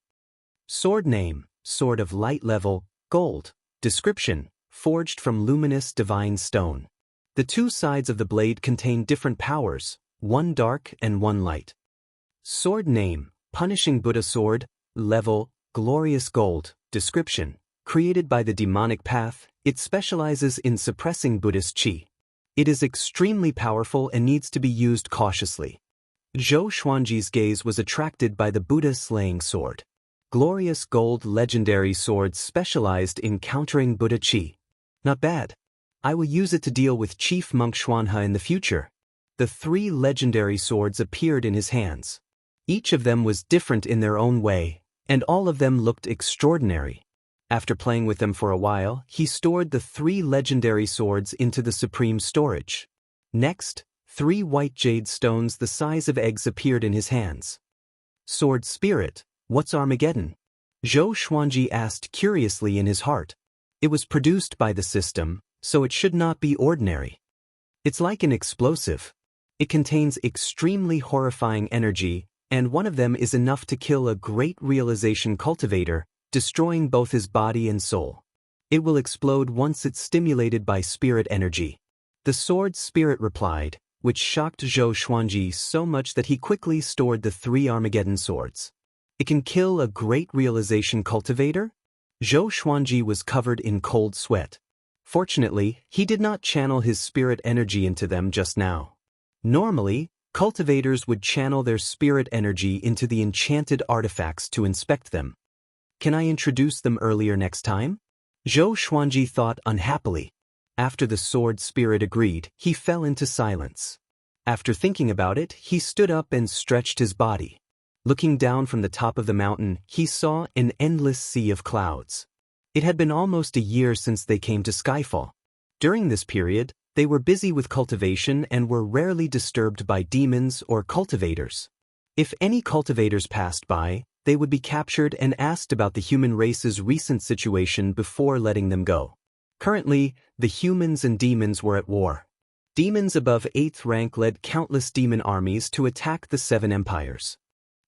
Sword name, Sword of Light level, Gold. Description, forged from luminous divine stone. The 2 sides of the blade contain different powers, one dark and one light. Sword name, Punishing Buddha Sword, level, Glorious Gold. Description, created by the demonic path, it specializes in suppressing Buddhist chi. It is extremely powerful and needs to be used cautiously. Zhou Xuanji's gaze was attracted by the Buddha Slaying Sword. Glorious Gold legendary sword specialized in countering Buddha chi. Not bad. I will use it to deal with Chief Monk Xuanhe in the future. The 3 legendary swords appeared in his hands. Each of them was different in their own way, and all of them looked extraordinary. After playing with them for a while, he stored the 3 legendary swords into the supreme storage. Next, 3 white jade stones the size of eggs appeared in his hands. Sword Spirit, what's Armageddon? Zhou Xuanji asked curiously in his heart. It was produced by the system, so it should not be ordinary. It's like an explosive. It contains extremely horrifying energy, and one of them is enough to kill a great realization cultivator, destroying both his body and soul. It will explode once it's stimulated by spirit energy. The sword Spirit replied, which shocked Zhou Xuanji so much that he quickly stored the 3 Armageddon swords. It can kill a great realization cultivator? Zhou Xuanji was covered in cold sweat. Fortunately, he did not channel his spirit energy into them just now. Normally, cultivators would channel their spirit energy into the enchanted artifacts to inspect them. Can I introduce them earlier next time? Zhou Xuanji thought unhappily. After the sword Spirit agreed, he fell into silence. After thinking about it, he stood up and stretched his body. Looking down from the top of the mountain, he saw an endless sea of clouds. It had been almost a year since they came to Skyfall. During this period, they were busy with cultivation and were rarely disturbed by demons or cultivators. If any cultivators passed by, they would be captured and asked about the human race's recent situation before letting them go. Currently, the humans and demons were at war. Demons above 8th rank led countless demon armies to attack the 7 empires.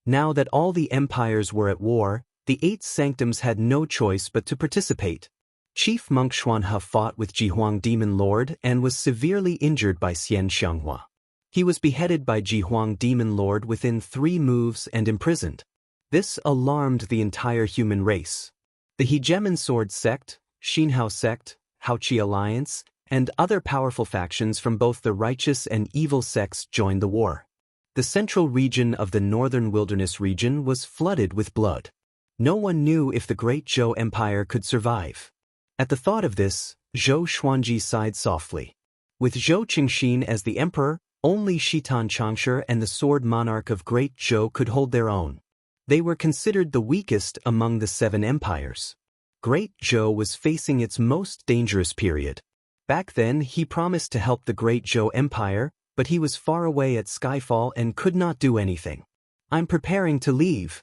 Now that all the empires were at war, the 8 sanctums had no choice but to participate. Chief Monk Xuanhe fought with Jihuang Demon Lord and was severely injured by Xianxia. He was beheaded by Jihuang Demon Lord within 3 moves and imprisoned. This alarmed the entire human race. The Hegemon Sword Sect, Xinhao Sect, Haoqi Alliance, and other powerful factions from both the righteous and evil sects joined the war. The central region of the northern wilderness region was flooded with blood. No one knew if the Great Zhou Empire could survive. At the thought of this, Zhou Xuanji sighed softly. With Zhou Qingxin as the emperor, only Shitan Changshe and the sword monarch of Great Zhou could hold their own. They were considered the weakest among the 7 empires. Great Zhou was facing its most dangerous period. Back then, he promised to help the Great Zhou Empire, but he was far away at Skyfall and could not do anything. I'm preparing to leave.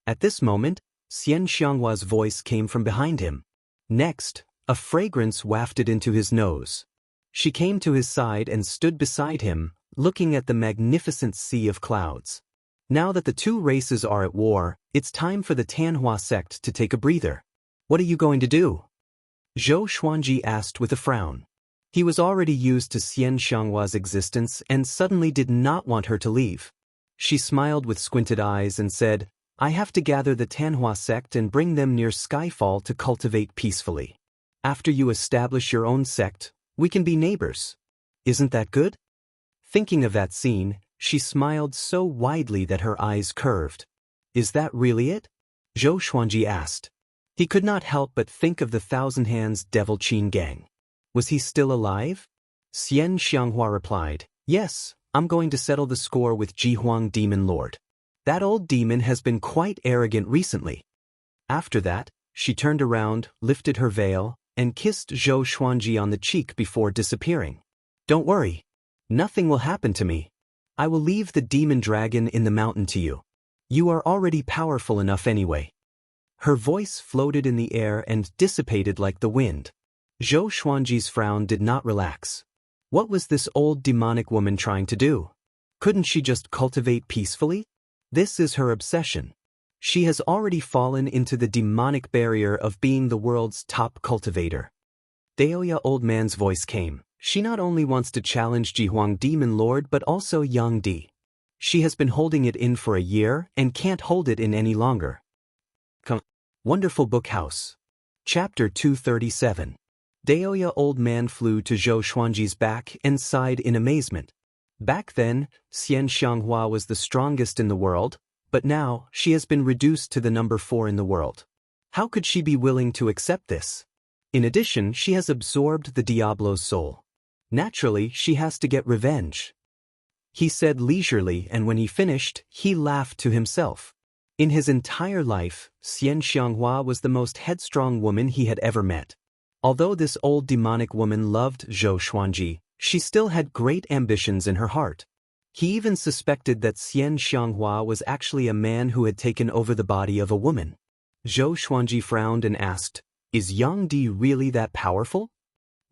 At this moment, Xianxia's voice came from behind him. Next, a fragrance wafted into his nose. She came to his side and stood beside him, looking at the magnificent sea of clouds. Now that the 2 races are at war, it's time for the Tianhua sect to take a breather. What are you going to do? Zhou Xuanji asked with a frown. He was already used to Xianxia's existence and suddenly did not want her to leave. She smiled with squinted eyes and said, I have to gather the Tianhua sect and bring them near Skyfall to cultivate peacefully. After you establish your own sect, we can be neighbors. Isn't that good? Thinking of that scene, she smiled so widely that her eyes curved. Is that really it? Zhou Xuanji asked. He could not help but think of the Thousand Hands Devil Qin gang. Was he still alive? Xianxia replied, Yes, I'm going to settle the score with Ji Huang Demon Lord. That old demon has been quite arrogant recently. After that, she turned around, lifted her veil, and kissed Zhou Xuanji on the cheek before disappearing. Don't worry. Nothing will happen to me. I will leave the demon dragon in the mountain to you. You are already powerful enough anyway. Her voice floated in the air and dissipated like the wind. Zhou Xuanji's frown did not relax. What was this old demonic woman trying to do? Couldn't she just cultivate peacefully? This is her obsession. She has already fallen into the demonic barrier of being the world's top cultivator. Daoya old man's voice came. She not only wants to challenge Ji Huang Demon Lord but also Yang Di. She has been holding it in for a year and can't hold it in any longer. Wonderful Book House. Chapter 237. Daoya old man flew to Zhou Xuanji's back and sighed in amazement. Back then, Xianxia was the strongest in the world, but now she has been reduced to the number 4 in the world. How could she be willing to accept this? In addition, she has absorbed the Diablo's soul. Naturally, she has to get revenge. He said leisurely, and when he finished, he laughed to himself. In his entire life, Xianxia was the most headstrong woman he had ever met. Although this old demonic woman loved Zhou Xuanji, she still had great ambitions in her heart. He even suspected that Xianxia was actually a man who had taken over the body of a woman. Zhou Xuanji frowned and asked, "Is Yang Di really that powerful?"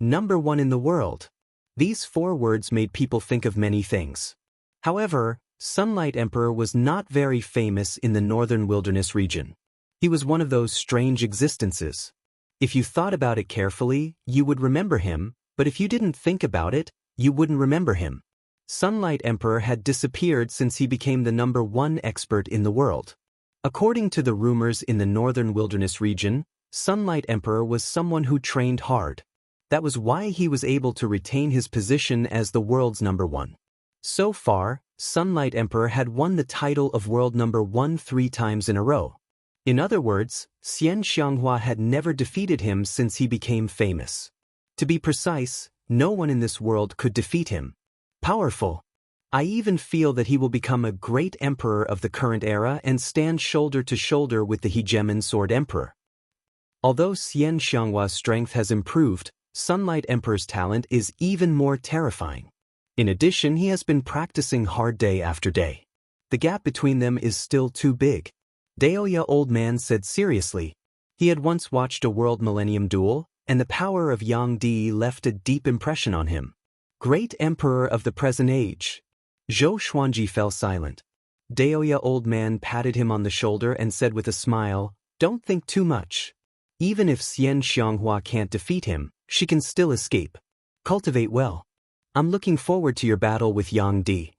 Number 1 in the world. These 4 words made people think of many things. However, Sunlight Emperor was not very famous in the northern wilderness region. He was one of those strange existences. If you thought about it carefully, you would remember him, but if you didn't think about it, you wouldn't remember him. Sunlight Emperor had disappeared since he became the number 1 expert in the world. According to the rumors in the northern wilderness region, Sunlight Emperor was someone who trained hard. That was why he was able to retain his position as the world's number 1. So far, Sunlight Emperor had won the title of world number 1 3 times in a row. In other words, Xianxia had never defeated him since he became famous. To be precise, no one in this world could defeat him. Powerful. I even feel that he will become a great emperor of the current era and stand shoulder to shoulder with the hegemon Sword Emperor. Although Xianxia's strength has improved, Sunlight Emperor's talent is even more terrifying. In addition, he has been practicing hard day after day. The gap between them is still too big. Daoya old man said seriously. He had once watched a World Millennium duel, and the power of Yang Di left a deep impression on him. Great Emperor of the present age. Zhou Xuanji fell silent. Daoya old man patted him on the shoulder and said with a smile, "Don't think too much. Even if Xianxia can't defeat him, she can still escape. Cultivate well. I'm looking forward to your battle with Yang Di."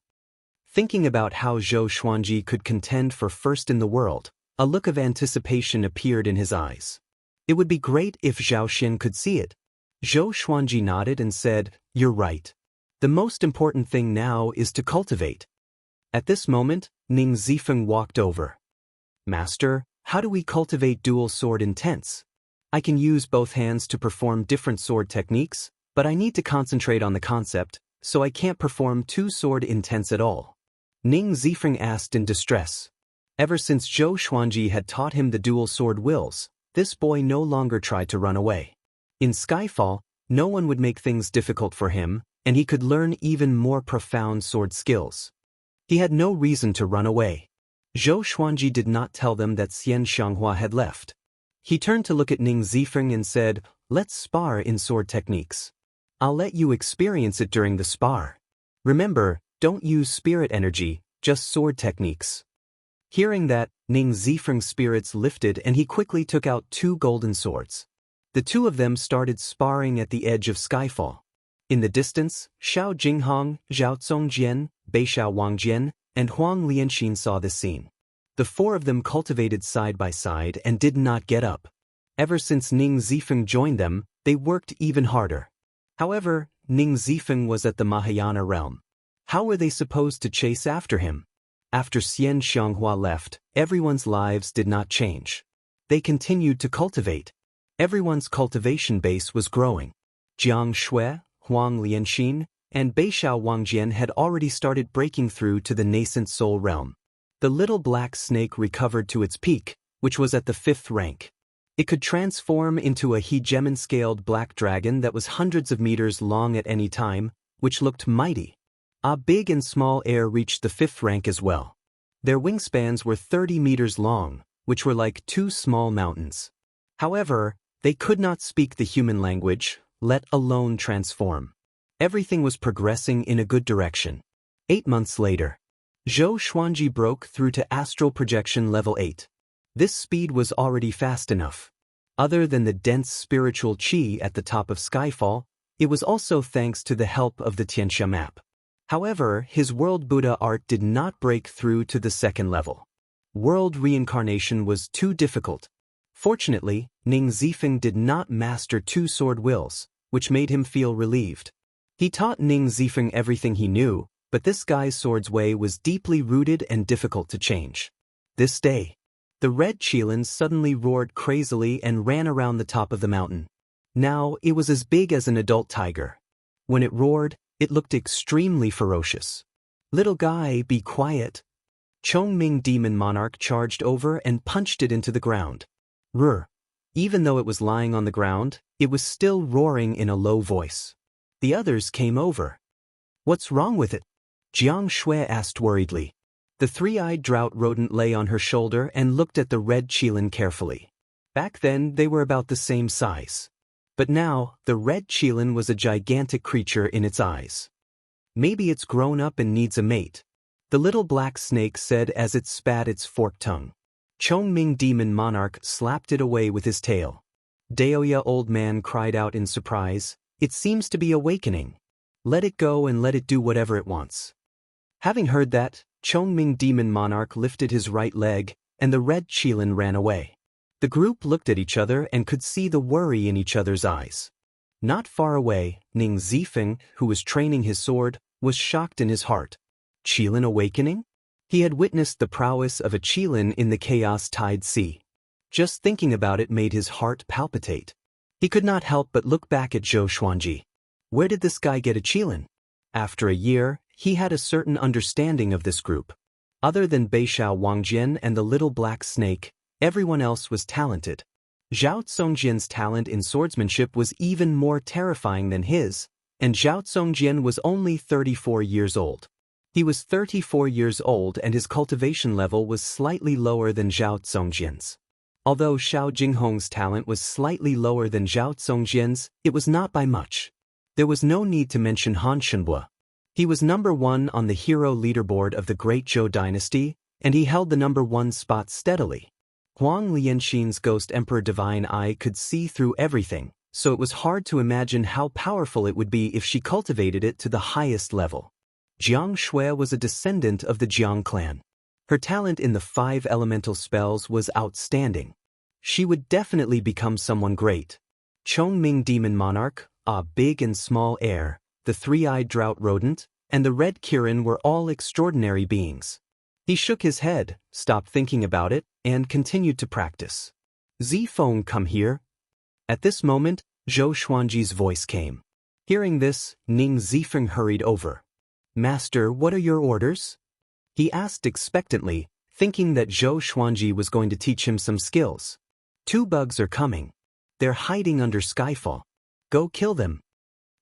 Thinking about how Zhou Xuanji could contend for first in the world, a look of anticipation appeared in his eyes. It would be great if Zhao Xin could see it. Zhou Xuanji nodded and said, "You're right. The most important thing now is to cultivate." At this moment, Ning Zifeng walked over. "Master, how do we cultivate dual sword intents? I can use both hands to perform different sword techniques, but I need to concentrate on the concept, so I can't perform 2 sword intents at all." Ning Zifeng asked in distress. Ever since Zhou Xuanji had taught him the dual sword wills, this boy no longer tried to run away. In Skyfall, no one would make things difficult for him, and he could learn even more profound sword skills. He had no reason to run away. Zhou Xuanji did not tell them that Xianxia had left. He turned to look at Ning Zifeng and said, "Let's spar in sword techniques. I'll let you experience it during the spar. Remember, don't use spirit energy, just sword techniques." Hearing that, Ning Zifeng's spirits lifted and he quickly took out 2 golden swords. The 2 of them started sparring at the edge of Skyfall. In the distance, Xiao Jinghong, Zhao Zongjian, Beishao Wangjian, and Huang Lianxin saw this scene. The 4 of them cultivated side by side and did not get up. Ever since Ning Zifeng joined them, they worked even harder. However, Ning Zifeng was at the Mahayana realm. How were they supposed to chase after him? After Xianxia left, everyone's lives did not change. They continued to cultivate. Everyone's cultivation base was growing. Jiang Shui, Huang Lianxin, and Beishao Wangjian had already started breaking through to the nascent soul realm. The little black snake recovered to its peak, which was at the 5th rank. It could transform into a hegemon-scaled black dragon that was hundreds of meters long at any time, which looked mighty. A big and small air reached the 5th rank as well. Their wingspans were 30 meters long, which were like 2 small mountains. However, they could not speak the human language, let alone transform. Everything was progressing in a good direction. 8 months later, Zhou Xuanji broke through to astral projection level 8. This speed was already fast enough. Other than the dense spiritual qi at the top of Skyfall, it was also thanks to the help of the Xianxia map. However, his World Buddha art did not break through to the 2nd level. World reincarnation was too difficult. Fortunately, Ning Zifeng did not master 2 sword wills, which made him feel relieved. He taught Ning Zifeng everything he knew, but this guy's sword's way was deeply rooted and difficult to change. This day, the red qilin suddenly roared crazily and ran around the top of the mountain. Now, it was as big as an adult tiger. When it roared, it looked extremely ferocious. "Little guy, be quiet." Chongming Demon Monarch charged over and punched it into the ground. Rrr. Even though it was lying on the ground, it was still roaring in a low voice. The others came over. "What's wrong with it?" Jiang Shui asked worriedly. The 3-eyed drought rodent lay on her shoulder and looked at the red qilin carefully. Back then, they were about the same size. But now, the red qilin was a gigantic creature in its eyes. "Maybe it's grown up and needs a mate," the little black snake said as it spat its forked tongue. Chongming Demon Monarch slapped it away with his tail. Daoya Old Man cried out in surprise, "It seems to be awakening. Let it go and let it do whatever it wants." Having heard that, Chongming Demon Monarch lifted his right leg, and the red qilin ran away. The group looked at each other and could see the worry in each other's eyes. Not far away, Ning Zifeng, who was training his sword, was shocked in his heart. Qilin awakening? He had witnessed the prowess of a qilin in the Chaos Tide Sea. Just thinking about it made his heart palpitate. He could not help but look back at Zhou Xuanji. Where did this guy get a qilin? After a year, he had a certain understanding of this group. Other than Beishao Wangjian and the little black snake, everyone else was talented. Zhao Zongjian's talent in swordsmanship was even more terrifying than his, and Zhao Zongjian was only 34 years old. He was 34 years old and his cultivation level was slightly lower than Zhao Zongjian's. Although Xiao Jinghong's talent was slightly lower than Zhao Zongjian's, it was not by much. There was no need to mention Han Shenbua. He was number 1 on the hero leaderboard of the Great Zhou dynasty, and he held the number 1 spot steadily. Huang Lianxin's Ghost Emperor Divine Eye could see through everything, so it was hard to imagine how powerful it would be if she cultivated it to the highest level. Jiang Shui was a descendant of the Jiang clan. Her talent in the 5 elemental spells was outstanding. She would definitely become someone great. Chongming Demon Monarch, a big and small air, the 3-eyed drought rodent, and the red qilin were all extraordinary beings. He shook his head, stopped thinking about it, and continued to practice. "Zifeng, come here." At this moment, Zhou Xuanji's voice came. Hearing this, Ning Zifeng hurried over. "Master, what are your orders?" He asked expectantly, thinking that Zhou Xuanji was going to teach him some skills. "2 bugs are coming. They're hiding under Skyfall. Go kill them."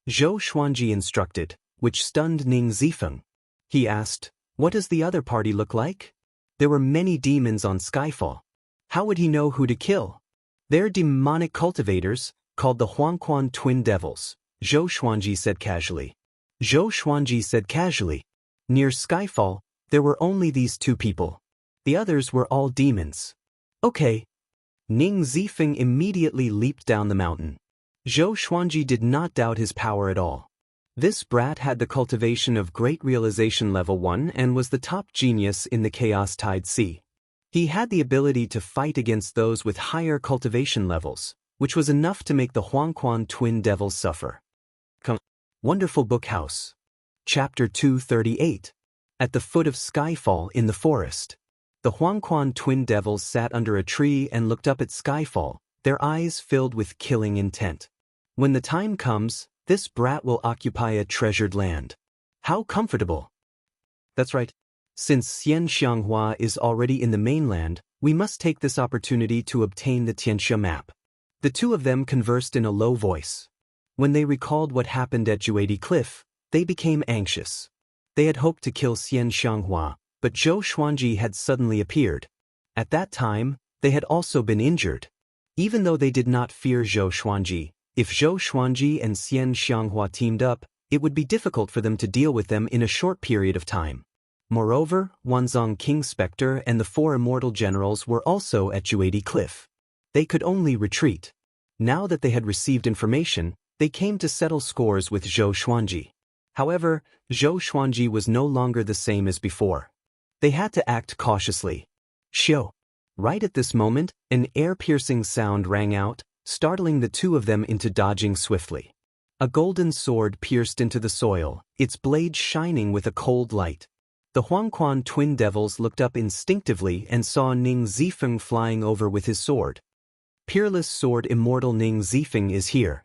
Zhou Xuanji instructed, which stunned Ning Zifeng. He asked, "What does the other party look like?" There were many demons on Skyfall. How would he know who to kill? "They're demonic cultivators, called the Huangquan Twin Devils," Zhou Xuanji said casually. Zhou Xuanji said casually. Near Skyfall, there were only these 2 people. The others were all demons. "Okay." Ning Zifeng immediately leaped down the mountain. Zhou Xuanji did not doubt his power at all. This brat had the cultivation of Great Realization Level 1 and was the top genius in the Chaos Tide Sea. He had the ability to fight against those with higher cultivation levels, which was enough to make the Huangquan Twin Devils suffer. Wonderful Book House. Chapter 238. At the foot of Skyfall in the forest. The Huangquan Twin Devils sat under a tree and looked up at Skyfall, their eyes filled with killing intent. When the time comes, This brat will occupy a treasured land. How comfortable. That's right. Since Xianxia is already in the mainland, we must take this opportunity to obtain the Xianxia map. The two of them conversed in a low voice. When they recalled what happened at Juadi Cliff, they became anxious. They had hoped to kill Xianxia, but Zhou Xuanji had suddenly appeared. At that time, they had also been injured. Even though they did not fear Zhou Xuanji, if Zhou Xuanji and Xianxia teamed up, it would be difficult for them to deal with them in a short period of time. Moreover, Wanzong King Spectre and the 4 immortal generals were also at Juadi Cliff. They could only retreat. Now that they had received information, they came to settle scores with Zhou Xuanji. However, Zhou Xuanji was no longer the same as before. They had to act cautiously. Xiu. Right at this moment, an ear-piercing sound rang out, startling the two of them into dodging swiftly. A golden sword pierced into the soil, its blade shining with a cold light. The Huangquan twin devils looked up instinctively and saw Ning Zifeng flying over with his sword. Peerless sword immortal Ning Zifeng is here.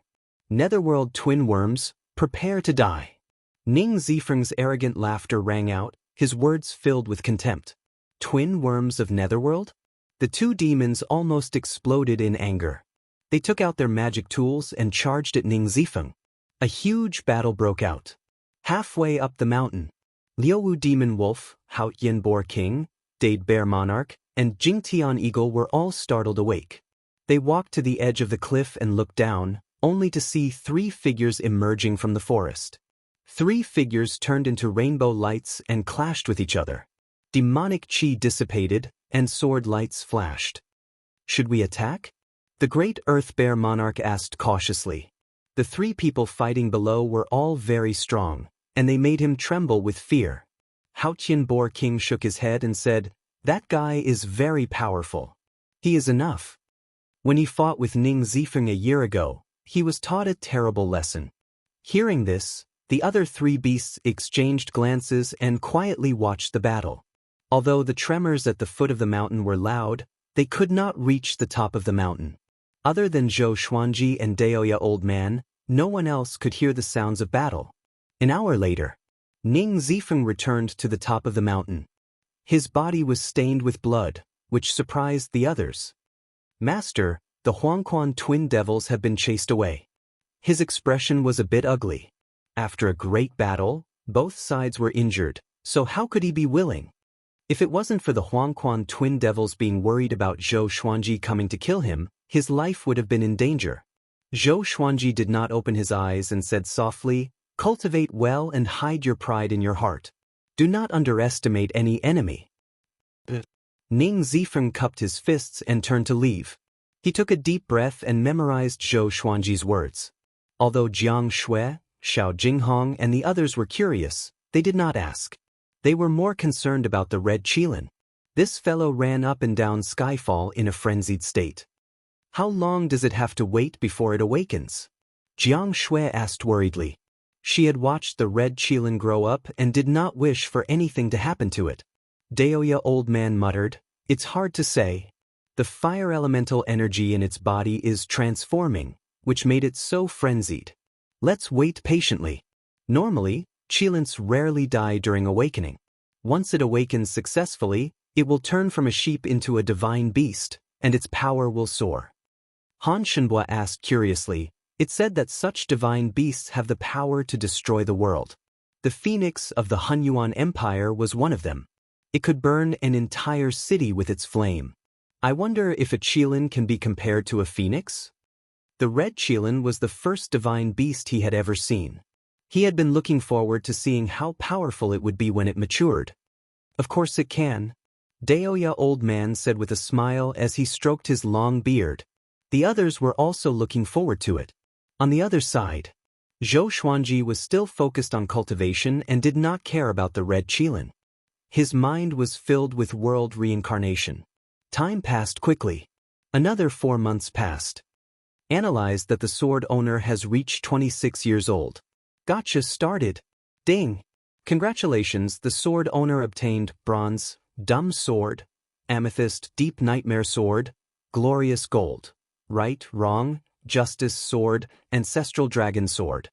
Netherworld twin worms, prepare to die. Ning Zifeng's arrogant laughter rang out, his words filled with contempt. Twin worms of Netherworld? The two demons almost exploded in anger. They took out their magic tools and charged at Ning Zifeng. A huge battle broke out. Halfway up the mountain, Liuwu Demon Wolf, Hao Yin Boar King, Dade Bear Monarch, and Jingtian Eagle were all startled awake. They walked to the edge of the cliff and looked down, only to see 3 figures emerging from the forest. 3 figures turned into rainbow lights and clashed with each other. Demonic chi dissipated, and sword lights flashed. Should we attack? The great Earth Bear Monarch asked cautiously. The 3 people fighting below were all very strong, and they made him tremble with fear. Hao Yin Boar King shook his head and said, "That guy is very powerful. He is enough." When he fought with Ning Zifeng a year ago, he was taught a terrible lesson. Hearing this, the other 3 beasts exchanged glances and quietly watched the battle. Although the tremors at the foot of the mountain were loud, they could not reach the top of the mountain. Other than Zhou Xuanji and Daoya Old Man, no one else could hear the sounds of battle. An hour later, Ning Zifeng returned to the top of the mountain. His body was stained with blood, which surprised the others. "Master, the Huangquan twin devils have been chased away." His expression was a bit ugly. After a great battle, both sides were injured, so how could he be willing? If it wasn't for the Huangquan twin devils being worried about Zhou Xuanji coming to kill him, his life would have been in danger. Zhou Xuanji did not open his eyes and said softly, "Cultivate well and hide your pride in your heart. Do not underestimate any enemy." Ning Zifeng cupped his fists and turned to leave. He took a deep breath and memorized Zhou Xuanji's words. Although Jiang Shui, Xiao Jinghong and the others were curious, they did not ask. They were more concerned about the red qilin. This fellow ran up and down Skyfall in a frenzied state. How long does it have to wait before it awakens? Jiang Shui asked worriedly. She had watched the red qilin grow up and did not wish for anything to happen to it. Daoya Old Man muttered, "It's hard to say. The fire elemental energy in its body is transforming, which made it so frenzied. Let's wait patiently." Normally, qilins rarely die during awakening. Once it awakens successfully, it will turn from a sheep into a divine beast, and its power will soar. Han Shenhua asked curiously, "It said that such divine beasts have the power to destroy the world. The phoenix of the Hunyuan Empire was one of them. It could burn an entire city with its flame. I wonder if a qilin can be compared to a phoenix?" The red qilin was the first divine beast he had ever seen. He had been looking forward to seeing how powerful it would be when it matured. "Of course it can," Daoya Old Man said with a smile as he stroked his long beard. The others were also looking forward to it. On the other side, Zhou Xuanji was still focused on cultivation and did not care about the red qilin. His mind was filled with world reincarnation. Time passed quickly. Another 4 months passed. Analyzed that the sword owner has reached 26 years old. Gotcha started. Ding! Congratulations, the sword owner obtained bronze, dumb sword, amethyst, deep nightmare sword, glorious gold, right, wrong, justice sword, ancestral dragon sword.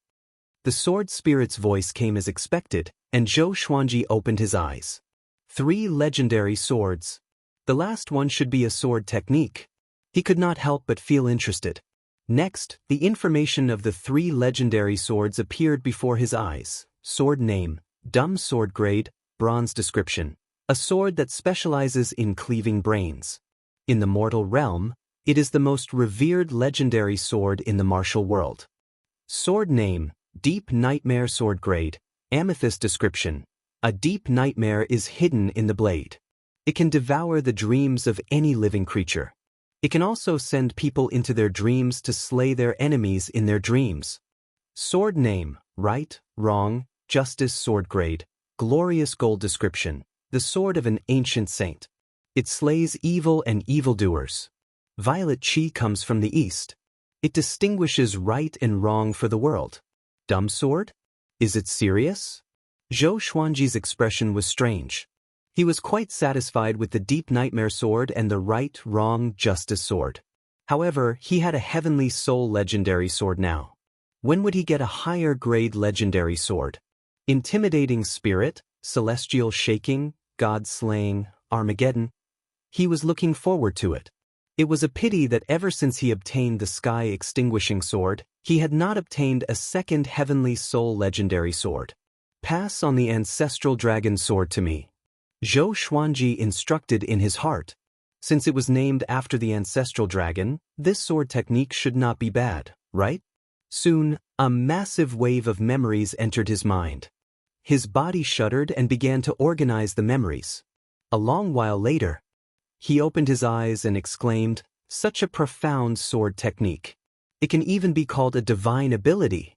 The sword spirit's voice came as expected, and Zhou Xuanji opened his eyes. 3 legendary swords. The last one should be a sword technique. He could not help but feel interested. Next, the information of the 3 legendary swords appeared before his eyes. Sword name, dumb sword grade, bronze description. A sword that specializes in cleaving brains. In the mortal realm, it is the most revered legendary sword in the martial world. Sword name, deep nightmare sword grade, amethyst description. A deep nightmare is hidden in the blade. It can devour the dreams of any living creature. It can also send people into their dreams to slay their enemies in their dreams. Sword name, right, wrong, justice sword grade, glorious gold description. The sword of an ancient saint. It slays evil and evildoers. Violet chi comes from the east. It distinguishes right and wrong for the world. Dumb sword? Is it serious? Zhou Xuanji's expression was strange. He was quite satisfied with the deep nightmare sword and the right, wrong, justice sword. However, he had a heavenly soul legendary sword now. When would he get a higher grade legendary sword? Intimidating spirit, celestial shaking, God slaying, Armageddon. He was looking forward to it. It was a pity that ever since he obtained the sky extinguishing sword, he had not obtained a second heavenly soul legendary sword. Pass on the ancestral dragon sword to me. Zhou Xuanji instructed in his heart. Since it was named after the ancestral dragon, this sword technique should not be bad, right? Soon, a massive wave of memories entered his mind. His body shuddered and began to organize the memories. A long while later, he opened his eyes and exclaimed, "Such a profound sword technique. It can even be called a divine ability."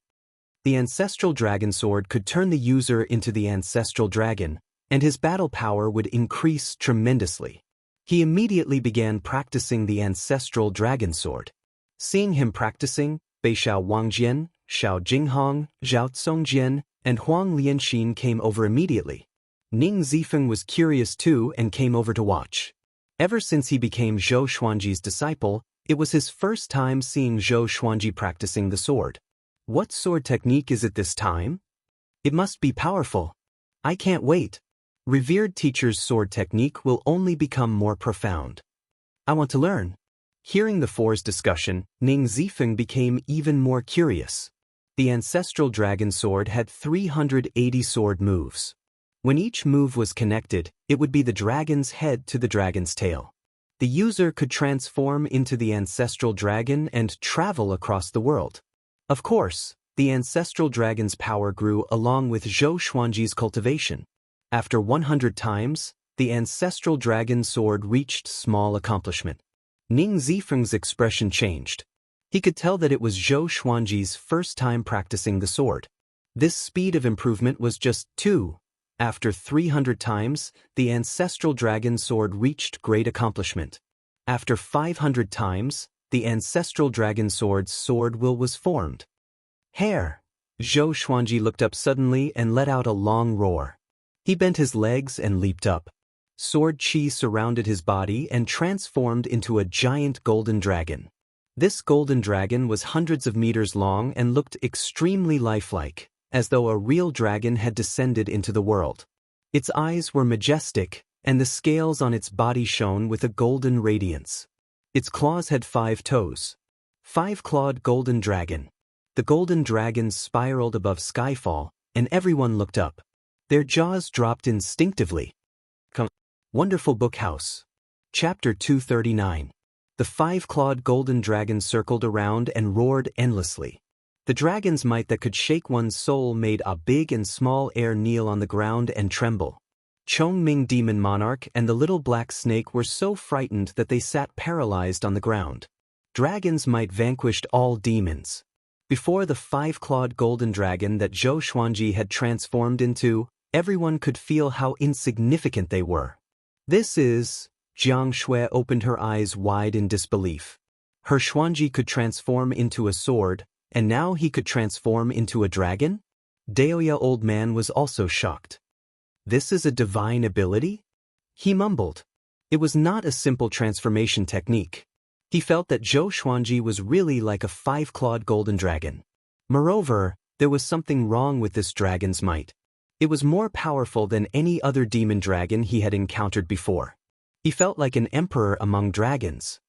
The ancestral dragon sword could turn the user into the ancestral dragon, and his battle power would increase tremendously. He immediately began practicing the ancestral dragon sword. Seeing him practicing, Beixiao Wangjian, Xiao Jinghong, Zhao Tsongjian, and Huang Lianxin came over immediately. Ning Zifeng was curious too and came over to watch. Ever since he became Zhou Xuanji's disciple, it was his first time seeing Zhou Xuanji practicing the sword. What sword technique is it this time? It must be powerful. I can't wait. Revered teacher's sword technique will only become more profound. I want to learn. Hearing the four's discussion, Ning Zifeng became even more curious. The ancestral dragon sword had 380 sword moves. When each move was connected, it would be the dragon's head to the dragon's tail. The user could transform into the ancestral dragon and travel across the world. Of course, the ancestral dragon's power grew along with Zhou Xuanji's cultivation. After 100 times, the ancestral dragon sword reached small accomplishment. Ning Zifeng's expression changed. He could tell that it was Zhou Xuanji's first time practicing the sword. This speed of improvement was just 2. After 300 times, the ancestral dragon sword reached great accomplishment. After 500 times, the ancestral dragon sword's sword will was formed. Hair! Zhou Xuanji looked up suddenly and let out a long roar. He bent his legs and leaped up. Sword chi surrounded his body and transformed into a giant golden dragon. This golden dragon was hundreds of meters long and looked extremely lifelike, as though a real dragon had descended into the world. Its eyes were majestic, and the scales on its body shone with a golden radiance. Its claws had 5 toes. 5-clawed golden dragon. The golden dragons spiraled above skyfall, and everyone looked up. Their jaws dropped instinctively. Wonderful Book House. Chapter 239. The 5-clawed golden dragon circled around and roared endlessly. The dragon's might that could shake one's soul made a big and small air kneel on the ground and tremble. Chongming Demon Monarch and the little black snake were so frightened that they sat paralyzed on the ground. Dragon's might vanquished all demons. Before the 5-clawed golden dragon that Zhou Xuanji had transformed into, everyone could feel how insignificant they were. This is... Jiang Shui opened her eyes wide in disbelief. Her Xuanji could transform into a sword, and now he could transform into a dragon? Daoya Old Man was also shocked. This is a divine ability? He mumbled. It was not a simple transformation technique. He felt that Zhou Xuanji was really like a 5-clawed golden dragon. Moreover, There was something wrong with this dragon's might. It was more powerful than any other demon dragon he had encountered before. He felt like an emperor among dragons.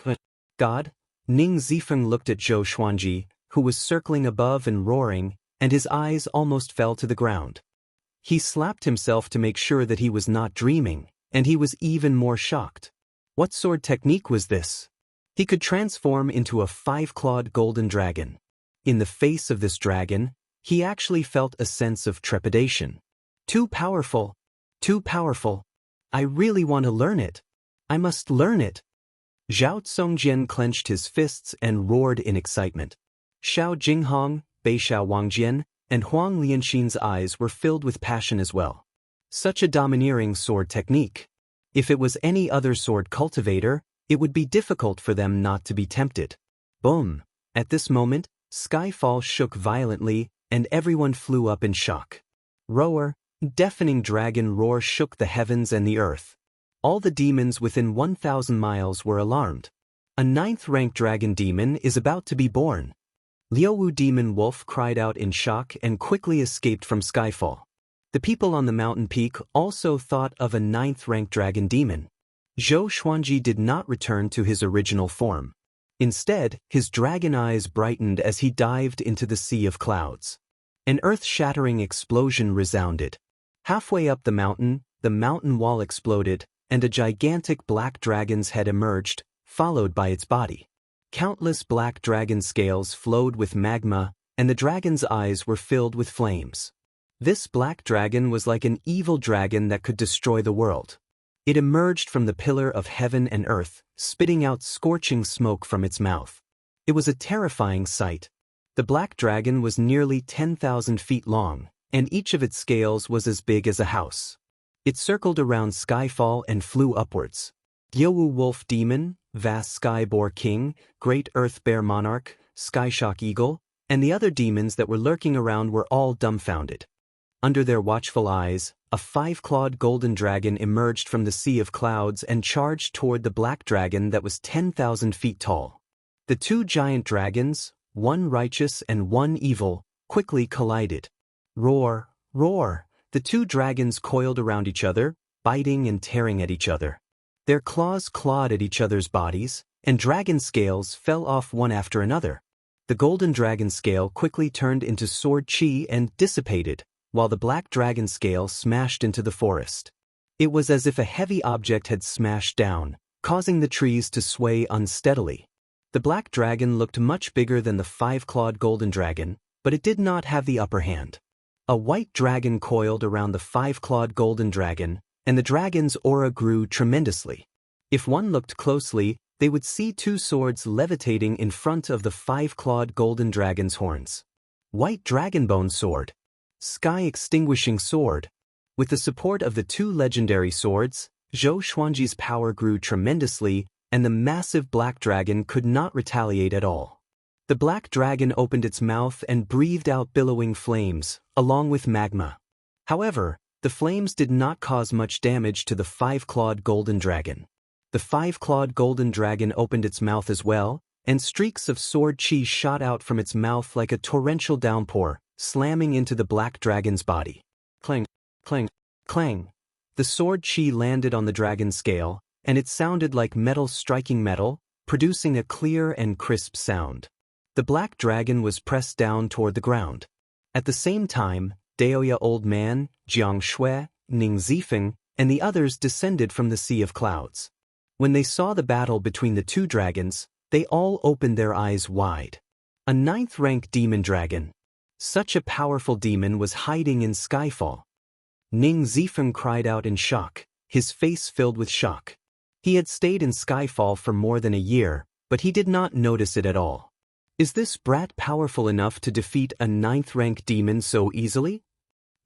But, God? Ning Zifeng looked at Zhou Xuanji, who was circling above and roaring, and his eyes almost fell to the ground. He slapped himself to make sure that he was not dreaming, and he was even more shocked. What sword technique was this? He could transform into a 5-clawed golden dragon. In the face of this dragon, he actually felt a sense of trepidation. Too powerful. Too powerful. I really want to learn it. I must learn it. Zhao Tsongjian clenched his fists and roared in excitement. Xiao Jinghong, Beixiao Wangjian, and Huang Lianxin's eyes were filled with passion as well. Such a domineering sword technique. If it was any other sword cultivator, it would be difficult for them not to be tempted. Boom! At this moment, Skyfall shook violently, and everyone flew up in shock. Roar, deafening dragon roar shook the heavens and the earth. All the demons within 1,000 miles were alarmed. A 9th-ranked dragon demon is about to be born. Liuwu demon wolf cried out in shock and quickly escaped from Skyfall. The people on the mountain peak also thought of a 9th-ranked dragon demon. Zhou Xuanji did not return to his original form. Instead, his dragon eyes brightened as he dived into the sea of clouds. An earth-shattering explosion resounded. Halfway up the mountain wall exploded, and a gigantic black dragon's head emerged, followed by its body. Countless black dragon scales flowed with magma, and the dragon's eyes were filled with flames. This black dragon was like an evil dragon that could destroy the world. It emerged from the pillar of heaven and earth, spitting out scorching smoke from its mouth. It was a terrifying sight. The black dragon was nearly 10,000 feet long, and each of its scales was as big as a house. It circled around Skyfall and flew upwards. Liuwu Wolf Demon, Vast Sky Boar King, Great Earth Bear Monarch, Skyshock Eagle, and the other demons that were lurking around were all dumbfounded. Under their watchful eyes, a 5-clawed golden dragon emerged from the sea of clouds and charged toward the black dragon that was 10,000 feet tall. The two giant dragons, one righteous and one evil, quickly collided. Roar, roar! The two dragons coiled around each other, biting and tearing at each other. Their claws clawed at each other's bodies, and dragon scales fell off one after another. The golden dragon scale quickly turned into sword chi and dissipated, while the black dragon scale smashed into the forest. It was as if a heavy object had smashed down, causing the trees to sway unsteadily. The black dragon looked much bigger than the 5-clawed golden dragon, but it did not have the upper hand. A white dragon coiled around the 5-clawed golden dragon, and the dragon's aura grew tremendously. If one looked closely, they would see two swords levitating in front of the 5-clawed golden dragon's horns. White Dragonbone Sword. Sky Extinguishing Sword. With the support of the two legendary swords, Zhou Xuanji's power grew tremendously, and the massive black dragon could not retaliate at all. The black dragon opened its mouth and breathed out billowing flames, along with magma. However, the flames did not cause much damage to the 5-clawed golden dragon. The 5-clawed golden dragon opened its mouth as well, and streaks of sword chi shot out from its mouth like a torrential downpour, slamming into the black dragon's body. Clang, clang, clang. The sword chi landed on the dragon's scale, and it sounded like metal striking metal, producing a clear and crisp sound. The black dragon was pressed down toward the ground. At the same time, Daoya Old Man, Jiang Shui, Ning Zifeng, and the others descended from the sea of clouds. When they saw the battle between the two dragons, they all opened their eyes wide. A 9th-rank demon dragon. Such a powerful demon was hiding in Skyfall. Ning Zifeng cried out in shock, his face filled with shock. He had stayed in Skyfall for more than a year, but he did not notice it at all. Is this brat powerful enough to defeat a 9th-rank demon so easily?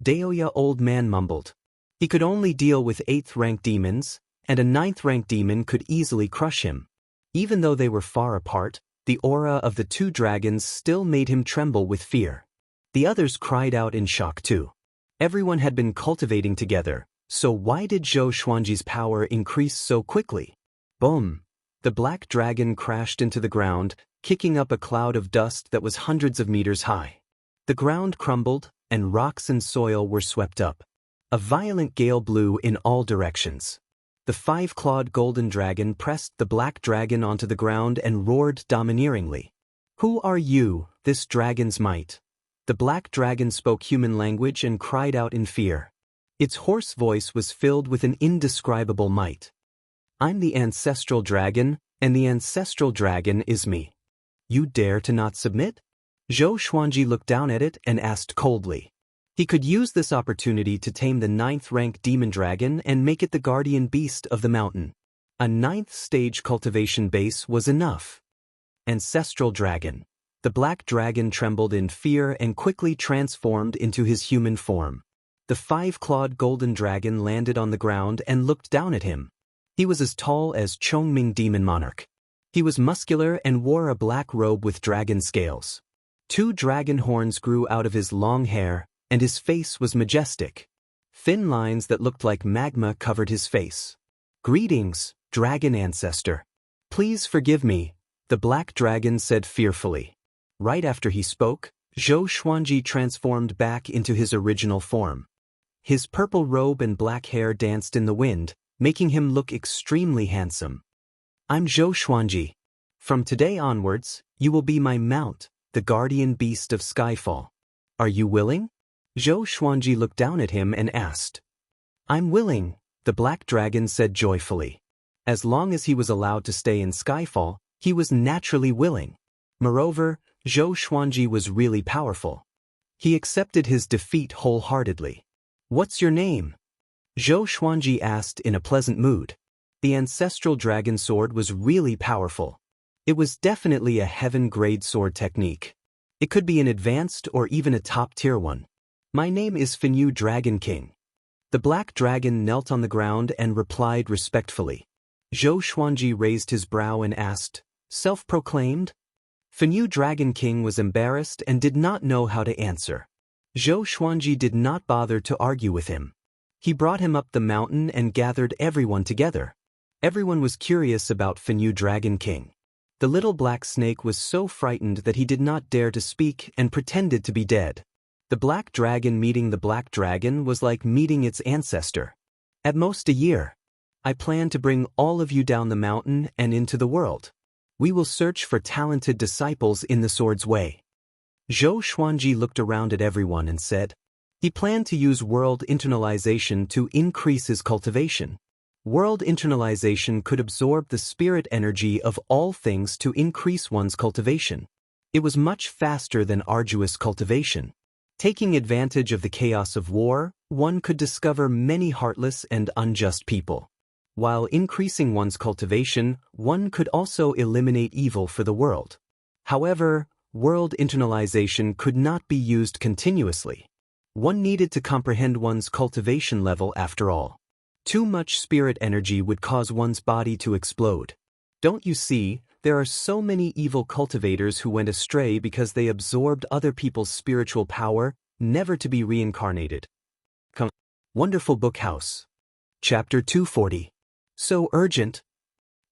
Daoya Old Man mumbled. He could only deal with 8th-rank demons, and a 9th-rank demon could easily crush him. Even though they were far apart, the aura of the two dragons still made him tremble with fear. The others cried out in shock too. Everyone had been cultivating together, so why did Zhou Xuanji's power increase so quickly? Boom! The black dragon crashed into the ground, kicking up a cloud of dust that was hundreds of meters high. The ground crumbled, and rocks and soil were swept up. A violent gale blew in all directions. The five-clawed golden dragon pressed the black dragon onto the ground and roared domineeringly. "Who are you, this dragon's might?" The black dragon spoke human language and cried out in fear. Its hoarse voice was filled with an indescribable might. "I'm the ancestral dragon, and the ancestral dragon is me. You dare to not submit?" Zhou Xuanji looked down at it and asked coldly. He could use this opportunity to tame the 9th-rank demon dragon and make it the guardian beast of the mountain. A 9th-stage cultivation base was enough. Ancestral dragon. The black dragon trembled in fear and quickly transformed into his human form. The 5-clawed golden dragon landed on the ground and looked down at him. He was as tall as Chongming Demon Monarch. He was muscular and wore a black robe with dragon scales. 2 dragon horns grew out of his long hair, and his face was majestic. Thin lines that looked like magma covered his face. "Greetings, dragon ancestor. Please forgive me," the black dragon said fearfully. Right after he spoke, Zhou Xuanji transformed back into his original form. His purple robe and black hair danced in the wind, making him look extremely handsome. "I'm Zhou Xuanji. From today onwards, you will be my mount, the guardian beast of Skyfall. Are you willing?" Zhou Xuanji looked down at him and asked. "I'm willing," the black dragon said joyfully. As long as he was allowed to stay in Skyfall, he was naturally willing. Moreover, Zhou Xuanji was really powerful. He accepted his defeat wholeheartedly. "What's your name?" Zhou Xuanji asked in a pleasant mood. The ancestral dragon sword was really powerful. It was definitely a heaven-grade sword technique. It could be an advanced or even a top-tier one. "My name is Fenyu Dragon King." The black dragon knelt on the ground and replied respectfully. Zhou Xuanji raised his brow and asked, "Self-proclaimed?" Fenyu Dragon King was embarrassed and did not know how to answer. Zhou Xuanji did not bother to argue with him. He brought him up the mountain and gathered everyone together. Everyone was curious about Fenyu Dragon King. The little black snake was so frightened that he did not dare to speak and pretended to be dead. The black dragon meeting the black dragon was like meeting its ancestor. "At most a year. I plan to bring all of you down the mountain and into the world. We will search for talented disciples in the sword's way." Zhou Xuanji looked around at everyone and said, he planned to use world internalization to increase his cultivation. World internalization could absorb the spirit energy of all things to increase one's cultivation. It was much faster than arduous cultivation. Taking advantage of the chaos of war, one could discover many heartless and unjust people. While increasing one's cultivation, one could also eliminate evil for the world. However, world internalization could not be used continuously. One needed to comprehend one's cultivation level after all. Too much spirit energy would cause one's body to explode. Don't you see, there are so many evil cultivators who went astray because they absorbed other people's spiritual power, never to be reincarnated. Wonderful Book House. Chapter 240. So urgent?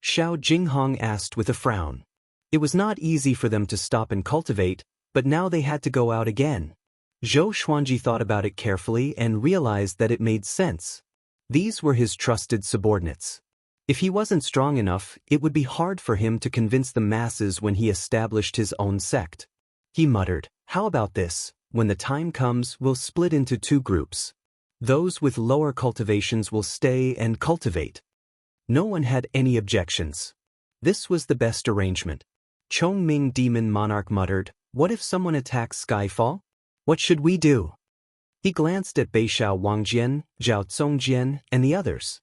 Xiao Jinghong asked with a frown. It was not easy for them to stop and cultivate, but now they had to go out again. Zhou Xuanji thought about it carefully and realized that it made sense. These were his trusted subordinates. If he wasn't strong enough, it would be hard for him to convince the masses when he established his own sect. He muttered, "How about this? When the time comes, we'll split into 2 groups. Those with lower cultivations will stay and cultivate." No one had any objections. This was the best arrangement. Chongming Demon Monarch muttered, "What if someone attacks Skyfall? What should we do?" He glanced at Beixiao Wangjian, Zhao Zongjian, and the others.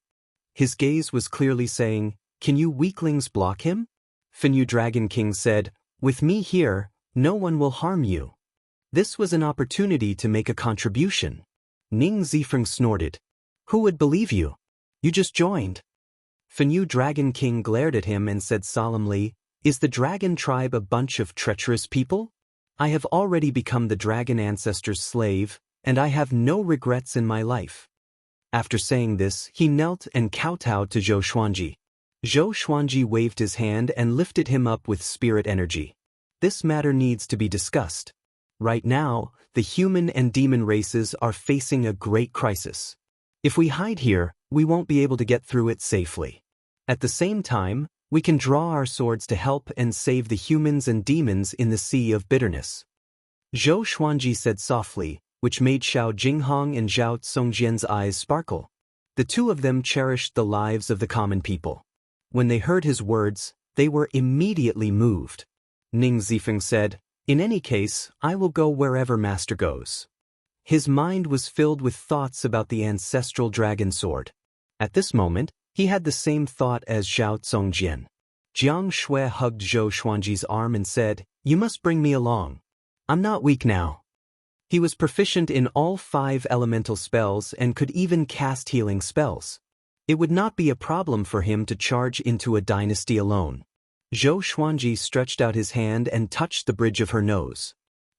His gaze was clearly saying, "Can you weaklings block him?" Fenyu Dragon King said, "With me here, no one will harm you." This was an opportunity to make a contribution. Ning Zifeng snorted. "Who would believe you? You just joined." Fenyu Dragon King glared at him and said solemnly, "Is the dragon tribe a bunch of treacherous people? I have already become the dragon ancestor's slave, and I have no regrets in my life." After saying this, he knelt and kowtowed to Zhou Xuanji. Zhou Xuanji waved his hand and lifted him up with spirit energy. "This matter needs to be discussed." Right now, the human and demon races are facing a great crisis. If we hide here, we won't be able to get through it safely. At the same time, we can draw our swords to help and save the humans and demons in the sea of bitterness. Zhou Xuanji said softly, which made Xiao Jinghong and Zhao Congjian's eyes sparkle. The two of them cherished the lives of the common people. When they heard his words, they were immediately moved. Ning Zifeng said, "In any case, I will go wherever Master goes." His mind was filled with thoughts about the ancestral dragon sword. At this moment, he had the same thought as Zhao Congjian. Jiang Shui hugged Zhou Xuanji's arm and said, "You must bring me along. I'm not weak now." He was proficient in all 5 elemental spells and could even cast healing spells. It would not be a problem for him to charge into a dynasty alone. Zhou Xuanji stretched out his hand and touched the bridge of her nose.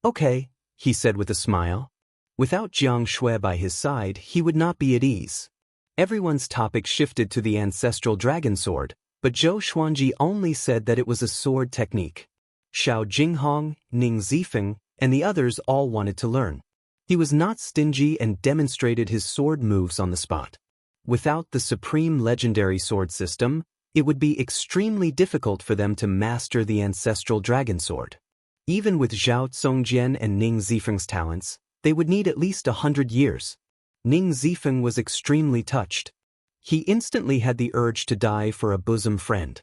"Okay," he said with a smile. Without Jiang Shui by his side, he would not be at ease. Everyone's topic shifted to the ancestral dragon sword, but Zhou Xuanji only said that it was a sword technique. Xiao Jinghong, Ning Zifeng, and the others all wanted to learn. He was not stingy and demonstrated his sword moves on the spot. Without the supreme legendary sword system, it would be extremely difficult for them to master the ancestral dragon sword. Even with Zhao Congjian and Ning Zifeng's talents, they would need at least 100 years. Ning Zifeng was extremely touched. He instantly had the urge to die for a bosom friend.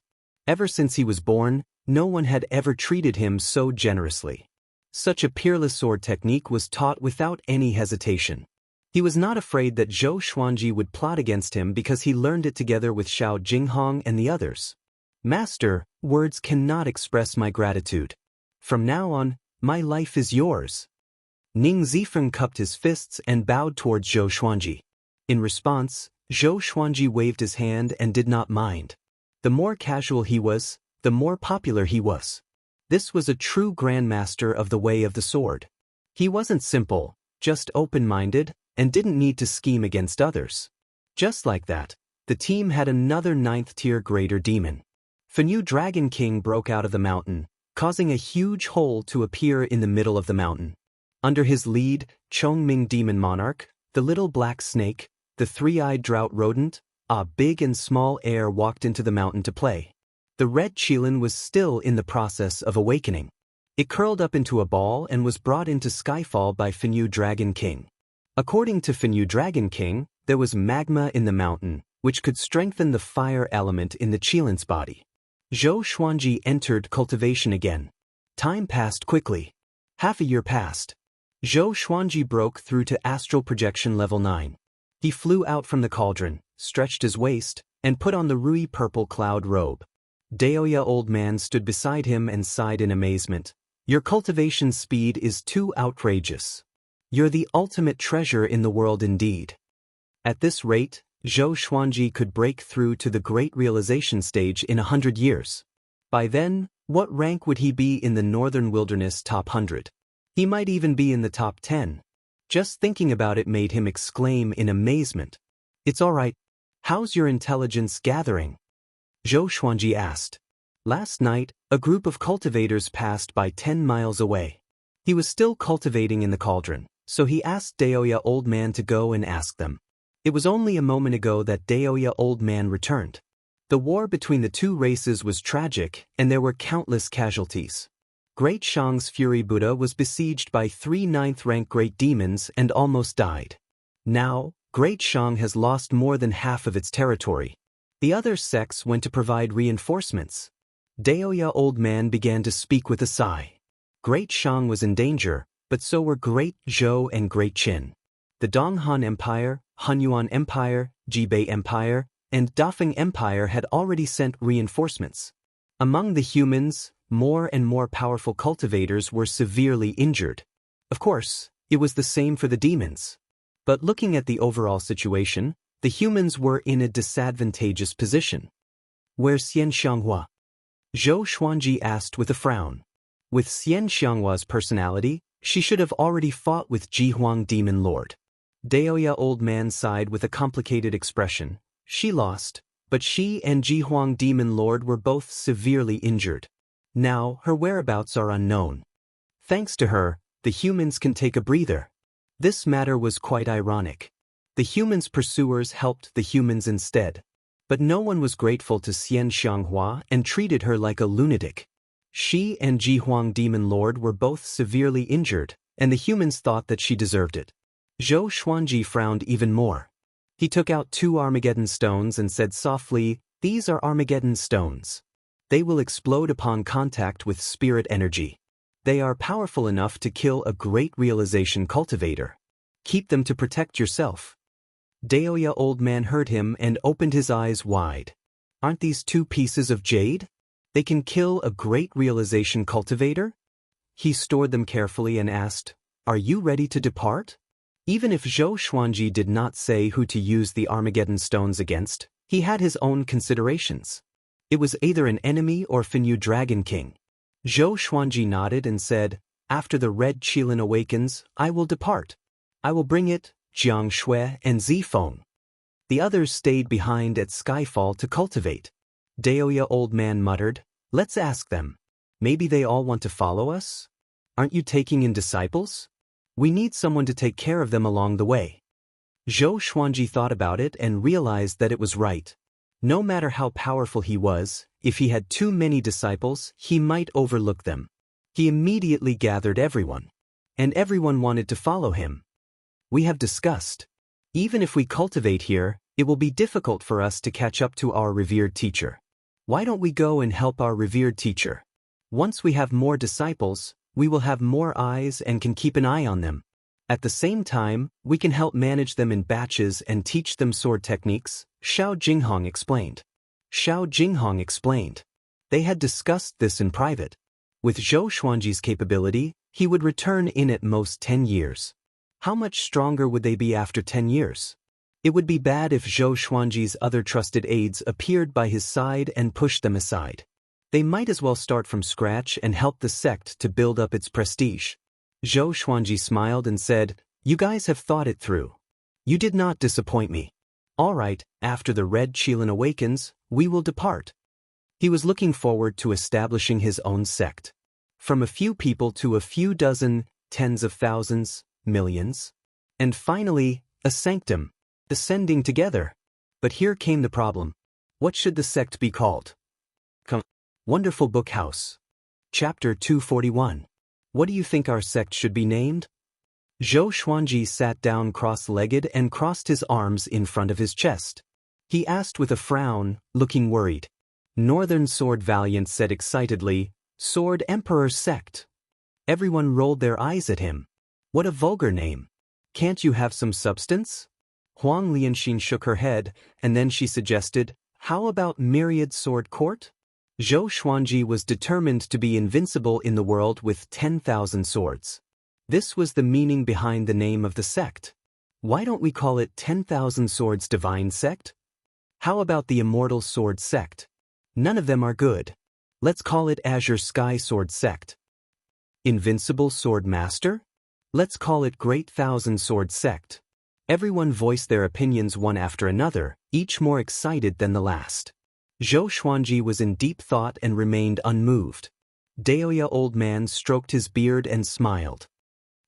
Ever since he was born, no one had ever treated him so generously. Such a peerless sword technique was taught without any hesitation. He was not afraid that Zhou Xuanji would plot against him because he learned it together with Xiao Jinghong and the others. "Master, words cannot express my gratitude. From now on, my life is yours." Ning Zifeng cupped his fists and bowed towards Zhou Xuanji. In response, Zhou Xuanji waved his hand and did not mind. The more casual he was, the more popular he was. This was a true grandmaster of the way of the sword. He wasn't simple, just open-minded, and didn't need to scheme against others. Just like that, the team had another 9th-tier greater demon. Fenyu Dragon King broke out of the mountain, causing a huge hole to appear in the middle of the mountain. Under his lead, Chongming Demon Monarch, the little black snake, the 3-eyed drought rodent, a big and small heir walked into the mountain to play. The red Qilin was still in the process of awakening. It curled up into a ball and was brought into Skyfall by Fenyu Dragon King. According to Fenyu Dragon King, there was magma in the mountain, which could strengthen the fire element in the Qilin's body. Zhou Xuanji entered Cultivation again. Time passed quickly. Half a year passed. Zhou Xuanji broke through to Astral Projection Level 9. He flew out from the cauldron, stretched his waist, and put on the Rui purple cloud robe. Daoya Old Man stood beside him and sighed in amazement. "Your cultivation speed is too outrageous. You're the ultimate treasure in the world indeed." At this rate, Zhou Xuanji could break through to the Great Realization stage in 100 years. By then, what rank would he be in the Northern Wilderness top 100? He might even be in the top 10. Just thinking about it made him exclaim in amazement. "It's all right. How's your intelligence gathering?" Zhou Xuanji asked. Last night, a group of cultivators passed by 10 miles away. He was still cultivating in the cauldron, so he asked Daoya Old Man to go and ask them. It was only a moment ago that Daoya Old Man returned. The war between the two races was tragic, and there were countless casualties. Great Shang's Fury Buddha was besieged by 3 9th-rank great demons and almost died. Now, Great Shang has lost more than half of its territory. The other sects went to provide reinforcements. Daoya Old Man began to speak with a sigh. Great Shang was in danger, but so were Great Zhou and Great Qin. The Donghan Empire, Hunyuan Empire, Jibei Empire, and Dafeng Empire had already sent reinforcements. Among the humans, more and more powerful cultivators were severely injured. Of course, it was the same for the demons. But looking at the overall situation, the humans were in a disadvantageous position. "Where's Xianxia?" Zhou Xuanji asked with a frown. With Xianxia's personality, she should have already fought with Jihuang Demon Lord. Daoya Old Man sighed with a complicated expression. She lost, but she and Jihuang Demon Lord were both severely injured. Now, her whereabouts are unknown. Thanks to her, the humans can take a breather. This matter was quite ironic. The humans' pursuers helped the humans instead. But no one was grateful to Xianxia and treated her like a lunatic. She and Jihuang Demon Lord were both severely injured, and the humans thought that she deserved it. Zhou Xuanji frowned even more. He took out 2 Armageddon stones and said softly, "These are Armageddon stones. They will explode upon contact with spirit energy. They are powerful enough to kill a great realization cultivator. Keep them to protect yourself." Daoya old man heard him and opened his eyes wide. Aren't these 2 pieces of jade? They can kill a great realization cultivator? He stored them carefully and asked, "Are you ready to depart?" Even if Zhou Xuanji did not say who to use the Armageddon stones against, he had his own considerations. It was either an enemy or Finyu Dragon King. Zhou Xuanji nodded and said, "After the red Qilin awakens, I will depart. I will bring it, Jiang Shui and Zifeng." The others stayed behind at Skyfall to cultivate. Daoya old man muttered, "Let's ask them. Maybe they all want to follow us? Aren't you taking in disciples? We need someone to take care of them along the way." Zhou Xuanji thought about it and realized that it was right. No matter how powerful he was, if he had too many disciples, he might overlook them. He immediately gathered everyone. And everyone wanted to follow him. "We have discussed. Even if we cultivate here, it will be difficult for us to catch up to our revered teacher. Why don't we go and help our revered teacher? Once we have more disciples, we will have more eyes and can keep an eye on them. At the same time, we can help manage them in batches and teach them sword techniques," Xiao Jinghong explained. They had discussed this in private. With Zhou Xuanji's capability, he would return in at most 10 years. How much stronger would they be after 10 years? It would be bad if Zhou Xuanji's other trusted aides appeared by his side and pushed them aside. They might as well start from scratch and help the sect to build up its prestige. Zhou Xuanji smiled and said, "You guys have thought it through. You did not disappoint me. All right, after the red Qilin awakens, we will depart." He was looking forward to establishing his own sect. From a few people to a few dozen, tens of thousands, millions. And finally, a sanctum, ascending together. But here came the problem. What should the sect be called? Wonderful Book House. Chapter 241. What do you think our sect should be named? Zhou Xuanji sat down cross-legged and crossed his arms in front of his chest. He asked with a frown, looking worried. Northern Sword Valiant said excitedly, "Sword Emperor Sect." Everyone rolled their eyes at him. What a vulgar name. Can't you have some substance? Huang Lianxin shook her head, and then she suggested, "How about Myriad Sword Court?" Zhou Xuanji was determined to be invincible in the world with 10,000 swords. This was the meaning behind the name of the sect. Why don't we call it 10,000 Swords Divine Sect? How about the Immortal Sword Sect? None of them are good. Let's call it Azure Sky Sword Sect. Invincible Sword Master? Let's call it Great Thousand Sword Sect. Everyone voiced their opinions one after another, each more excited than the last. Zhou Xuanji was in deep thought and remained unmoved. Daoya old man stroked his beard and smiled.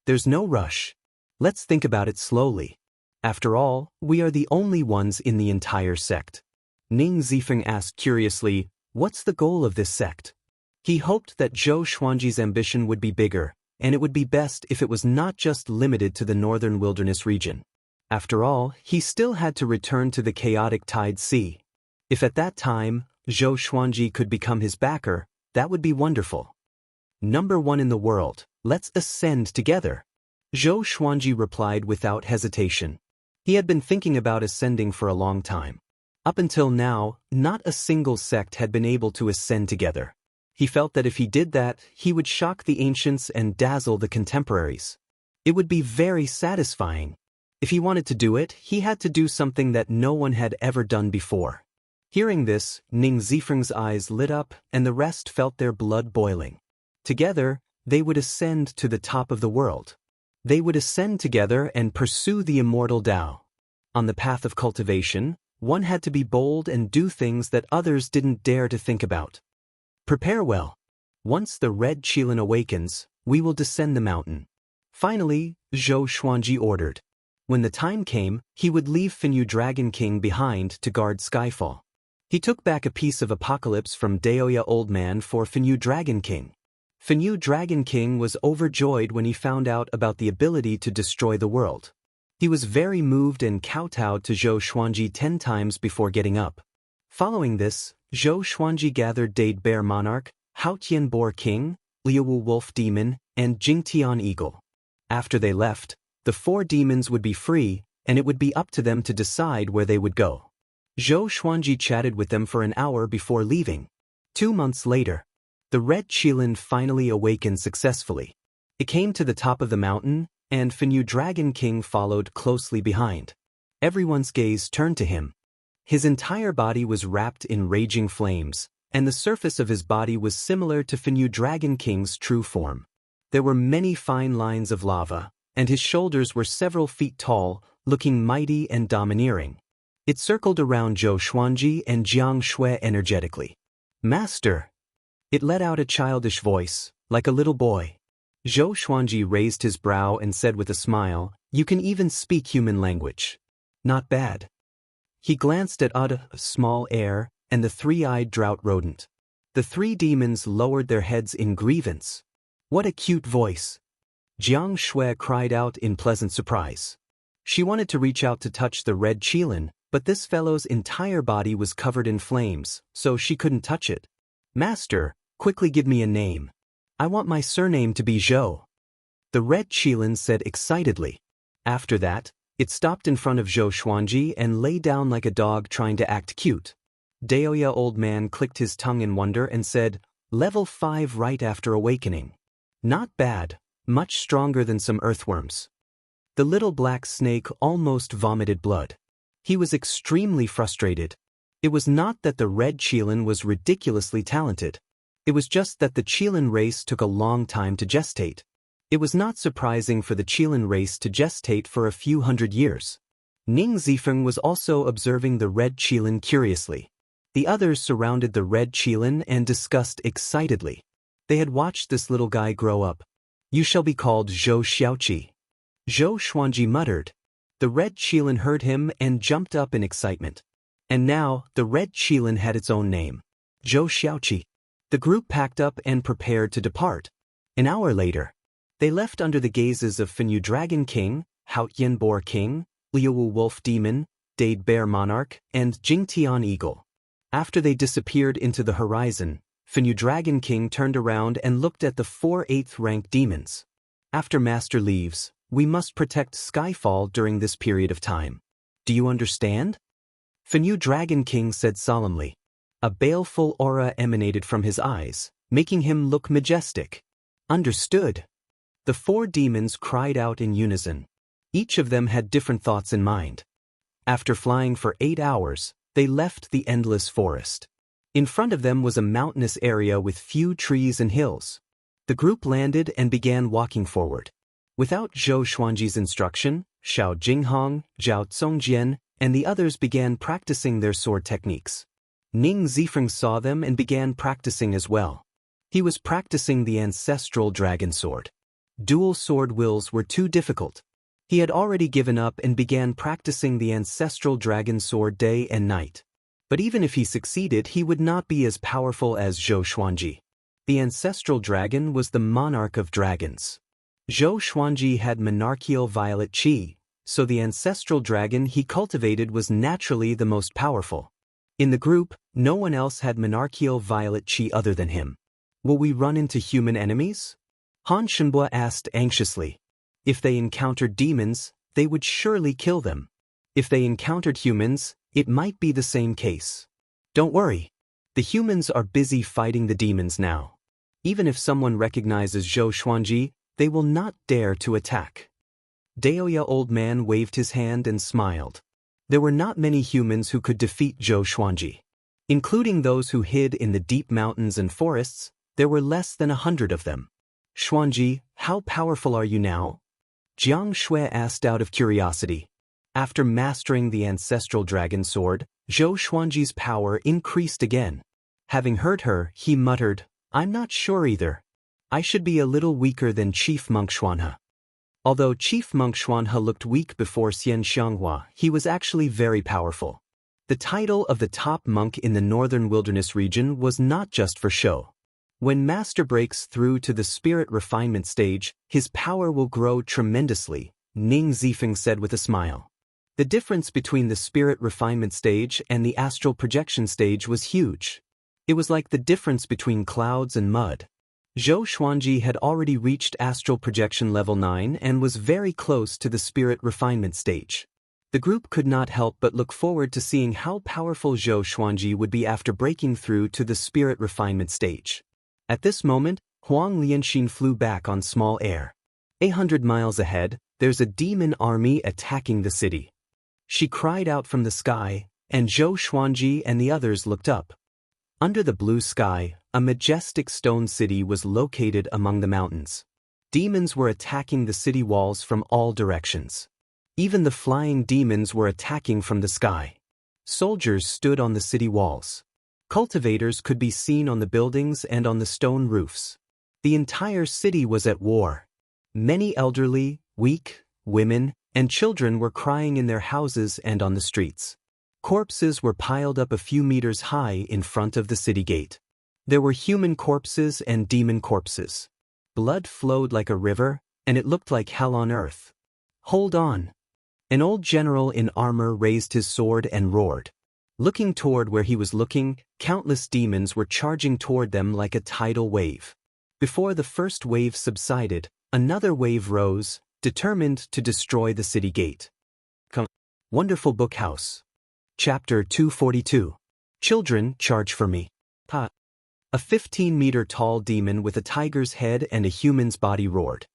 There's no rush. Let's think about it slowly. After all, we are the only ones in the entire sect. Ning Zifeng asked curiously, "What's the goal of this sect?" He hoped that Zhou Xuanji's ambition would be bigger, and it would be best if it was not just limited to the northern wilderness region. After all, he still had to return to the chaotic Tide Sea. If at that time, Zhou Xuanji could become his backer, that would be wonderful. Number 1 in the world, let's ascend together. Zhou Xuanji replied without hesitation. He had been thinking about ascending for a long time. Up until now, not a single sect had been able to ascend together. He felt that if he did that, he would shock the ancients and dazzle the contemporaries. It would be very satisfying. If he wanted to do it, he had to do something that no one had ever done before. Hearing this, Ning Zifeng's eyes lit up and the rest felt their blood boiling. Together, they would ascend to the top of the world. They would ascend together and pursue the immortal Tao. On the path of cultivation, one had to be bold and do things that others didn't dare to think about. Prepare well. Once the red Qilin awakens, we will descend the mountain. Finally, Zhou Xuanji ordered. When the time came, he would leave Finyu Dragon King behind to guard Skyfall. He took back a piece of Apocalypse from Daoya Old Man for Finyu Dragon King. Finyu Dragon King was overjoyed when he found out about the ability to destroy the world. He was very moved and kowtowed to Zhou Xuanji 10 times before getting up. Following this, Zhou Xuanji gathered Dade Bear Monarch, Haotian Boar King, Liuwu Wolf Demon, and Jingtian Eagle. After they left, the 4 demons would be free, and it would be up to them to decide where they would go. Zhou Xuanji chatted with them for an hour before leaving. 2 months later, the red Qilin finally awakened successfully. It came to the top of the mountain, and Finyu Dragon King followed closely behind. Everyone's gaze turned to him. His entire body was wrapped in raging flames, and the surface of his body was similar to Finyu Dragon King's true form. There were many fine lines of lava, and his shoulders were several feet tall, looking mighty and domineering. It circled around Zhou Xuanji and Jiang Shui energetically. "Master!" It let out a childish voice, like a little boy. Zhou Xuanji raised his brow and said with a smile, "You can even speak human language. Not bad." He glanced at a small heir and the 3-eyed drought rodent. The 3 demons lowered their heads in grievance. "What a cute voice!" Jiang Shui cried out in pleasant surprise. She wanted to reach out to touch the red Qilin, but this fellow's entire body was covered in flames, so she couldn't touch it. "Master, quickly give me a name. I want my surname to be Zhou," the red Qilin said excitedly. After that, it stopped in front of Zhou Xuanji and lay down like a dog trying to act cute. Daoya Old Man clicked his tongue in wonder and said, "Level 5 right after awakening. Not bad, much stronger than some earthworms." The little black snake almost vomited blood. He was extremely frustrated. It was not that the red Qilin was ridiculously talented. It was just that the Qilin race took a long time to gestate. It was not surprising for the Qilin race to gestate for a few hundred years. Ning Zifeng was also observing the red Qilin curiously. The others surrounded the red Qilin and discussed excitedly. They had watched this little guy grow up. "You shall be called Zhou Xiaoqi." Zhou Xuanji muttered. The red Qilin heard him and jumped up in excitement. And now, the red Qilin had its own name. Zhou Xiaoqi. The group packed up and prepared to depart. An hour later, they left under the gazes of Finyu Dragon King, Haotian Boar King, Liuwu Wolf Demon, Dade Bear Monarch, and Jingtian Eagle. After they disappeared into the horizon, Finyu Dragon King turned around and looked at the 4 8th-rank demons. "After Master leaves, we must protect Skyfall during this period of time. Do you understand?" Finyu Dragon King said solemnly. A baleful aura emanated from his eyes, making him look majestic. "Understood." The 4 demons cried out in unison. Each of them had different thoughts in mind. After flying for 8 hours, they left the endless forest. In front of them was a mountainous area with few trees and hills. The group landed and began walking forward. Without Zhou Xuanji's instruction, Xiao Jinghong, Zhao Zongjian, and the others began practicing their sword techniques. Ning Zifeng saw them and began practicing as well. He was practicing the ancestral dragon sword. Dual sword wills were too difficult. He had already given up and began practicing the ancestral dragon sword day and night. But even if he succeeded, he would not be as powerful as Zhou Xuanji. The ancestral dragon was the monarch of dragons. Zhou Xuanji had monarchical violet qi, so the ancestral dragon he cultivated was naturally the most powerful. In the group, no one else had monarchical violet qi other than him. "Will we run into human enemies?" Han Shenbua asked anxiously. If they encountered demons, they would surely kill them. If they encountered humans, it might be the same case. "Don't worry. The humans are busy fighting the demons now. Even if someone recognizes Zhou Xuanji, they will not dare to attack." Daoya Old Man waved his hand and smiled. There were not many humans who could defeat Zhou Xuanji. Including those who hid in the deep mountains and forests, there were less than 100 of them. "Xuanji, how powerful are you now?" Jiang Shui asked out of curiosity. After mastering the ancestral dragon sword, Zhou Xuanji's power increased again. Having heard her, he muttered, "I'm not sure either. I should be a little weaker than Chief Monk Xuanhe." Although Chief Monk Xuanhe looked weak before Xianxia, he was actually very powerful. The title of the top monk in the northern wilderness region was not just for show. When Master breaks through to the spirit refinement stage, his power will grow tremendously, Ning Zifeng said with a smile. The difference between the spirit refinement stage and the astral projection stage was huge. It was like the difference between clouds and mud. Zhou Xuanji had already reached astral projection level 9 and was very close to the spirit refinement stage. The group could not help but look forward to seeing how powerful Zhou Xuanji would be after breaking through to the spirit refinement stage. At this moment, Huang Lianxin flew back on small air. 800 miles ahead, there's a demon army attacking the city. She cried out from the sky, and Zhou Xuanji and the others looked up. Under the blue sky, a majestic stone city was located among the mountains. Demons were attacking the city walls from all directions. Even the flying demons were attacking from the sky. Soldiers stood on the city walls. Cultivators could be seen on the buildings and on the stone roofs. The entire city was at war. Many elderly, weak, women, and children were crying in their houses and on the streets. Corpses were piled up a few meters high in front of the city gate. There were human corpses and demon corpses. Blood flowed like a river, and it looked like hell on earth. Hold on. An old general in armor raised his sword and roared. Looking toward where he was looking, countless demons were charging toward them like a tidal wave. Before the first wave subsided, another wave rose, determined to destroy the city gate. Wonderful Book House. Chapter 242. Children, charge for me. Ha! A 15-meter-tall demon with a tiger's head and a human's body roared.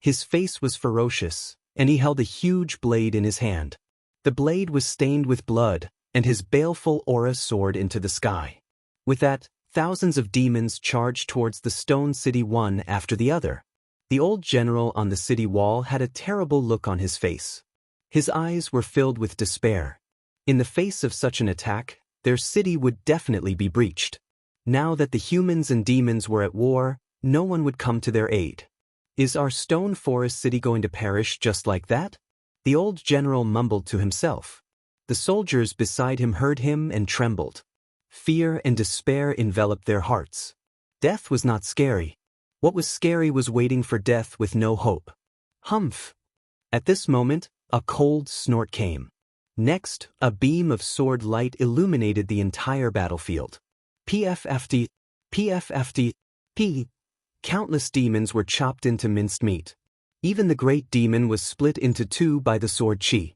His face was ferocious, and he held a huge blade in his hand. The blade was stained with blood, and his baleful aura soared into the sky. With that, thousands of demons charged towards the stone city one after the other. The old general on the city wall had a terrible look on his face. His eyes were filled with despair. In the face of such an attack, their city would definitely be breached. Now that the humans and demons were at war, no one would come to their aid. Is our stone forest city going to perish just like that? The old general mumbled to himself. The soldiers beside him heard him and trembled. Fear and despair enveloped their hearts. Death was not scary. What was scary was waiting for death with no hope. Humph! At this moment, a cold snort came. Next, a beam of sword light illuminated the entire battlefield. PFFD, PFFD, P. Countless demons were chopped into minced meat. Even the great demon was split into two by the sword chi.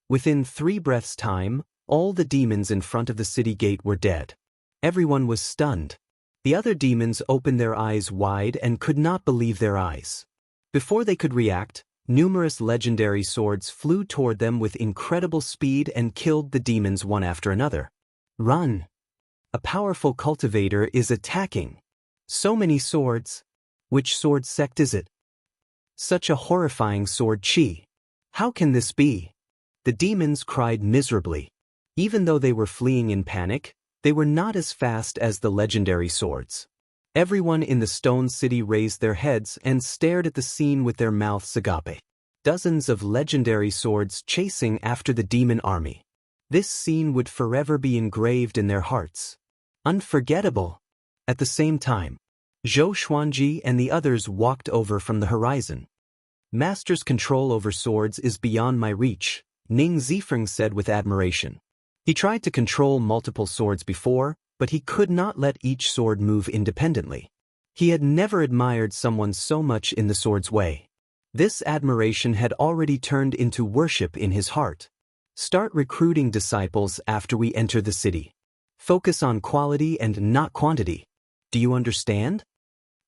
Within 3 breaths' time, all the demons in front of the city gate were dead. Everyone was stunned. The other demons opened their eyes wide and could not believe their eyes. Before they could react, numerous legendary swords flew toward them with incredible speed and killed the demons one after another. Run! A powerful cultivator is attacking. So many swords. Which sword sect is it? Such a horrifying sword chi. How can this be? The demons cried miserably. Even though they were fleeing in panic, they were not as fast as the legendary swords. Everyone in the stone city raised their heads and stared at the scene with their mouths agape. Dozens of legendary swords chasing after the demon army. This scene would forever be engraved in their hearts. Unforgettable. At the same time, Zhou Xuanji and the others walked over from the horizon. Master's control over swords is beyond my reach, Ning Zifeng said with admiration. He tried to control multiple swords before, but he could not let each sword move independently. He had never admired someone so much in the sword's way. This admiration had already turned into worship in his heart. Start recruiting disciples after we enter the city. Focus on quality and not quantity. Do you understand?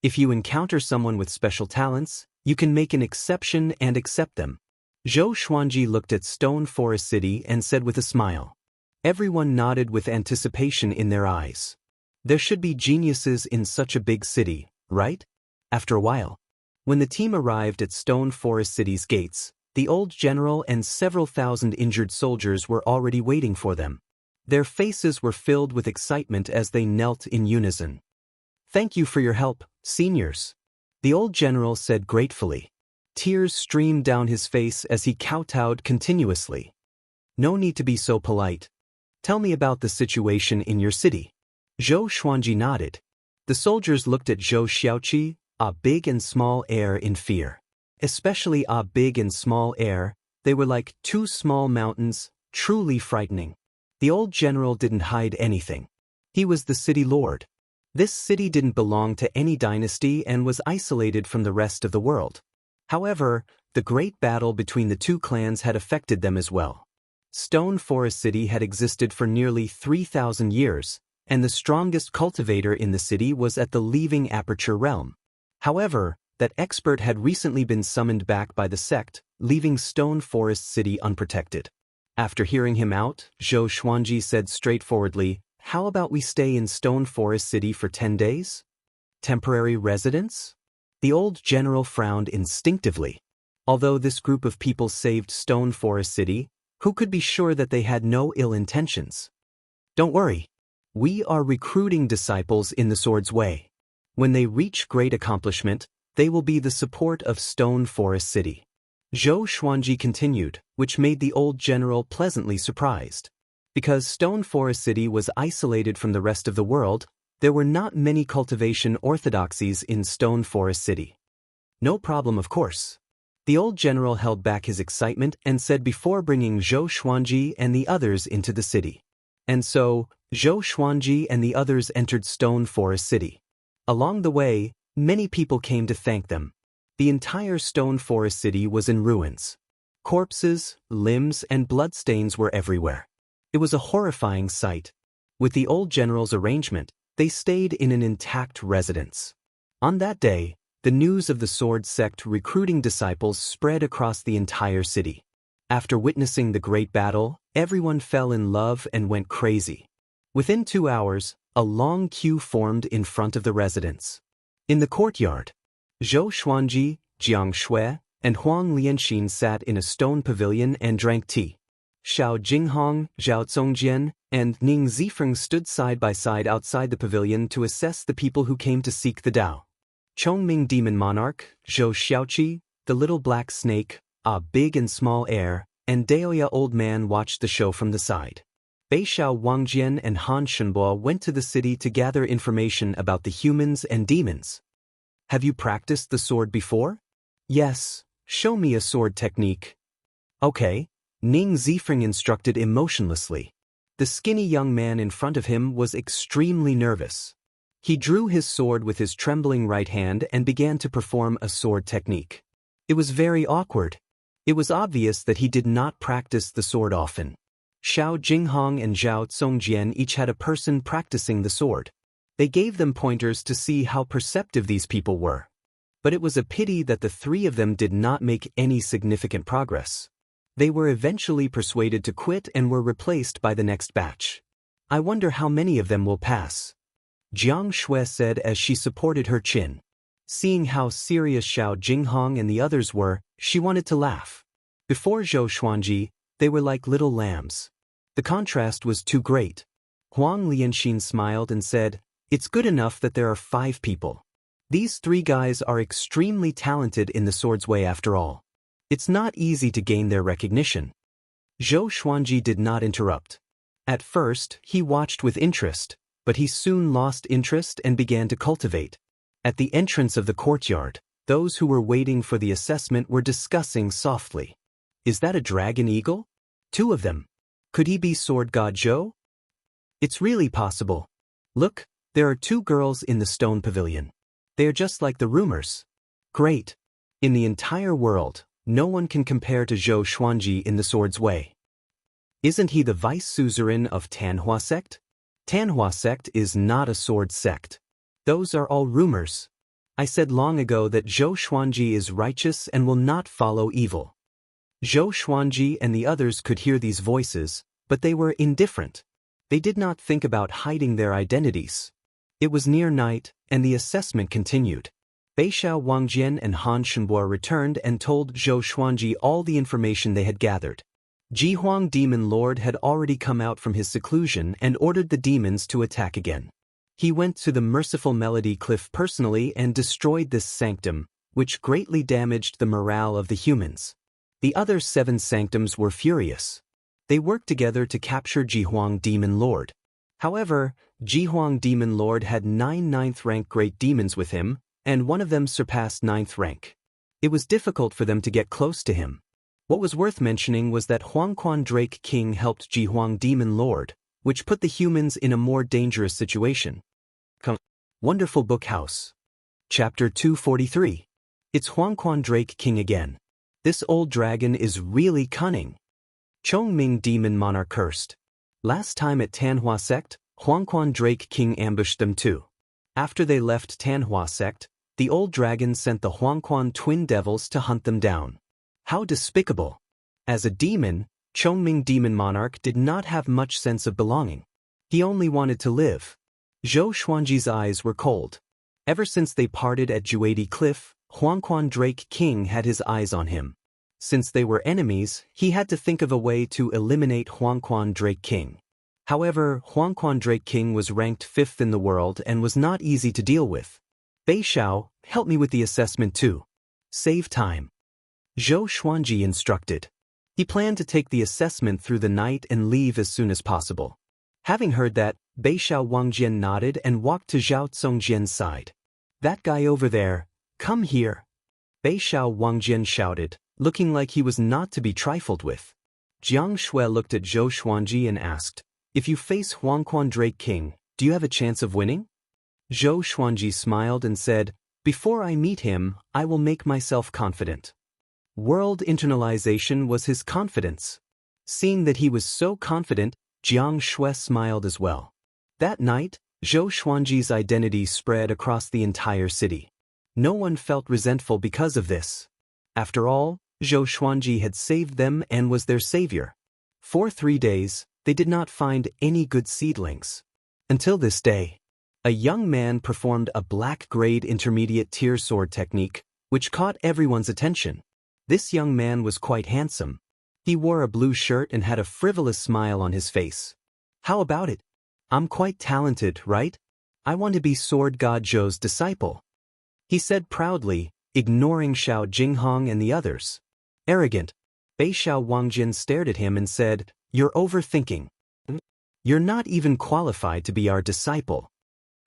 If you encounter someone with special talents, you can make an exception and accept them. Zhou Xuanji looked at Stone Forest City and said with a smile. Everyone nodded with anticipation in their eyes. There should be geniuses in such a big city, right? After a while, when the team arrived at Stone Forest City's gates, the old general and several thousand injured soldiers were already waiting for them. Their faces were filled with excitement as they knelt in unison. Thank you for your help, seniors. The old general said gratefully. Tears streamed down his face as he kowtowed continuously. No need to be so polite. Tell me about the situation in your city. Zhou Xuanji nodded. The soldiers looked at Zhou Xiaoqi, a big and small heir, in fear. Especially a big and small heir, they were like two small mountains, truly frightening. The old general didn't hide anything. He was the city lord. This city didn't belong to any dynasty and was isolated from the rest of the world. However, the great battle between the two clans had affected them as well. Stone Forest City had existed for nearly 3,000 years, and the strongest cultivator in the city was at the Leaving Aperture realm. However, that expert had recently been summoned back by the sect, leaving Stone Forest City unprotected. After hearing him out, Zhou Xuanji said straightforwardly, "How about we stay in Stone Forest City for 10 days? Temporary residence?" The old general frowned instinctively. Although this group of people saved Stone Forest City, who could be sure that they had no ill intentions? Don't worry. We are recruiting disciples in the sword's way. When they reach great accomplishment, they will be the support of Stone Forest City. Zhou Xuanji continued, which made the old general pleasantly surprised. Because Stone Forest City was isolated from the rest of the world, there were not many cultivation orthodoxies in Stone Forest City. No problem, of course. The old general held back his excitement and said before bringing Zhou Xuanji and the others into the city. And so, Zhou Xuanji and the others entered Stone Forest City. Along the way, many people came to thank them. The entire Stone Forest City was in ruins. Corpses, limbs, and bloodstains were everywhere. It was a horrifying sight. With the old general's arrangement, they stayed in an intact residence. On that day, the news of the sword sect recruiting disciples spread across the entire city. After witnessing the great battle, everyone fell in love and went crazy. Within 2 hours, a long queue formed in front of the residence. In the courtyard, Zhou Xuanji, Xianxia, and Huang Lianxin sat in a stone pavilion and drank tea. Xiao Jinghong, Zhao Zongjian, and Ning Zifeng stood side by side outside the pavilion to assess the people who came to seek the Tao. Chongming Demon Monarch, Zhou Xiaoqi, the little black snake, a big and small heir, and Daoya Old Man watched the show from the side. Beixiao Wangjian and Han Shenbo went to the city to gather information about the humans and demons. Have you practiced the sword before? Yes, show me a sword technique. Okay, Ning Zifeng instructed emotionlessly. The skinny young man in front of him was extremely nervous. He drew his sword with his trembling right hand and began to perform a sword technique. It was very awkward. It was obvious that he did not practice the sword often. Xiao Jinghong and Zhao Zongjian each had a person practicing the sword. They gave them pointers to see how perceptive these people were. But it was a pity that the three of them did not make any significant progress. They were eventually persuaded to quit and were replaced by the next batch. I wonder how many of them will pass. Jiang Shui said as she supported her chin. Seeing how serious Xiao Jinghong and the others were, she wanted to laugh. Before Zhou Xuanji, they were like little lambs. The contrast was too great. Huang Lianxin smiled and said, "It's good enough that there are 5 people. These 3 guys are extremely talented in the sword's way after all. It's not easy to gain their recognition." Zhou Xuanji did not interrupt. At first, he watched with interest, but he soon lost interest and began to cultivate. At the entrance of the courtyard, those who were waiting for the assessment were discussing softly. Is that a dragon eagle? 2 of them. Could he be Sword God Zhou? It's really possible. Look, there are 2 girls in the stone pavilion. They are just like the rumors. Great. In the entire world, no one can compare to Zhou Xuanji in the sword's way. Isn't he the vice suzerain of Tanhua sect? Tanhua sect is not a sword sect. Those are all rumors. I said long ago that Zhou Xuanji is righteous and will not follow evil. Zhou Xuanji and the others could hear these voices, but they were indifferent. They did not think about hiding their identities. It was near night, and the assessment continued. Beixiao Wangjian and Han Shenbo returned and told Zhou Xuanji all the information they had gathered. Jihuang Demon Lord had already come out from his seclusion and ordered the demons to attack again. He went to the Merciful Melody Cliff personally and destroyed this sanctum, which greatly damaged the morale of the humans. The other 7 sanctums were furious. They worked together to capture Jihuang Demon Lord. However, Jihuang Demon Lord had 9 9th rank great demons with him, and one of them surpassed 9th rank. It was difficult for them to get close to him. What was worth mentioning was that Huangquan Drake King helped Jihuang Demon Lord, which put the humans in a more dangerous situation. Wonderful Book House. Chapter 243. It's Huangquan Drake King again. This old dragon is really cunning. Chongming Demon Monarch cursed. Last time at Tanhua Sect, Huangquan Drake King ambushed them too. After they left Tanhua Sect, the old dragon sent the Huangquan Twin Devils to hunt them down. How despicable! As a demon, Chongming Demon Monarch did not have much sense of belonging. He only wanted to live. Zhou Xuanji's eyes were cold. Ever since they parted at Juadi Cliff, Huangquan Drake King had his eyes on him. Since they were enemies, he had to think of a way to eliminate Huangquan Drake King. However, Huangquan Drake King was ranked 5th in the world and was not easy to deal with. Beishao, help me with the assessment too. Save time. Zhou Xuanji instructed. He planned to take the assessment through the night and leave as soon as possible. Having heard that, Beishao Wangjian nodded and walked to Zhao Congjian's side. That guy over there, come here. Beishao Wangjian shouted, looking like he was not to be trifled with. Jiang Shui looked at Zhou Xuanji and asked, if you face Huangquan Drake King, do you have a chance of winning? Zhou Xuanji smiled and said, before I meet him, I will make myself confident. World internalization was his confidence. Seeing that he was so confident, Jiang Shui smiled as well. That night, Zhou Xuanji's identity spread across the entire city. No one felt resentful because of this. After all, Zhou Xuanji had saved them and was their savior. For 3 days, they did not find any good seedlings. Until this day, a young man performed a black-grade intermediate tier sword technique, which caught everyone's attention. This young man was quite handsome. He wore a blue shirt and had a frivolous smile on his face. How about it? I'm quite talented, right? I want to be Sword God Zhou's disciple. He said proudly, ignoring Xiao Jinghong and the others. Arrogant. Beishao Wangjin stared at him and said, you're overthinking. You're not even qualified to be our disciple.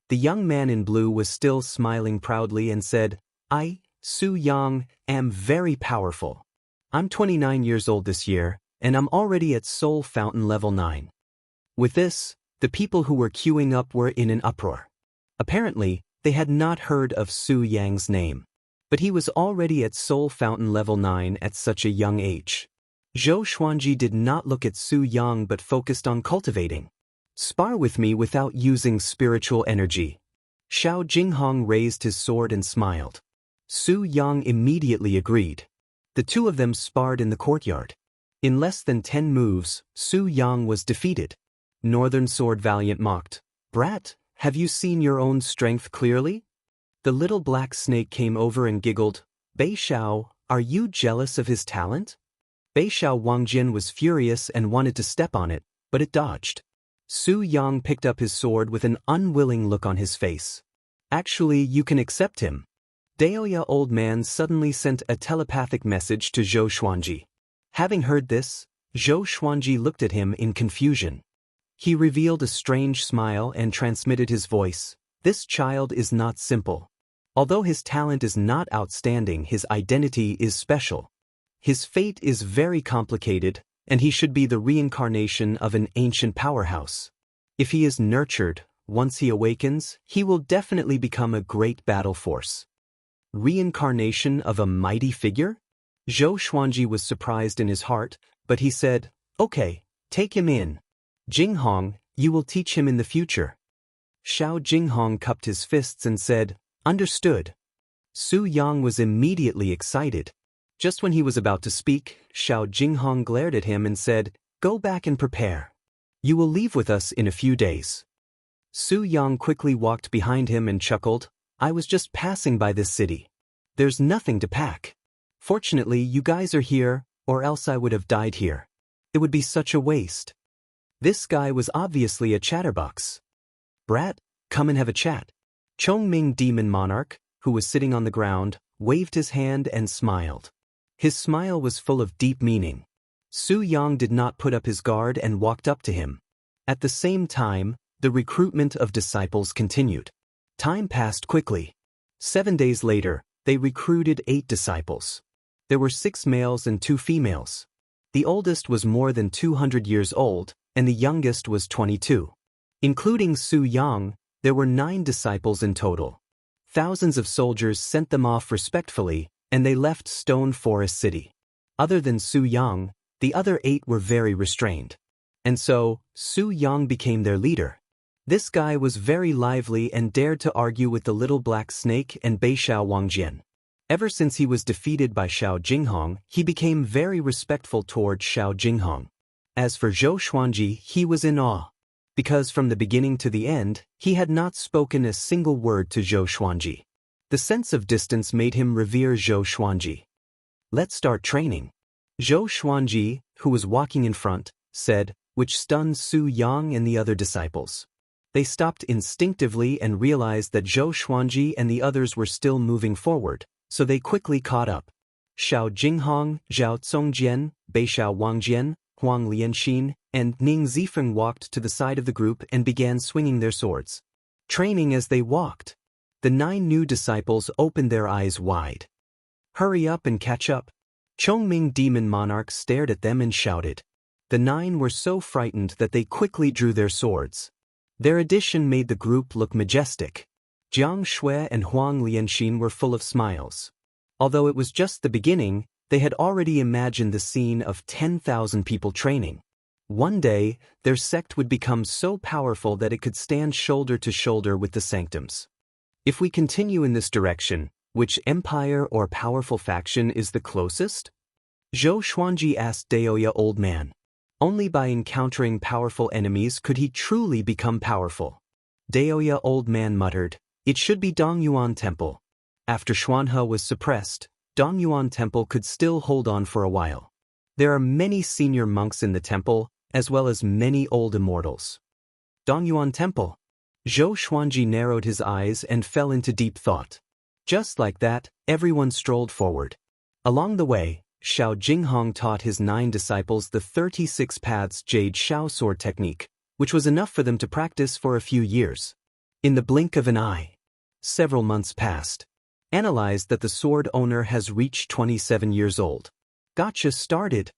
The young man in blue was still smiling proudly and said, I, Su Yang, am very powerful. I'm 29 years old this year, and I'm already at Soul Fountain level 9. With this, the people who were queuing up were in an uproar. Apparently, they had not heard of Su Yang's name. But he was already at Soul Fountain level 9 at such a young age. Zhou Xuanji did not look at Su Yang but focused on cultivating. Spar with me without using spiritual energy. Xiao Jinghong raised his sword and smiled. Su Yang immediately agreed. The two of them sparred in the courtyard. In less than 10 moves, Su Yang was defeated. Northern Sword Valiant mocked, Brat, have you seen your own strength clearly? The little black snake came over and giggled, Beishao, are you jealous of his talent? Beishao Wangjin was furious and wanted to step on it, but it dodged. Su Yang picked up his sword with an unwilling look on his face. Actually, you can accept him. Daoya Old Man suddenly sent a telepathic message to Zhou Xuanji. Having heard this, Zhou Xuanji looked at him in confusion. He revealed a strange smile and transmitted his voice. This child is not simple. Although his talent is not outstanding, his identity is special. His fate is very complicated, and he should be the reincarnation of an ancient powerhouse. If he is nurtured, once he awakens, he will definitely become a great battle force. Reincarnation of a mighty figure? Zhou Xuanji was surprised in his heart, but he said, okay, take him in. Jinghong, you will teach him in the future. Xiao Jinghong cupped his fists and said, understood. Su Yang was immediately excited. Just when he was about to speak, Xiao Jinghong glared at him and said, go back and prepare. You will leave with us in a few days. Su Yang quickly walked behind him and chuckled, I was just passing by this city. There's nothing to pack. Fortunately, you guys are here, or else I would have died here. It would be such a waste. This guy was obviously a chatterbox. Brat, come and have a chat. Chongming Demon Monarch, who was sitting on the ground, waved his hand and smiled. His smile was full of deep meaning. Su Yang did not put up his guard and walked up to him. At the same time, the recruitment of disciples continued. Time passed quickly. 7 days later, they recruited 8 disciples. There were 6 males and 2 females. The oldest was more than 200 years old, and the youngest was 22. Including Su Yang, there were 9 disciples in total. Thousands of soldiers sent them off respectfully, and they left Stone Forest City. Other than Su Yang, the other 8 were very restrained. And so, Su Yang became their leader. This guy was very lively and dared to argue with the little black snake and Beixiao Wangjian. Ever since he was defeated by Xiao Jinghong, he became very respectful toward Xiao Jinghong. As for Zhou Xuanji, he was in awe. Because from the beginning to the end, he had not spoken a single word to Zhou Xuanji. The sense of distance made him revere Zhou Xuanji. "Let's start training," Zhou Xuanji, who was walking in front, said, which stunned Su Yang and the other disciples. They stopped instinctively and realized that Zhou Xuanji and the others were still moving forward, so they quickly caught up. Xiao Jinghong, Zhao Congjian, Beixiao Wangjian, Huang Lianxin, and Ning Zifeng walked to the side of the group and began swinging their swords. Training as they walked. The 9 new disciples opened their eyes wide. "Hurry up and catch up." Chongming Demon Monarch stared at them and shouted. The 9 were so frightened that they quickly drew their swords. Their addition made the group look majestic. Jiang Shui and Huang Lianxin were full of smiles. Although it was just the beginning, they had already imagined the scene of 10,000 people training. One day, their sect would become so powerful that it could stand shoulder to shoulder with the sanctums. If we continue in this direction, which empire or powerful faction is the closest? Zhou Xuanji asked Daoya Old Man. Only by encountering powerful enemies could he truly become powerful. Daoya Old Man muttered, "It should be Dongyuan Temple." After Xuanhe was suppressed, Dongyuan Temple could still hold on for a while. There are many senior monks in the temple, as well as many old immortals. Dongyuan Temple. Zhou Xuanji narrowed his eyes and fell into deep thought. Just like that, everyone strolled forward. Along the way, Xiao Jinghong taught his 9 disciples the 36 Paths Jade Xiao sword technique, which was enough for them to practice for a few years. In the blink of an eye. Several months passed. Analyzed that the sword owner has reached 27 years old. Gotcha started.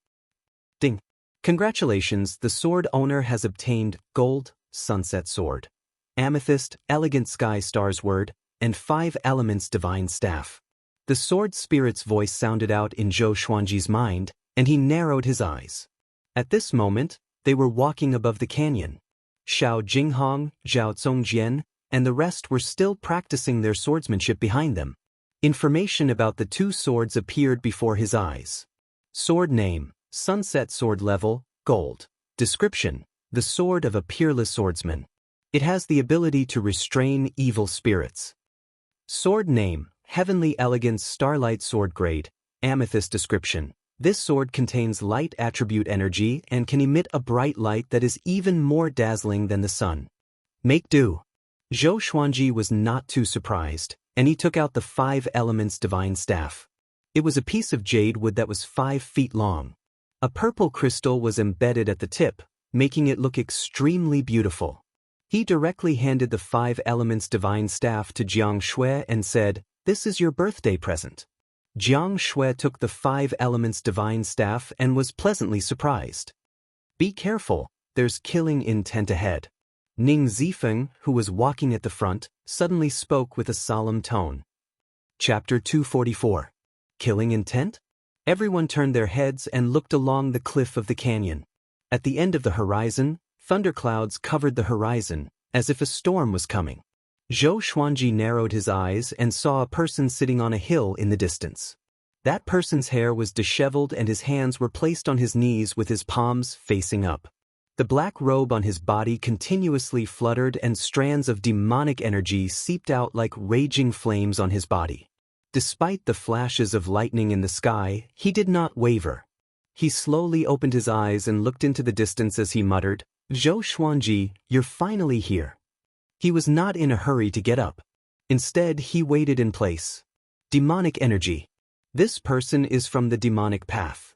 Ding. Congratulations, the sword owner has obtained Gold, Sunset Sword, Amethyst, Elegant Sky Star's Word, and 5 Elements Divine Staff. The sword spirit's voice sounded out in Zhou Xuanji's mind, and he narrowed his eyes. At this moment, they were walking above the canyon. Xiao Jinghong, Zhao Congjian, and the rest were still practicing their swordsmanship behind them. Information about the 2 swords appeared before his eyes. Sword name, Sunset Sword level, Gold. Description, the sword of a peerless swordsman. It has the ability to restrain evil spirits. Sword name, Heavenly Elegance Starlight Sword grade, Amethyst description. This sword contains light attribute energy and can emit a bright light that is even more dazzling than the sun. Make do. Zhou Xuanji was not too surprised, and he took out the 5 Elements Divine Staff. It was a piece of jade wood that was 5 feet long. A purple crystal was embedded at the tip, making it look extremely beautiful. He directly handed the 5 Elements Divine Staff to Jiang Shui and said, "This is your birthday present." Jiang Shui took the 5 Elements Divine Staff and was pleasantly surprised. "Be careful, there's killing intent ahead." Ning Zifeng, who was walking at the front, suddenly spoke with a solemn tone. Chapter 244. Killing intent? Everyone turned their heads and looked along the cliff of the canyon. At the end of the horizon, thunderclouds covered the horizon, as if a storm was coming. Zhou Xuanji narrowed his eyes and saw a person sitting on a hill in the distance. That person's hair was disheveled and his hands were placed on his knees with his palms facing up. The black robe on his body continuously fluttered and strands of demonic energy seeped out like raging flames on his body. Despite the flashes of lightning in the sky, he did not waver. He slowly opened his eyes and looked into the distance as he muttered, "Zhou Xuanji, you're finally here." He was not in a hurry to get up. Instead, he waited in place. Demonic energy. This person is from the demonic path.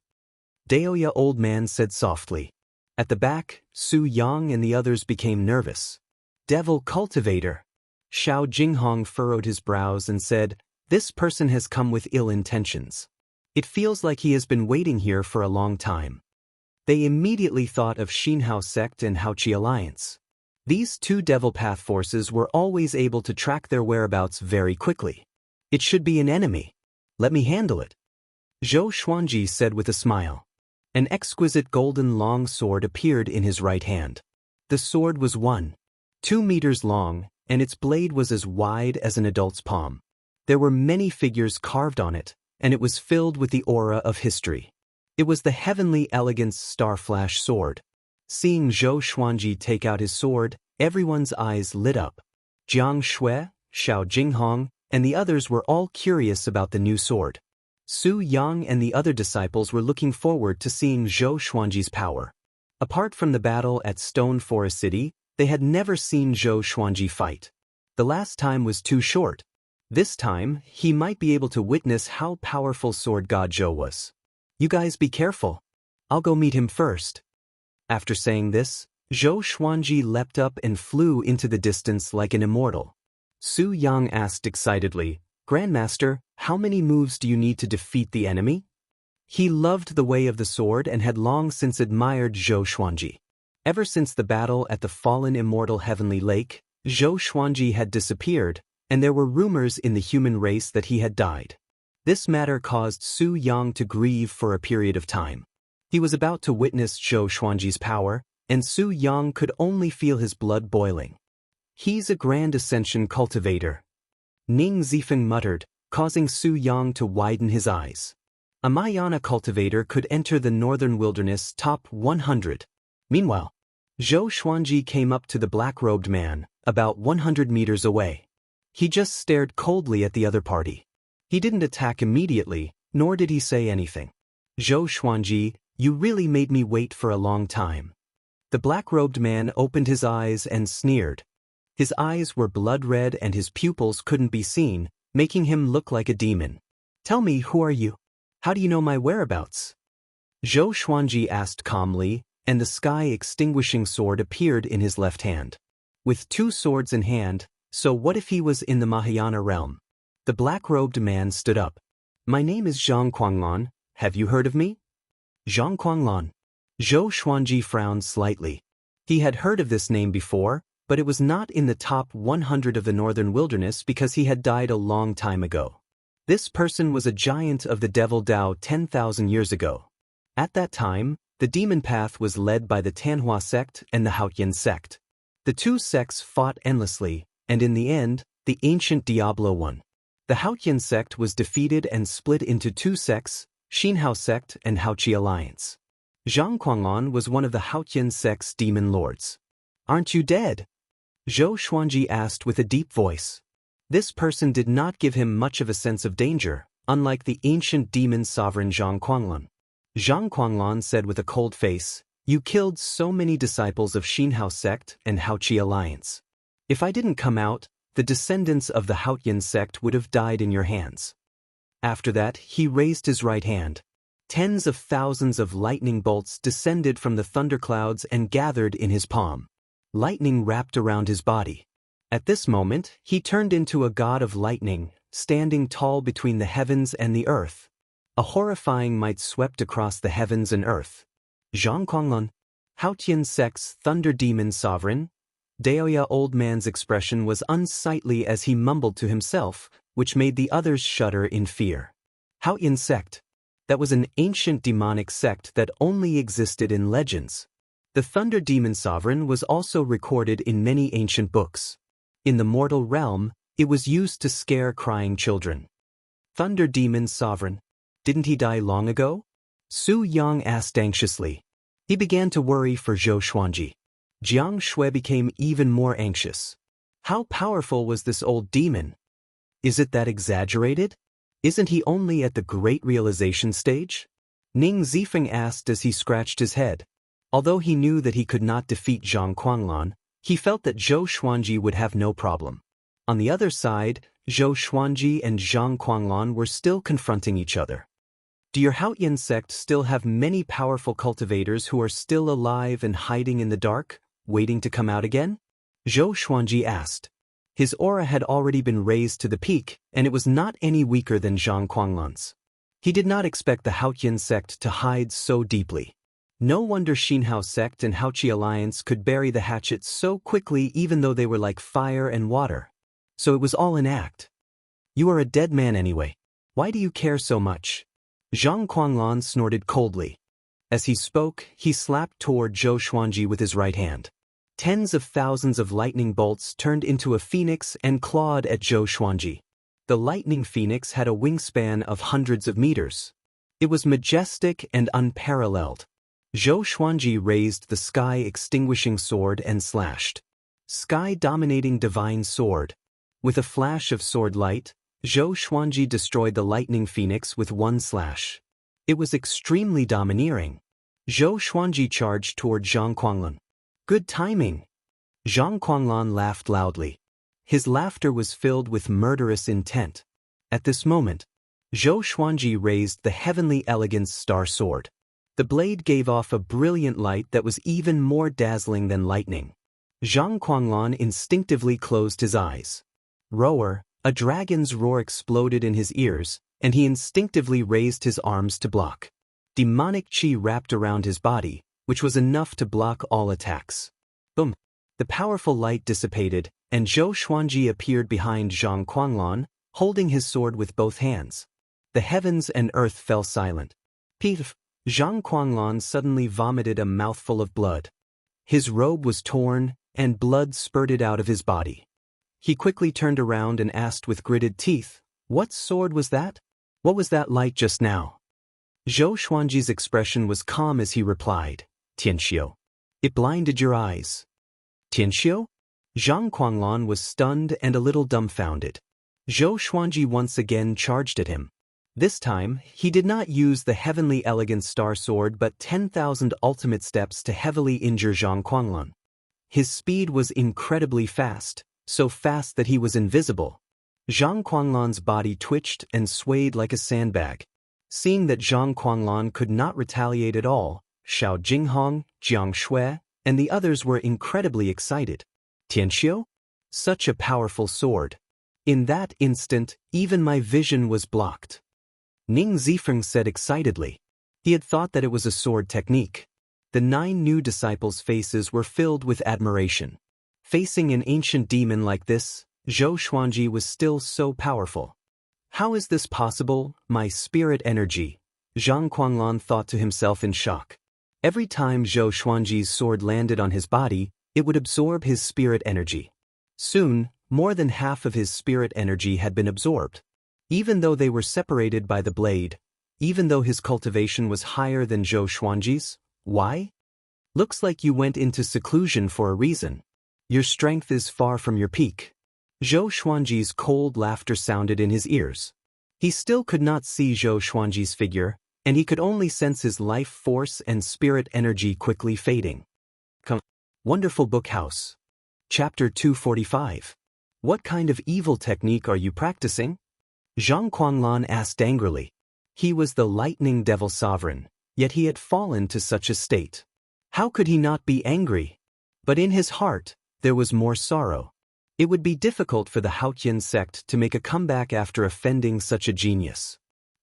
Daoya old man said softly. At the back, Su Yang and the others became nervous. Devil cultivator. Xiao Jinghong furrowed his brows and said, "This person has come with ill intentions. It feels like he has been waiting here for a long time." They immediately thought of Xinhao sect and Haoqi alliance. These two devil path forces were always able to track their whereabouts very quickly. It should be an enemy. Let me handle it. Zhou Xuanji said with a smile. An exquisite golden long sword appeared in his right hand. The sword was 1.2 meters long, and its blade was as wide as an adult's palm. There were many figures carved on it, and it was filled with the aura of history. It was the heavenly elegance Starflash sword. Seeing Zhou Xuanji take out his sword, everyone's eyes lit up. Jiang Shui, Xiao Jinghong, and the others were all curious about the new sword. Su Yang and the other disciples were looking forward to seeing Zhou Xuanji's power. Apart from the battle at Stone Forest City, they had never seen Zhou Xuanji fight. The last time was too short. This time, he might be able to witness how powerful Sword God Zhou was. You guys be careful. I'll go meet him first. After saying this, Zhou Xuanji leapt up and flew into the distance like an immortal. Su Yang asked excitedly, "Grandmaster, how many moves do you need to defeat the enemy?" He loved the way of the sword and had long since admired Zhou Xuanji. Ever since the battle at the fallen immortal Heavenly Lake, Zhou Xuanji had disappeared, and there were rumors in the human race that he had died. This matter caused Su Yang to grieve for a period of time. He was about to witness Zhou Xuanji's power, and Su Yang could only feel his blood boiling. He's a grand ascension cultivator. Ning Zifeng muttered, causing Su Yang to widen his eyes. A Mayana cultivator could enter the northern wilderness top 100. Meanwhile, Zhou Xuanji came up to the black-robed man, about 100 meters away. He just stared coldly at the other party. He didn't attack immediately, nor did he say anything. "Zhou Xuanji, you really made me wait for a long time." The black-robed man opened his eyes and sneered. His eyes were blood-red and his pupils couldn't be seen, making him look like a demon. "Tell me, who are you? How do you know my whereabouts?" Zhou Xuanji asked calmly, and the sky-extinguishing sword appeared in his left hand. With two swords in hand, so what if he was in the Mahayana realm? The black-robed man stood up. "My name is Zhang Kuanglan. Have you heard of me?" Zhang Kuanglan. Zhou Xuanji frowned slightly. He had heard of this name before, but it was not in the top 100 of the northern wilderness because he had died a long time ago. This person was a giant of the Devil Dao 10,000 years ago. At that time, the demon path was led by the Tanhua sect and the Haotian sect. The two sects fought endlessly, and in the end, the ancient Diablo won. The Haotian sect was defeated and split into two sects, Xinhao sect and Haoqi alliance. Zhang Kuanglan was one of the Haotian sect's demon lords. "Aren't you dead?" Zhou Xuanji asked with a deep voice. This person did not give him much of a sense of danger, unlike the ancient demon sovereign Zhang Kuanglan. Zhang Kuanglan said with a cold face, "You killed so many disciples of Xinhao sect and Haoqi alliance. If I didn't come out, the descendants of the Haotian sect would have died in your hands." After that, he raised his right hand. Tens of thousands of lightning bolts descended from the thunderclouds and gathered in his palm. Lightning wrapped around his body. At this moment, he turned into a god of lightning, standing tall between the heavens and the earth. A horrifying might swept across the heavens and earth. Zhang Kuanglan, Haotian sect's thunder demon sovereign. Daoya old man's expression was unsightly as he mumbled to himself, which made the others shudder in fear. Haotian sect. That was an ancient demonic sect that only existed in legends. The thunder demon sovereign was also recorded in many ancient books. In the mortal realm, it was used to scare crying children. Thunder demon sovereign. Didn't he die long ago? Su Yang asked anxiously. He began to worry for Zhou Xuanji. Jiang Shui became even more anxious. How powerful was this old demon? Is it that exaggerated? Isn't he only at the great realization stage? Ning Zifeng asked as he scratched his head. Although he knew that he could not defeat Zhang Kuanglan, he felt that Zhou Xuanji would have no problem. On the other side, Zhou Xuanji and Zhang Quanglan were still confronting each other. Do your Haotian sect still have many powerful cultivators who are still alive and hiding in the dark, waiting to come out again? Zhou Xuanji asked. His aura had already been raised to the peak, and it was not any weaker than Zhang Quanglan's. He did not expect the Haotian sect to hide so deeply. No wonder Xinhao sect and Haoqi alliance could bury the hatchet so quickly even though they were like fire and water. So it was all an act. You are a dead man anyway. Why do you care so much? Zhang Quanglan snorted coldly. As he spoke, he slapped toward Zhou Xuanji with his right hand. Tens of thousands of lightning bolts turned into a phoenix and clawed at Zhou Xuanji. The lightning phoenix had a wingspan of hundreds of meters. It was majestic and unparalleled. Zhou Xuanji raised the sky-extinguishing sword and slashed. Sky-dominating divine sword. With a flash of sword light, Zhou Xuanji destroyed the lightning phoenix with one slash. It was extremely domineering. Zhou Xuanji charged toward Zhang Quanglan. Good timing. Zhang Quanglan laughed loudly. His laughter was filled with murderous intent. At this moment, Zhou Xuanji raised the heavenly elegance star sword. The blade gave off a brilliant light that was even more dazzling than lightning. Zhang Quanglan instinctively closed his eyes. Roar, a dragon's roar exploded in his ears, and he instinctively raised his arms to block. Demonic chi wrapped around his body, which was enough to block all attacks. Boom! The powerful light dissipated, and Zhou Xuanji appeared behind Zhang Quanglan, holding his sword with both hands. The heavens and earth fell silent. Pif! Zhang Quanglan suddenly vomited a mouthful of blood. His robe was torn, and blood spurted out of his body. He quickly turned around and asked with gritted teeth, "What sword was that? What was that light just now?" Zhou Xuanji's expression was calm as he replied, "Tianxiu. It blinded your eyes." "Tianxiu?" Zhang Quanglan was stunned and a little dumbfounded. Zhou Xuanji once again charged at him. This time, he did not use the heavenly elegant star sword but 10,000 ultimate steps to heavily injure Zhang Quanglan. His speed was incredibly fast, so fast that he was invisible. Zhang Quanglan's body twitched and swayed like a sandbag. Seeing that Zhang Quanglan could not retaliate at all, Xiao Jinghong, Jiang Shui, and the others were incredibly excited. Tianxiu? Such a powerful sword. In that instant, even my vision was blocked. Ning Zifeng said excitedly. He had thought that it was a sword technique. The 9 new disciples' faces were filled with admiration. Facing an ancient demon like this, Zhou Xuanji was still so powerful. How is this possible, my spirit energy? Zhang Quanglan thought to himself in shock. Every time Zhou Xuanji's sword landed on his body, it would absorb his spirit energy. Soon, more than half of his spirit energy had been absorbed. Even though they were separated by the blade, even though his cultivation was higher than Zhou Xuanji's, why? Looks like you went into seclusion for a reason. Your strength is far from your peak. Zhou Xuanji's cold laughter sounded in his ears. He still could not see Zhou Xuanji's figure, and he could only sense his life force and spirit energy quickly fading. Wonderful Book House. Chapter 245. What kind of evil technique are you practicing? Zhang Quanglan asked angrily. He was the lightning devil sovereign, yet he had fallen to such a state. How could he not be angry? But in his heart, there was more sorrow. It would be difficult for the Haotian sect to make a comeback after offending such a genius.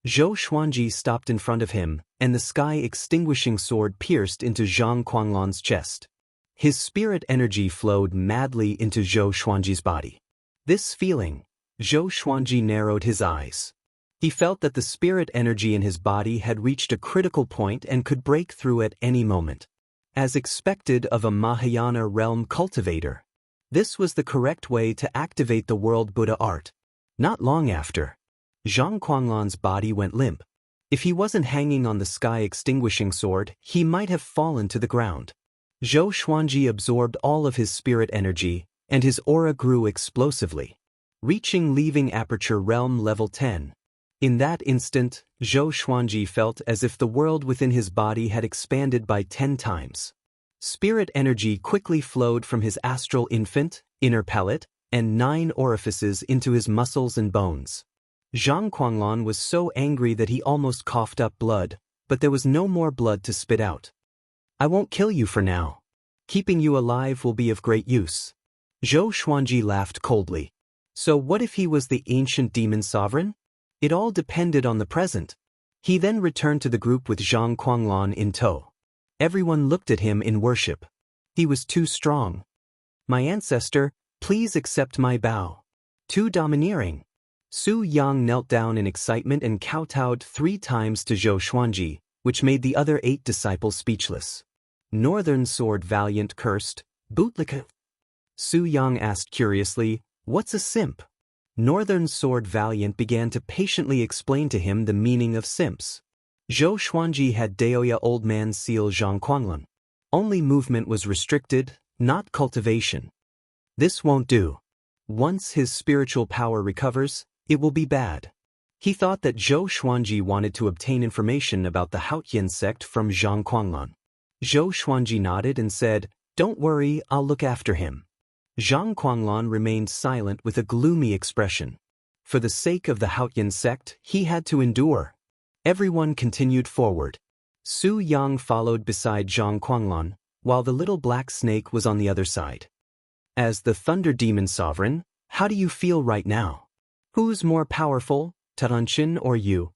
Zhou Xuanji stopped in front of him, and the sky-extinguishing sword pierced into Zhang Quanglan's chest. His spirit energy flowed madly into Zhou Xuanji's body. This feeling, Zhou Xuanji narrowed his eyes. He felt that the spirit energy in his body had reached a critical point and could break through at any moment. As expected of a Mahayana realm cultivator, this was the correct way to activate the world Buddha art. Not long after, Zhang Quanglan's body went limp. If he wasn't hanging on the sky-extinguishing sword, he might have fallen to the ground. Zhou Xuanji absorbed all of his spirit energy, and his aura grew explosively, reaching leaving aperture realm level 10. In that instant, Zhou Xuanji felt as if the world within his body had expanded by 10 times. Spirit energy quickly flowed from his astral infant, inner pellet, and 9 orifices into his muscles and bones. Zhang Guanglan was so angry that he almost coughed up blood, but there was no more blood to spit out. I won't kill you for now. Keeping you alive will be of great use. Zhou Xuanji laughed coldly. So what if he was the ancient demon sovereign? It all depended on the present. He then returned to the group with Zhang Guanglan in tow. Everyone looked at him in worship. He was too strong. My ancestor, please accept my bow. Too domineering. Su Yang knelt down in excitement and kowtowed 3 times to Zhou Xuanji, which made the other 8 disciples speechless. Northern Sword Valiant cursed, bootlick. Su Yang asked curiously, what's a simp? Northern Sword Valiant began to patiently explain to him the meaning of simps. Zhou Xuanji had Daoya Old Man seal Zhang Guanglan. Only movement was restricted, not cultivation. This won't do. Once his spiritual power recovers, it will be bad. He thought that Zhou Xuanji wanted to obtain information about the Haotian sect from Zhang Guanglan. Zhou Xuanji nodded and said, don't worry, I'll look after him. Zhang Guanglan remained silent with a gloomy expression. For the sake of the Haotian sect, he had to endure. Everyone continued forward. Su Yang followed beside Zhang Guanglan, while the little black snake was on the other side. As the Thunder Demon Sovereign, how do you feel right now? Who's more powerful, Taranchin or you?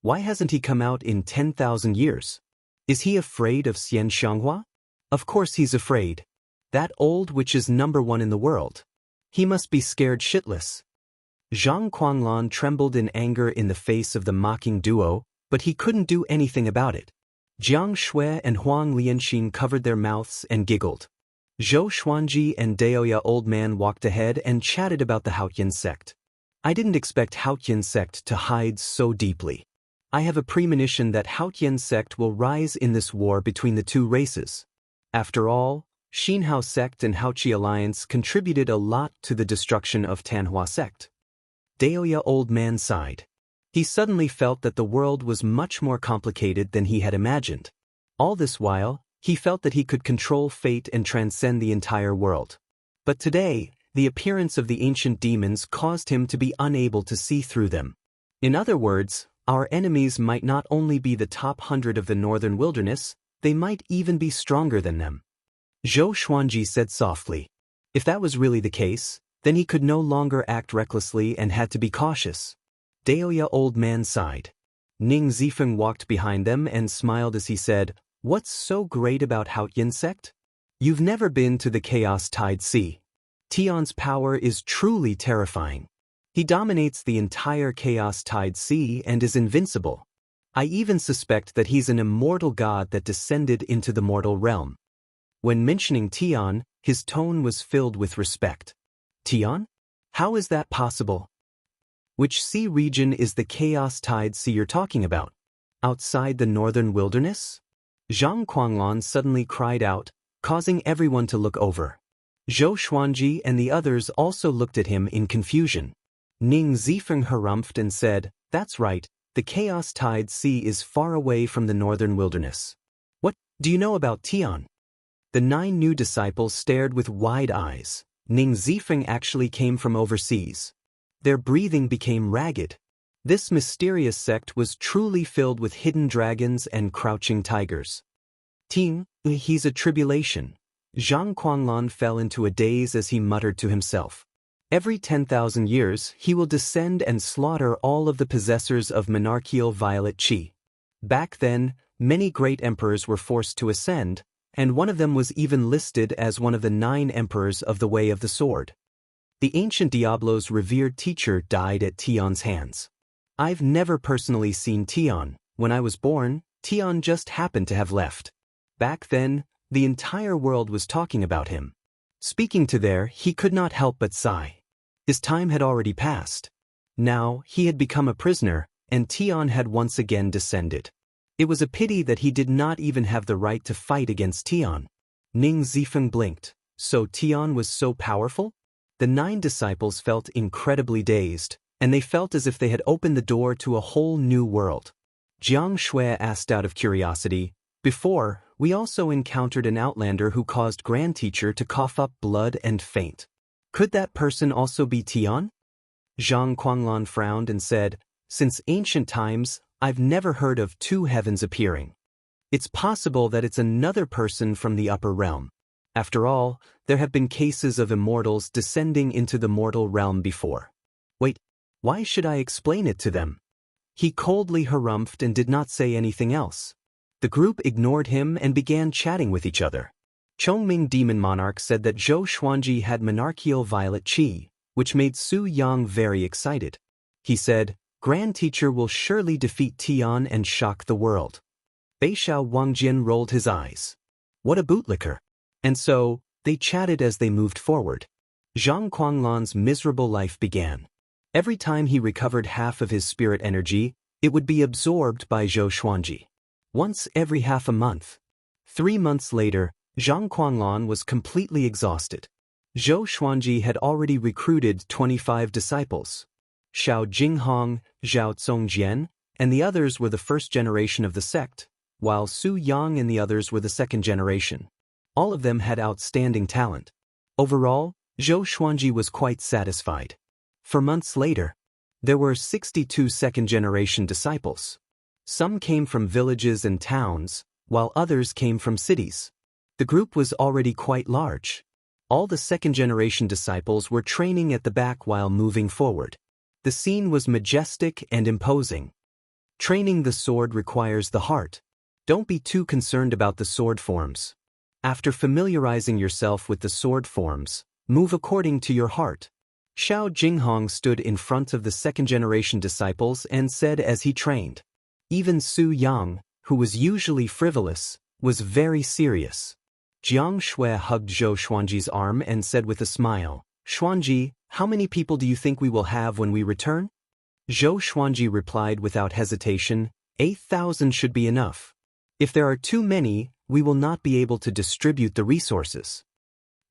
Why hasn't he come out in 10,000 years? Is he afraid of Xianxia? Of course he's afraid. That old witch is #1 in the world. He must be scared shitless. Zhang Guanglan trembled in anger in the face of the mocking duo, but he couldn't do anything about it. Jiang Shui and Huang Lianxin covered their mouths and giggled. Zhou Xuanji and Daoya Old Man walked ahead and chatted about the Haotian sect. I didn't expect Haotian sect to hide so deeply. I have a premonition that Haotian sect will rise in this war between the 2 races. After all, Xinhao sect and Haochi alliance contributed a lot to the destruction of Tanhua sect. Daoya Old Man sighed. He suddenly felt that the world was much more complicated than he had imagined. All this while, he felt that he could control fate and transcend the entire world. But today, the appearance of the ancient demons caused him to be unable to see through them. In other words, our enemies might not only be the top 100 of the northern wilderness, they might even be stronger than them. Zhou Xuanji said softly. If that was really the case, then he could no longer act recklessly and had to be cautious. Daoya Old Man sighed. Ning Zifeng walked behind them and smiled as he said, what's so great about Haotian sect? You've never been to the Chaos Tide Sea. Tian's power is truly terrifying. He dominates the entire Chaos Tide Sea and is invincible. I even suspect that he's an immortal god that descended into the mortal realm. When mentioning Tian, his tone was filled with respect. Tian? How is that possible? Which sea region is the Chaos Tide Sea you're talking about? Outside the northern wilderness? Zhang Guanglan suddenly cried out, causing everyone to look over. Zhou Xuanji and the others also looked at him in confusion. Ning Zifeng harumphed and said, that's right, the Chaos Tide Sea is far away from the northern wilderness. What do you know about Tian? The 9 new disciples stared with wide eyes. Ning Zifeng actually came from overseas. Their breathing became ragged. This mysterious sect was truly filled with hidden dragons and crouching tigers. Ting, he's a tribulation. Zhang Guanglan fell into a daze as he muttered to himself. Every 10,000 years, he will descend and slaughter all of the possessors of monarchical violet qi. Back then, many great emperors were forced to ascend, and one of them was even listed as one of the 9 emperors of the Way of the Sword. The ancient Diablo's revered teacher died at Tian's hands. I've never personally seen Tian. When I was born, Tian just happened to have left. Back then, the entire world was talking about him. Speaking to there, he could not help but sigh. His time had already passed. Now, he had become a prisoner, and Tian had once again descended. It was a pity that he did not even have the right to fight against Tian. Ning Zifeng blinked. So Tian was so powerful? The 9 disciples felt incredibly dazed, and they felt as if they had opened the door to a whole new world. Jiang Shui asked out of curiosity, before, we also encountered an outlander who caused Grand Teacher to cough up blood and faint. Could that person also be Tian? Zhang Guanglan frowned and said, since ancient times, I've never heard of two heavens appearing. It's possible that it's another person from the upper realm. After all, there have been cases of immortals descending into the mortal realm before. Wait, why should I explain it to them? He coldly harumphed and did not say anything else. The group ignored him and began chatting with each other. Chongming Demon Monarch said that Zhou Xuanji had monarchical violet qi, which made Su Yang very excited. He said, Grand Teacher will surely defeat Tian and shock the world. Beixiao Wangjian rolled his eyes. What a bootlicker. And so, they chatted as they moved forward. Zhang Guanglan's miserable life began. Every time he recovered half of his spirit energy, it would be absorbed by Zhou Xuanji. Once every half a month. 3 months later, Zhang Guanglan was completely exhausted. Zhou Xuanji had already recruited 25 disciples. Xiao Jinghong, Zhao Zongjian, and the others were the first generation of the sect, while Su Yang and the others were the second generation. All of them had outstanding talent. Overall, Zhou Xuanji was quite satisfied. For months later, there were 62 second-generation disciples. Some came from villages and towns, while others came from cities. The group was already quite large. All the second-generation disciples were training at the back while moving forward. The scene was majestic and imposing. Training the sword requires the heart. Don't be too concerned about the sword forms. After familiarizing yourself with the sword forms, move according to your heart. Xiao Jinghong stood in front of the second-generation disciples and said as he trained. Even Su Yang, who was usually frivolous, was very serious. Jiang Shui hugged Zhou Xuanji's arm and said with a smile, Xuanji, how many people do you think we will have when we return? Zhou Xuanji replied without hesitation, 8,000 should be enough. If there are too many, we will not be able to distribute the resources.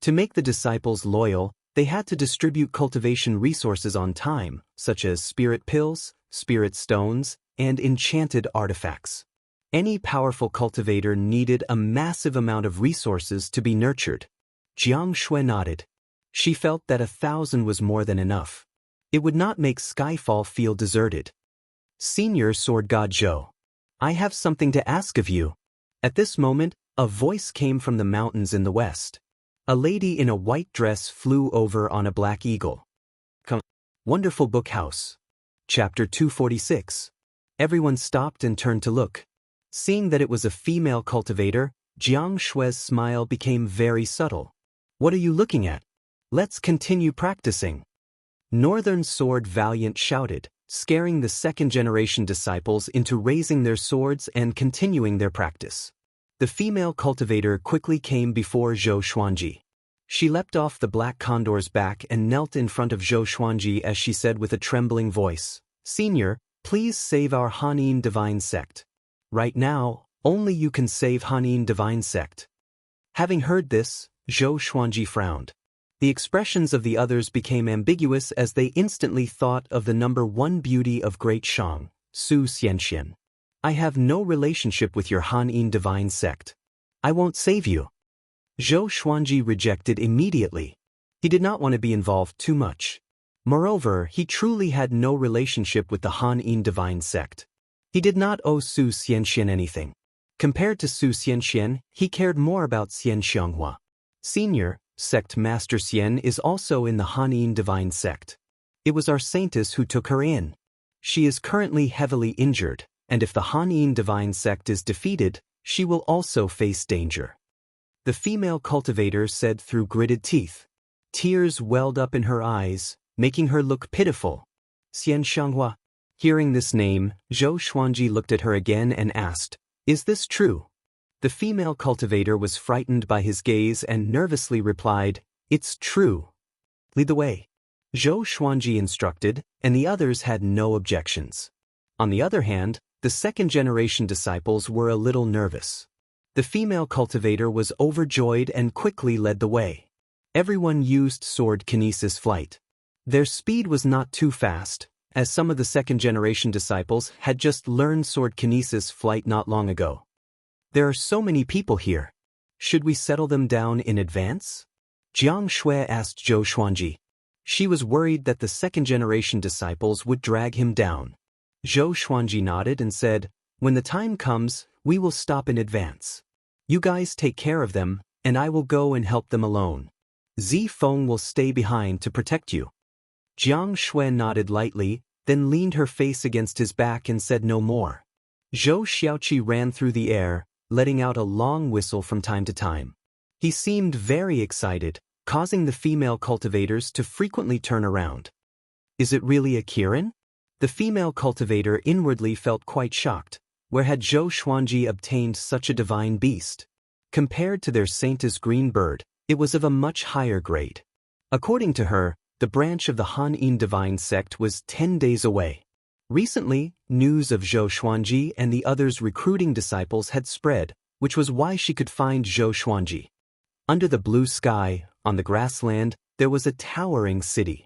To make the disciples loyal, they had to distribute cultivation resources on time, such as spirit pills, spirit stones, and enchanted artifacts. Any powerful cultivator needed a massive amount of resources to be nurtured. Jiang Shui nodded. She felt that 1,000 was more than enough. It would not make Skyfall feel deserted. Senior Sword God Zhou, I have something to ask of you. At this moment, a voice came from the mountains in the west. A lady in a white dress flew over on a black eagle. Wonderful Book House. Chapter 246. Everyone stopped and turned to look. Seeing that it was a female cultivator, Jiang Shui's smile became very subtle. What are you looking at? Let's continue practicing. Northern Sword Valiant shouted, scaring the second-generation disciples into raising their swords and continuing their practice. The female cultivator quickly came before Zhou Xuanji. She leapt off the black condor's back and knelt in front of Zhou Xuanji as she said with a trembling voice, Senior, please save our Hanin divine sect. Right now, only you can save Hanin divine sect. Having heard this, Zhou Xuanji frowned. The expressions of the others became ambiguous as they instantly thought of the number 1 beauty of Great Shang, Su Xianxia. I have no relationship with your Hanin divine sect. I won't save you. Zhou Xuanji rejected immediately. He did not want to be involved too much. Moreover, he truly had no relationship with the Hanin divine sect. He did not owe Su Xianxian anything. Compared to Su Xianxian, he cared more about Xianxia. Senior, Sect Master Xian is also in the Hanin divine sect. It was our saintess who took her in. She is currently heavily injured, and if the Hanin divine sect is defeated, she will also face danger. The female cultivator said through gritted teeth. Tears welled up in her eyes, making her look pitiful. Xianxia. Hearing this name, Zhou Xuanji looked at her again and asked, Is this true? The female cultivator was frightened by his gaze and nervously replied, It's true. Lead the way. Zhou Xuanji instructed, and the others had no objections. On the other hand, the second-generation disciples were a little nervous. The female cultivator was overjoyed and quickly led the way. Everyone used sword kinesis flight. Their speed was not too fast, as some of the second-generation disciples had just learned sword kinesis flight not long ago. There are so many people here. Should we settle them down in advance? Xianxia asked Zhou Xuanji. She was worried that the second-generation disciples would drag him down. Zhou Xuanji nodded and said, "When the time comes, we will stop in advance. You guys take care of them, and I will go and help them alone. Zi Feng will stay behind to protect you." Jiang Shui nodded lightly, then leaned her face against his back and said no more. Zhou Xiaoqi ran through the air, letting out a long whistle from time to time. He seemed very excited, causing the female cultivators to frequently turn around. Is it really a Kirin? The female cultivator inwardly felt quite shocked. Where had Zhou Xuanji obtained such a divine beast? Compared to their saintess green bird, it was of a much higher grade. According to her, the branch of the Han-In divine sect was 10 days away. Recently, news of Zhou Xuanji and the others recruiting disciples had spread, which was why she could find Zhou Xuanji. Under the blue sky, on the grassland, there was a towering city.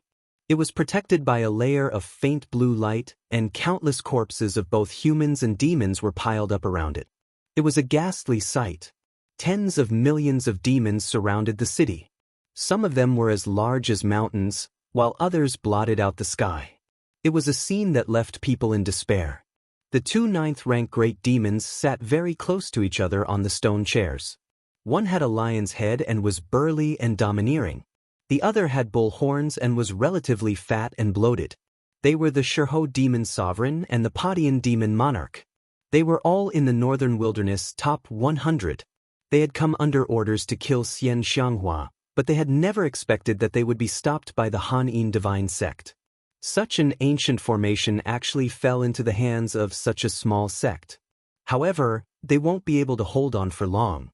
It was protected by a layer of faint blue light, and countless corpses of both humans and demons were piled up around it. It was a ghastly sight. Tens of millions of demons surrounded the city. Some of them were as large as mountains, while others blotted out the sky. It was a scene that left people in despair. The two ninth-rank great demons sat very close to each other on the stone chairs. One had a lion's head and was burly and domineering. The other had bull horns and was relatively fat and bloated. They were the Shirho demon sovereign and the Padian demon monarch. They were all in the northern wilderness top 100. They had come under orders to kill Xianxia, but they had never expected that they would be stopped by the Han-In divine sect. Such an ancient formation actually fell into the hands of such a small sect. However, they won't be able to hold on for long.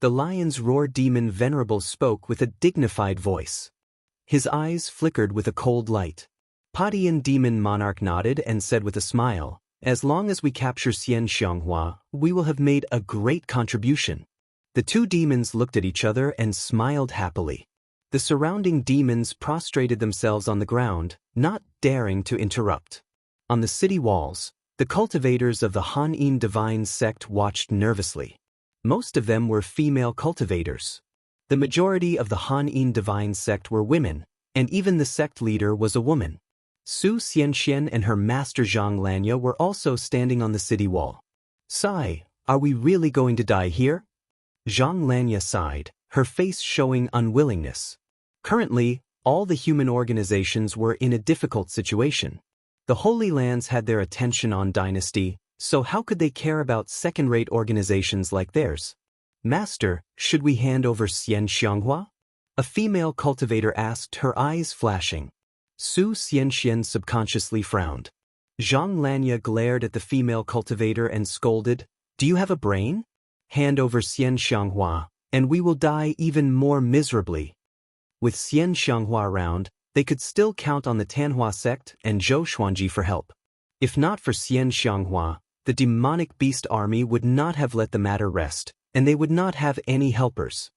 The lion's roar demon venerable spoke with a dignified voice. His eyes flickered with a cold light. Padian demon monarch nodded and said with a smile, "As long as we capture Xianxia, we will have made a great contribution." The two demons looked at each other and smiled happily. The surrounding demons prostrated themselves on the ground, not daring to interrupt. On the city walls, the cultivators of the Han-In divine sect watched nervously. Most of them were female cultivators. The majority of the Han-In divine sect were women, and even the sect leader was a woman. Su Xianxian and her master Zhang Lanya were also standing on the city wall. "Sai, are we really going to die here?" Zhang Lanya sighed, her face showing unwillingness. Currently, all the human organizations were in a difficult situation. The Holy Lands had their attention on dynasty, so how could they care about second-rate organizations like theirs? "Master, should we hand over Xianxia?" A female cultivator asked, her eyes flashing. Su Xianxian subconsciously frowned. Zhang Lanya glared at the female cultivator and scolded, "Do you have a brain? Hand over Xianxia, and we will die even more miserably." With Xianxia around, they could still count on the Tanhua sect and Zhou Xuanji for help. If not for Xianxia, the demonic beast army would not have let the matter rest, and they would not have any helpers.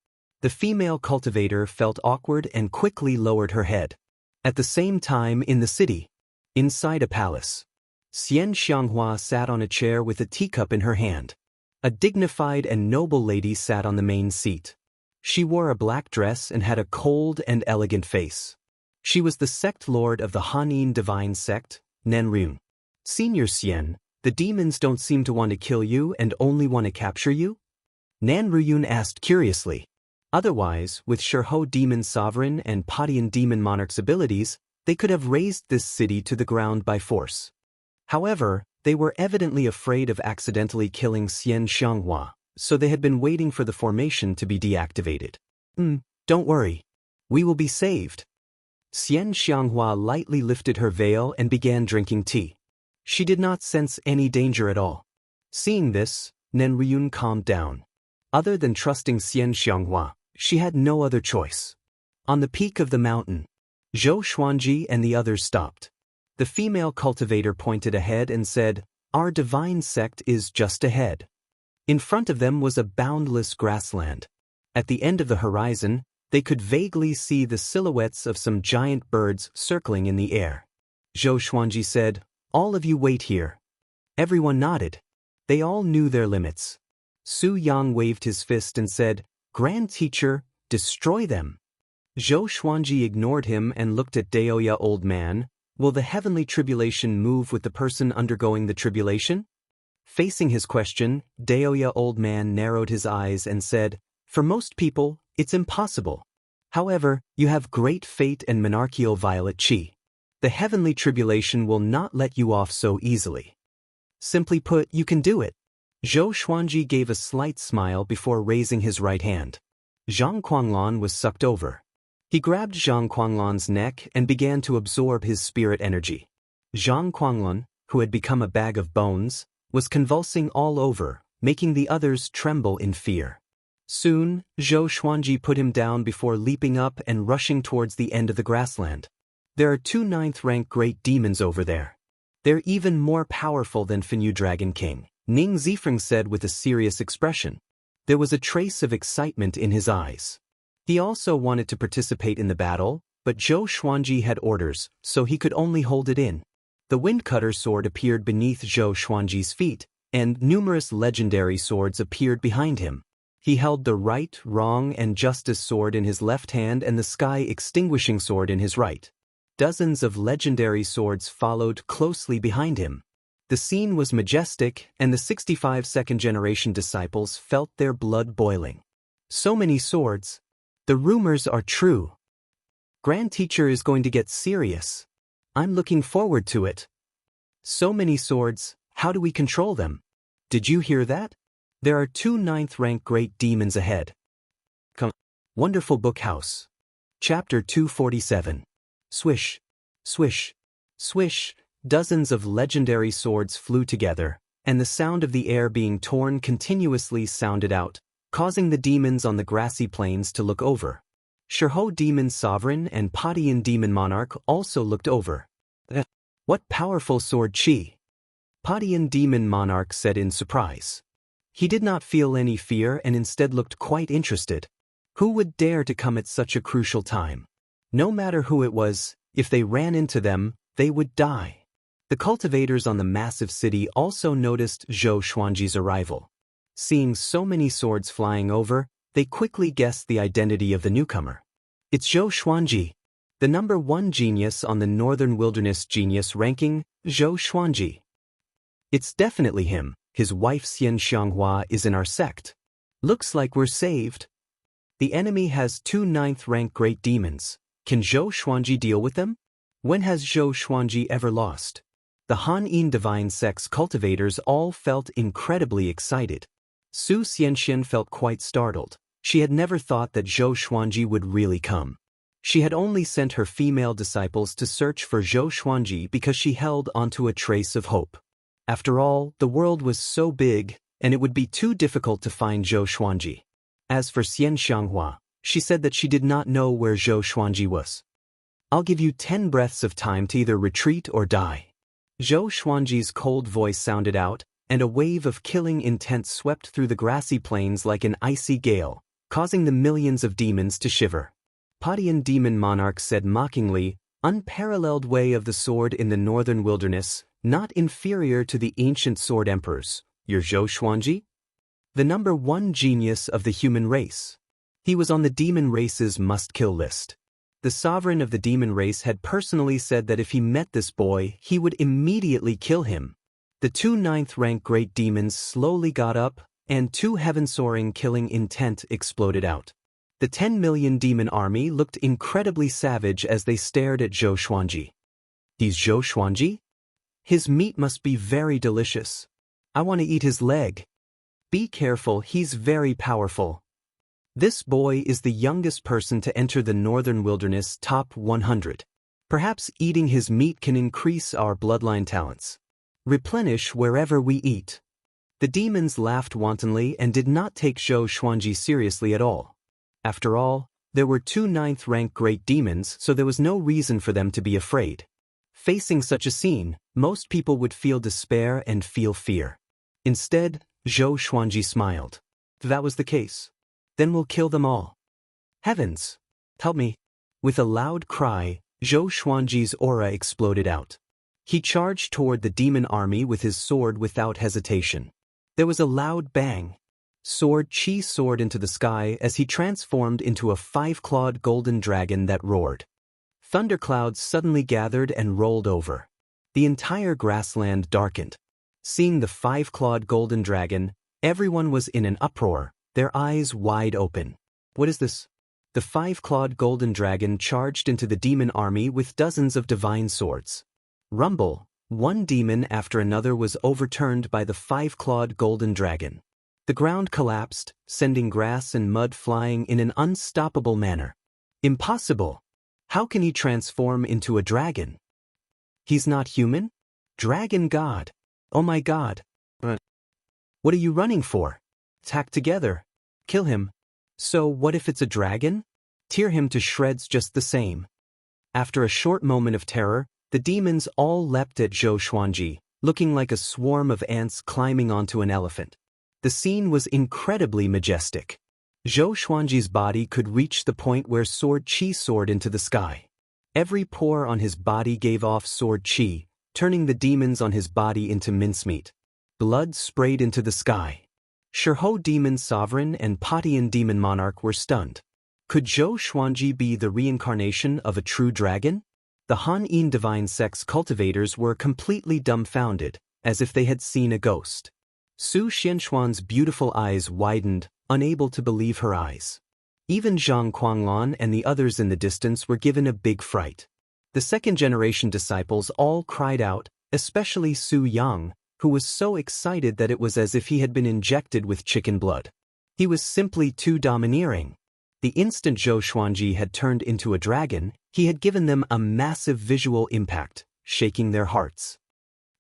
The female cultivator felt awkward and quickly lowered her head. At the same time in the city, inside a palace, Xianxia sat on a chair with a teacup in her hand. A dignified and noble lady sat on the main seat. She wore a black dress and had a cold and elegant face. She was the sect lord of the Han-In divine sect, Nanrun. "Senior Xian, the demons don't seem to want to kill you and only want to capture you?" Nanrun asked curiously. Otherwise, with Shirho demon sovereign and Padian demon monarch's abilities, they could have razed this city to the ground by force. However, they were evidently afraid of accidentally killing Xianxia, so they had been waiting for the formation to be deactivated. Don't worry. We will be saved." Xianxia lightly lifted her veil and began drinking tea. She did not sense any danger at all. Seeing this, Nanrun calmed down. Other than trusting Xianxia, she had no other choice. On the peak of the mountain, Zhou Xuanji and the others stopped. The female cultivator pointed ahead and said, "Our divine sect is just ahead." In front of them was a boundless grassland. At the end of the horizon, they could vaguely see the silhouettes of some giant birds circling in the air. Zhou Xuanji said, "All of you wait here." Everyone nodded. They all knew their limits. Su Yang waved his fist and said, "Grand Teacher, destroy them." Zhou Xuanji ignored him and looked at Daoya. Old man, will the heavenly tribulation move with the person undergoing the tribulation? Facing his question, Daoya. Old man narrowed his eyes and said, for most people, it's impossible. However, you have great fate and monarchical violet chi. The heavenly tribulation will not let you off so easily. Simply put, you can do it. Zhou Xuanji gave a slight smile before raising his right hand. Zhang Quanglan was sucked over. He grabbed Zhang Quanglan's neck and began to absorb his spirit energy. Zhang Quanglan, who had become a bag of bones, was convulsing all over, making the others tremble in fear. Soon, Zhou Xuanji put him down before leaping up and rushing towards the end of the grassland. There are 2 9th-rank great demons over there. They're even more powerful than Fenyu Dragon King, Ning Zifeng said with a serious expression. There was a trace of excitement in his eyes. He also wanted to participate in the battle, but Zhou Xuanji had orders, so he could only hold it in. The Windcutter sword appeared beneath Zhou Xuanji's feet, and numerous legendary swords appeared behind him. He held the right, wrong, and justice sword in his left hand and the sky extinguishing sword in his right. Dozens of legendary swords followed closely behind him. The scene was majestic, and the 65 second-generation disciples felt their blood boiling. So many swords. The rumors are true. Grand Teacher is going to get serious. I'm looking forward to it. So many swords, how do we control them? Did you hear that? There are 2 9th-rank great demons ahead. Come. Wonderful Book House. Chapter 247. Swish, swish, swish, dozens of legendary swords flew together, and the sound of the air being torn continuously sounded out, causing the demons on the grassy plains to look over. Shirho Demon Sovereign and Padian Demon Monarch also looked over. What powerful sword chi! Padian Demon Monarch said in surprise. He did not feel any fear and instead looked quite interested. Who would dare to come at such a crucial time? No matter who it was, if they ran into them, they would die. The cultivators on the massive city also noticed Zhou Xuanji's arrival. Seeing so many swords flying over, they quickly guessed the identity of the newcomer. It's Zhou Xuanji, the number 1 genius on the Northern Wilderness Genius ranking, Zhou Xuanji. It's definitely him. His wife Xianxia is in our sect. Looks like we're saved. The enemy has 2 9th-rank great demons. Can Zhou Xuanji deal with them? When has Zhou Xuanji ever lost? The Han-In Divine Sects cultivators all felt incredibly excited. Su Xianxian felt quite startled. She had never thought that Zhou Xuanji would really come. She had only sent her female disciples to search for Zhou Xuanji because she held onto a trace of hope. After all, the world was so big, and it would be too difficult to find Zhou Xuanji. As for Xianxia, she said that she did not know where Zhou Xuanji was. I'll give you 10 breaths of time to either retreat or die. Zhou Xuanji's cold voice sounded out, and a wave of killing intent swept through the grassy plains like an icy gale, causing the millions of demons to shiver. Padian Demon Monarch said mockingly, unparalleled way of the sword in the northern wilderness, not inferior to the ancient sword emperors. You're Zhou Xuanji? The number 1 genius of the human race. He was on the demon race's must-kill list. The sovereign of the demon race had personally said that if he met this boy, he would immediately kill him. The 2 9th-rank great demons slowly got up, and 2 heaven-soaring killing intent exploded out. The 10 million demon army looked incredibly savage as they stared at Zhou Xuanji. He's Zhou Xuanji? His meat must be very delicious. I want to eat his leg. Be careful, he's very powerful. This boy is the youngest person to enter the Northern Wilderness top 100. Perhaps eating his meat can increase our bloodline talents. Replenish wherever we eat. The demons laughed wantonly and did not take Zhou Xuanji seriously at all. After all, there were 2 9th-rank great demons, so there was no reason for them to be afraid. Facing such a scene, most people would feel despair and feel fear. Instead, Zhou Xuanji smiled. If that was the case, then we'll kill them all. Heavens! Help me! With a loud cry, Zhou Xuanji's aura exploded out. He charged toward the demon army with his sword without hesitation. There was a loud bang. Sword Chi soared into the sky as he transformed into a 5-clawed golden dragon that roared. Thunderclouds suddenly gathered and rolled over. The entire grassland darkened. Seeing the 5-clawed golden dragon, everyone was in an uproar, their eyes wide open. What is this? The 5-clawed golden dragon charged into the demon army with dozens of divine swords. Rumble, one demon after another was overturned by the 5-clawed golden dragon. The ground collapsed, sending grass and mud flying in an unstoppable manner. Impossible! How can he transform into a dragon? He's not human? Dragon God! Oh my God! What are you running for? Attack together. Kill him. So what if it's a dragon? Tear him to shreds just the same. After a short moment of terror, the demons all leapt at Zhou Xuanji, looking like a swarm of ants climbing onto an elephant. The scene was incredibly majestic. Zhou Xuanji's body could reach the point where Sword Chi soared into the sky. Every pore on his body gave off Sword Chi, turning the demons on his body into mincemeat. Blood sprayed into the sky. Shirho Demon Sovereign and Patian Demon Monarch were stunned. Could Zhou Xuanji be the reincarnation of a true dragon? The Han-In divine sects cultivators were completely dumbfounded, as if they had seen a ghost. Su Xianxuan's beautiful eyes widened, unable to believe her eyes. Even Zhang Kuanglan and the others in the distance were given a big fright. The second-generation disciples all cried out, especially Su Yang, who was so excited that it was as if he had been injected with chicken blood. He was simply too domineering. The instant Zhou Xuanji had turned into a dragon, he had given them a massive visual impact, shaking their hearts.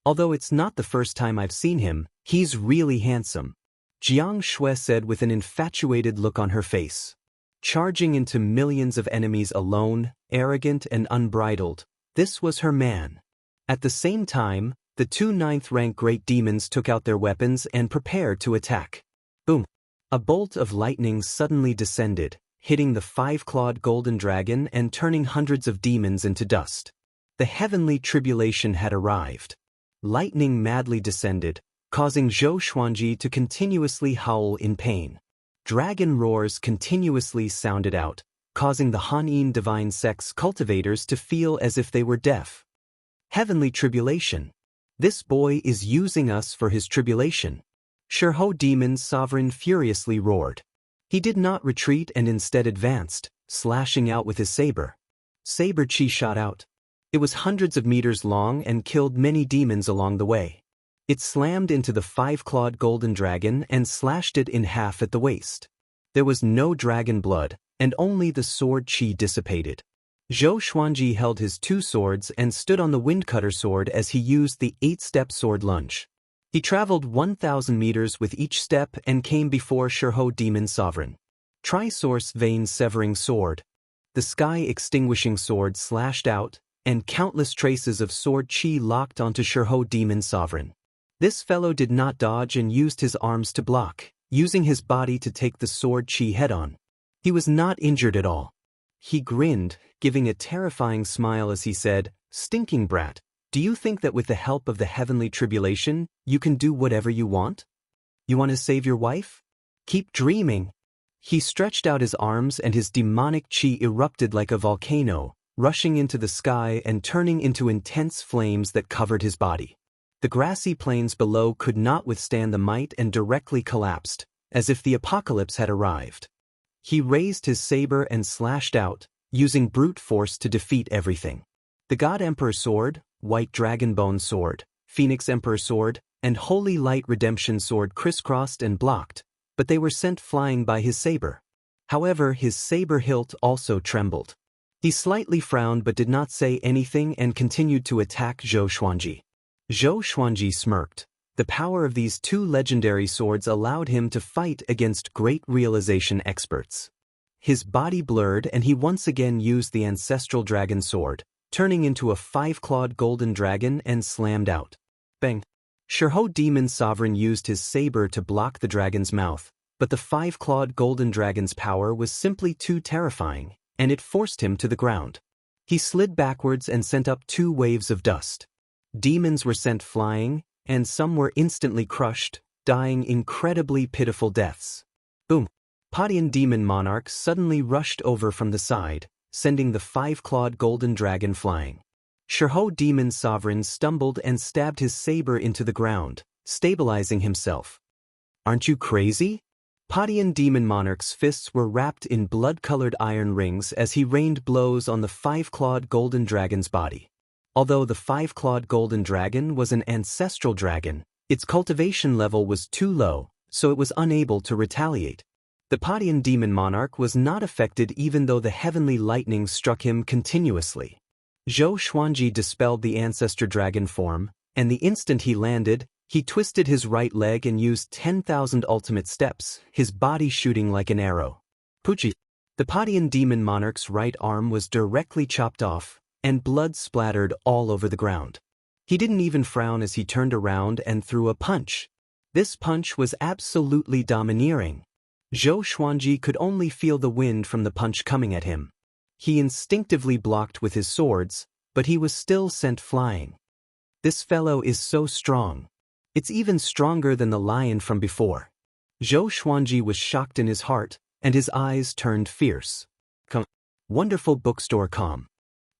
Although it's not the first time I've seen him, he's really handsome, Jiang Shui said with an infatuated look on her face. Charging into millions of enemies alone, arrogant and unbridled, this was her man. At the same time, the two 9th-rank great demons took out their weapons and prepared to attack. Boom! A bolt of lightning suddenly descended, hitting the 5-clawed golden dragon and turning hundreds of demons into dust. The heavenly tribulation had arrived. Lightning madly descended, causing Zhou Xuanji to continuously howl in pain. Dragon roars continuously sounded out, causing the Han-In divine sects cultivators to feel as if they were deaf. Heavenly tribulation. This boy is using us for his tribulation. Shirho Demon Sovereign furiously roared. He did not retreat and instead advanced, slashing out with his saber. Saber chi shot out. It was hundreds of meters long and killed many demons along the way. It slammed into the 5-clawed golden dragon and slashed it in half at the waist. There was no dragon blood, and only the sword chi dissipated. Zhou Xuanji held his 2 swords and stood on the windcutter sword as he used the 8-step sword lunge. He traveled 1,000 meters with each step and came before Shirho Demon Sovereign. Trisource Vein Severing Sword. The Sky Extinguishing Sword slashed out, and countless traces of sword chi locked onto Shirho Demon Sovereign. This fellow did not dodge and used his arms to block, using his body to take the sword chi head-on. He was not injured at all. He grinned, giving a terrifying smile as he said, "Stinking brat, do you think that with the help of the heavenly tribulation, you can do whatever you want? You want to save your wife? Keep dreaming." He stretched out his arms and his demonic chi erupted like a volcano, rushing into the sky and turning into intense flames that covered his body. The grassy plains below could not withstand the might and directly collapsed, as if the apocalypse had arrived. He raised his saber and slashed out, using brute force to defeat everything. The God Emperor Sword, White Dragonbone Sword, Phoenix Emperor Sword, and Holy Light Redemption Sword crisscrossed and blocked, but they were sent flying by his saber. However, his saber hilt also trembled. He slightly frowned but did not say anything and continued to attack Zhou Xuanji. Zhou Xuanji smirked. The power of these 2 legendary swords allowed him to fight against great realization experts. His body blurred and he once again used the ancestral dragon sword, turning into a 5-clawed golden dragon and slammed out. Bang! Shirho Demon Sovereign used his saber to block the dragon's mouth, but the 5-clawed golden dragon's power was simply too terrifying, and it forced him to the ground. He slid backwards and sent up 2 waves of dust. Demons were sent flying, and some were instantly crushed, dying incredibly pitiful deaths. Boom! Padian demon monarch suddenly rushed over from the side, sending the 5-clawed golden dragon flying. Shirho demon sovereign stumbled and stabbed his saber into the ground, stabilizing himself. Aren't you crazy? Padian demon monarch's fists were wrapped in blood-colored iron rings as he rained blows on the 5-clawed golden dragon's body. Although the 5-clawed golden dragon was an ancestral dragon, its cultivation level was too low, so it was unable to retaliate. The Padian demon monarch was not affected even though the heavenly lightning struck him continuously. Zhou Xuanji dispelled the ancestor dragon form, and the instant he landed, he twisted his right leg and used 10,000 ultimate steps, his body shooting like an arrow. Puchi! The Padian demon monarch's right arm was directly chopped off, and blood splattered all over the ground. He didn't even frown as he turned around and threw a punch. This punch was absolutely domineering. Zhou Xuanji could only feel the wind from the punch coming at him. He instinctively blocked with his swords, but he was still sent flying. This fellow is so strong. It's even stronger than the lion from before. Zhou Xuanji was shocked in his heart, and his eyes turned fierce. Wonderful bookstore com.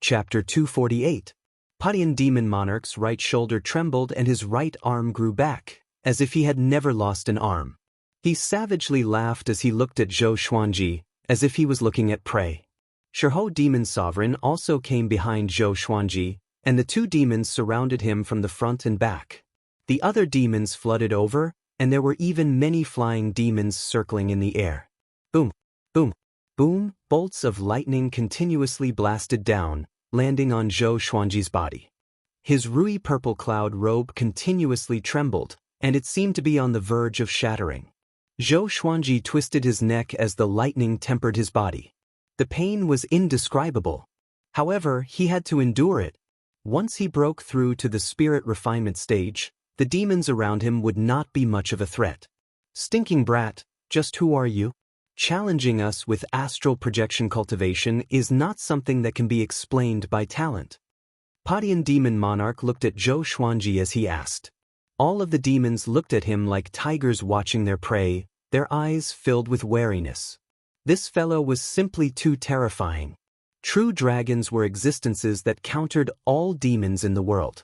Chapter 248. Padian demon monarch's right shoulder trembled and his right arm grew back, as if he had never lost an arm. He savagely laughed as he looked at Zhou Xuanji, as if he was looking at prey. Shirho demon sovereign also came behind Zhou Xuanji, and the two demons surrounded him from the front and back. The other demons flooded over, and there were even many flying demons circling in the air. Boom, boom, boom, bolts of lightning continuously blasted down, landing on Zhou Xuanji's body. His rui purple cloud robe continuously trembled, and it seemed to be on the verge of shattering. Zhou Xuanji twisted his neck as the lightning tempered his body. The pain was indescribable. However, he had to endure it. Once he broke through to the spirit refinement stage, the demons around him would not be much of a threat. Stinking brat, just who are you? Challenging us with astral projection cultivation is not something that can be explained by talent. Padian demon monarch looked at Zhou Xuanji as he asked. All of the demons looked at him like tigers watching their prey, their eyes filled with wariness. This fellow was simply too terrifying. True dragons were existences that countered all demons in the world.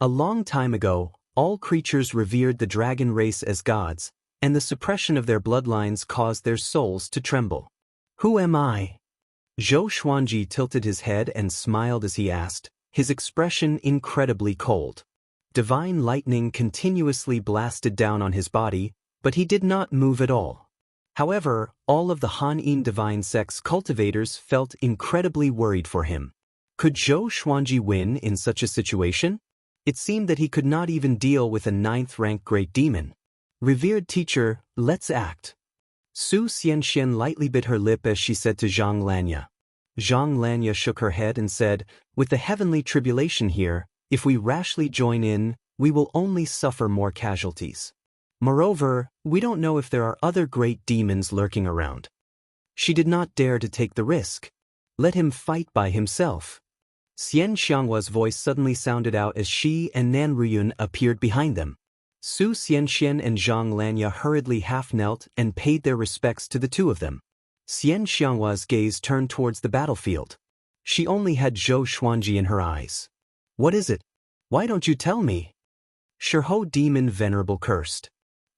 A long time ago, all creatures revered the dragon race as gods, and the suppression of their bloodlines caused their souls to tremble. Who am I? Zhou Xuanji tilted his head and smiled as he asked, his expression incredibly cold. Divine lightning continuously blasted down on his body, but he did not move at all. However, all of the Han-In divine sects cultivators felt incredibly worried for him. Could Zhou Xuanji win in such a situation? It seemed that he could not even deal with a 9th-rank great demon. Revered teacher, let's act. Su Xianxia lightly bit her lip as she said to Zhang Lanya. Zhang Lanya shook her head and said, with the heavenly tribulation here, if we rashly join in, we will only suffer more casualties. Moreover, we don't know if there are other great demons lurking around. She did not dare to take the risk. Let him fight by himself. Xianxia's voice suddenly sounded out as she and Nan Ruyun appeared behind them. Su Xianxian and Zhang Lanya hurriedly half-knelt and paid their respects to the two of them. Xianxia's gaze turned towards the battlefield. She only had Zhou Xuanji in her eyes. What is it? Why don't you tell me? Shirho demon venerable cursed.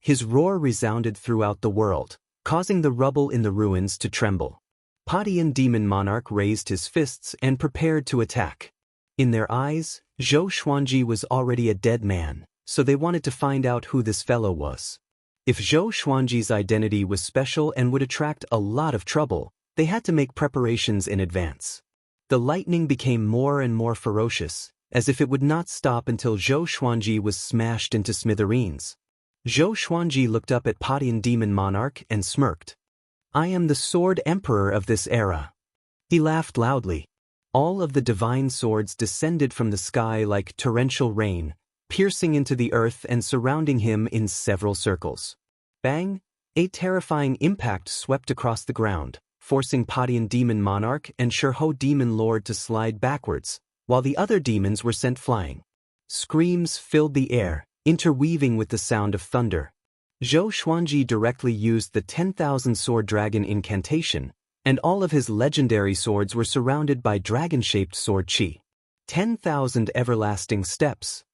His roar resounded throughout the world, causing the rubble in the ruins to tremble. Padian demon monarch raised his fists and prepared to attack. In their eyes, Zhou Xuanji was already a dead man, so they wanted to find out who this fellow was. If Zhou Xuanji's identity was special and would attract a lot of trouble, they had to make preparations in advance. The lightning became more and more ferocious, as if it would not stop until Zhou Xuanji was smashed into smithereens. Zhou Xuanji looked up at Padian demon monarch and smirked. I am the sword emperor of this era. He laughed loudly. All of the divine swords descended from the sky like torrential rain, piercing into the earth and surrounding him in several circles. Bang! A terrifying impact swept across the ground, forcing Padian demon monarch and Shirho demon lord to slide backwards, while the other demons were sent flying. Screams filled the air, interweaving with the sound of thunder. Zhou Xuanji directly used the 10,000 sword dragon incantation, and all of his legendary swords were surrounded by dragon-shaped sword qi. 10,000 everlasting steps.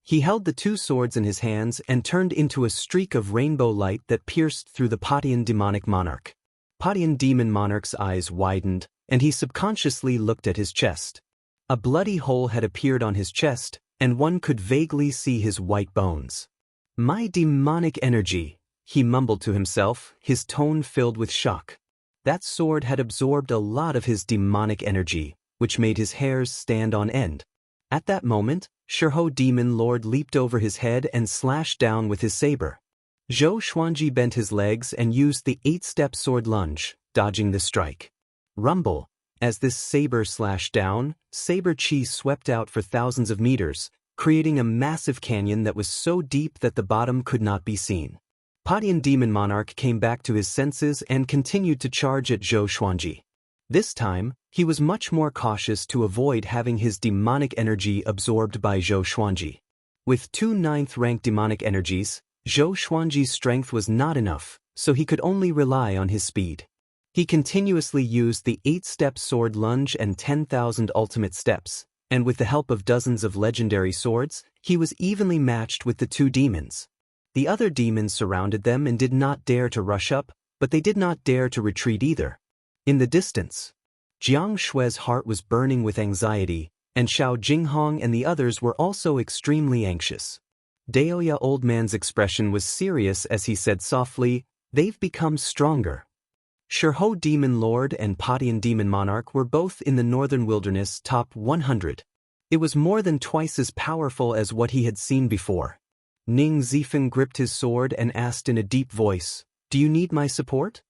He held the two swords in his hands and turned into a streak of rainbow light that pierced through the Patian demonic monarch. Patian demon monarch's eyes widened, and he subconsciously looked at his chest. A bloody hole had appeared on his chest, and one could vaguely see his white bones. My demonic energy, he mumbled to himself, his tone filled with shock. That sword had absorbed a lot of his demonic energy, which made his hairs stand on end. At that moment, Shirho Demon Lord leaped over his head and slashed down with his saber. Zhou Xuanji bent his legs and used the 8-step sword lunge, dodging the strike. Rumble. As this saber slashed down, saber chi swept out for thousands of meters, creating a massive canyon that was so deep that the bottom could not be seen. Patian Demon Monarch came back to his senses and continued to charge at Zhou Xuanji. This time, he was much more cautious to avoid having his demonic energy absorbed by Zhou Xuanji. With 2 9th-rank demonic energies, Zhou Xuanji's strength was not enough, so he could only rely on his speed. He continuously used the 8-step sword lunge and 10,000 ultimate steps, and with the help of dozens of legendary swords, he was evenly matched with the two demons. The other demons surrounded them and did not dare to rush up, but they did not dare to retreat either. In the distance, Jiang Shui's heart was burning with anxiety, and Xiao Jinghong and the others were also extremely anxious. Daoya Old Man's expression was serious as he said softly, "They've become stronger." Shirho Demon Lord and Patian Demon Monarch were both in the Northern Wilderness top 100. It was more than twice as powerful as what he had seen before. Ning Zifeng gripped his sword and asked in a deep voice, "Do you need my support?"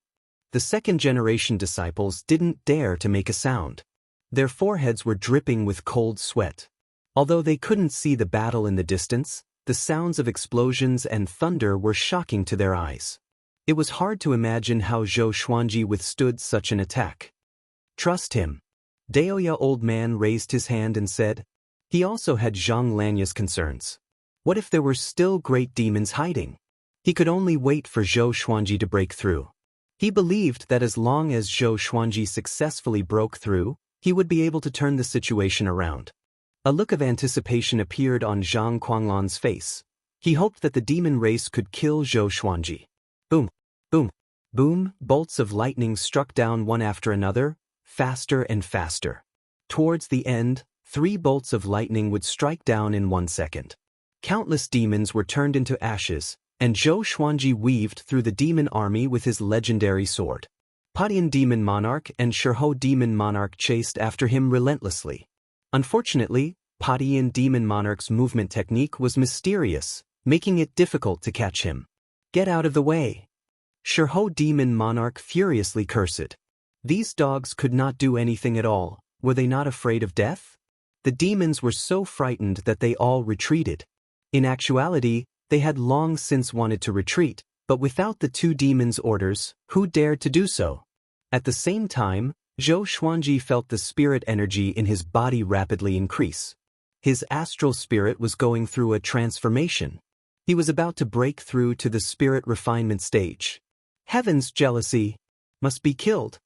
The second-generation disciples didn't dare to make a sound. Their foreheads were dripping with cold sweat. Although they couldn't see the battle in the distance, the sounds of explosions and thunder were shocking to their eyes. It was hard to imagine how Zhou Xuanji withstood such an attack. "Trust him." Daoya Old Man raised his hand and said. He also had Zhang Lanya's concerns. What if there were still great demons hiding? He could only wait for Zhou Xuanji to break through. He believed that as long as Zhou Xuanji successfully broke through, he would be able to turn the situation around. A look of anticipation appeared on Zhang Quanglan's face. He hoped that the demon race could kill Zhou Xuanji. Boom, boom, boom, bolts of lightning struck down one after another, faster and faster. Towards the end, 3 bolts of lightning would strike down in 1 second. Countless demons were turned into ashes, and Zhou Xuanji weaved through the demon army with his legendary sword. Patian Demon Monarch and Shirho Demon Monarch chased after him relentlessly. Unfortunately, Patian Demon Monarch's movement technique was mysterious, making it difficult to catch him. "Get out of the way!" Shirho Demon Monarch furiously cursed. These dogs could not do anything at all. Were they not afraid of death? The demons were so frightened that they all retreated. In actuality, they had long since wanted to retreat, but without the two demons' orders, who dared to do so? At the same time, Zhou Xuanji felt the spirit energy in his body rapidly increase. His astral spirit was going through a transformation. He was about to break through to the spirit refinement stage. Heaven's jealousy must be killed.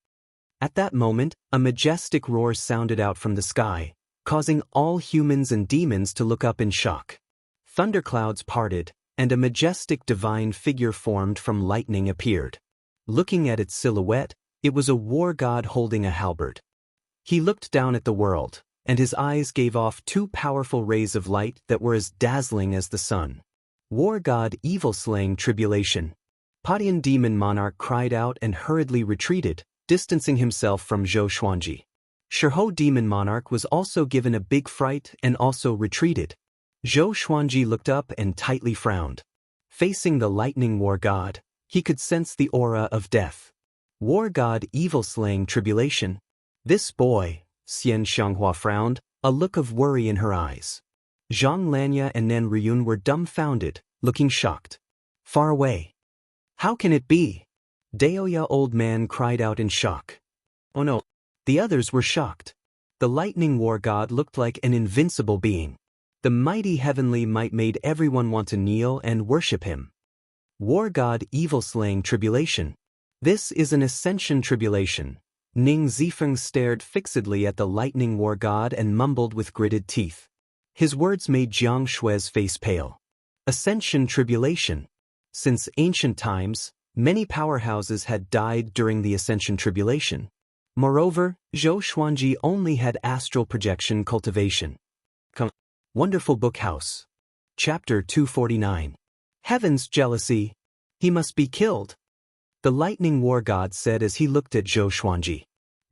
At that moment, a majestic roar sounded out from the sky, causing all humans and demons to look up in shock. Thunderclouds parted, and a majestic divine figure formed from lightning appeared. Looking at its silhouette, it was a war god holding a halberd. He looked down at the world, and his eyes gave off 2 powerful rays of light that were as dazzling as the sun. War god evil-slaying tribulation. Patian Demon Monarch cried out and hurriedly retreated, distancing himself from Zhou Xuanji. Shirho Demon Monarch was also given a big fright and also retreated. Zhou Xuanji looked up and tightly frowned. Facing the lightning war god, he could sense the aura of death. War god evil-slaying tribulation. This boy, Xianxia frowned, a look of worry in her eyes. Zhang Lanya and Nen Ryun were dumbfounded, looking shocked. Far away. How can it be? Daoya Old Man cried out in shock. Oh no. The others were shocked. The lightning war god looked like an invincible being. The mighty heavenly might made everyone want to kneel and worship him. War God Evil Slaying Tribulation. This is an ascension tribulation. Ning Zifeng stared fixedly at the lightning war god and mumbled with gritted teeth. His words made Jiang Shui's face pale. Ascension tribulation. Since ancient times, many powerhouses had died during the ascension tribulation. Moreover, Zhou Xuanji only had astral projection cultivation. Wonderful Book House. Chapter 249. Heaven's jealousy. He must be killed. The lightning war god said as he looked at Zhou Xuanji.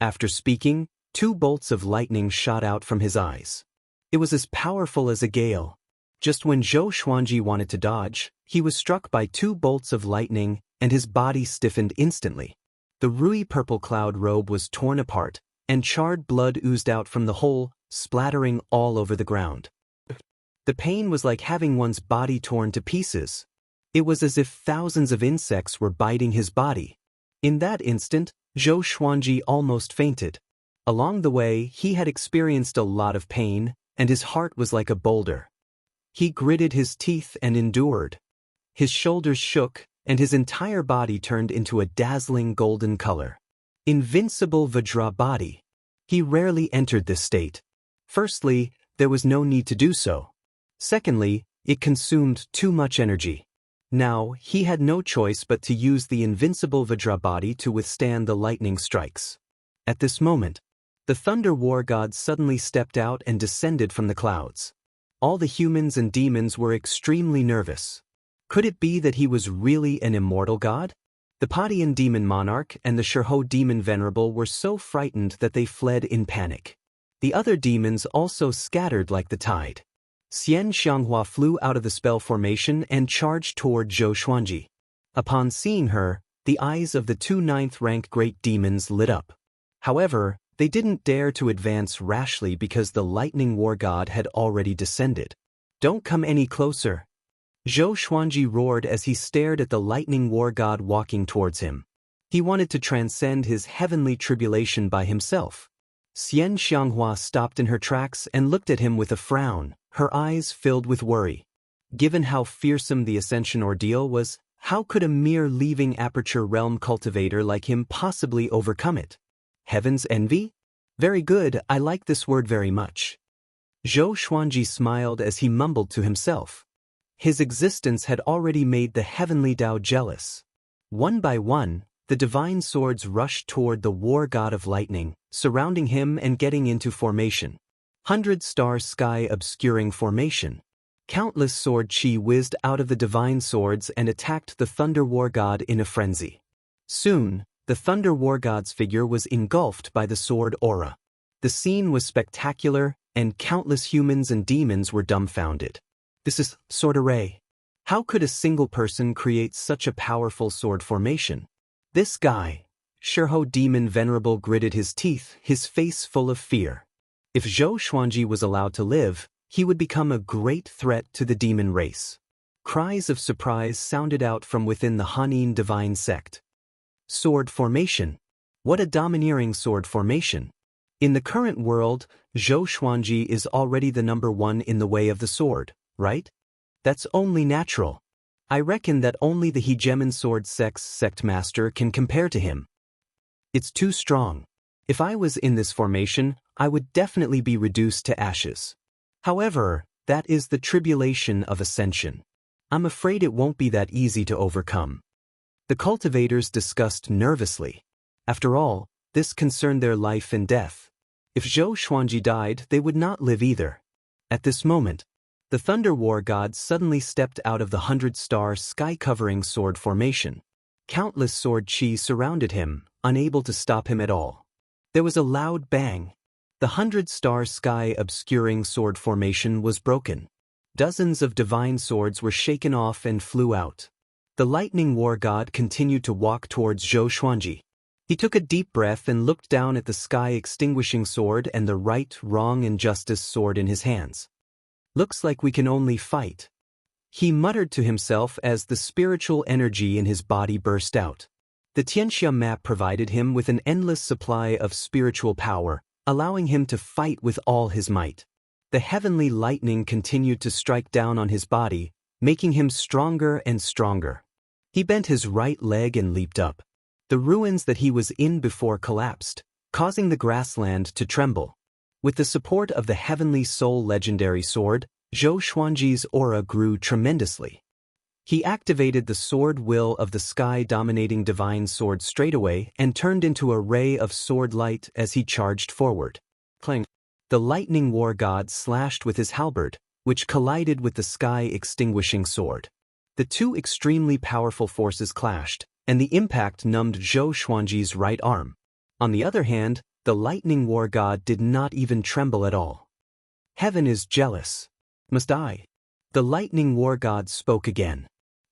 After speaking, 2 bolts of lightning shot out from his eyes. It was as powerful as a gale. Just when Zhou Xuanji wanted to dodge, he was struck by 2 bolts of lightning, and his body stiffened instantly. The rui-purple cloud robe was torn apart, and charred blood oozed out from the hole, splattering all over the ground. The pain was like having one's body torn to pieces. It was as if thousands of insects were biting his body. In that instant, Zhou Xuanji almost fainted. Along the way, he had experienced a lot of pain, and his heart was like a boulder. He gritted his teeth and endured. His shoulders shook, and his entire body turned into a dazzling golden color. Invincible Vajra body. He rarely entered this state. Firstly, there was no need to do so. Secondly, it consumed too much energy. Now, he had no choice but to use the invincible Vajra body to withstand the lightning strikes. At this moment, the Thunder War God suddenly stepped out and descended from the clouds. All the humans and demons were extremely nervous. Could it be that he was really an immortal god? The Padian demon monarch and the Shirho demon venerable were so frightened that they fled in panic. The other demons also scattered like the tide. Xianxia flew out of the spell formation and charged toward Zhou Xuanji. Upon seeing her, the eyes of the 2 9th-rank great demons lit up. However, they didn't dare to advance rashly because the lightning war god had already descended. "Don't come any closer." Zhou Xuanji roared as he stared at the lightning war god walking towards him. He wanted to transcend his heavenly tribulation by himself. Xianxia stopped in her tracks and looked at him with a frown, her eyes filled with worry. Given how fearsome the ascension ordeal was, how could a mere leaving aperture realm cultivator like him possibly overcome it? Heaven's envy? Very good, I like this word very much. Zhou Xuanji smiled as he mumbled to himself. His existence had already made the heavenly Tao jealous. One by one, the divine swords rushed toward the war god of lightning, surrounding him and getting into formation. 100-star sky obscuring formation. Countless sword chi whizzed out of the divine swords and attacked the Thunder War God in a frenzy. Soon, the Thunder War God's figure was engulfed by the sword aura. The scene was spectacular, and countless humans and demons were dumbfounded. This is sword array. How could a single person create such a powerful sword formation? This guy, Shirho Demon Venerable gritted his teeth, his face full of fear. If Zhou Xuanji was allowed to live, he would become a great threat to the demon race. Cries of surprise sounded out from within the Hanin divine sect. Sword formation. What a domineering sword formation. In the current world, Zhou Xuanji is already the number 1 in the way of the sword, right? That's only natural. I reckon that only the hegemon sword sect's sect master can compare to him. It's too strong. If I was in this formation, I would definitely be reduced to ashes. However, that is the tribulation of ascension. I'm afraid it won't be that easy to overcome. The cultivators discussed nervously. After all, this concerned their life and death. If Zhou Xuanji died, they would not live either. At this moment, the Thunder War God suddenly stepped out of the 100-star sky-covering sword formation. Countless sword chi surrounded him, unable to stop him at all. There was a loud bang. The 100-star sky-obscuring sword formation was broken. Dozens of divine swords were shaken off and flew out. The lightning war god continued to walk towards Zhou Xuanji. He took a deep breath and looked down at the sky-extinguishing sword and the right, wrong, and justice sword in his hands. Looks like we can only fight. He muttered to himself as the spiritual energy in his body burst out. The Xianxia map provided him with an endless supply of spiritual power, allowing him to fight with all his might. The heavenly lightning continued to strike down on his body, making him stronger and stronger. He bent his right leg and leaped up. The ruins that he was in before collapsed, causing the grassland to tremble. With the support of the Heavenly Soul legendary sword, Zhou Xuanji's aura grew tremendously. He activated the sword will of the sky-dominating divine sword straightaway and turned into a ray of sword light as he charged forward. Clang! The lightning war god slashed with his halberd, which collided with the sky-extinguishing sword. The two extremely powerful forces clashed, and the impact numbed Zhou Xuanji's right arm. On the other hand, the lightning war god did not even tremble at all. Heaven is jealous. Must I? The lightning war god spoke again.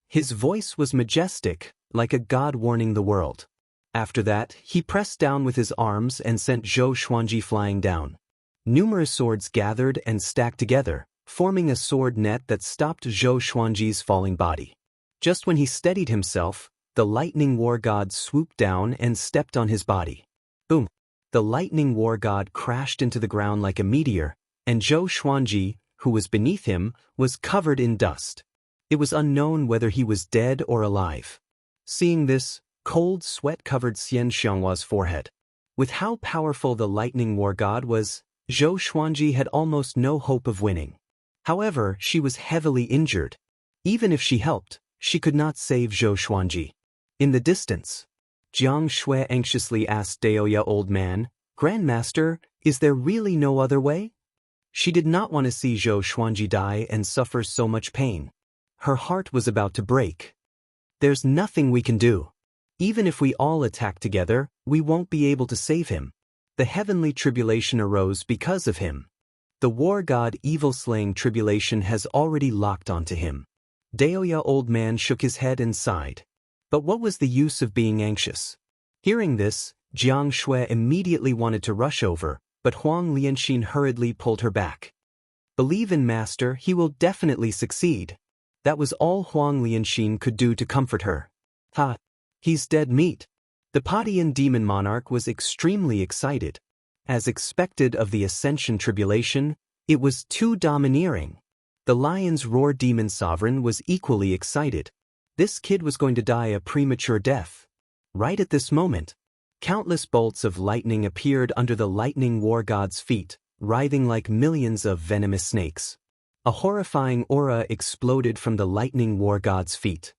His voice was majestic, like a god warning the world. After that, he pressed down with his arms and sent Zhou Xuanji flying down. Numerous swords gathered and stacked together, forming a sword net that stopped Zhou Xuanji's falling body. Just when he steadied himself, the lightning war god swooped down and stepped on his body. Boom! The lightning war god crashed into the ground like a meteor, and Zhou Xuanji, who was beneath him, was covered in dust. It was unknown whether he was dead or alive. Seeing this, cold sweat covered Xianxia's forehead. With how powerful the lightning war god was, Zhou Xuanji had almost no hope of winning. However, she was heavily injured. Even if she helped, she could not save Zhou Xuanji. In the distance, Jiang Shui anxiously asked Daoya old man, "Grandmaster, is there really no other way?" She did not want to see Zhou Xuanji die and suffer so much pain. Her heart was about to break. There's nothing we can do. Even if we all attack together, we won't be able to save him. The heavenly tribulation arose because of him. The war god evil-slaying tribulation has already locked onto him. Daoya old man shook his head and sighed. But what was the use of being anxious? Hearing this, Jiang Shui immediately wanted to rush over, but Huang Lianxin hurriedly pulled her back. Believe in Master, he will definitely succeed. That was all Huang Lianxin could do to comfort her. Ha! He's dead meat. The Padian demon monarch was extremely excited. As expected of the Ascension tribulation, it was too domineering. The lion's roar demon sovereign was equally excited. This kid was going to die a premature death. Right at this moment, countless bolts of lightning appeared under the lightning war god's feet, writhing like millions of venomous snakes. A horrifying aura exploded from the lightning war god's feet.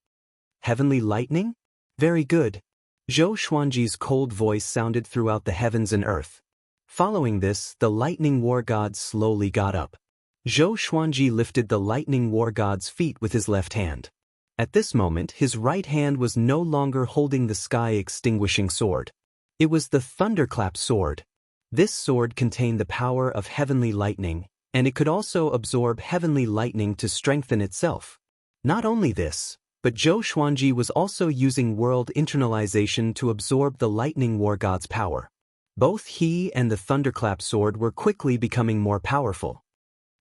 Heavenly lightning? Very good. Zhou Xuanji's cold voice sounded throughout the heavens and earth. Following this, the lightning war god slowly got up. Zhou Xuanji lifted the lightning war god's feet with his left hand. At this moment, his right hand was no longer holding the sky-extinguishing sword. It was the thunderclap sword. This sword contained the power of heavenly lightning, and it could also absorb heavenly lightning to strengthen itself. Not only this, but Zhou Xuanji was also using world internalization to absorb the lightning war god's power. Both he and the thunderclap sword were quickly becoming more powerful.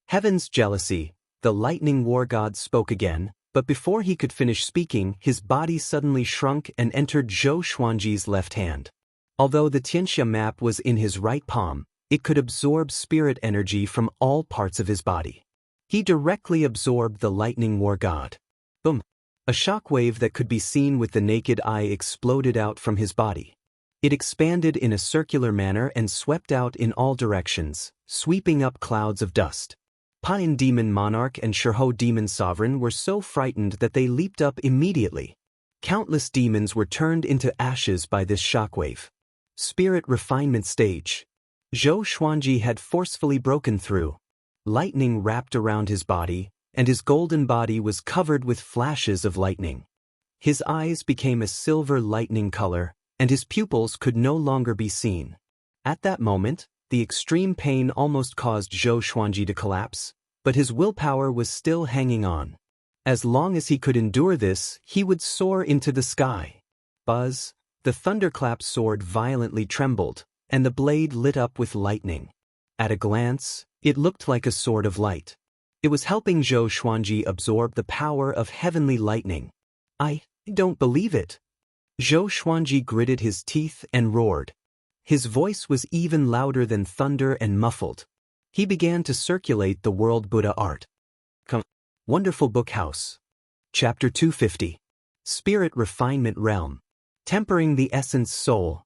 Heaven's jealousy, the lightning war god spoke again, but before he could finish speaking, his body suddenly shrunk and entered Zhou Xuanji's left hand. Although the Xianxia map was in his right palm, it could absorb spirit energy from all parts of his body. He directly absorbed the lightning war god. Boom! A shockwave that could be seen with the naked eye exploded out from his body. It expanded in a circular manner and swept out in all directions, sweeping up clouds of dust. Pain Demon Monarch and Shirho Demon Sovereign were so frightened that they leaped up immediately. Countless demons were turned into ashes by this shockwave. Spirit refinement stage. Zhou Xuanji had forcefully broken through. Lightning wrapped around his body, and his golden body was covered with flashes of lightning. His eyes became a silver lightning color, and his pupils could no longer be seen. At that moment, the extreme pain almost caused Zhou Xuanji to collapse, but his willpower was still hanging on. As long as he could endure this, he would soar into the sky. Buzz! The thunderclap sword violently trembled, and the blade lit up with lightning. At a glance, it looked like a sword of light. It was helping Zhou Xuanji absorb the power of heavenly lightning. I don't believe it. Zhou Xuanji gritted his teeth and roared. His voice was even louder than thunder and muffled. He began to circulate the world Buddha art. Wonderful Book House. Chapter 250. Spirit refinement realm. Tempering the essence soul.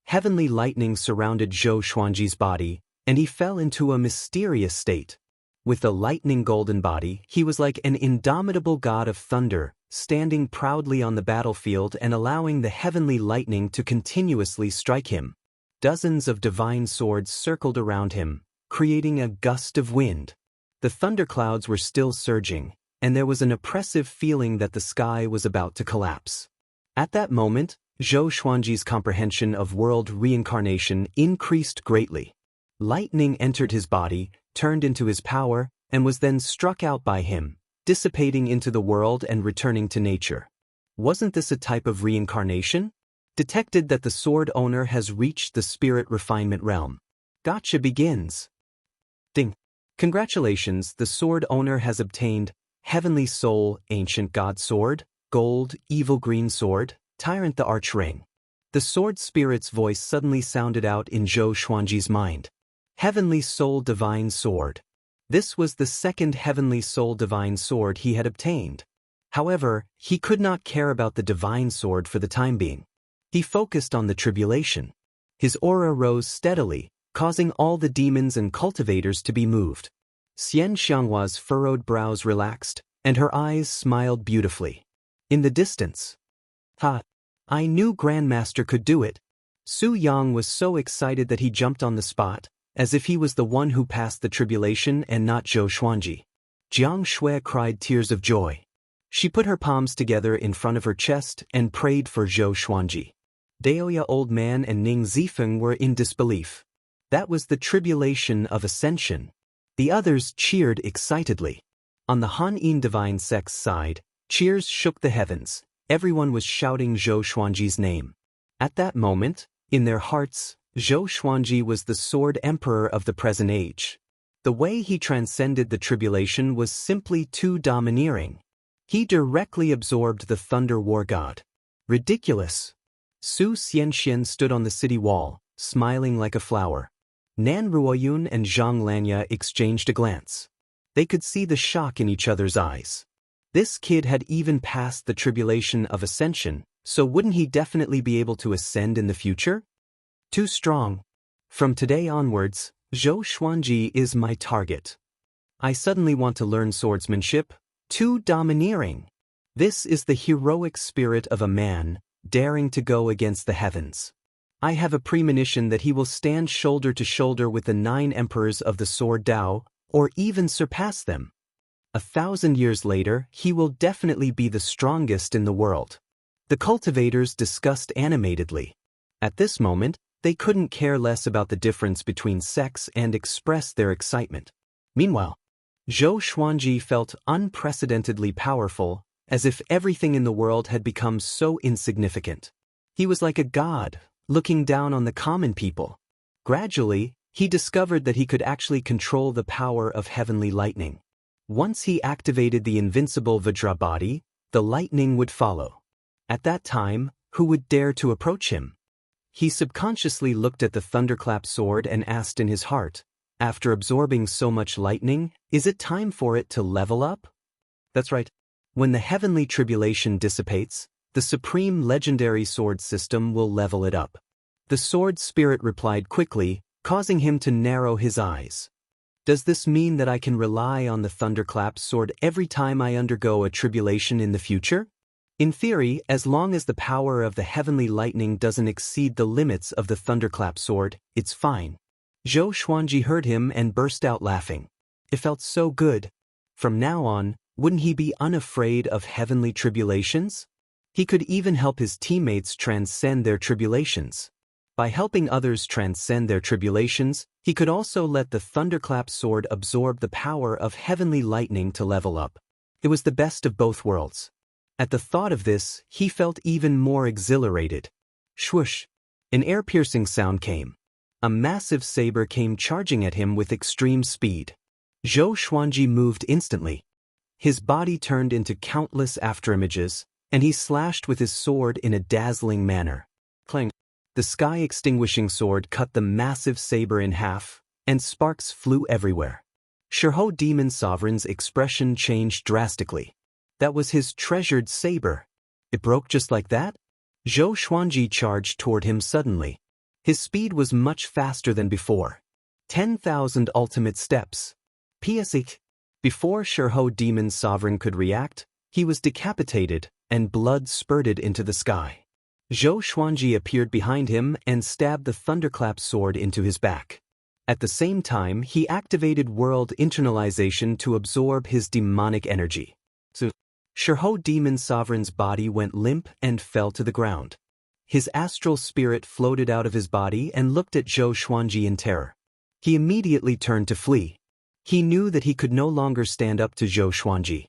Heavenly lightning surrounded Zhou Xuanji's body, and he fell into a mysterious state. With the lightning golden body, he was like an indomitable god of thunder, standing proudly on the battlefield and allowing the heavenly lightning to continuously strike him. Dozens of divine swords circled around him, creating a gust of wind. The thunderclouds were still surging, and there was an oppressive feeling that the sky was about to collapse. At that moment, Zhou Xuanji's comprehension of world reincarnation increased greatly. Lightning entered his body, turned into his power, and was then struck out by him, dissipating into the world and returning to nature. Wasn't this a type of reincarnation? Detected that the sword owner has reached the spirit refinement realm. Gotcha begins. Ding. Congratulations, the sword owner has obtained Heavenly Soul, Ancient God Sword, Gold, Evil Green Sword, Tyrant the Arch Ring. The sword spirit's voice suddenly sounded out in Zhou Xuanji's mind. Heavenly Soul Divine Sword. This was the second Heavenly Soul Divine Sword he had obtained. However, he could not care about the Divine Sword for the time being. He focused on the tribulation. His aura rose steadily, causing all the demons and cultivators to be moved. Xianxia's furrowed brows relaxed, and her eyes smiled beautifully. In the distance. Ha! I knew Grandmaster could do it. Su Yang was so excited that he jumped on the spot, as if he was the one who passed the tribulation and not Zhou Xuanji. Jiang Shui cried tears of joy. She put her palms together in front of her chest and prayed for Zhou Xuanji. Daoya Old Man and Ning Zifeng were in disbelief. That was the tribulation of ascension. The others cheered excitedly. On the Han-In divine sect's side, cheers shook the heavens. Everyone was shouting Zhou Xuanji's name. At that moment, in their hearts, Zhou Xuanji was the sword emperor of the present age. The way he transcended the tribulation was simply too domineering. He directly absorbed the thunder war god. Ridiculous. Su Xianxian stood on the city wall, smiling like a flower. Nan Ruoyun and Zhang Lanya exchanged a glance. They could see the shock in each other's eyes. This kid had even passed the tribulation of ascension, so wouldn't he definitely be able to ascend in the future? Too strong. From today onwards, Zhou Xuanji is my target. I suddenly want to learn swordsmanship. Too domineering. This is the heroic spirit of a man, daring to go against the heavens. I have a premonition that he will stand shoulder to shoulder with the 9 emperors of the sword Dao, or even surpass them. 1,000 years later, he will definitely be the strongest in the world. The cultivators discussed animatedly. At this moment, they couldn't care less about the difference between sects and expressed their excitement. Meanwhile, Zhou Xuanji felt unprecedentedly powerful, as if everything in the world had become so insignificant. He was like a god, looking down on the common people. Gradually, he discovered that he could actually control the power of heavenly lightning. Once he activated the invincible Vajra body, the lightning would follow. At that time, who would dare to approach him? He subconsciously looked at the thunderclap sword and asked in his heart, after absorbing so much lightning, is it time for it to level up? That's right. When the heavenly tribulation dissipates, the supreme legendary sword system will level it up. The sword spirit replied quickly, causing him to narrow his eyes. Does this mean that I can rely on the thunderclap sword every time I undergo a tribulation in the future? In theory, as long as the power of the heavenly lightning doesn't exceed the limits of the thunderclap sword, it's fine. Zhou Xuanji heard him and burst out laughing. It felt so good. From now on, wouldn't he be unafraid of heavenly tribulations? He could even help his teammates transcend their tribulations. By helping others transcend their tribulations, he could also let the thunderclap sword absorb the power of heavenly lightning to level up. It was the best of both worlds. At the thought of this, he felt even more exhilarated. Swoosh! An air-piercing sound came. A massive saber came charging at him with extreme speed. Zhou Xuanji moved instantly. His body turned into countless afterimages, and he slashed with his sword in a dazzling manner. Clang! The sky-extinguishing sword cut the massive saber in half, and sparks flew everywhere. Shirho Demon Sovereign's expression changed drastically. That was his treasured saber. It broke just like that? Zhou Xuanji charged toward him suddenly. His speed was much faster than before. 10,000 ultimate steps. PSH. Before Shirho Demon Sovereign could react, he was decapitated, and blood spurted into the sky. Zhou Xuanji appeared behind him and stabbed the thunderclap sword into his back. At the same time, he activated world internalization to absorb his demonic energy. So, Shirho Demon Sovereign's body went limp and fell to the ground. His astral spirit floated out of his body and looked at Zhou Xuanji in terror. He immediately turned to flee. He knew that he could no longer stand up to Zhou Xuanji.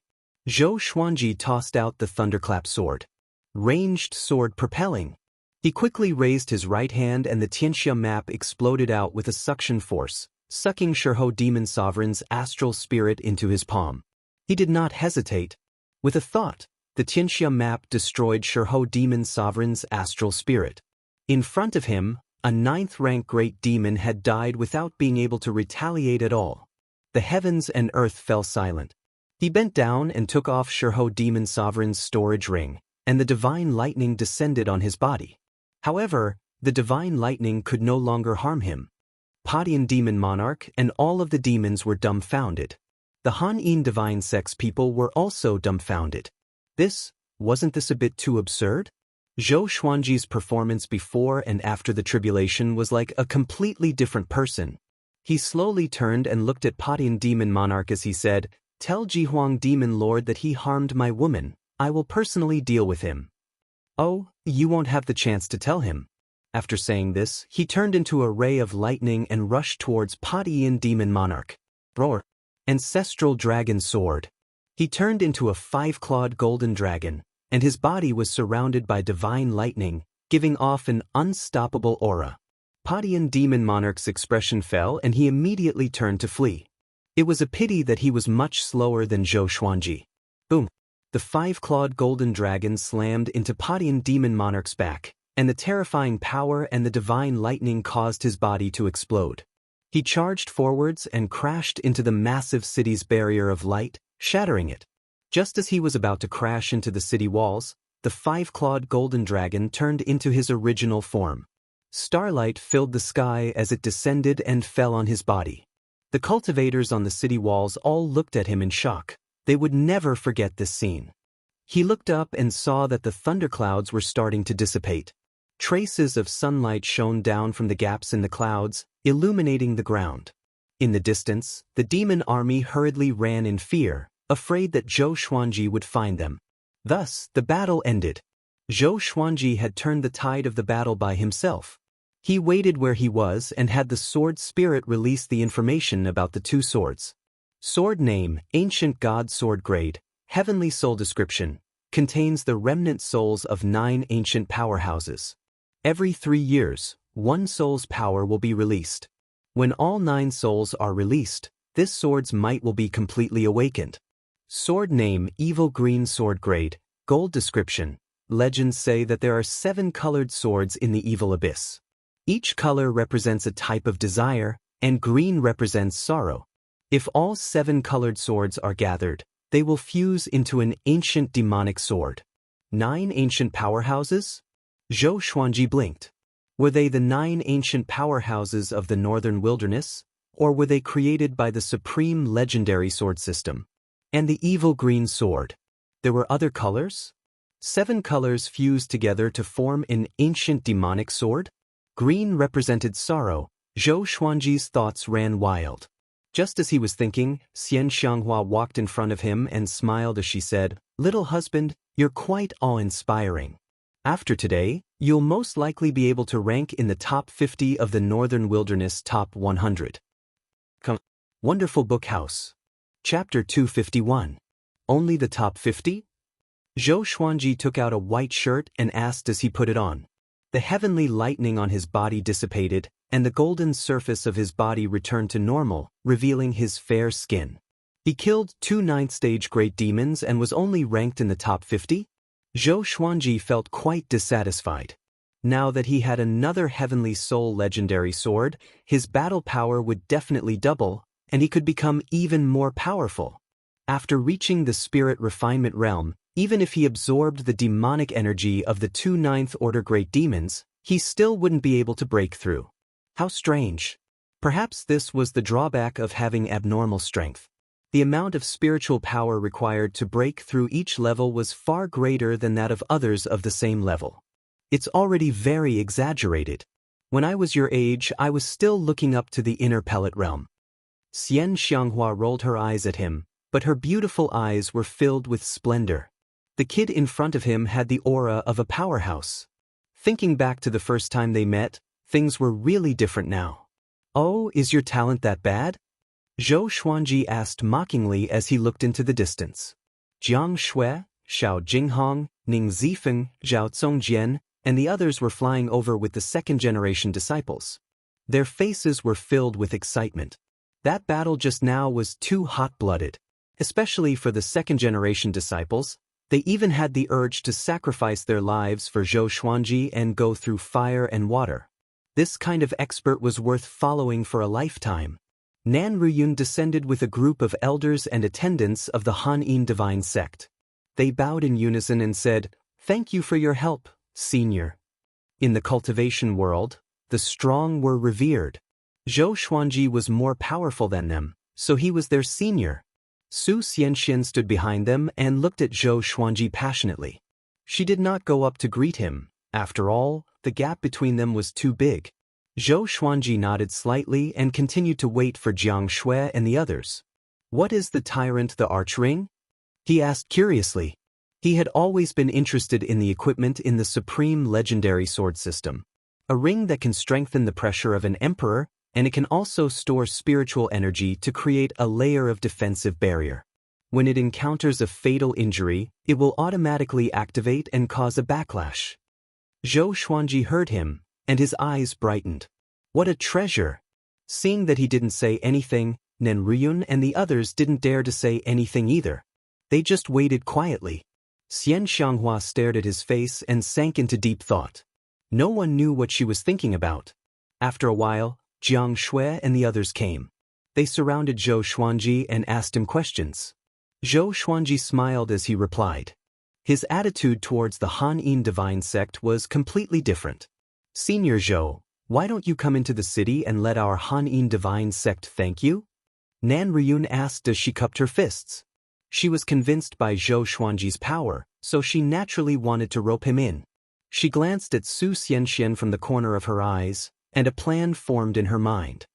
Zhou Xuanji tossed out the thunderclap sword. Ranged sword propelling. He quickly raised his right hand and the Xianxia map exploded out with a suction force, sucking Shirho Demon Sovereign's astral spirit into his palm. He did not hesitate. With a thought, the Xianxia map destroyed Shirho Demon Sovereign's astral spirit. In front of him, a 9th-rank great demon had died without being able to retaliate at all. The heavens and earth fell silent. He bent down and took off Shirho Demon Sovereign's storage ring, and the divine lightning descended on his body. However, the divine lightning could no longer harm him. Padian Demon Monarch and all of the demons were dumbfounded. The Han-In divine sects people were also dumbfounded. Wasn't this a bit too absurd? Zhou Xuanji's performance before and after the tribulation was like a completely different person. He slowly turned and looked at Padian Demon Monarch as he said, "Tell Jihuang Demon Lord that he harmed my woman. I will personally deal with him." "Oh, you won't have the chance to tell him." After saying this, he turned into a ray of lightning and rushed towards Padian Demon Monarch. Roar. Ancestral Dragon Sword. He turned into a 5-clawed golden dragon, and his body was surrounded by divine lightning, giving off an unstoppable aura. Padian Demon Monarch's expression fell and he immediately turned to flee. It was a pity that he was much slower than Zhou Xuanji. Boom! The 5-clawed golden dragon slammed into Padian Demon Monarch's back, and the terrifying power and the divine lightning caused his body to explode. He charged forwards and crashed into the massive city's barrier of light, shattering it. Just as he was about to crash into the city walls, the 5-clawed golden dragon turned into his original form. Starlight filled the sky as it descended and fell on his body. The cultivators on the city walls all looked at him in shock. They would never forget this scene. He looked up and saw that the thunderclouds were starting to dissipate. Traces of sunlight shone down from the gaps in the clouds, illuminating the ground. In the distance, the demon army hurriedly ran in fear, afraid that Zhou Xuanji would find them. Thus, the battle ended. Zhou Xuanji had turned the tide of the battle by himself. He waited where he was and had the sword spirit release the information about the two swords. Sword name, Ancient God Sword Grade, Heavenly Soul Description, contains the remnant souls of 9 ancient powerhouses. Every 3 years, 1 soul's power will be released. When all 9 souls are released, this sword's might will be completely awakened. Sword name, Evil Green Sword Grade, Gold Description. Legends say that there are 7 colored swords in the evil abyss. Each color represents a type of desire, and green represents sorrow. If all 7 colored swords are gathered, they will fuse into an ancient demonic sword. 9 ancient powerhouses? Zhou Xuanji blinked. Were they the 9 ancient powerhouses of the northern wilderness, or were they created by the supreme legendary sword system? And the evil green sword. There were other colors? 7 colors fused together to form an ancient demonic sword? Green represented sorrow. Zhou Xuanji's thoughts ran wild. Just as he was thinking, Xianxia walked in front of him and smiled as she said, "Little husband, you're quite awe-inspiring. After today, you'll most likely be able to rank in the top 50 of the Northern Wilderness Top 100. Wonderful Book House. Chapter 251. Only the top 50? Zhou Xuanji took out a white shirt and asked as he put it on. The heavenly lightning on his body dissipated, and the golden surface of his body returned to normal, revealing his fair skin. He killed 2 9th-stage great demons and was only ranked in the top 50? Zhou Xuanji felt quite dissatisfied. Now that he had another Heavenly Soul legendary sword, his battle power would definitely double, and he could become even more powerful. After reaching the spirit refinement realm, Even if he absorbed the demonic energy of the two Ninth Order Great Demons, he still wouldn't be able to break through. How strange. Perhaps this was the drawback of having abnormal strength. The amount of spiritual power required to break through each level was far greater than that of others of the same level. It's already very exaggerated. When I was your age, I was still looking up to the inner pellet realm. Xianxia rolled her eyes at him, but her beautiful eyes were filled with splendor. The kid in front of him had the aura of a powerhouse. Thinking back to the first time they met, things were really different now. Oh, is your talent that bad? Zhou Xuanji asked mockingly as he looked into the distance. Jiang Shui, Xiao Jinghong, Ning Zifeng, Zhao Zongjian, and the others were flying over with the second-generation disciples. Their faces were filled with excitement. That battle just now was too hot-blooded. Especially for the second-generation disciples, they even had the urge to sacrifice their lives for Zhou Xuanji and go through fire and water. This kind of expert was worth following for a lifetime. Nan Ruyun descended with a group of elders and attendants of the Han-In divine sect. They bowed in unison and said, "Thank you for your help, Senior." In the cultivation world, the strong were revered. Zhou Xuanji was more powerful than them, so he was their senior. Su Xianxian stood behind them and looked at Zhou Xuanji passionately. She did not go up to greet him. After all, the gap between them was too big. Zhou Xuanji nodded slightly and continued to wait for Jiang Shui and the others. "What is the tyrant the archring?" he asked curiously. He had always been interested in the equipment in the supreme legendary sword system. A ring that can strengthen the pressure of an emperor, and it can also store spiritual energy to create a layer of defensive barrier. When it encounters a fatal injury, it will automatically activate and cause a backlash. Zhou Xuanji heard him, and his eyes brightened. What a treasure! Seeing that he didn't say anything, Nan Ruyun and the others didn't dare to say anything either. They just waited quietly. Xianxia stared at his face and sank into deep thought. No one knew what she was thinking about. After a while, Jiang Shui and the others came. They surrounded Zhou Xuanji and asked him questions. Zhou Xuanji smiled as he replied. His attitude towards the Han-In divine sect was completely different. "Senior Zhou, why don't you come into the city and let our Han-In divine sect thank you?" Nan Ruyun asked as she cupped her fists. She was convinced by Zhou Xuanji's power, so she naturally wanted to rope him in. She glanced at Su Xianxian from the corner of her eyes, and a plan formed in her mind.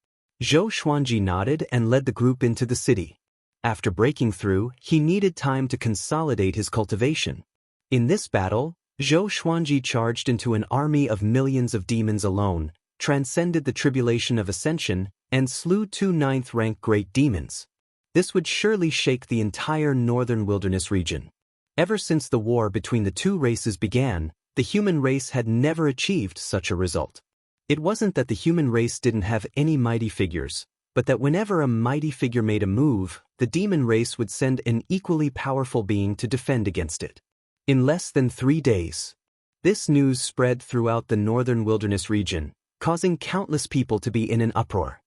Zhou Xuanji nodded and led the group into the city. After breaking through, he needed time to consolidate his cultivation. In this battle, Zhou Xuanji charged into an army of millions of demons alone, transcended the tribulation of ascension, and slew 2 ninth-rank great demons. This would surely shake the entire northern wilderness region. Ever since the war between the two races began, the human race had never achieved such a result. It wasn't that the human race didn't have any mighty figures, but that whenever a mighty figure made a move, the demon race would send an equally powerful being to defend against it. In less than 3 days, this news spread throughout the northern wilderness region, causing countless people to be in an uproar.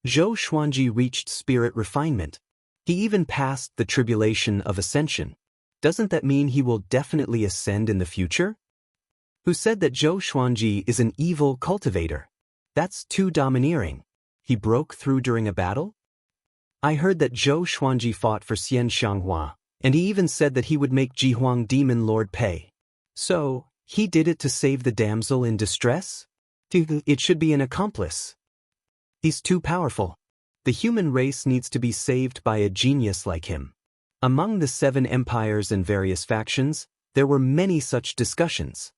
Zhou Xuanji reached spirit refinement. He even passed the tribulation of ascension. Doesn't that mean he will definitely ascend in the future? Who said that Zhou Xuanji is an evil cultivator? That's too domineering. He broke through during a battle? I heard that Zhou Xuanji fought for Xianxia, and he even said that he would make Jihuang Demon Lord pay. So, he did it to save the damsel in distress? It should be an accomplice. He's too powerful. The human race needs to be saved by a genius like him. Among the 7 empires and various factions, there were many such discussions.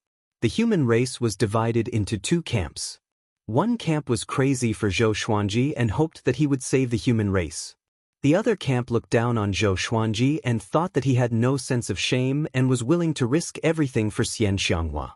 The human race was divided into 2 camps. One camp was crazy for Zhou Xuanji and hoped that he would save the human race. The other camp looked down on Zhou Xuanji and thought that he had no sense of shame and was willing to risk everything for Xianxia.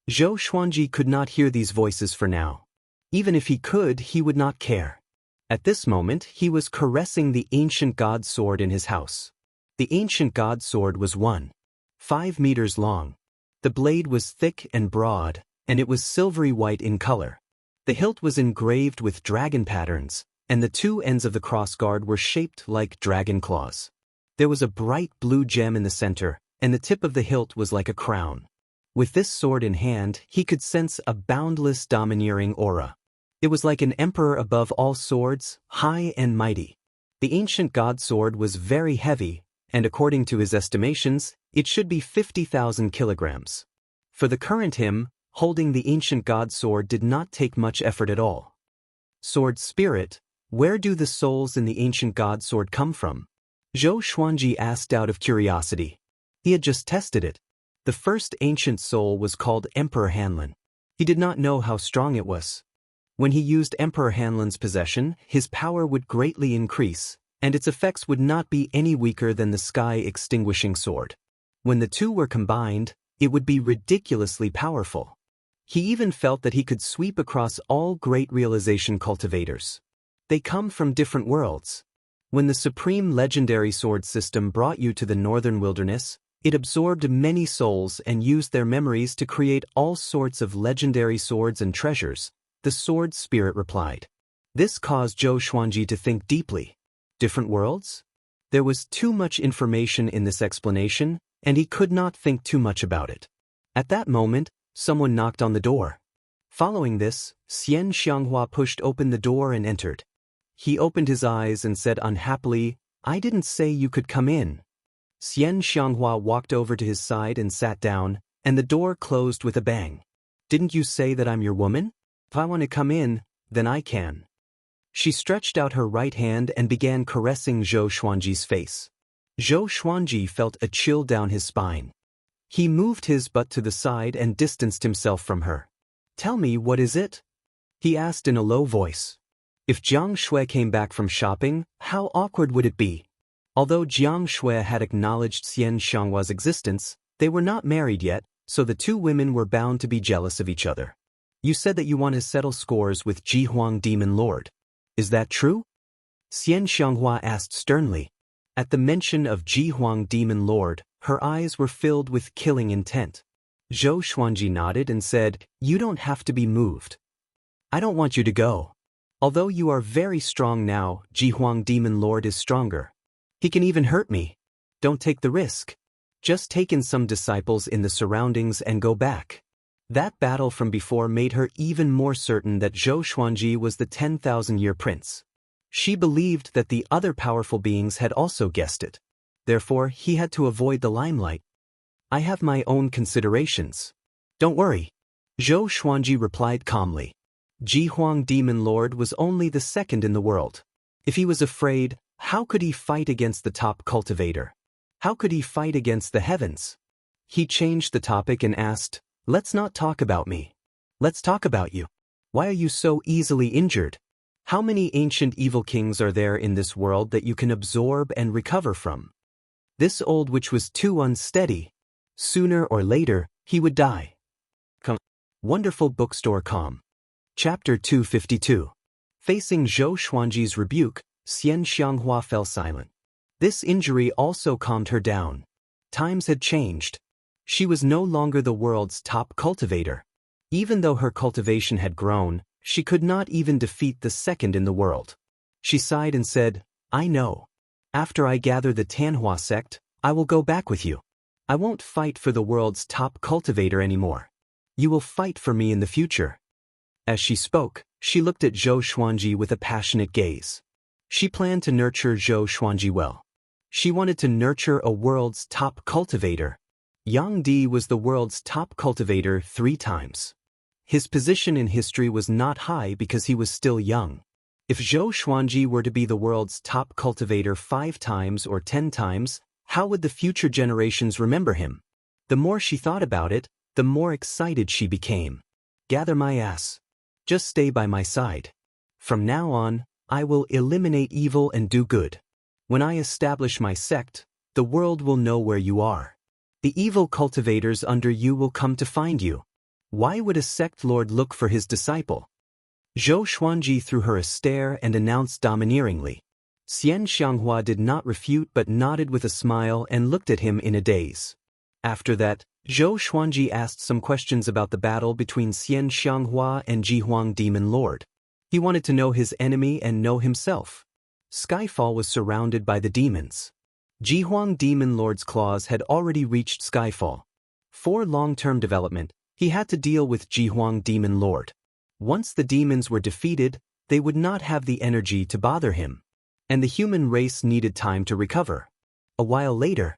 Zhou Xuanji could not hear these voices for now. Even if he could, he would not care. At this moment, he was caressing the ancient god sword in his house. The ancient god sword was 1.5 meters long. The blade was thick and broad, and it was silvery white in color. The hilt was engraved with dragon patterns, and the 2 ends of the crossguard were shaped like dragon claws. There was a bright blue gem in the center, and the tip of the hilt was like a crown. With this sword in hand, he could sense a boundless domineering aura. It was like an emperor above all swords, high and mighty. The ancient god sword was very heavy, and according to his estimations, it should be 50,000 kilograms. For the current him, holding the ancient god sword did not take much effort at all. Sword spirit, where do the souls in the ancient god sword come from? Zhou Xuanji asked out of curiosity. He had just tested it. The first ancient soul was called Emperor Hanlin. He did not know how strong it was. When he used Emperor Hanlin's possession, his power would greatly increase, and its effects would not be any weaker than the sky-extinguishing sword. When the two were combined, it would be ridiculously powerful. He even felt that he could sweep across all great realization cultivators. They come from different worlds. When the supreme legendary sword system brought you to the northern wilderness, it absorbed many souls and used their memories to create all sorts of legendary swords and treasures, the sword spirit replied. This caused Zhou Xuanji to think deeply. Different worlds? There was too much information in this explanation, and he could not think too much about it. At that moment, someone knocked on the door. Following this, Xianxia pushed open the door and entered. He opened his eyes and said unhappily, "I didn't say you could come in." Xianxia walked over to his side and sat down, and the door closed with a bang. "Didn't you say that I'm your woman? If I want to come in, then I can." She stretched out her right hand and began caressing Zhou Xuanji's face. Zhou Xuanji felt a chill down his spine. He moved his butt to the side and distanced himself from her. "Tell me, what is it?" he asked in a low voice. If Jiang Shui came back from shopping, how awkward would it be? Although Jiang Shui had acknowledged Xianxia's existence, they were not married yet, so the two women were bound to be jealous of each other. "You said that you want to settle scores with Ji Huang Demon Lord. Is that true?" Xianxia asked sternly. At the mention of Ji Huang Demon Lord, her eyes were filled with killing intent. Zhou Xuanji nodded and said, "You don't have to be moved. I don't want you to go. Although you are very strong now, Ji Huang Demon Lord is stronger. He can even hurt me. Don't take the risk. Just take in some disciples in the surroundings and go back." That battle from before made her even more certain that Zhou Xuanji was the 10,000-year prince. She believed that the other powerful beings had also guessed it. Therefore, he had to avoid the limelight. "I have my own considerations. Don't worry," Zhou Xuanji replied calmly. Ji Huang Demon Lord was only the second in the world. If he was afraid, how could he fight against the top cultivator? How could he fight against the heavens? He changed the topic and asked, "Let's not talk about me. Let's talk about you. Why are you so easily injured? How many ancient evil kings are there in this world that you can absorb and recover from?" This old witch was too unsteady. Sooner or later, he would die. Wonderful bookstore com. Chapter 252. Facing Zhou Xuanji's rebuke, Xianxia fell silent. This injury also calmed her down. Times had changed. She was no longer the world's top cultivator. Even though her cultivation had grown, she could not even defeat the second in the world. She sighed and said, "I know. After I gather the Tanhua sect, I will go back with you. I won't fight for the world's top cultivator anymore. You will fight for me in the future." As she spoke, she looked at Zhou Xuanji with a passionate gaze. She planned to nurture Zhou Xuanji well. She wanted to nurture a world's top cultivator. Yang Di was the world's top cultivator 3 times. His position in history was not high because he was still young. If Zhou Xuanji were to be the world's top cultivator 5 times or 10 times, how would the future generations remember him? The more she thought about it, the more excited she became. "Gather my ass. Just stay by my side. From now on, I will eliminate evil and do good. When I establish my sect, the world will know where you are. The evil cultivators under you will come to find you. Why would a sect lord look for his disciple?" Zhou Xuanji threw her a stare and announced domineeringly. Xianxia did not refute but nodded with a smile and looked at him in a daze. After that, Zhou Xuanji asked some questions about the battle between Xianxia and Ji Huang Demon Lord. He wanted to know his enemy and know himself. Skyfall was surrounded by the demons. Jihuang Demon Lord's claws had already reached Skyfall. For long-term development, he had to deal with Jihuang Demon Lord. Once the demons were defeated, they would not have the energy to bother him, and the human race needed time to recover. A while later,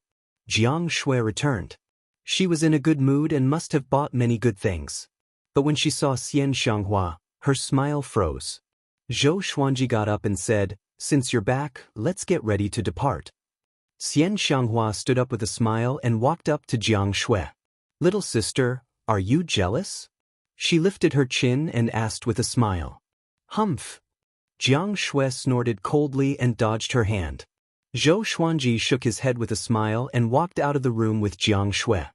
Jiang Shui returned. She was in a good mood and must have bought many good things. But when she saw Xianxia, her smile froze. Zhou Xuanji got up and said, "Since you're back, let's get ready to depart." Xianxia stood up with a smile and walked up to Jiang Shui. "Little sister, are you jealous?" She lifted her chin and asked with a smile. "Humph." Jiang Shui snorted coldly and dodged her hand. Zhou Xuanji shook his head with a smile and walked out of the room with Jiang Shui.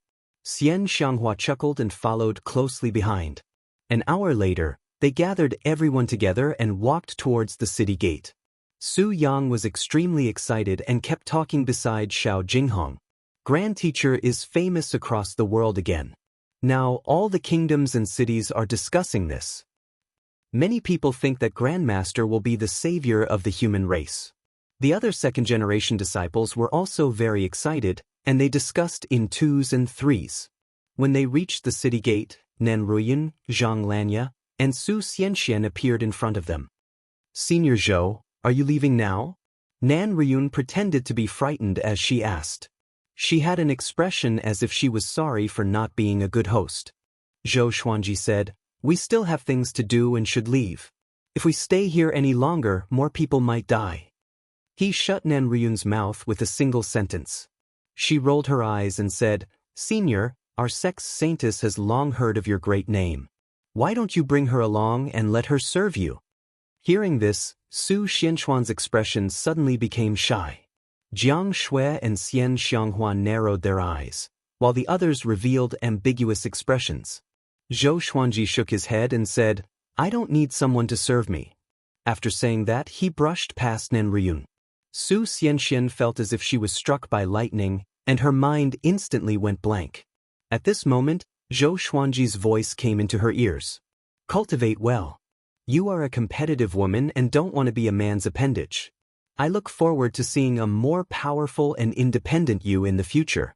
Xianxia chuckled and followed closely behind. An hour later, they gathered everyone together and walked towards the city gate. Su Yang was extremely excited and kept talking beside Xiao Jinghong. Grand Teacher is famous across the world again. Now all the kingdoms and cities are discussing this. Many people think that Grandmaster will be the savior of the human race. The other second-generation disciples were also very excited, and they discussed in twos and threes. When they reached the city gate, Nan Ruiyun, Zhang Lanya, and Su Xianxian appeared in front of them. "Senior Zhou, are you leaving now?" Nan Ruiyun pretended to be frightened as she asked. She had an expression as if she was sorry for not being a good host. Zhou Xuanji said, "We still have things to do and should leave. If we stay here any longer, more people might die." He shut Nan Ruiyun's mouth with a single sentence. She rolled her eyes and said, "Senior, our sect's saintess has long heard of your great name. Why don't you bring her along and let her serve you?" Hearing this, Su Xianxuan's expression suddenly became shy. Jiang Shui and Xianxia narrowed their eyes, while the others revealed ambiguous expressions. Zhou Xuanji shook his head and said, "I don't need someone to serve me." After saying that, he brushed past Nan Ruiyun. Su Xianxian felt as if she was struck by lightning, and her mind instantly went blank. At this moment, Zhou Xuanji's voice came into her ears. "Cultivate well. You are a competitive woman and don't want to be a man's appendage. I look forward to seeing a more powerful and independent you in the future."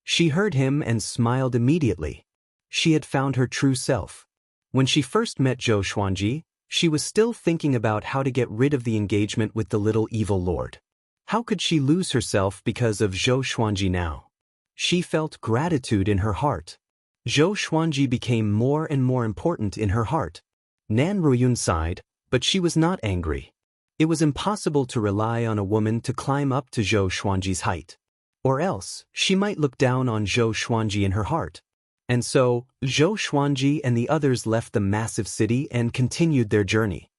She heard him and smiled immediately. She had found her true self. When she first met Zhou Xuanji, she was still thinking about how to get rid of the engagement with the little evil lord. How could she lose herself because of Zhou Xuanji now? She felt gratitude in her heart. Zhou Xuanji became more and more important in her heart. Nan Ruiyun sighed, but she was not angry. It was impossible to rely on a woman to climb up to Zhou Xuanji's height. Or else, she might look down on Zhou Xuanji in her heart. And so, Zhou Xuanji and the others left the massive city and continued their journey.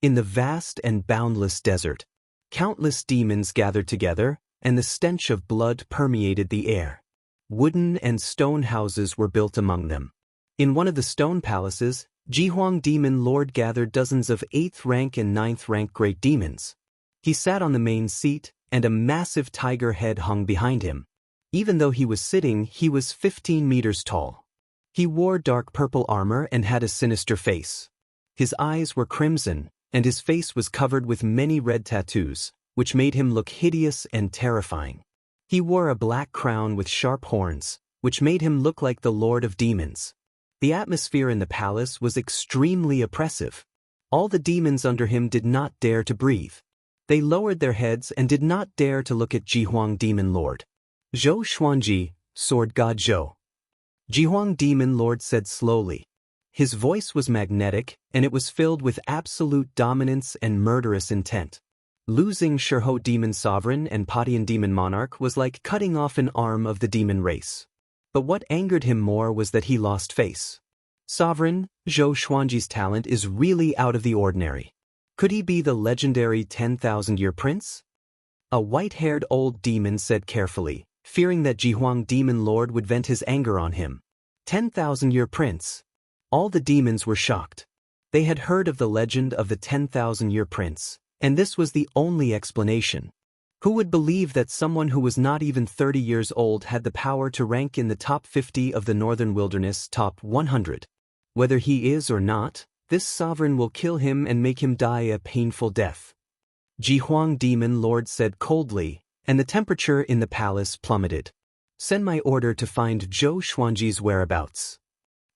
In the vast and boundless desert, countless demons gathered together, and the stench of blood permeated the air. Wooden and stone houses were built among them. In one of the stone palaces, Jihuang Demon Lord gathered dozens of 8th rank and 9th rank great demons. He sat on the main seat, and a massive tiger head hung behind him. Even though he was sitting, he was 15 meters tall. He wore dark purple armor and had a sinister face. His eyes were crimson, and his face was covered with many red tattoos, which made him look hideous and terrifying. He wore a black crown with sharp horns, which made him look like the Lord of Demons. The atmosphere in the palace was extremely oppressive. All the demons under him did not dare to breathe. They lowered their heads and did not dare to look at Jihuang Demon Lord. "Zhou Xuanji, Sword God Zhou." Jihuang Demon Lord said slowly. His voice was magnetic, and it was filled with absolute dominance and murderous intent. Losing Shirho Demon Sovereign and Patian Demon Monarch was like cutting off an arm of the demon race. But what angered him more was that he lost face. Sovereign, Zhou Xuanji's talent is really out of the ordinary. Could he be the legendary 10,000-year prince? A white-haired old demon said carefully, fearing that Jihuang Demon Lord would vent his anger on him. 10,000-year prince. All the demons were shocked. They had heard of the legend of the 10,000-year prince, and this was the only explanation. Who would believe that someone who was not even 30 years old had the power to rank in the top 50 of the Northern Wilderness top 100? Whether he is or not, this sovereign will kill him and make him die a painful death. Jihuang Demon Lord said coldly, and the temperature in the palace plummeted. Send my order to find Zhou Xuanji's whereabouts.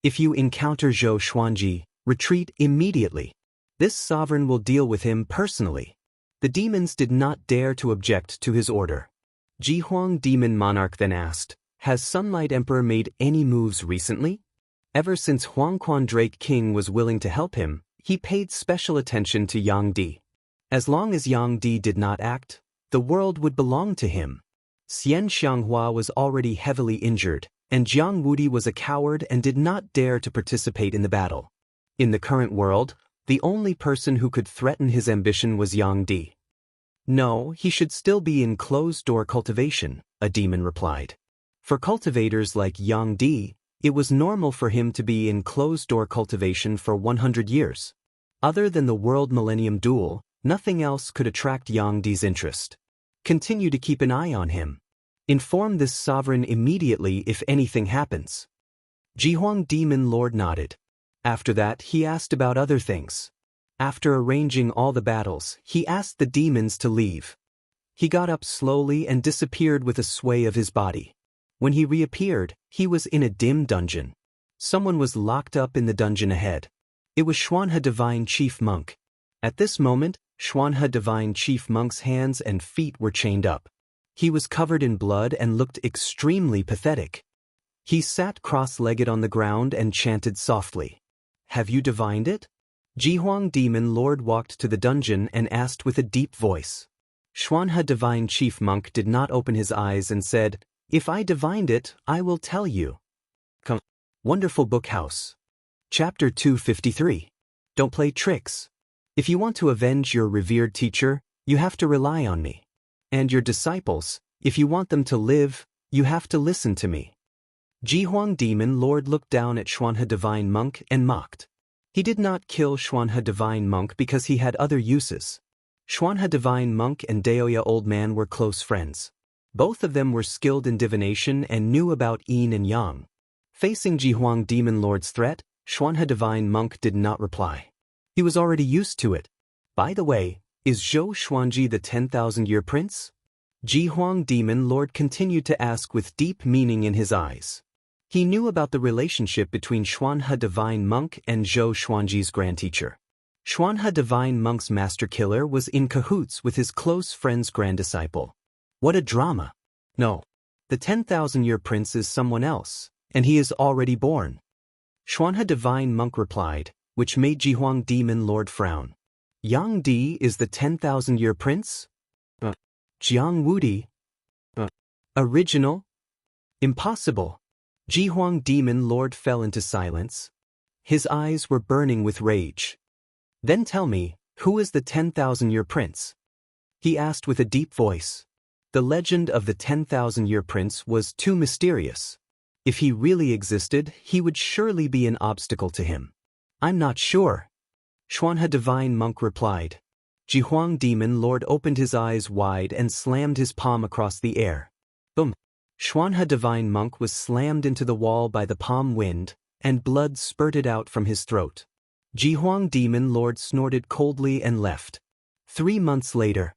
If you encounter Zhou Xuanji, retreat immediately. This sovereign will deal with him personally. The demons did not dare to object to his order. Jihuang Demon Monarch then asked, "Has Sunlight Emperor made any moves recently?" Ever since Huangquan Drake King was willing to help him, he paid special attention to Yang Di. As long as Yang Di did not act, the world would belong to him. Xianxia was already heavily injured, and Jiang Wudi was a coward and did not dare to participate in the battle. In the current world, the only person who could threaten his ambition was Yang Di. No, he should still be in closed-door cultivation, a demon replied. For cultivators like Yang Di, it was normal for him to be in closed-door cultivation for 100 years. Other than the World Millennium Duel, nothing else could attract Yang Di's interest. Continue to keep an eye on him. Inform this sovereign immediately if anything happens. Jihuang Demon Lord nodded. After that, he asked about other things. After arranging all the battles, he asked the demons to leave. He got up slowly and disappeared with a sway of his body. When he reappeared, he was in a dim dungeon. Someone was locked up in the dungeon ahead. It was Xuanhe Divine Chief Monk. At this moment, Xuanhe Divine Chief Monk's hands and feet were chained up. He was covered in blood and looked extremely pathetic. He sat cross-legged on the ground and chanted softly. "Have you divined it?" Jihuang Demon Lord walked to the dungeon and asked with a deep voice. Xuanhe Divine Chief Monk did not open his eyes and said, "If I divined it, I will tell you." Come. Wonderful Book House. Chapter 253. Don't play tricks. If you want to avenge your revered teacher, you have to rely on me. And your disciples, if you want them to live, you have to listen to me. Jihuang Demon Lord looked down at Xuanhe Divine Monk and mocked. He did not kill Xuanhe Divine Monk because he had other uses. Xuanhe Divine Monk and Daoya Old Man were close friends. Both of them were skilled in divination and knew about yin and yang. Facing Jihuang Demon Lord's threat, Xuanhe Divine Monk did not reply. He was already used to it. By the way, is Zhou Xuanji the 10,000-year prince? Jihuang Demon Lord continued to ask with deep meaning in his eyes. He knew about the relationship between Xuanhe Divine Monk and Zhou Xuanji's grandteacher. Xuanhe Divine Monk's master killer was in cahoots with his close friend's granddisciple. What a drama! No, the 10,000-year prince is someone else, and he is already born. Xuanhe Divine Monk replied, which made Jihuang Demon Lord frown. Yang Di is the 10,000-year prince? Jiang Wudi? Original? Impossible. Jihuang Demon Lord fell into silence. His eyes were burning with rage. Then tell me, who is the 10,000-year prince? He asked with a deep voice. The legend of the 10,000-year prince was too mysterious. If he really existed, he would surely be an obstacle to him. I'm not sure. Xuanhe Divine Monk replied. Jihuang Demon Lord opened his eyes wide and slammed his palm across the air. Boom! Xuanhe Divine Monk was slammed into the wall by the palm wind, and blood spurted out from his throat. Jihuang Demon Lord snorted coldly and left. 3 months later,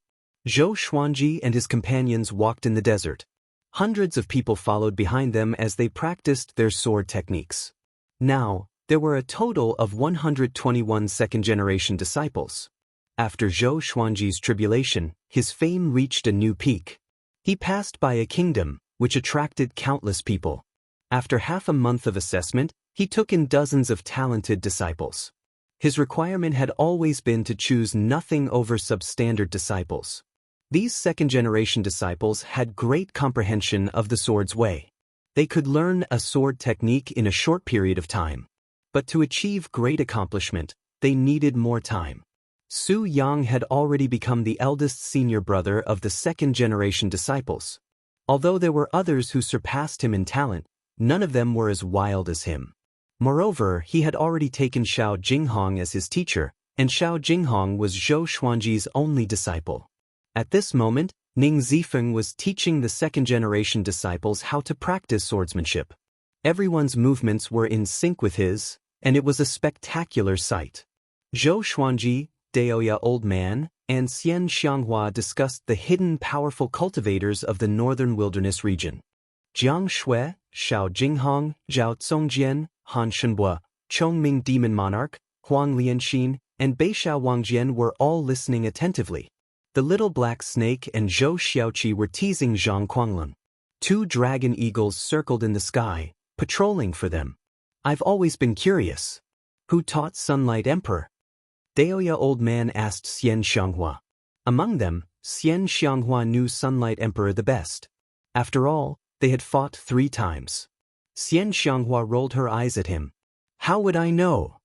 Zhou Xuanji and his companions walked in the desert. Hundreds of people followed behind them as they practiced their sword techniques. Now, there were a total of 121 second-generation disciples. After Zhou Xuanji's tribulation, his fame reached a new peak. He passed by a kingdom, which attracted countless people. After half a month of assessment, he took in dozens of talented disciples. His requirement had always been to choose nothing over substandard disciples. These second-generation disciples had great comprehension of the sword's way. They could learn a sword technique in a short period of time. But to achieve great accomplishment, they needed more time. Su Yang had already become the eldest senior brother of the second-generation disciples. Although there were others who surpassed him in talent, none of them were as wild as him. Moreover, he had already taken Xiao Jinghong as his teacher, and Xiao Jinghong was Zhou Xuanji's only disciple. At this moment, Ning Zifeng was teaching the second-generation disciples how to practice swordsmanship. Everyone's movements were in sync with his, and it was a spectacular sight. Zhou Xuanji, Daoya Old Man, and Xianxia discussed the hidden powerful cultivators of the northern wilderness region. Jiang Shui, Shao Jinghong, Zhao Zongjian, Han Shenbo, Chongming Demon Monarch, Huang Lianxin, and Beishao Wangjian were all listening attentively. The little black snake and Zhou Xiaoqi were teasing Zhang Guanglun. 2 dragon eagles circled in the sky, patrolling for them. I've always been curious. Who taught Sunlight Emperor? Daoya Old Man asked Xianxia. Among them, Xianxia knew Sunlight Emperor the best. After all, they had fought 3 times. Xianxia rolled her eyes at him. How would I know?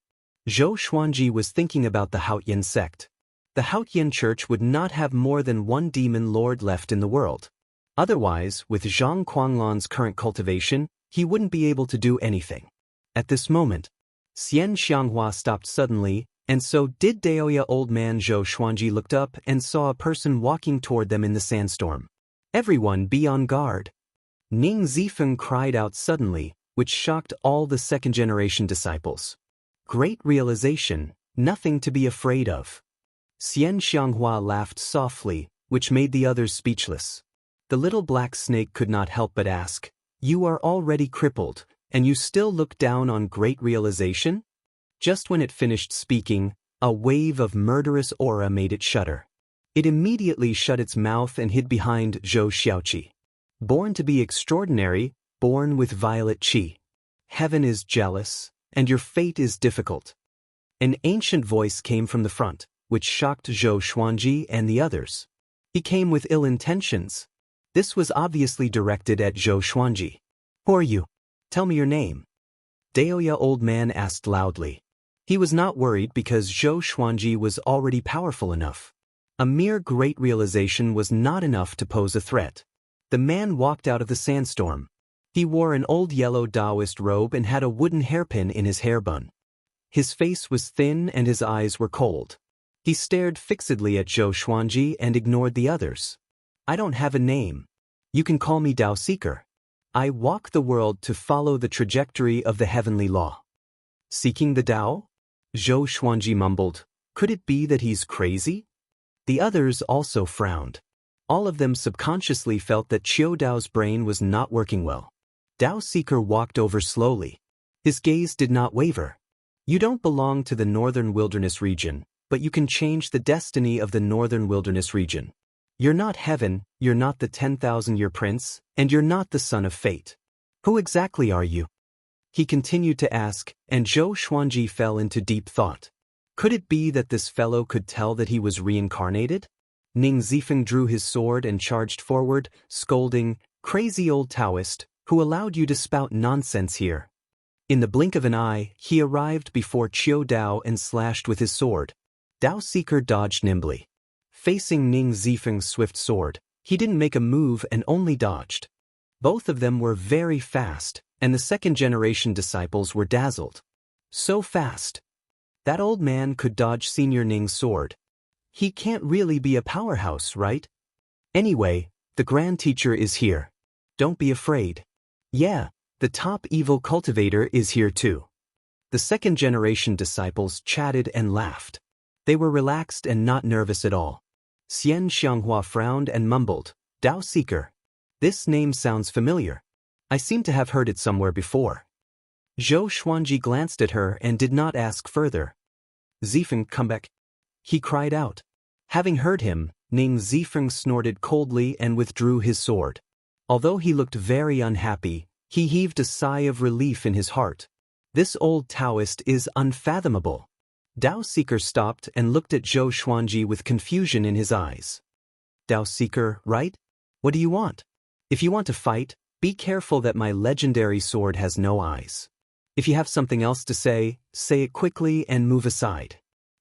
Zhou Xuanji was thinking about the Haotian sect. The Haotian church would not have more than 1 demon lord left in the world. Otherwise, with Zhang Guanglun's current cultivation, he wouldn't be able to do anything. At this moment, Xianxia stopped suddenly, and so did Daoya Old Man. Zhou Xuanji looked up and saw a person walking toward them in the sandstorm. Everyone be on guard. Ning Zifeng cried out suddenly, which shocked all the second-generation disciples. Great realization, nothing to be afraid of. Xianxia laughed softly, which made the others speechless. The little black snake could not help but ask, "You are already crippled, and you still look down on great realization?" Just when it finished speaking, a wave of murderous aura made it shudder. It immediately shut its mouth and hid behind Zhou Xiaoqi. Born to be extraordinary, born with violet qi. Heaven is jealous, and your fate is difficult. An ancient voice came from the front, which shocked Zhou Xuanji and the others. He came with ill intentions. This was obviously directed at Zhou Xuanji. Who are you? Tell me your name. Daoya Old Man asked loudly. He was not worried because Zhou Xuanji was already powerful enough. A mere great realization was not enough to pose a threat. The man walked out of the sandstorm. He wore an old yellow Taoist robe and had a wooden hairpin in his hair bun. His face was thin and his eyes were cold. He stared fixedly at Zhou Xuanji and ignored the others. I don't have a name. You can call me Tao Seeker. I walk the world to follow the trajectory of the heavenly law. Seeking the Tao? Zhou Xuanji mumbled. Could it be that he's crazy? The others also frowned. All of them subconsciously felt that Qiu Dao's brain was not working well. Tao Seeker walked over slowly. His gaze did not waver. You don't belong to the northern wilderness region, but you can change the destiny of the northern wilderness region. You're not heaven, you're not the 10,000-year prince, and you're not the son of fate. Who exactly are you? He continued to ask, and Zhou Xuanji fell into deep thought. Could it be that this fellow could tell that he was reincarnated? Ning Zifeng drew his sword and charged forward, scolding, "Crazy old Taoist, who allowed you to spout nonsense here?" In the blink of an eye, he arrived before Qiu Dao and slashed with his sword. Tao Seeker dodged nimbly. Facing Ning Zifeng's swift sword, he didn't make a move and only dodged. Both of them were very fast, and the second-generation disciples were dazzled. So fast. That old man could dodge Senior Ning's sword. He can't really be a powerhouse, right? Anyway, the Grand Teacher is here. Don't be afraid. Yeah, the top evil cultivator is here too. The second-generation disciples chatted and laughed. They were relaxed and not nervous at all. Xianxia frowned and mumbled, "Tao Seeker. This name sounds familiar. I seem to have heard it somewhere before." Zhou Xuanji glanced at her and did not ask further. "Zifeng, come back," he cried out. Having heard him, Ning Zifeng snorted coldly and withdrew his sword. Although he looked very unhappy, he heaved a sigh of relief in his heart. This old Taoist is unfathomable. Tao Seeker stopped and looked at Zhou Xuanji with confusion in his eyes. "Tao Seeker, right? What do you want? If you want to fight, be careful that my legendary sword has no eyes. If you have something else to say it quickly and move aside."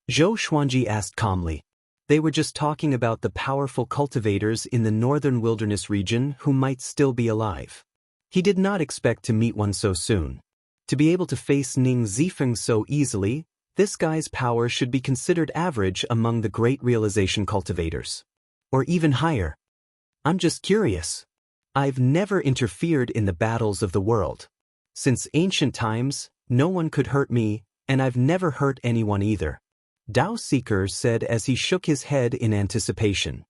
Zhou Xuanji asked calmly. They were just talking about the powerful cultivators in the northern wilderness region who might still be alive. He did not expect to meet one so soon. To be able to face Ning Zifeng so easily, this guy's power should be considered average among the great realization cultivators. Or even higher. I'm just curious. I've never interfered in the battles of the world. Since ancient times, no one could hurt me, and I've never hurt anyone either. Dao Seeker said as he shook his head in anticipation.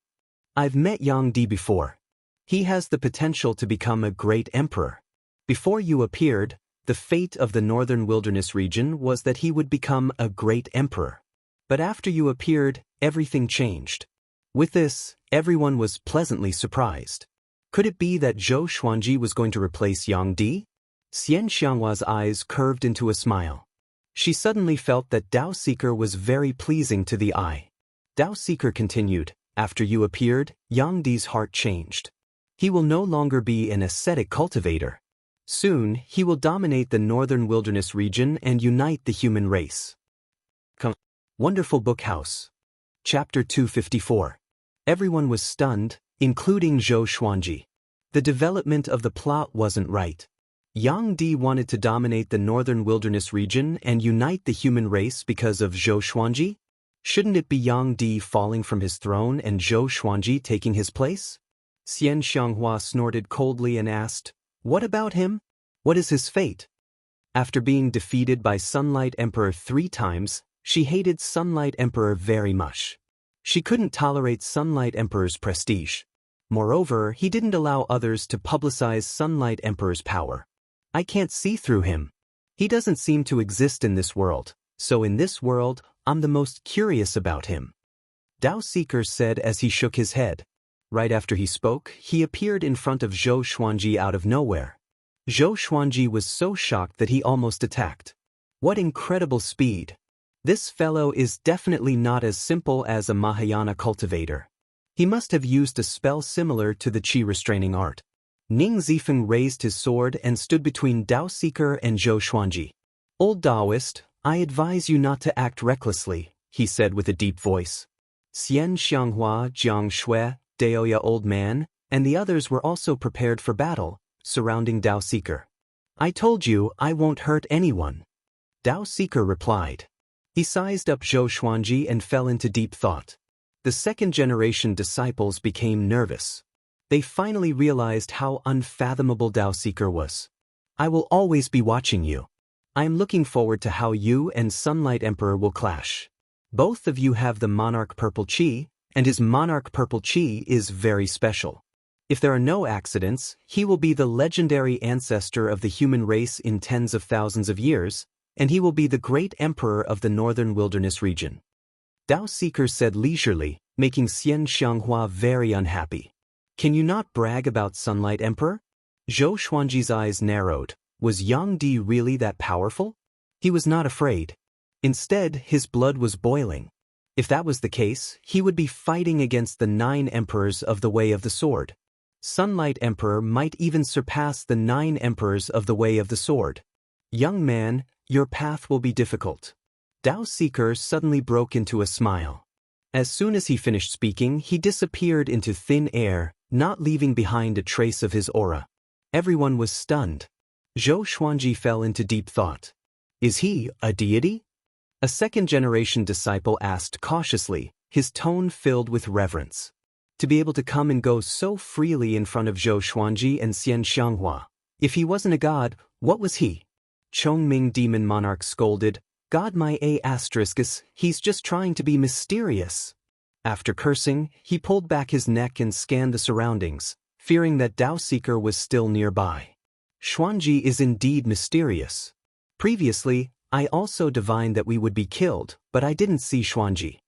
I've met Yang Di before. He has the potential to become a great emperor. Before you appeared, the fate of the northern wilderness region was that he would become a great emperor. But after you appeared, everything changed. With this, everyone was pleasantly surprised. Could it be that Zhou Xuanji was going to replace Yang Di? Xianxia's eyes curved into a smile. She suddenly felt that Dao Seeker was very pleasing to the eye. Dao Seeker continued, after you appeared, Yang Di's heart changed. He will no longer be an ascetic cultivator. Soon, he will dominate the northern wilderness region and unite the human race. Wonderful Book House. Chapter 254. Everyone was stunned, including Zhou Xuanji. The development of the plot wasn't right. Yang Di wanted to dominate the northern wilderness region and unite the human race because of Zhou Xuanji? Shouldn't it be Yang Di falling from his throne and Zhou Xuanji taking his place? Xianxia snorted coldly and asked, what about him? What is his fate? After being defeated by Sunlight Emperor 3 times, she hated Sunlight Emperor very much. She couldn't tolerate Sunlight Emperor's prestige. Moreover, he didn't allow others to publicize Sunlight Emperor's power. I can't see through him. He doesn't seem to exist in this world, so in this world, I'm the most curious about him. Dao Seeker said as he shook his head. Right after he spoke, he appeared in front of Zhou Xuanji out of nowhere. Zhou Xuanji was so shocked that he almost attacked. What incredible speed! This fellow is definitely not as simple as a Mahayana cultivator. He must have used a spell similar to the Qi restraining art. Ning Zifeng raised his sword and stood between Dao Seeker and Zhou Xuanji. Old Taoist, I advise you not to act recklessly, he said with a deep voice. Xianxia, Jiang Shui, Daoya Old Man, and the others were also prepared for battle, surrounding Dao Seeker. I told you I won't hurt anyone. Dao Seeker replied. He sized up Zhou Xuanji and fell into deep thought. The second-generation disciples became nervous. They finally realized how unfathomable Dao Seeker was. I will always be watching you. I am looking forward to how you and Sunlight Emperor will clash. Both of you have the Monarch Purple Qi, and his Monarch Purple Qi is very special. If there are no accidents, he will be the legendary ancestor of the human race in tens of thousands of years, and he will be the great emperor of the northern wilderness region. Dao Seeker said leisurely, making Xianxia very unhappy. Can you not brag about Sunlight Emperor? Zhou Xuanji's eyes narrowed. Was Yang Di really that powerful? He was not afraid. Instead, his blood was boiling. If that was the case, he would be fighting against the 9 emperors of the Way of the Sword. Sunlight Emperor might even surpass the 9 emperors of the Way of the Sword. Young man, your path will be difficult. Dao Seeker suddenly broke into a smile. As soon as he finished speaking, he disappeared into thin air, not leaving behind a trace of his aura. Everyone was stunned. Zhou Xuanji fell into deep thought. Is he a deity? A second-generation disciple asked cautiously, his tone filled with reverence. To be able to come and go so freely in front of Zhou Xuanji and Xianxia. If he wasn't a god, what was he? Chongming Demon Monarch scolded, God my A**, he's just trying to be mysterious. After cursing, he pulled back his neck and scanned the surroundings, fearing that Dao Seeker was still nearby. Xuanji is indeed mysterious. Previously, I also divined that we would be killed, but I didn't see Xuanji.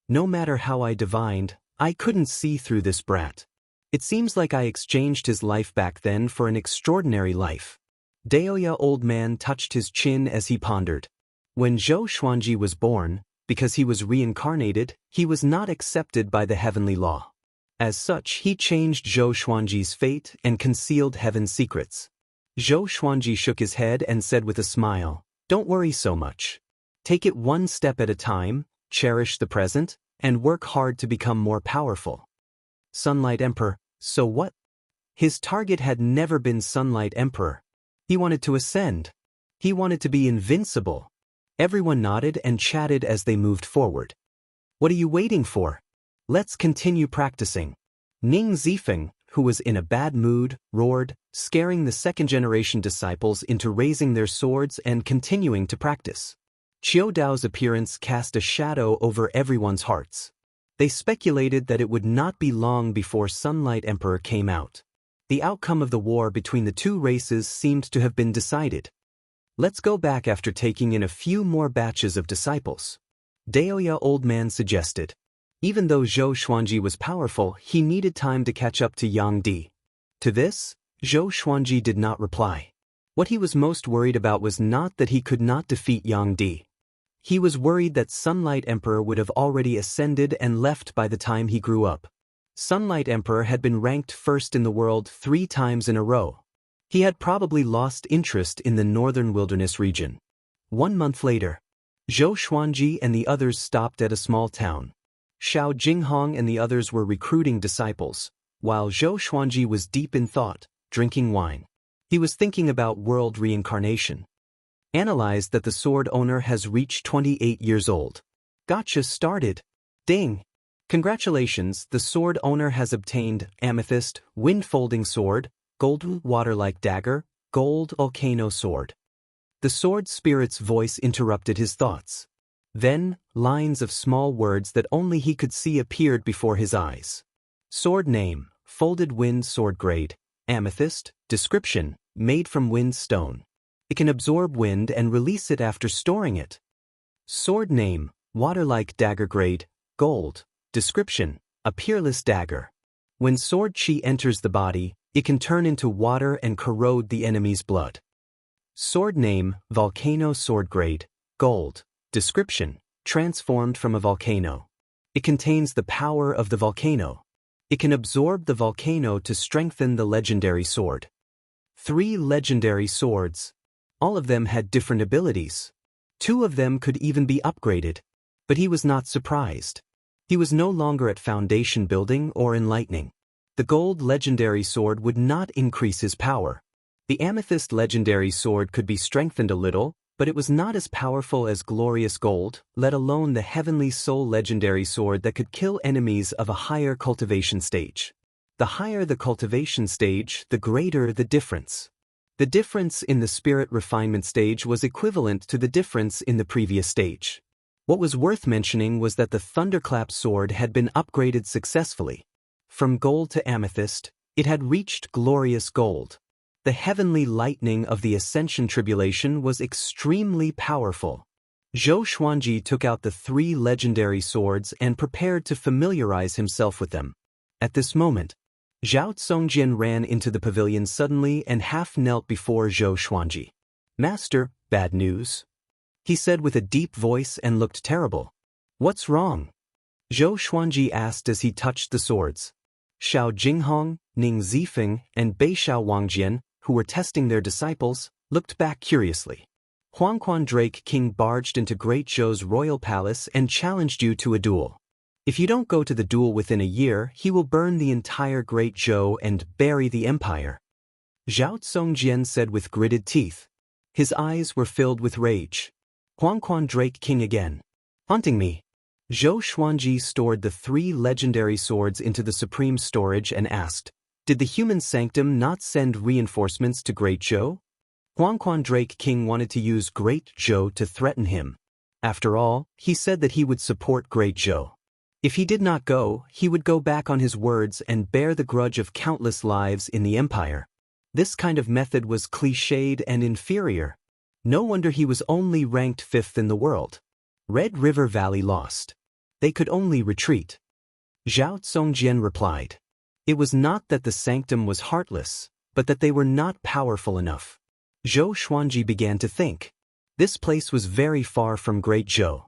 No matter how I divined, I couldn't see through this brat. It seems like I exchanged his life back then for an extraordinary life. Daoya Old Man touched his chin as he pondered. When Zhou Xuanji was born, because he was reincarnated, he was not accepted by the heavenly law. As such, he changed Zhou Xuanji's fate and concealed heaven's secrets. Zhou Xuanji shook his head and said with a smile, Don't worry so much. Take it one step at a time, cherish the present, and work hard to become more powerful. Sunlight Emperor, so what? His target had never been Sunlight Emperor. He wanted to ascend. He wanted to be invincible. Everyone nodded and chatted as they moved forward. What are you waiting for? Let's continue practicing. Ning Zifeng, who was in a bad mood, roared, scaring the second-generation disciples into raising their swords and continuing to practice. Qiu Dao's appearance cast a shadow over everyone's hearts. They speculated that it would not be long before Sunlight Emperor came out. The outcome of the war between the two races seemed to have been decided. Let's go back after taking in a few more batches of disciples. Daoya Old Man suggested. Even though Zhou Xuanji was powerful, he needed time to catch up to Yang Di. To this, Zhou Xuanji did not reply. What he was most worried about was not that he could not defeat Yang Di. He was worried that Sunlight Emperor would have already ascended and left by the time he grew up. Sunlight Emperor had been ranked first in the world 3 times in a row. He had probably lost interest in the northern wilderness region. 1 month later, Zhou Xuanji and the others stopped at a small town. Xiao Jinghong and the others were recruiting disciples, while Zhou Xuanji was deep in thought, drinking wine. He was thinking about world reincarnation. Analyzed that the sword owner has reached 28 years old. Gotcha started. Ding! Congratulations, the sword owner has obtained amethyst, wind-folding sword, gold water-like dagger, gold volcano sword. The sword spirit's voice interrupted his thoughts. Then, lines of small words that only he could see appeared before his eyes. Sword name, folded wind sword grade, amethyst, description, made from wind stone. It can absorb wind and release it after storing it. Sword name, water-like dagger grade, gold. Description, a peerless dagger. When sword chi enters the body, it can turn into water and corrode the enemy's blood. Sword name, volcano sword grade, gold. Description, transformed from a volcano. It contains the power of the volcano. It can absorb the volcano to strengthen the legendary sword. 3 legendary swords. All of them had different abilities. 2 of them could even be upgraded. But he was not surprised. He was no longer at foundation building or enlightening. The gold legendary sword would not increase his power. The amethyst legendary sword could be strengthened a little, but it was not as powerful as glorious gold, let alone the heavenly soul legendary sword that could kill enemies of a higher cultivation stage. The higher the cultivation stage, the greater the difference. The difference in the spirit refinement stage was equivalent to the difference in the previous stage. What was worth mentioning was that the Thunderclap sword had been upgraded successfully. From gold to amethyst, it had reached glorious gold. The heavenly lightning of the Ascension Tribulation was extremely powerful. Zhou Xuanji took out the 3 legendary swords and prepared to familiarize himself with them. At this moment, Zhao Tsongjian ran into the pavilion suddenly and half knelt before Zhou Xuanji. "Master, bad news," he said with a deep voice and looked terrible. "What's wrong?" Zhou Xuanji asked as he touched the swords. Xiao Jinghong, Ning Zifeng, and Beishao Wangjian, who were testing their disciples, looked back curiously. Huangquan Drake King barged into Great Zhou's royal palace and challenged you to a duel. If you don't go to the duel within a year, he will burn the entire Great Zhou and bury the empire. Zhao Tsongjian said with gritted teeth. His eyes were filled with rage. Huangquan Drake King again. Haunting me. Zhou Xuanji stored the 3 legendary swords into the supreme storage and asked, "Did the human sanctum not send reinforcements to Great Zhou?" Huangquan Drake King wanted to use Great Zhou to threaten him. After all, he said that he would support Great Zhou. If he did not go, he would go back on his words and bear the grudge of countless lives in the empire. This kind of method was cliched and inferior. No wonder he was only ranked 5th in the world. Red River Valley lost. They could only retreat. Zhao Tsongjian replied. It was not that the sanctum was heartless, but that they were not powerful enough. Zhou Xuanji began to think. This place was very far from Great Zhou.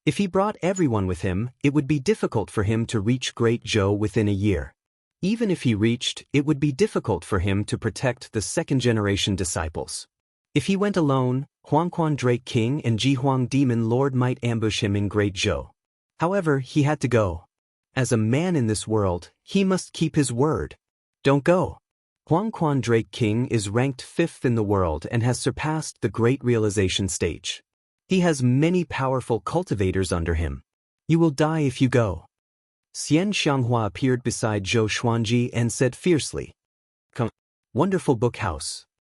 If he brought everyone with him, it would be difficult for him to reach Great Zhou within a year. Even if he reached, it would be difficult for him to protect the second-generation disciples. If he went alone, Huangquan Drake King and Jihuang Demon Lord might ambush him in Great Zhou. However, he had to go. As a man in this world, he must keep his word. Don't go. Huangquan Drake King is ranked 5th in the world and has surpassed the Great Realization stage. He has many powerful cultivators under him. You will die if you go. Xianxia appeared beside Zhou Xuanji and said fiercely, "Come, wonderful book house.